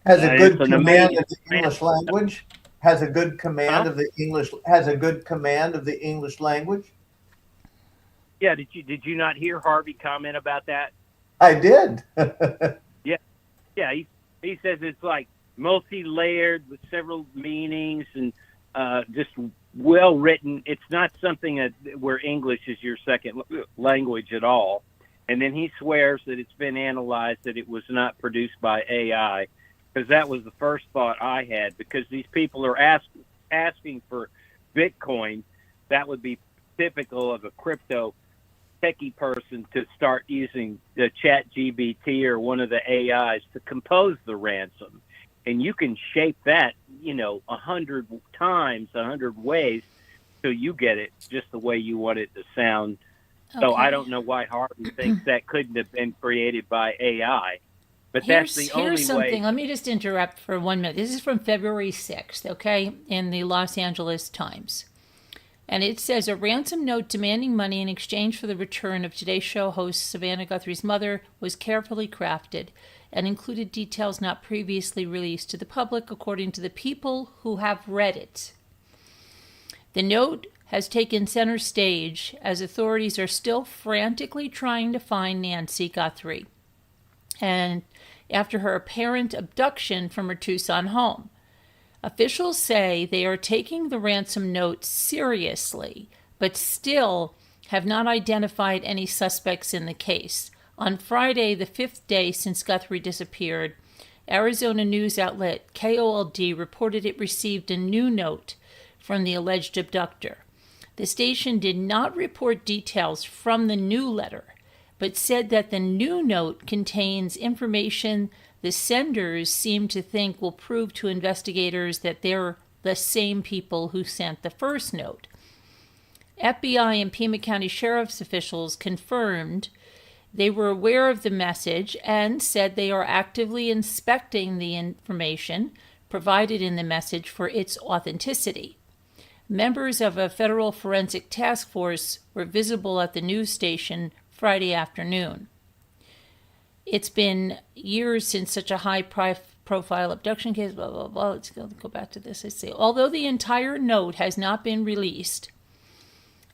Has a good it's an command of amazing the English language. Has a good command of the English. Has a good command of the English language. Yeah, did you not hear Harvey comment about that? I did. Yeah, he says it's like multi-layered with several meanings and just well written. It's not something where English is your second language at all. And then he swears that it's been analyzed, that it was not produced by AI, because that was the first thought I had. Because these people are asking for Bitcoin, that would be typical of a crypto techie person to start using the ChatGPT or one of the AIs to compose the ransom. And you can shape that, 100 times, 100 ways, so you get it just the way you want it to sound. So Okay. I don't know why Harvey thinks that couldn't have been created by AI. But that's the only Here's something. way. Let me just interrupt for 1 minute. This is from February 6th, okay, in the Los Angeles Times. And it says, a ransom note demanding money in exchange for the return of Today Show host Savannah Guthrie's mother was carefully crafted and included details not previously released to the public, according to the people who have read it. The note has taken center stage as authorities are still frantically trying to find Nancy Guthrie, and after her apparent abduction from her Tucson home. Officials say they are taking the ransom note seriously, but still have not identified any suspects in the case. On Friday, the 5th day since Guthrie disappeared, Arizona news outlet KOLD reported it received a new note from the alleged abductor. The station did not report details from the new letter, but said that the new note contains information the senders seem to think will prove to investigators that they're the same people who sent the first note. FBI and Pima County Sheriff's officials confirmed they were aware of the message and said they are actively inspecting the information provided in the message for its authenticity. Members of a federal forensic task force were visible at the news station Friday afternoon. It's been years since such a high-profile abduction case, blah, blah, blah. Let's go back to this. Let's see. Although the entire note has not been released,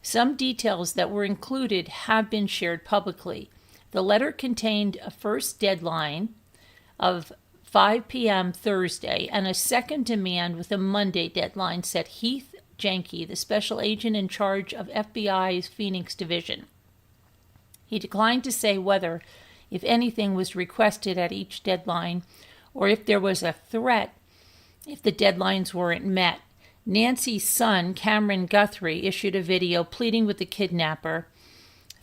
some details that were included have been shared publicly. The letter contained a first deadline of 5 p.m. Thursday and a second demand with a Monday deadline, said Heath Janke, the special agent in charge of FBI's Phoenix division. He declined to say whether, if anything, was requested at each deadline, or if there was a threat if the deadlines weren't met, Nancy's son, Cameron Guthrie, issued a video pleading with the kidnapper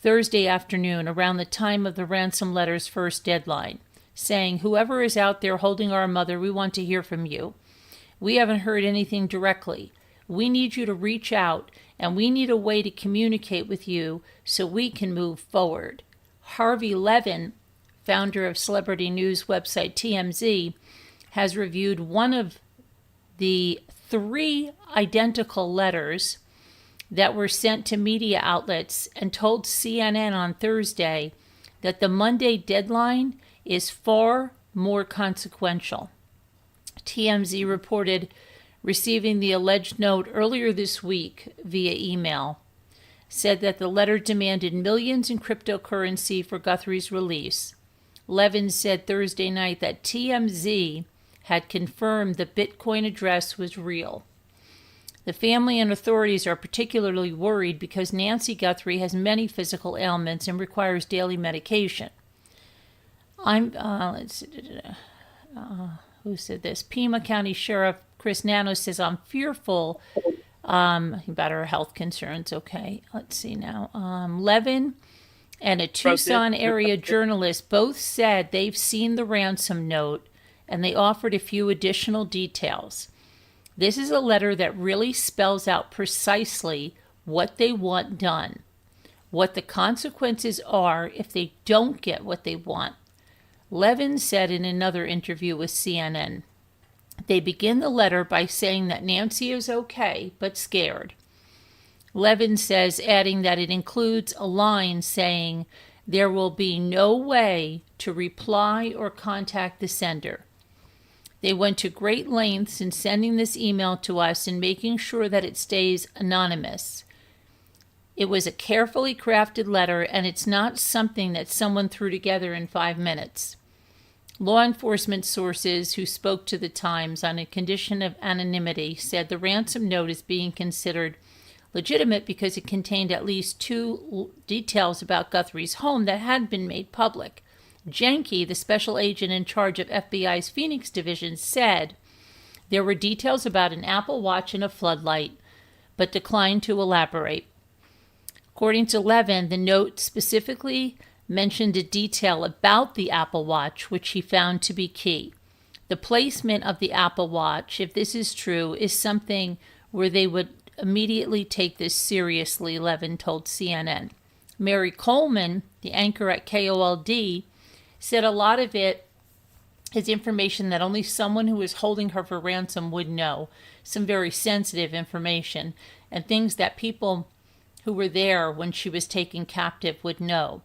Thursday afternoon around the time of the ransom letter's first deadline, saying, "Whoever is out there holding our mother, we want to hear from you. We haven't heard anything directly. We need you to reach out, and we need a way to communicate with you so we can move forward." Harvey Levin, founder of celebrity news website TMZ, has reviewed one of the 3 identical letters that were sent to media outlets and told CNN on Thursday that the Monday deadline is far more consequential. TMZ reported receiving the alleged note earlier this week via email, said that the letter demanded millions in cryptocurrency for Guthrie's release. Levin said Thursday night that TMZ had confirmed the Bitcoin address was real. The family and authorities are particularly worried because Nancy Guthrie has many physical ailments and requires daily medication. Who said this? Pima County Sheriff Chris Nano says, "I'm fearful about her health concerns." Okay, let's see now. Levin and a Tucson area journalist both said they've seen the ransom note, and they offered a few additional details. This is a letter that really spells out precisely what they want done, what the consequences are if they don't get what they want. Levin said in another interview with CNN, they begin the letter by saying that Nancy is okay, but scared. Levin says, adding that it includes a line saying, "There will be no way to reply or contact the sender." They went to great lengths in sending this email to us and making sure that it stays anonymous. It was a carefully crafted letter, and it's not something that someone threw together in 5 minutes. Law enforcement sources who spoke to the Times on a condition of anonymity said the ransom note is being considered legitimate because it contained at least 2 details about Guthrie's home that hadn't been made public. Jenke, the special agent in charge of FBI's Phoenix division, said there were details about an Apple Watch and a floodlight, but declined to elaborate. According to Levin, the note specifically mentioned a detail about the Apple Watch, which he found to be key. The placement of the Apple Watch, if this is true, is something where they would immediately take this seriously, Levin told CNN. Mary Coleman, the anchor at KOLD, said a lot of it is information that only someone who is holding her for ransom would know, some very sensitive information, and things that people who were there when she was taken captive would know.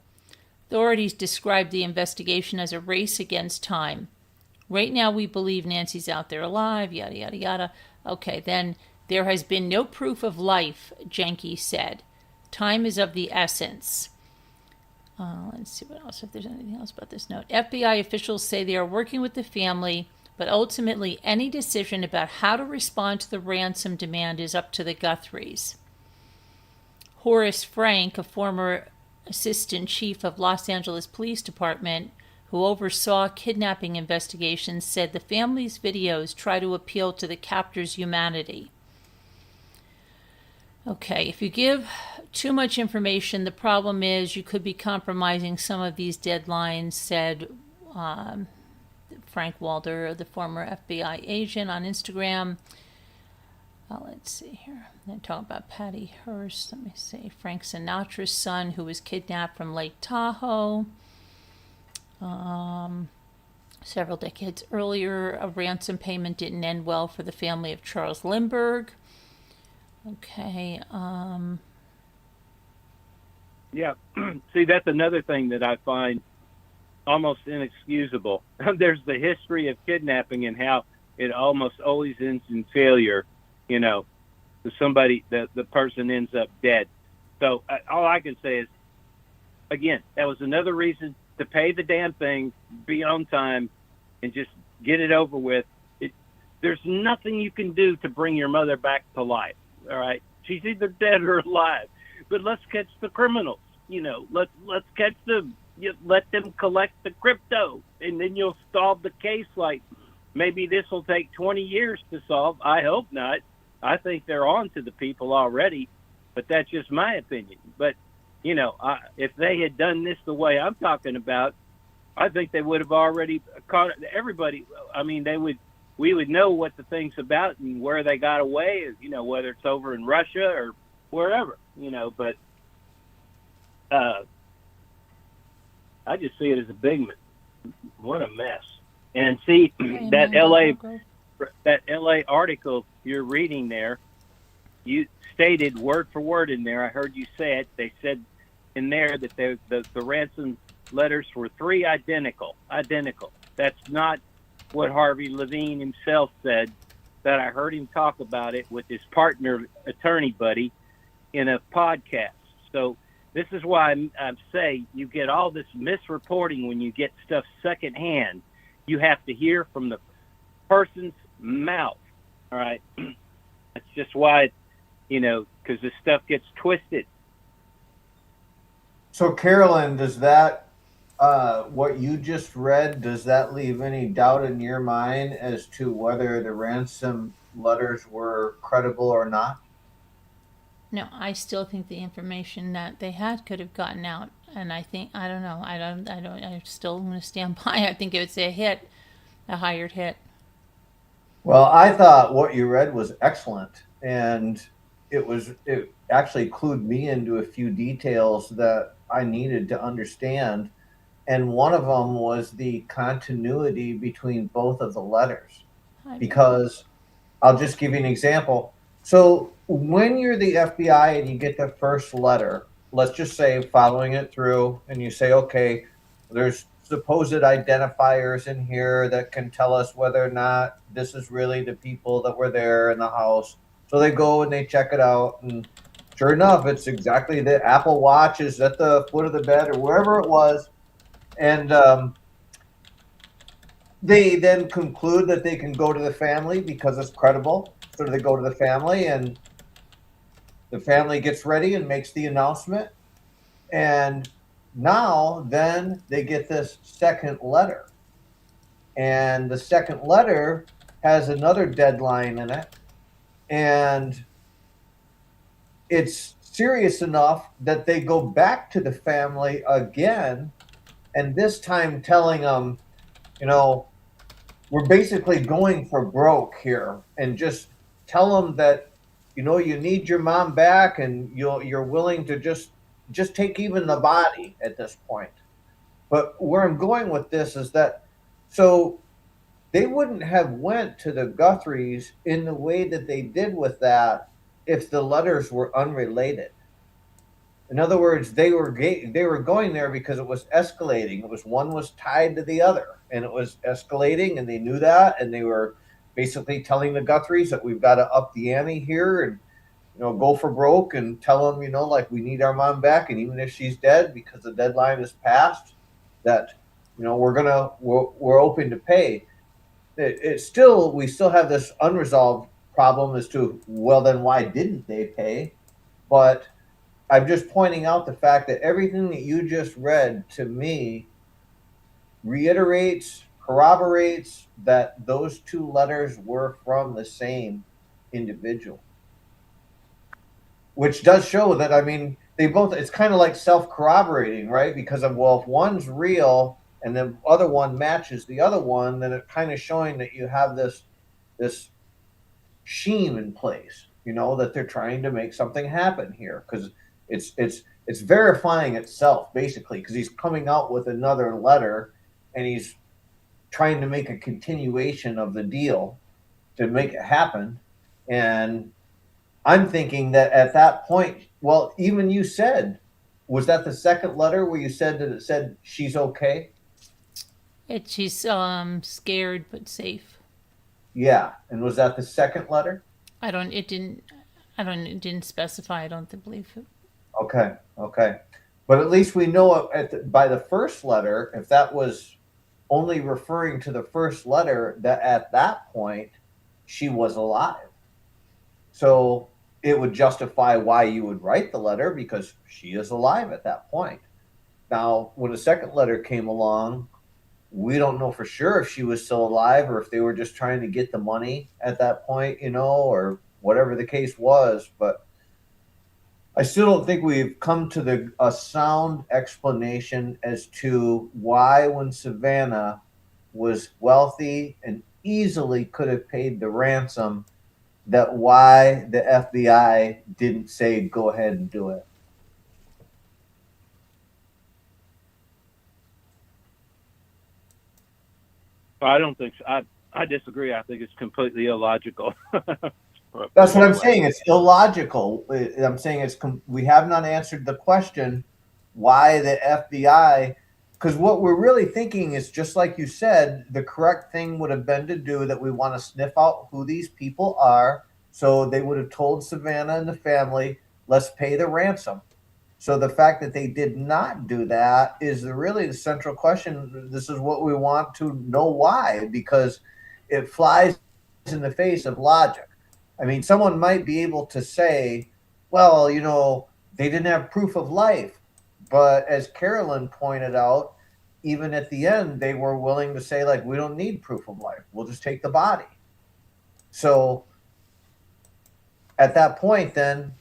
Authorities described the investigation as a race against time. Right now we believe Nancy's out there alive, yada, yada, yada. Okay, then there has been no proof of life, Jenke said. Time is of the essence. Let's see what else, if there's anything else about this note. FBI officials say they are working with the family, but ultimately any decision about how to respond to the ransom demand is up to the Guthries. Horace Frank, a former assistant chief of Los Angeles Police Department who oversaw kidnapping investigations, said the family's videos try to appeal to the captor's humanity. Okay, if you give too much information, the problem is you could be compromising some of these deadlines, said Frank Walder, the former FBI agent, on Instagram. Let's see here. They're talking about Patty Hearst. Let me see. Frank Sinatra's son, who was kidnapped from Lake Tahoe. Several decades earlier, a ransom payment didn't end well for the family of Charles Lindbergh. Okay. Yeah. See, that's another thing that I find almost inexcusable. There's the history of kidnapping and how it almost always ends in failure, you know, somebody, the person ends up dead. So all I can say is, again, that was another reason to pay the damn thing, be on time, and just get it over with. There's nothing you can do to bring your mother back to life. All right, she's either dead or alive. But let's catch the criminals. You know, let's catch them. Let them collect the crypto, and then you'll solve the case. Like maybe this will take 20 years to solve. I hope not. I think they're on to the people already, but that's just my opinion. But, if they had done this the way I'm talking about, I think they would have already caught everybody. I mean, we would know what the thing's about and where they got away, whether it's over in Russia or wherever, but I just see it as a big, what a mess. And see, that LA article you're reading there, you stated word for word in there. I heard you say it. They said in there that the ransom letters were 3 identical. That's not what Harvey Levine himself said. That I heard him talk about it with his partner, attorney buddy, in a podcast. So this is why I say you get all this misreporting when you get stuff secondhand. You have to hear from the person's mouth. All right. That's just why, because this stuff gets twisted. So, Carolyn, does that, what you just read, does that leave any doubt in your mind as to whether the ransom letters were credible or not? No, I still think the information that they had could have gotten out, and I don't know. I'm still going to stand by. I think it was a hired hit. Well, I thought what you read was excellent, and it actually clued me into a few details that I needed to understand, and one of them was the continuity between both of the letters. Because I'll just give you an example. So when you're the FBI and you get the first letter, let's just say following it through, and you say, okay, there's supposed identifiers in here that can tell us whether or not this is really the people that were there in the house. So they go and they check it out, and sure enough, it's exactly the Apple Watch is at the foot of the bed or wherever it was. And they then conclude that they can go to the family because it's credible. So they go to the family, and the family gets ready and makes the announcement. And now then they get this second letter. And the second letter has another deadline in it. And it's serious enough that they go back to the family again, and this time telling them, we're basically going for broke here, and just tell them that, you need your mom back, and you're willing to just take even the body at this point. But where I'm going with this is that, so they wouldn't have went to the Guthries in the way that they did with that if the letters were unrelated. In other words, they were going there because it was escalating. It was one was tied to the other, and it was escalating, and they knew that, and they were basically telling the Guthries that we've got to up the ante here and go for broke, and tell them like we need our mom back, and even if she's dead because the deadline is passed, that we're open to pay. It's still, we still have this unresolved problem as to, well, then why didn't they pay? But I'm just pointing out the fact that everything that you just read to me reiterates, corroborates that those 2 letters were from the same individual, which does show that, they both, it's kind of like self-corroborating, right? Because of, well, if one's real and the other one matches the other one, then it's kind of showing that you have this sheen in place, that they're trying to make something happen here, because it's verifying itself basically, because he's coming out with another letter and he's trying to make a continuation of the deal to make it happen. And I'm thinking that at that point, well, even you said, was that the second letter where you said that it said she's okay? She's scared but safe. Yeah. And was that the second letter? It didn't specify. I don't believe it. Okay. But at least we know by the first letter, if that was only referring to the first letter, that at that point she was alive. So it would justify why you would write the letter, because she is alive at that point. Now, when the second letter came along, we don't know for sure if she was still alive or if they were just trying to get the money at that point, or whatever the case was. But I still don't think we've come to a sound explanation as to why, when Savannah was wealthy and easily could have paid the ransom, that why the FBI didn't say go ahead and do it. I don't think so. I disagree. I think it's completely illogical. That's what I'm saying. It's illogical. I'm saying we have not answered the question why the FBI, because what we're really thinking is, just like you said, the correct thing would have been to do that. We want to sniff out who these people are. So they would have told Savannah and the family, let's pay the ransom. So the fact that they did not do that is really the central question. This is what we want to know why, because it flies in the face of logic. I mean, someone might be able to say, well, they didn't have proof of life. But as Carolyn pointed out, even at the end, they were willing to say, like, we don't need proof of life. We'll just take the body. So at that point, then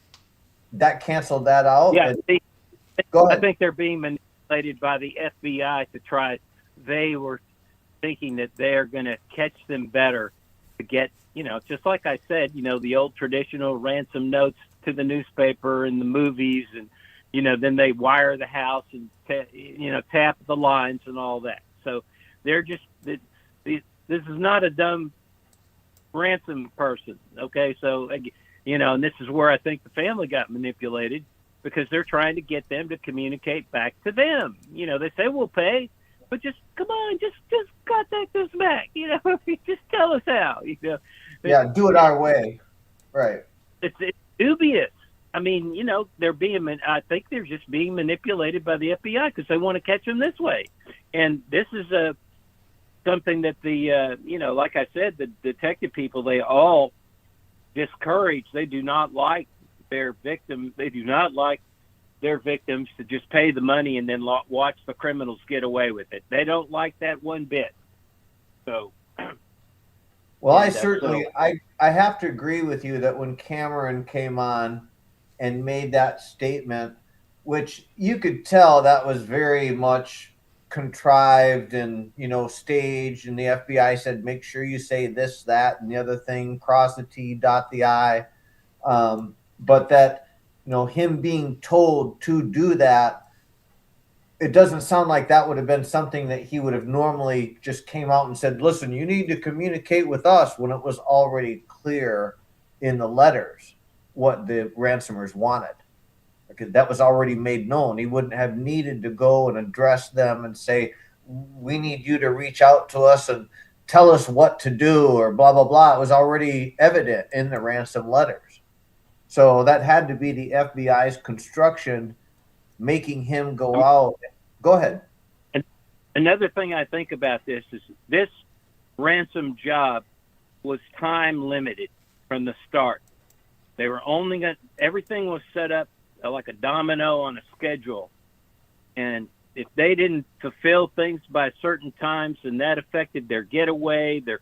that canceled that out. Yeah, go ahead. I think they're being manipulated by the FBI to try. They were thinking that they're going to catch them better to get, just like I said, the old traditional ransom notes to the newspaper and the movies, and then they wire the house and tap the lines and all that. So they're just this is not a dumb ransom person. Okay, so and this is where I think the family got manipulated, because they're trying to get them to communicate back to them. They say we'll pay, but just come on, just contact us back. Just tell us how. Yeah, do it our way. Right. It's dubious. I mean, they're being. I think they're just being manipulated by the FBI because they want to catch them this way. And this is something that the like I said, the detective people, they all discourage. They do not like their victims. They do not like their victims to just pay the money and then watch the criminals get away with it. They don't like that one bit. So. Well, I certainly, I have to agree with you that when Cameron came on and made that statement, which you could tell that was very much contrived and, staged, and the FBI said, make sure you say this, that, and the other thing, cross the T, dot the I. But that, him being told to do that, it doesn't sound like that would have been something that he would have normally just came out and said, listen, you need to communicate with us, when it was already clear in the letters what the ransomers wanted. Because that was already made known. He wouldn't have needed to go and address them and say, we need you to reach out to us and tell us what to do, or blah, blah, blah. It was already evident in the ransom letters. So that had to be the FBI's construction, making him go out. Go ahead. And another thing I think about this is this ransom job was time limited from the start. They were everything was set up like a domino on a schedule. And if they didn't fulfill things by certain times, and that affected their getaway, their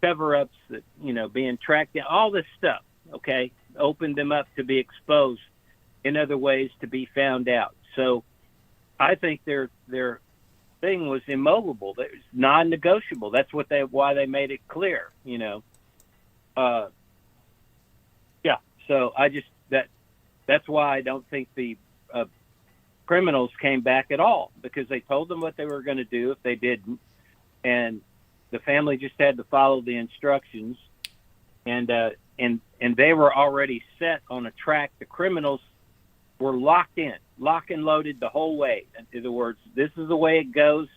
cover-ups, that, being tracked down, all this stuff, okay, opened them up to be exposed in other ways, to be found out. So I think their thing was immovable. It was non-negotiable. That's why they made it clear, Yeah. So that's why I don't think the criminals came back at all, because they told them what they were going to do if they didn't, and the family just had to follow the instructions, and they were already set on a track. The criminals were locked and loaded the whole way. In other words, this is the way it goes.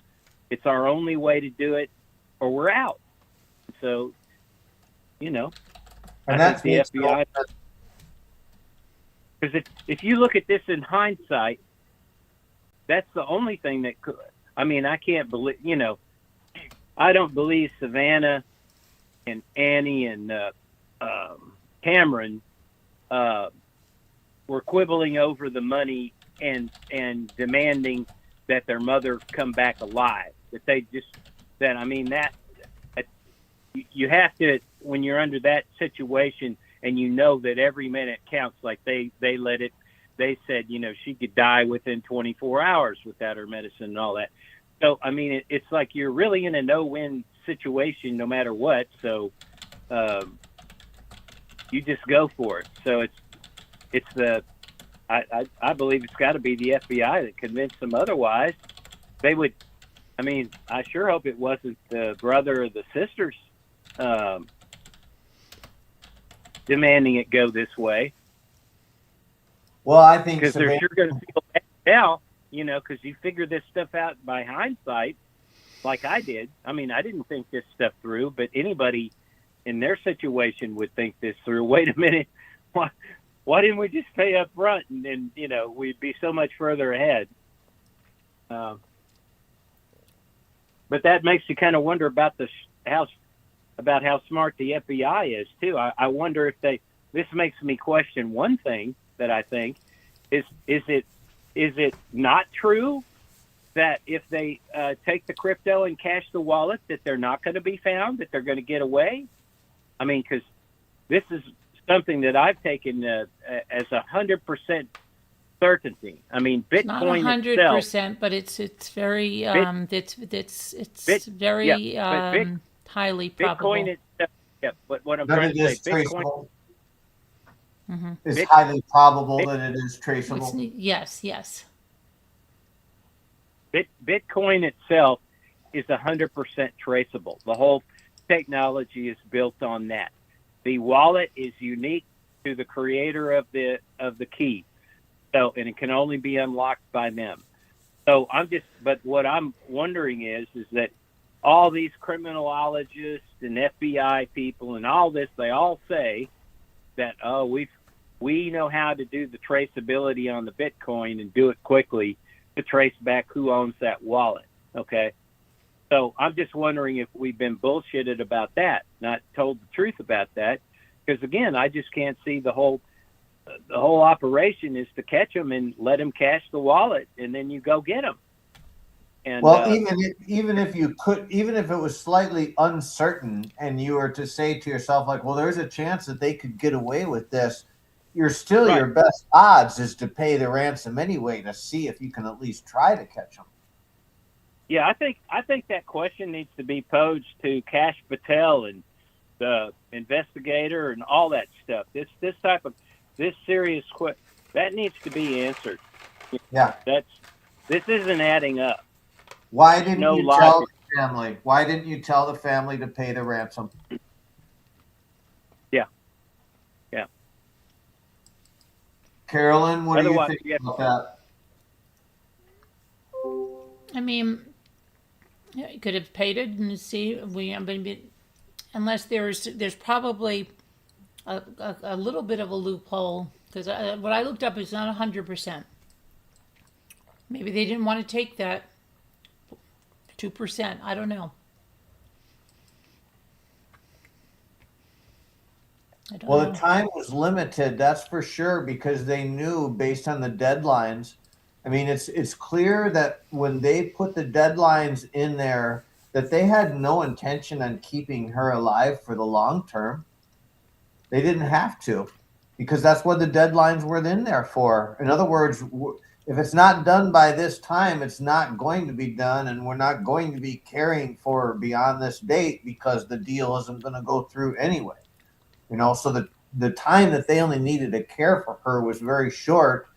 It's our only way to do it, or we're out. So, and I think the FBI. Because if you look at this in hindsight, that's the only thing that could. I mean, I can't believe. I don't believe Savannah and Annie and Cameron were quibbling over the money and demanding that their mother come back alive. That they just that. I mean, that you have to, when you're under that situation, and you know that every minute counts. Like they said, she could die within 24 hours without her medicine and all that. So, I mean, it's like you're really in a no-win situation no matter what. So you just go for it. So I believe it's got to be the FBI that convinced them otherwise. They would, I mean, I sure hope it wasn't the brother or the sisters demanding it go this way. Well, I think Because they're Savannah, sure going to feel bad now, because you figure this stuff out by hindsight, like I did. I mean, I didn't think this stuff through, but anybody in their situation would think this through. Wait a minute, why didn't we just pay up front, and then we'd be so much further ahead. But that makes you kind of wonder about how smart the FBI is too. I wonder if this makes me question one thing that I think is it not true that if they take the crypto and cash the wallet that they're not going to be found, that they're going to get away? I mean, because this is something that I've taken as 100% certainty. I mean, Bitcoin Not 100%, but it's very it's very highly probable. Bitcoin itself, yeah. But what I'm that trying it to say, is traceable. Mm-hmm. It's highly probable that it is traceable. Yes. Bitcoin itself is 100% traceable. The whole technology is built on that. The wallet is unique to the creator of the key, and it can only be unlocked by them. So but what I'm wondering is that all these criminologists and FBI people and all this, they all say that we know how to do the traceability on the Bitcoin and do it quickly to trace back who owns that wallet. Okay. So I'm just wondering if we've been bullshitted about that, not told the truth about that. Because again, I just can't see the whole operation is to catch them and let them cash the wallet, and then you go get them. And, well, even if it was slightly uncertain, and you were to say to yourself, like, well, there's a chance that they could get away with this, Right. your best odds is to pay the ransom anyway to see if you can at least try to catch them. Yeah, I think that question needs to be posed to Kash Patel and the investigator and all that stuff. This serious that needs to be answered. Yeah. This isn't adding up. Why didn't No you logic. tell the family? Why didn't you tell the family to pay the ransom? Yeah. Carolyn, what Otherwise, do you think about that? I mean, you could have paid it and see. Unless there's probably a little bit of a loophole, because what I looked up is not 100%. Maybe they didn't want to take that 2%. I don't know. Well, the time was limited, that's for sure, because they knew based on the deadlines. I mean, it's clear that when they put the deadlines in there, that they had no intention on keeping her alive for the long term. They didn't have to, because that's what the deadlines were in there for. In other words, if it's not done by this time, it's not going to be done, and we're not going to be caring for her beyond this date because the deal isn't going to go through anyway. So the time that they only needed to care for her was very short,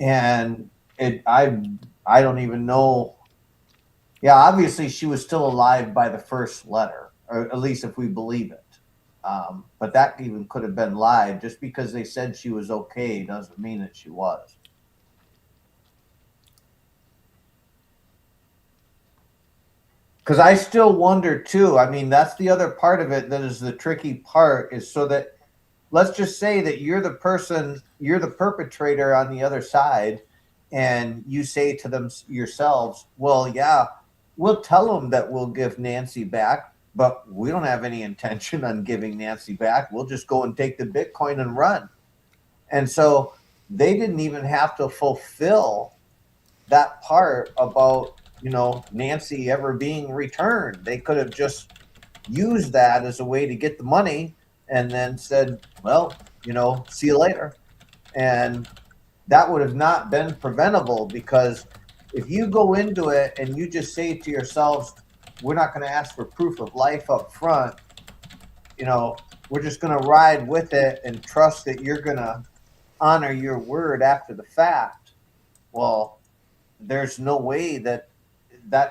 and I don't even know. Yeah, obviously she was still alive by the first letter, or at least if we believe it. But that even could have been lied. Just because they said she was okay doesn't mean that she was. Because I still wonder too. I mean, that's the other part of it that is the tricky part, is so that, let's just say that you're the perpetrator on the other side, and you say to them yourselves, well, yeah, we'll tell them that we'll give Nancy back, but we don't have any intention on giving Nancy back. We'll just go and take the Bitcoin and run. And so they didn't even have to fulfill that part about, Nancy ever being returned. They could have just used that as a way to get the money and then said, well, see you later. And that would have not been preventable, because if you go into it and you just say to yourselves, we're not going to ask for proof of life up front, we're just going to ride with it and trust that you're going to honor your word after the fact. Well, there's no way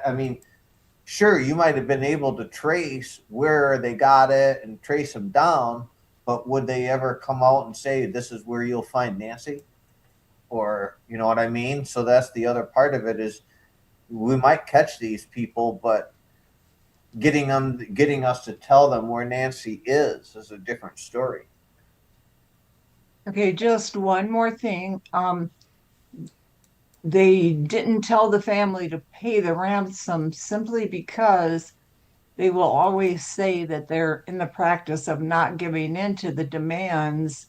I mean, sure, you might have been able to trace where they got it and trace them down, but would they ever come out and say, this is where you'll find Nancy? Or, you know what I mean? So that's the other part of it, is we might catch these people, but getting us to tell them where Nancy is a different story. Okay, just one more thing. They didn't tell the family to pay the ransom simply because they will always say that they're in the practice of not giving in to the demands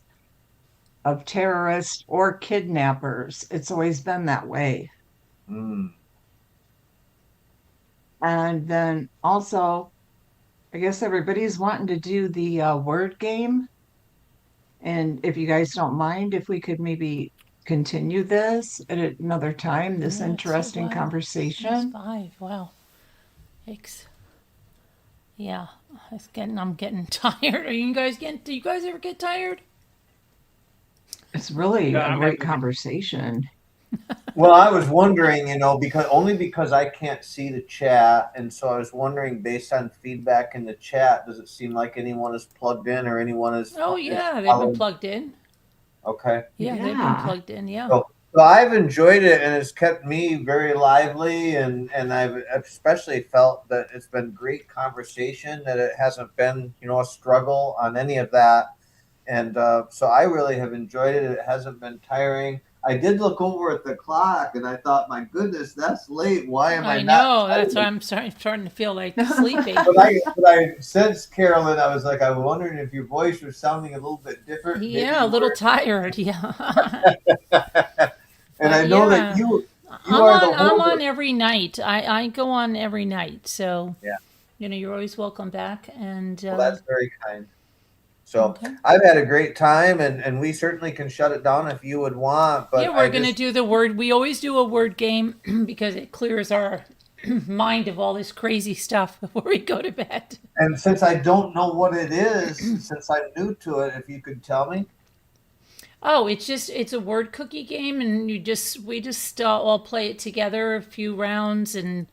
of terrorists or kidnappers. It's always been that way. Mm. And then also, I guess everybody's wanting to do the word game. And if you guys don't mind, if we could maybe continue this at another time, this Yeah, interesting It's conversation. 5. Wow. Yikes. Yeah, I'm getting tired. Do you guys ever get tired? It's really Yeah, a I'm great having- conversation. Well, I was wondering, because I can't see the chat, and so I was wondering, based on feedback in the chat, does it seem like anyone is plugged in or anyone is? Oh is yeah, they've been followed? plugged in. Okay. Yeah, they've been Yeah. plugged in. Yeah. So I've enjoyed it, and it's kept me very lively, and I've especially felt that it's been great conversation, that it hasn't been, a struggle on any of that. And so I really have enjoyed it. It hasn't been tiring. I did look over at the clock, and I thought, my goodness, that's late. Why am I I not know. That's why tired? I'm starting to feel like sleepy. But I sensed, Carolyn, I was like, I was wondering if your voice was sounding a little bit different. Maybe Yeah, a you little were- tired. Yeah. And I But know yeah, that you are the I'm holder. on every night. I go on every night. So Yeah. you're always welcome back. And Well, that's very kind. So okay. I've had a great time, and we certainly can shut it down if you would want. But Yeah, we're gonna do the word. We always do a word game because it clears our mind of all this crazy stuff before we go to bed. and since I don't know what it is, since I'm new to it, if you could tell me. Oh, it's a word cookie game, and we just all play it together a few rounds, and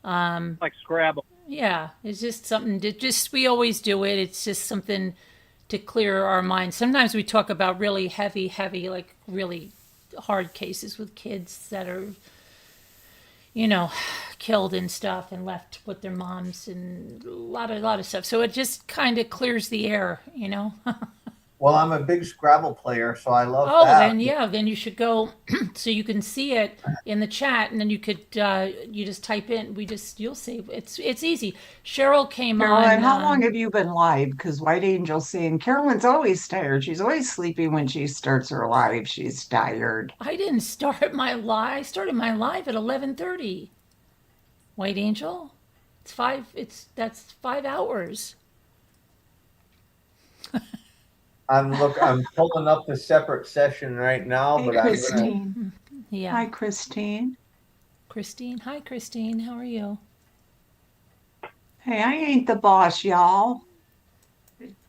like Scrabble. yeah, it's just something to we always do it. It's just something to clear our minds. Sometimes we talk about really heavy, like really hard cases with kids that are, killed and stuff and left with their moms and a lot of stuff. So it just kind of clears the air. Well, I'm a big Scrabble player, so I love Oh, that. then you should go so you can see it in the chat, and then you could you just type in. You'll see. It's easy. Cheryl came Carolyn, on. how long have you been live? Because White Angel's saying Carolyn's always tired. She's always sleepy when she starts her live. She's tired. I didn't start my live. I started my live at 11:30. White Angel, that's 5 hours. I'm pulling up the separate session right now, Hey, but I'm gonna. Christine. Yeah. Hi, Christine. Christine. Hi, Christine. How are you? Hey, I ain't the boss, y'all.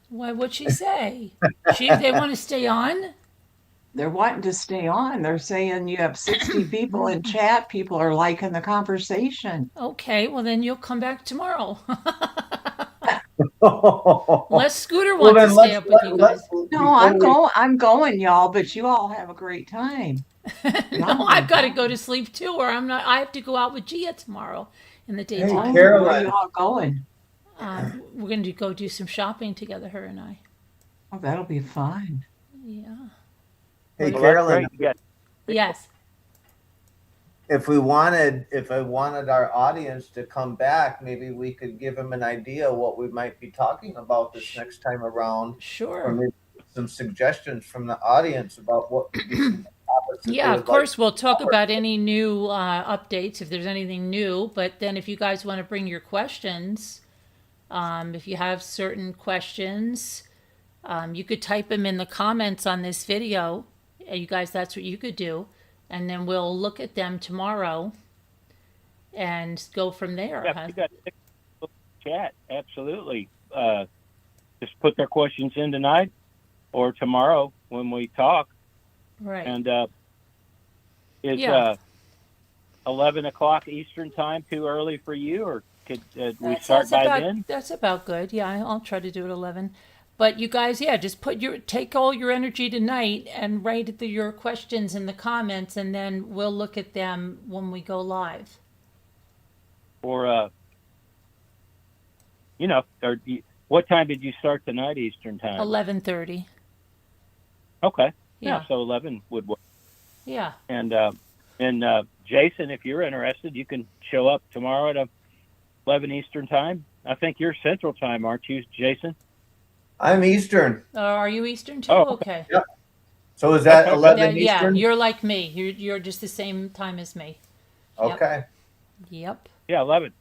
Why? What'd she say? They want to stay on? They're wanting to stay on. They're saying you have 60 people in chat. People are liking the conversation. Okay. Well, then you'll come back tomorrow. Well, Unless Scooter wants then to stay up with you guys. No, I'm going, y'all, but you all have a great time. No, I've got to go to sleep too, or I'm not. I have to go out with Gia tomorrow in the Hey, daytime. Carolyn. Where are you all going? We're going to go do some shopping together, her and I. Oh, that'll be fun. Yeah. Hey, Well, that's Carolyn. great. You got Yes. If I wanted our audience to come back, maybe we could give them an idea what we might be talking about this next time around, or Sure. maybe some suggestions from the audience about what could be some topics that Yeah, they of would course, like. we'll talk about any new updates if there's anything new. But then if you guys want to bring your questions, if you have certain questions, You could type them in the comments on this video. You guys, that's what you could do. And then we'll look at them tomorrow and go from there. Yeah, Huh? you got chat. Absolutely. Just put their questions in tonight or tomorrow when we talk. Right. And is Yeah. 11 o'clock Eastern time too early for you, or could we start by then? That's about good. Yeah, I'll try to do it 11. But you guys, yeah, just take all your energy tonight and write your questions in the comments, and then we'll look at them when we go live. Or what time did you start tonight Eastern time? 11:30. Okay. Yeah. So 11 would work. Yeah. And Jason, if you're interested, you can show up tomorrow at 11 Eastern time. I think you're Central time, aren't you, Jason? I'm Eastern. Are you Eastern too? Oh, okay. Yep. So is that Okay. 11 Yeah, Eastern? you're like me. You're just the same time as me. Yep. Okay. Yep. Yeah, 11.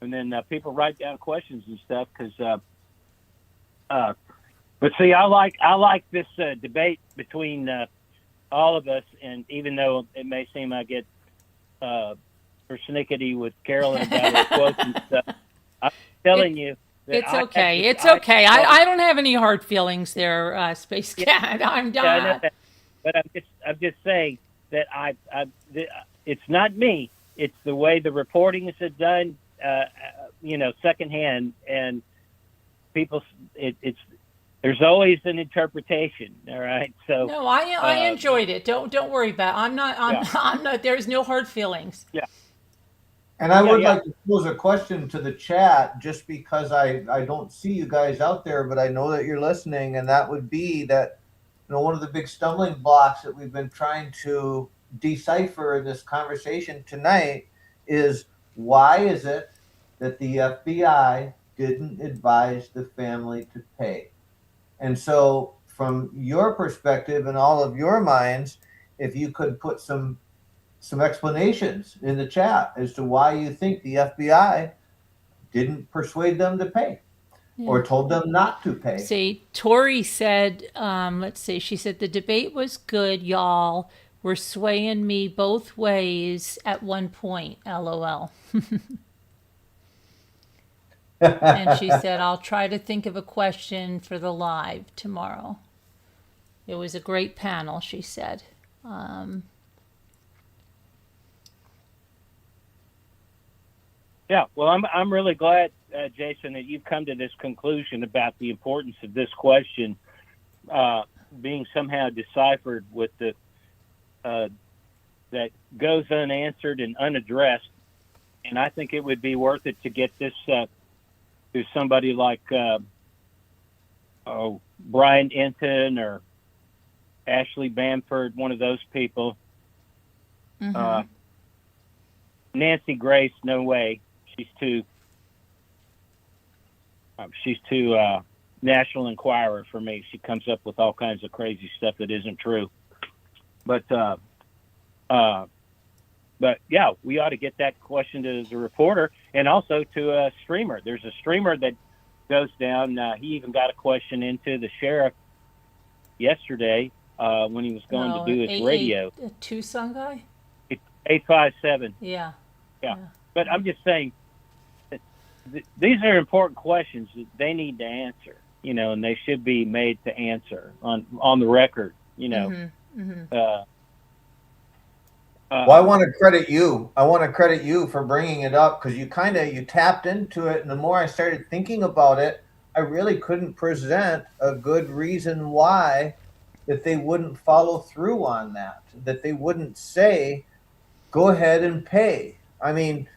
And then people write down questions and stuff because. But see, I like this debate between all of us, and even though it may seem I get persnickety with Carolyn about her quotes and stuff, I'm telling you that It's okay. It's okay. I don't have any hard feelings there, Space Cat. I'm Yeah, I know done. that. But I'm just saying that it's not me. It's the way the reporting is done, secondhand, and people. There's always an interpretation. All right. So No, I enjoyed it. Don't worry about it. I'm not. There's no hard feelings. Yeah. And I would yeah. like to pose a question to the chat just because I don't see you guys out there, but I know that you're listening. And that would be that, one of the big stumbling blocks that we've been trying to decipher in this conversation tonight is why is it that the FBI didn't advise the family to pay? And so, from your perspective and all of your minds, if you could put some explanations in the chat as to why you think the FBI didn't persuade them to pay or told them not to pay. See, Tori said, let's see, she said, the debate was good, y'all. Were swaying me both ways at one point, LOL. And she said, I'll try to think of a question for the live tomorrow. It was a great panel, she said. Yeah, well, I'm really glad, Jason, that you've come to this conclusion about the importance of this question being somehow deciphered with that goes unanswered and unaddressed. And I think it would be worth it to get this to somebody like Brian Enton or Ashley Bamford, one of those people. Mm-hmm. Nancy Grace, no way. She's too National Enquirer for me. She comes up with all kinds of crazy stuff that isn't true. But yeah, we ought to get that question to the reporter and also to a streamer. There's a streamer that goes down. He even got a question into the sheriff yesterday when he was going to do his radio. A Tucson guy? 857. Yeah. But I'm just saying, these are important questions that they need to answer, and they should be made to answer on the record, Mm-hmm. Mm-hmm. Well, I want to credit you. I want to credit you for bringing it up because you tapped into it. And the more I started thinking about it, I really couldn't present a good reason why that they wouldn't follow through on that they wouldn't say, go ahead and pay. I mean,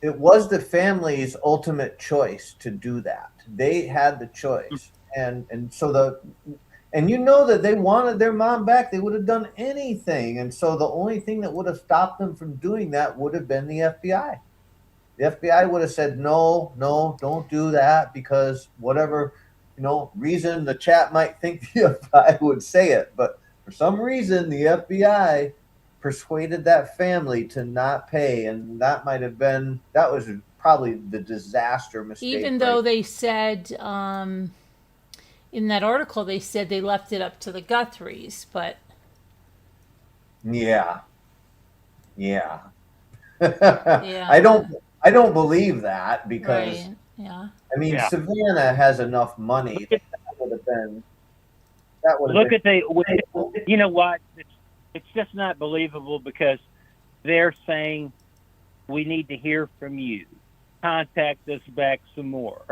it was the family's ultimate choice to do that. They had the choice. And so that they wanted their mom back. They would have done anything. And so the only thing that would have stopped them from doing that would have been the FBI. The FBI would have said, no, don't do that because whatever, reason the chat might think the FBI would say it. But for some reason, the FBI persuaded that family to not pay. And that was probably the disaster mistake. Even though they said, in that article they said they left it up to the Guthries, but Yeah. Yeah. yeah, I don't believe that because right, yeah, I mean Yeah. Savannah has enough money Look that would have look been at you know what? It's just not believable because they're saying we need to hear from you. Contact us back some more.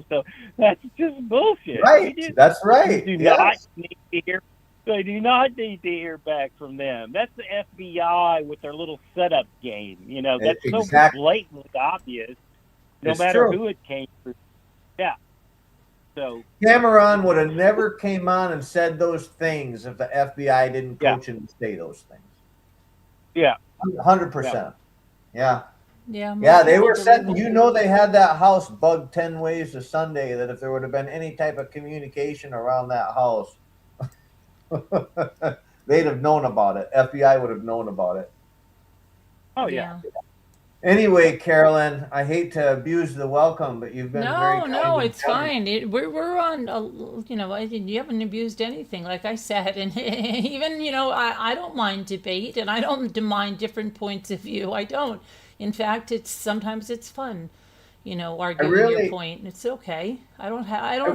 So that's just bullshit. right. That's You right. do not Yes. need to hear. They do not need to hear back from them. That's the FBI with their little setup game. That's so Exactly. blatantly obvious. No It's matter true. who it came through. Yeah. So Cameron would have never came on and said those things if the FBI didn't yeah, coach him to say those things. yeah, 100%. Yeah. yeah. Yeah, Most they people were believe setting, it. they had that house bugged 10 ways to Sunday that if there would have been any type of communication around that house, they'd have known about it. FBI would have known about it. oh yeah. Anyway, Carolyn, I hate to abuse the welcome, but you've been very No, kind no, and it's generous. fine. We're on, you haven't abused anything, like I said, and even I don't mind debate, and I don't mind different points of view. I don't. In fact, sometimes it's fun, I arguing your really, point. It's okay. I don't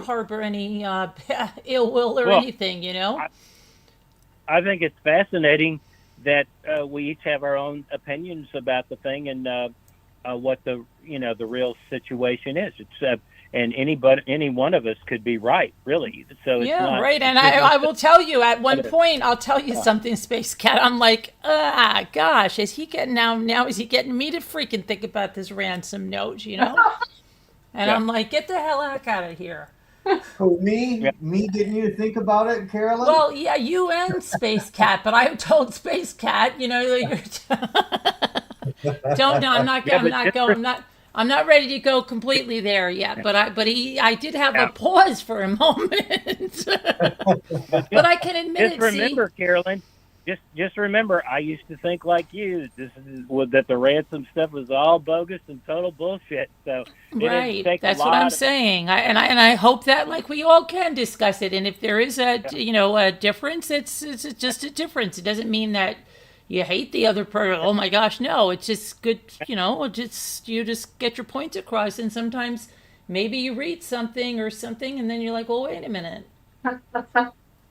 harbor any ill will or Well, anything. I think it's fascinating that we each have our own opinions about the thing and what the real situation is. It's and any one of us could be right, really. So it's Yeah, not. right. And There's no I will tell you at one better. point, I'll tell you something, Space Cat. I'm like, gosh, is he getting now? Is he getting me to freaking think about this ransom note? And Yeah, I'm like, get the hell out of here. who, yeah, me getting you to think about it, Carolyn? Well, yeah, you and Space Cat, but I told Space Cat, that you're don't no, yeah. I'm But not just going, I'm not ready to go completely there yet. I did have a yeah, pause for a moment, but but I can admit just it. See, remember, Carolyn. Just remember, I used to think like you. That the ransom stuff was all bogus and total bullshit. So it didn't right? take a That's what I'm lot of. saying. I hope that like we all can discuss it. And if there is Yeah, a difference, it's just a difference. It doesn't mean that you hate the other person. Oh my gosh, no. It's just good. Just you just get your points across. And sometimes maybe you read something or something, and then you're like, well, wait a minute.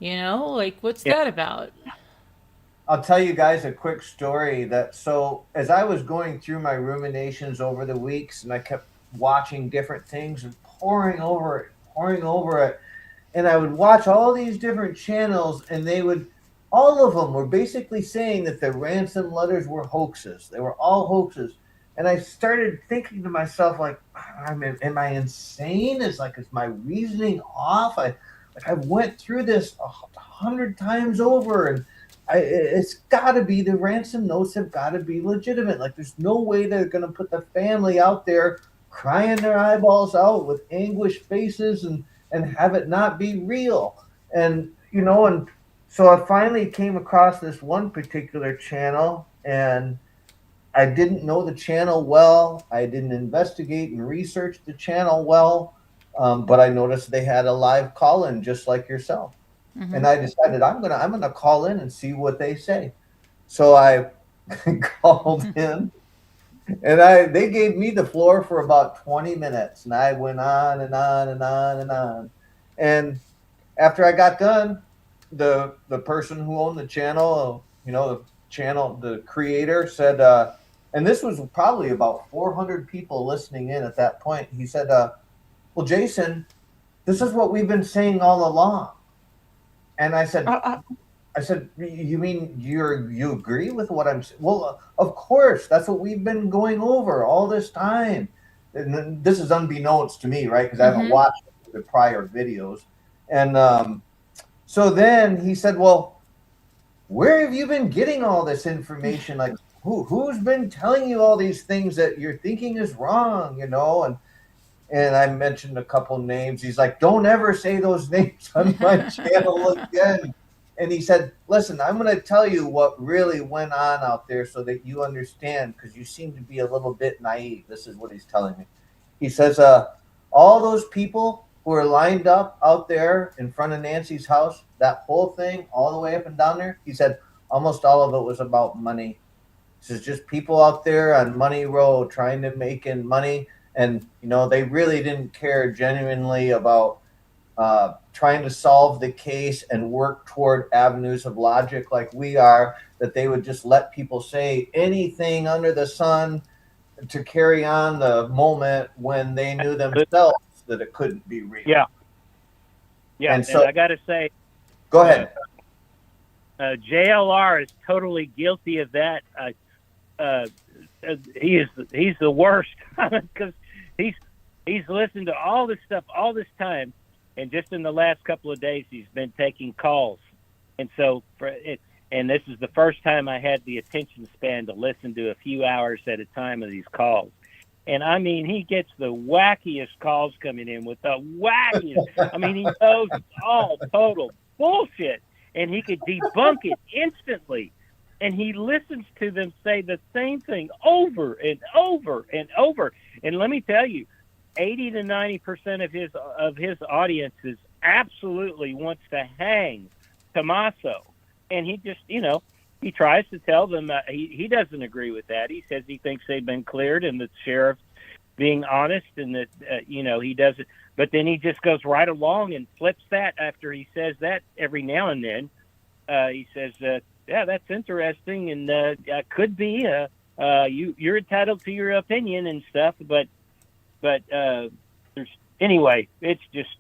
Like what's yeah, that about? I'll tell you guys a quick story so as I was going through my ruminations over the weeks and I kept watching different things and pouring over it, and I would watch all these different channels and all of them were basically saying that the ransom letters were hoaxes. They were all hoaxes. And I started thinking to myself, like, am I insane? Is my reasoning off? I went through this 100 times over, and it's got to be the ransom notes have got to be legitimate. Like, there's no way they're going to put the family out there crying their eyeballs out with anguished faces and have it not be real. And so I finally came across this one particular channel, and I didn't know the channel well. I didn't investigate and research the channel well, but I noticed they had a live call-in just like yourself, Mm-hmm. and I decided I'm gonna call in and see what they say. So I called in, and they gave me the floor for about 20 minutes, and I went on and on and on and on. And after I got done, the person who owned the channel, the creator said, and this was probably about 400 people listening in at that point. He said, "Well, Jason, this is what we've been saying all along." And I said, "You mean you agree with what I'm saying?" Well, of course, that's what we've been going over all this time. And this is unbeknownst to me, right? Because I haven't Mm-hmm. watched the prior videos. And so then he said, "Well, where have you been getting all this information? Like, who's been telling you all these things that you're thinking is wrong?" And I mentioned a couple names. He's like, "Don't ever say those names on my channel again." And he said, "Listen, I'm going to tell you what really went on out there so that you understand, because you seem to be a little bit naive." This is what he's telling me. He says, "All those people who are lined up out there in front of Nancy's house, that whole thing, all the way up and down there, he said almost all of it was about money. This is just people out there on Money Road trying to make in money, and they really didn't care genuinely about trying to solve the case and work toward avenues of logic like we are. That they would just let people say anything under the sun to carry on the moment when they knew themselves that it couldn't be real. Yeah. Yeah. And And so, I got to say, go ahead. JLR is totally guilty of that. He's the worst because he's listened to all this stuff all this time, and just in the last couple of days he's been taking calls, and so and this is the first time I had the attention span to listen to a few hours at a time of these calls. And I mean, he gets the wackiest calls coming in with the wackiest. I mean, he knows it's all total bullshit, and he could debunk it instantly. And he listens to them say the same thing over and over and over. And let me tell you, 80 to 90% of his audience is absolutely wants to hang Tommaso. And he just, he tries to tell them he doesn't agree with that. He says he thinks they've been cleared and the sheriff's being honest and that, he doesn't. But then he just goes right along and flips that after he says that every now and then. He says, yeah, that's interesting. And could be you're entitled to your opinion and stuff. But there's anyway, it's just,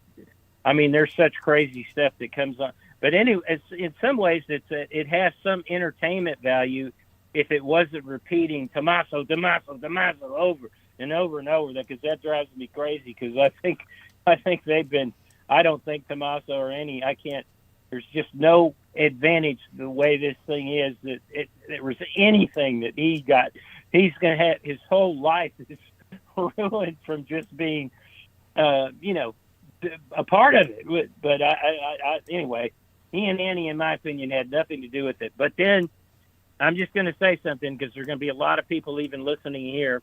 I mean, there's such crazy stuff that comes on. But anyway, in some ways, it has some entertainment value if it wasn't repeating Tommaso over and over and over. Because that drives me crazy. Because I think they've been. I don't think Tommaso or any. I can't. There's just no advantage the way this thing is that it was anything that he got. He's gonna have his whole life is ruined from just being, a part of it. But I anyway. He and Annie, in my opinion, had nothing to do with it. But then I'm just going to say something because there are going to be a lot of people even listening here.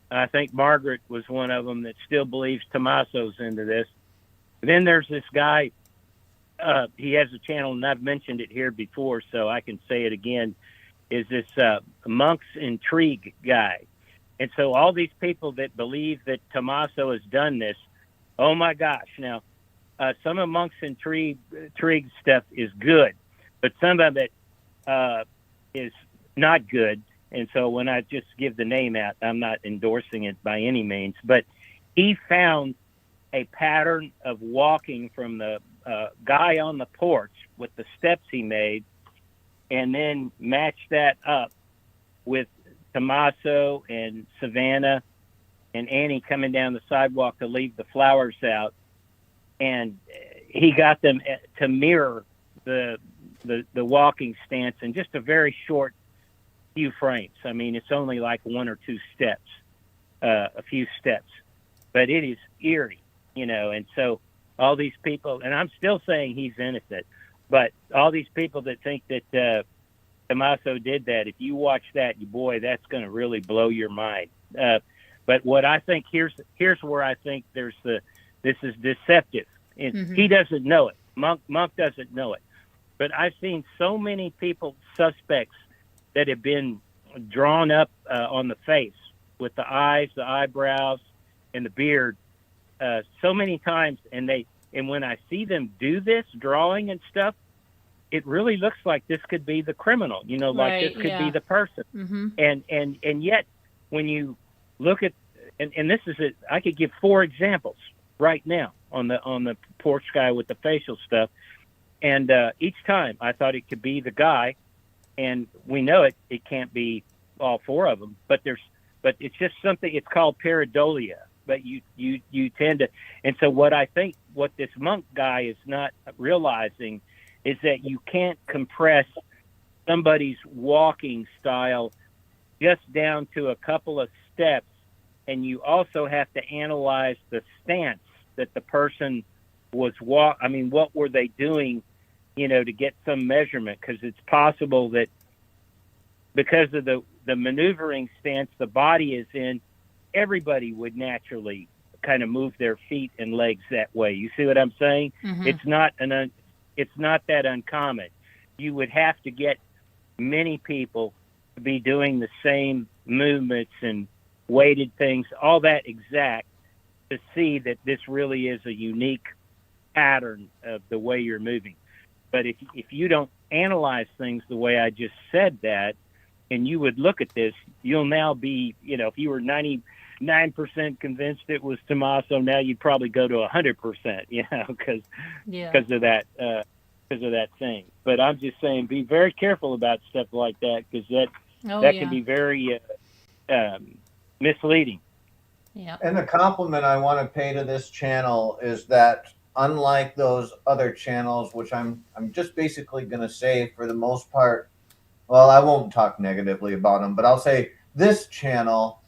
I think Margaret was one of them that still believes Tommaso's into this. Then there's this guy. He has a channel, and I've mentioned it here before, so I can say it again, is this Monk's Intrigue guy. And so all these people that believe that Tommaso has done this, oh, my gosh. Now, some of Monk's intrigue stuff is good, but some of it is not good. And so when I just give the name out, I'm not endorsing it by any means. But he found a pattern of walking from the guy on the porch with the steps he made, and then matched that up with Tommaso and Savannah and Annie coming down the sidewalk to leave the flowers out. And he got them to mirror the walking stance in just a very short few frames. I mean, it's only like one or two steps, a few steps, but it is eerie, And so all these people, and I'm still saying he's innocent, but all these people that think that Tommaso did that, if you watch that, boy, that's going to really blow your mind. But what I think here's where I think this is deceptive, and he doesn't know it. Monk doesn't know it. But I've seen so many suspects that have been drawn up on the face with the eyes, the eyebrows, and the beard so many times, and when I see them do this drawing and stuff, it really looks like this could be the criminal. Like this could be the person. And yet when you look at and this is it, I could give 4 examples right now on the porch guy with the facial stuff, and each time I thought it could be the guy, and we know it can't be all 4 of them, but it's just something. It's called pareidolia, but you tend to, and so what I think what this Monk guy is not realizing is that you can't compress somebody's walking style just down to a couple of steps, and you also have to analyze the stance that the person was what were they doing, to get some measurement, because it's possible that because of the maneuvering stance the body is in, everybody would naturally kind of move their feet and legs that way. You see what I'm saying? Mm-hmm. It's not that uncommon. You would have to get many people to be doing the same movements and weighted things, all that exact, to see that this really is a unique pattern of the way you're moving. But if you don't analyze things the way I just said that, and you would look at this, you'll now be, if you were 99% convinced it was Tommaso, now you'd probably go to 100%, because of that thing. But I'm just saying, be very careful about stuff like that, because that can be very misleading. Yeah. And the compliment I want to pay to this channel is that, unlike those other channels, which I'm just basically going to say for the most part, well, I won't talk negatively about them, but I'll say this channel,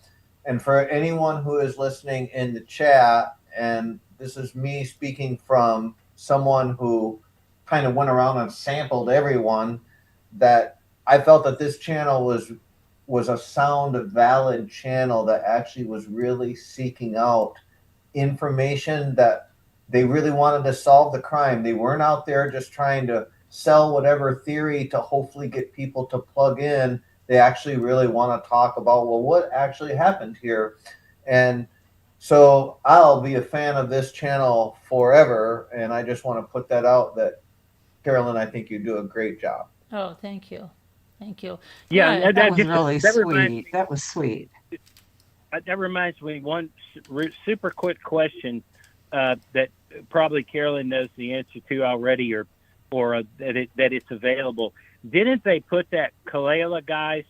and for anyone who is listening in the chat, and this is me speaking from someone who kind of went around and sampled everyone, that I felt that this channel was a sound, valid channel that actually was really seeking out information that they really wanted to solve the crime. They weren't out there just trying to sell whatever theory to hopefully get people to plug in. They actually really want to talk about, well, what actually happened here? And so I'll be a fan of this channel forever. And I just want to put that out that, Carolyn, I think you do a great job. Oh, thank you. Thank you. Yeah, That was really that reminds sweet. That was sweet. That reminds me, one super quick question that probably Carolyn knows the answer to already, or that it's available. Didn't they put that Kalila guy's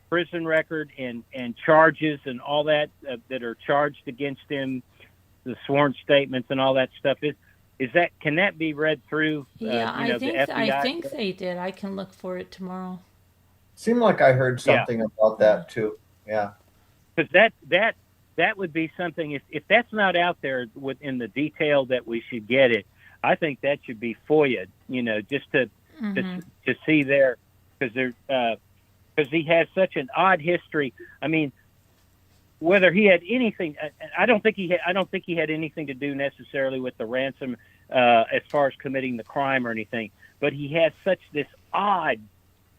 prison record and charges and all that that are charged against him, the sworn statements and all that stuff? Can that be read through? Yeah, the FBI? I think they did. I can look for it tomorrow. Seemed like I heard something about that too. Yeah. Because that would be something, if that's not out there within the detail that we should get it, I think that should be FOIA, just to see there, because he has such an odd history. I mean, whether he had anything, I don't think he had anything to do necessarily with the ransom as far as committing the crime or anything. But he has such this odd,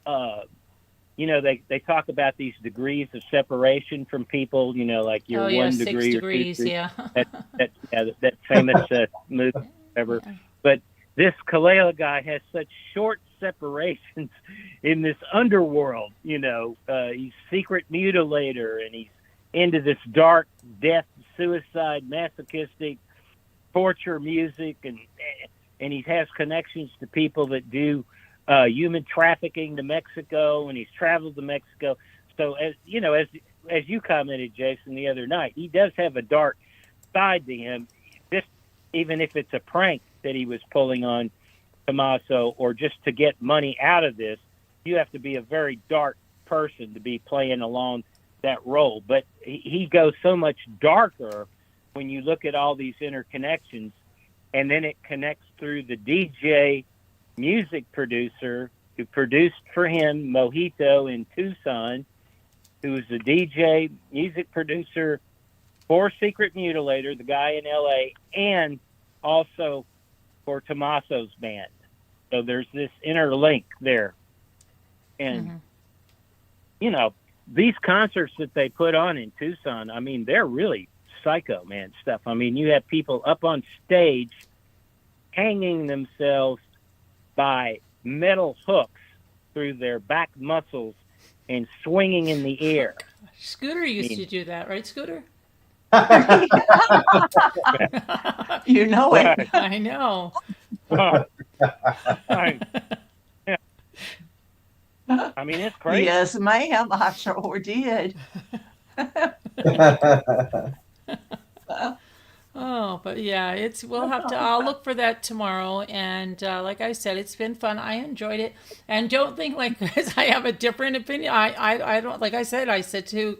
they talk about these degrees of separation from people. Like you're 1 degree 6 or 2 degrees, degrees. yeah. that famous movie, whatever. Yeah. But this Kalila guy has such short separations in this underworld. He's secret mutilator, and he's into this dark death, suicide, masochistic torture music, and he has connections to people that do human trafficking to Mexico, and he's traveled to Mexico. So as you commented, Jason, the other night, he does have a dark side to him. Just even if it's a prank that he was pulling on Tommaso, or just to get money out of this, you have to be a very dark person to be playing along that role. But he goes so much darker when you look at all these interconnections, and then it connects through the DJ music producer who produced for him Mojito in Tucson, who was the DJ music producer for Secret Mutilator, the guy in LA, and also for Tommaso's band. So there's this interlink there. And, these concerts that they put on in Tucson, I mean, they're really psycho, man, stuff. I mean, you have people up on stage hanging themselves by metal hooks through their back muscles and swinging in the air. Scooter used to do that, right, Scooter? You know it. I know. I mean, it's crazy. Yes, ma'am, I sure did. Oh, but yeah, I'll look for that tomorrow. And like I said, it's been fun. I enjoyed it. And don't think because I have a different opinion. I don't, like I said to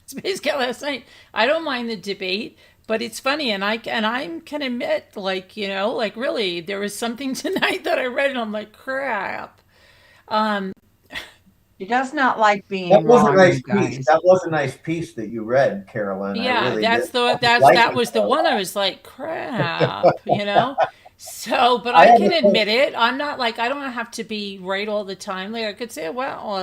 Space Cat last night, I don't mind the debate, but it's funny. And I can admit, really, there was something tonight that I read and I'm like, crap. She does not like being That was a wrong, nice you piece. guys. That was a nice piece that you read, Carolyn. I Yeah, really did. that was the one I was like, crap, you know? So, but I I have can a admit it. I'm not like I don't have to be right all the time. Like I could say, well,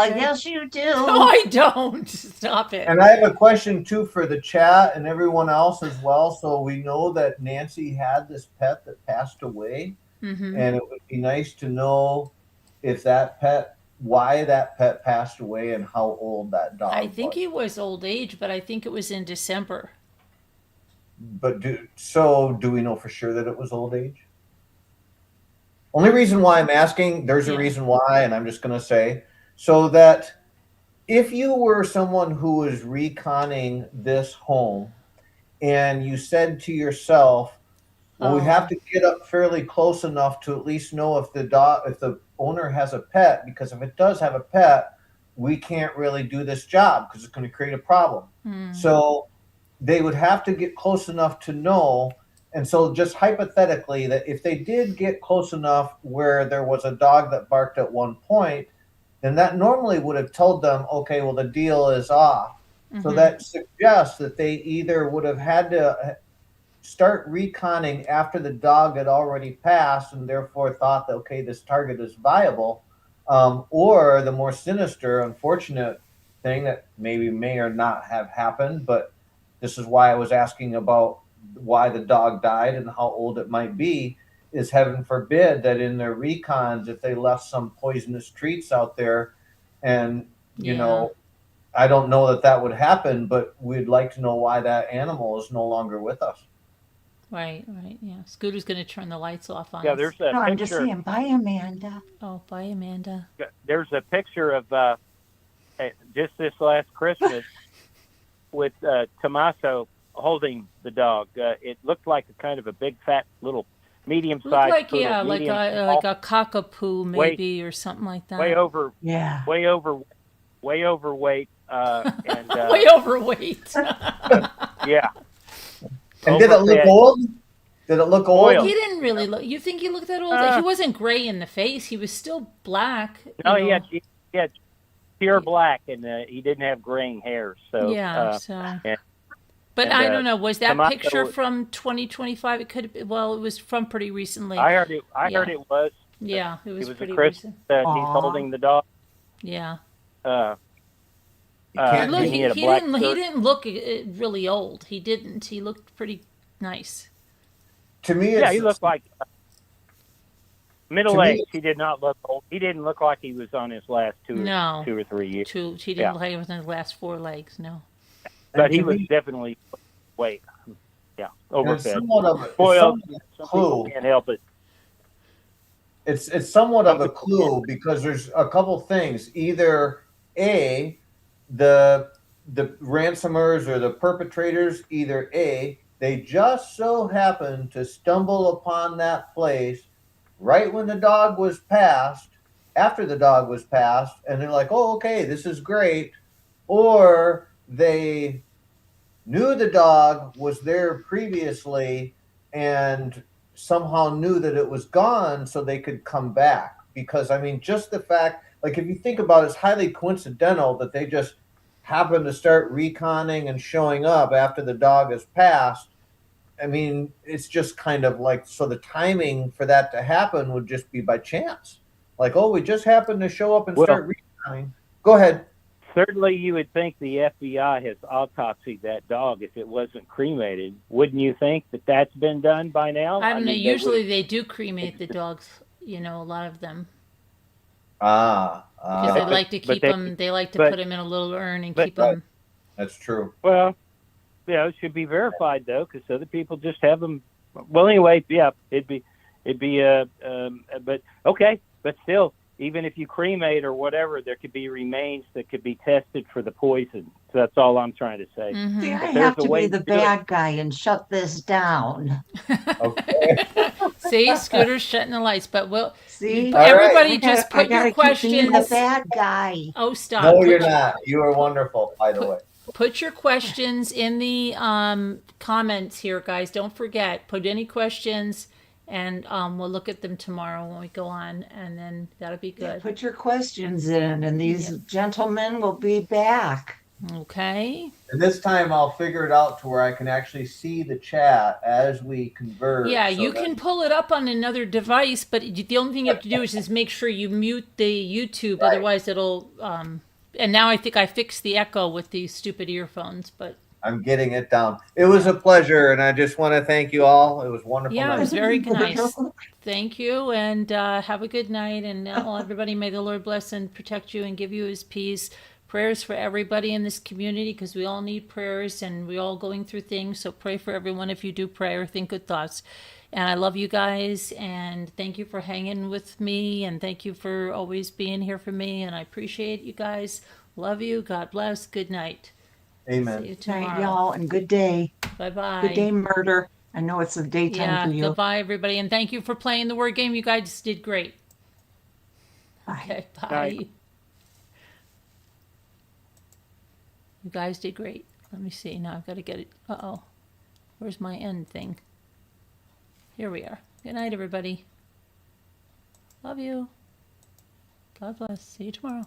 okay. Yes, you do. No, I don't. Stop it. And I have a question too for the chat and everyone else as well. So we know that Nancy had this pet that passed away, Mm-hmm. and it would be nice to know if that pet, why that pet passed away, and how old that dog I think was. he was old age, but I think it was in December. But do we know for sure that it was old age? Only reason why I'm asking, there's a Yeah. reason why, and I'm just going to say, so that if you were someone who was reconning this home and you said to yourself, well, we have to get up fairly close enough to at least know if the owner has a pet, because if it does have a pet, we can't really do this job because it's going to create a problem. So they would have to get close enough to know. And so just hypothetically, that if they did get close enough where there was a dog that barked at one point, then that normally would have told them, okay, well, the deal is off. So that suggests that they either would have had to start reconning after the dog had already passed and therefore thought that, okay, this target is viable. Or the more sinister, unfortunate thing that maybe may or not have happened, but this is why I was asking about why the dog died and how old it might be, is heaven forbid that in their recons, if they left some poisonous treats out there, and you know, I don't know that that would happen, but we'd like to know why that animal is no longer with us. Right, yeah. Scooter's going to turn the lights off on Yeah, us. there's a No, I'm just picture. saying, bye, Amanda. Oh, bye, Amanda. There's a picture of just this last Christmas with Tommaso holding the dog. It looked like a kind of a big, fat, little, medium-sized Looked like poodle, like medium a tall, like a cockapoo maybe or something like that. way Yeah. overweight, and Way overweight. yeah. And did it look Overfed. old? Did it look old? Oil. He didn't really look. You think he looked that old? He wasn't gray in the face. He was still black. No, you know. he had pure black, and he didn't have graying hair. So Yeah. But and, I don't know. Was that Tommaso picture was- from 2025? It could have been. Well, it was from pretty recently. I heard it was. Yeah, it It was was pretty a Christmas recent. that he's Aw. holding the dog. Yeah. can't Look, be- he didn't look really old. He didn't. He looked pretty nice. To me, it's, Yeah, he looked like middle age. me- He did not look old. He didn't look like he was on his last two or 3 years. He didn't Yeah. look like he was on his last four legs. No. But he to was me- definitely weight. Yeah, and it's overfed. somewhat of Spoiled. a Some clue. people can't help it. It's somewhat of a clue because there's a couple things. Either A, the ransomers or the perpetrators, either A, they just so happened to stumble upon that place right when the dog was passed, after the dog was passed, and they're like, oh, okay, this is great. Or they knew the dog was there previously and somehow knew that it was gone so they could come back. Because, I mean, just the fact, like, if you think about it, it's highly coincidental that they just happen to start reconning and showing up after the dog has passed. I mean, it's just kind of like, so the timing for that to happen would just be by chance. Like, oh, we just happened to show up and start reconning. Go ahead. Certainly, you would think the FBI has autopsied that dog if it wasn't cremated. Wouldn't you think that that's been done by now? I don't know. mean, Usually they do cremate the dogs. You know, a lot of them because they but- like to but keep they- them. They like to but- put them in a little urn and but- keep them. That's true. Well, yeah, it should be verified though, because other people just have them. Well, anyway, yeah, it'd be, but okay, but still, even if you cremate or whatever, there could be remains that could be tested for the poison. So that's all I'm trying to say. Mm-hmm. See, I there's have a to way be the to do it. bad guy and shut this down. Okay. See, Scooter's shutting the lights, but we'll. See, All right. Everybody, I just gotta- I put your gotta keep being questions. the bad guy. Oh, stop! No, Put you're your- not. You are wonderful, by the way. Put your questions in the comments here, guys. Don't forget, put any questions and we'll look at them tomorrow when we go on, and then that'll be Yeah, good. put your questions in, and these Yep. gentlemen will be back. Okay. And this time I'll figure it out to where I can actually see the chat as we converse. Yeah, so you that- can pull it up on another device, but the only thing you have to do is just make sure you mute the YouTube. Right. Otherwise, it'll. And now I think I fixed the echo with these stupid earphones, but I'm getting it down. It was a pleasure, and I just want to thank you all. It was wonderful. yeah, it night. was very nice. Thank you, and have a good night. And everybody, may the Lord bless and protect you and give you His peace. Prayers for everybody in this community, because we all need prayers and we're all going through things. So pray for everyone if you do pray or think good thoughts. And I love you guys, and thank you for hanging with me, and thank you for always being here for me. And I appreciate you guys. Love you. God bless. Good night. Amen. See you Night, tomorrow. y'all, and good day. Bye bye. Good day, murder. I know it's a daytime Yeah. for you. Goodbye, everybody, and thank you for playing the word game. You guys did great. Bye. Okay. Bye. Bye. You guys did great. Let me see. Now I've got to get it. Uh-oh. Where's my end thing? Here we are. Good night, everybody. Love you. God bless. See you tomorrow.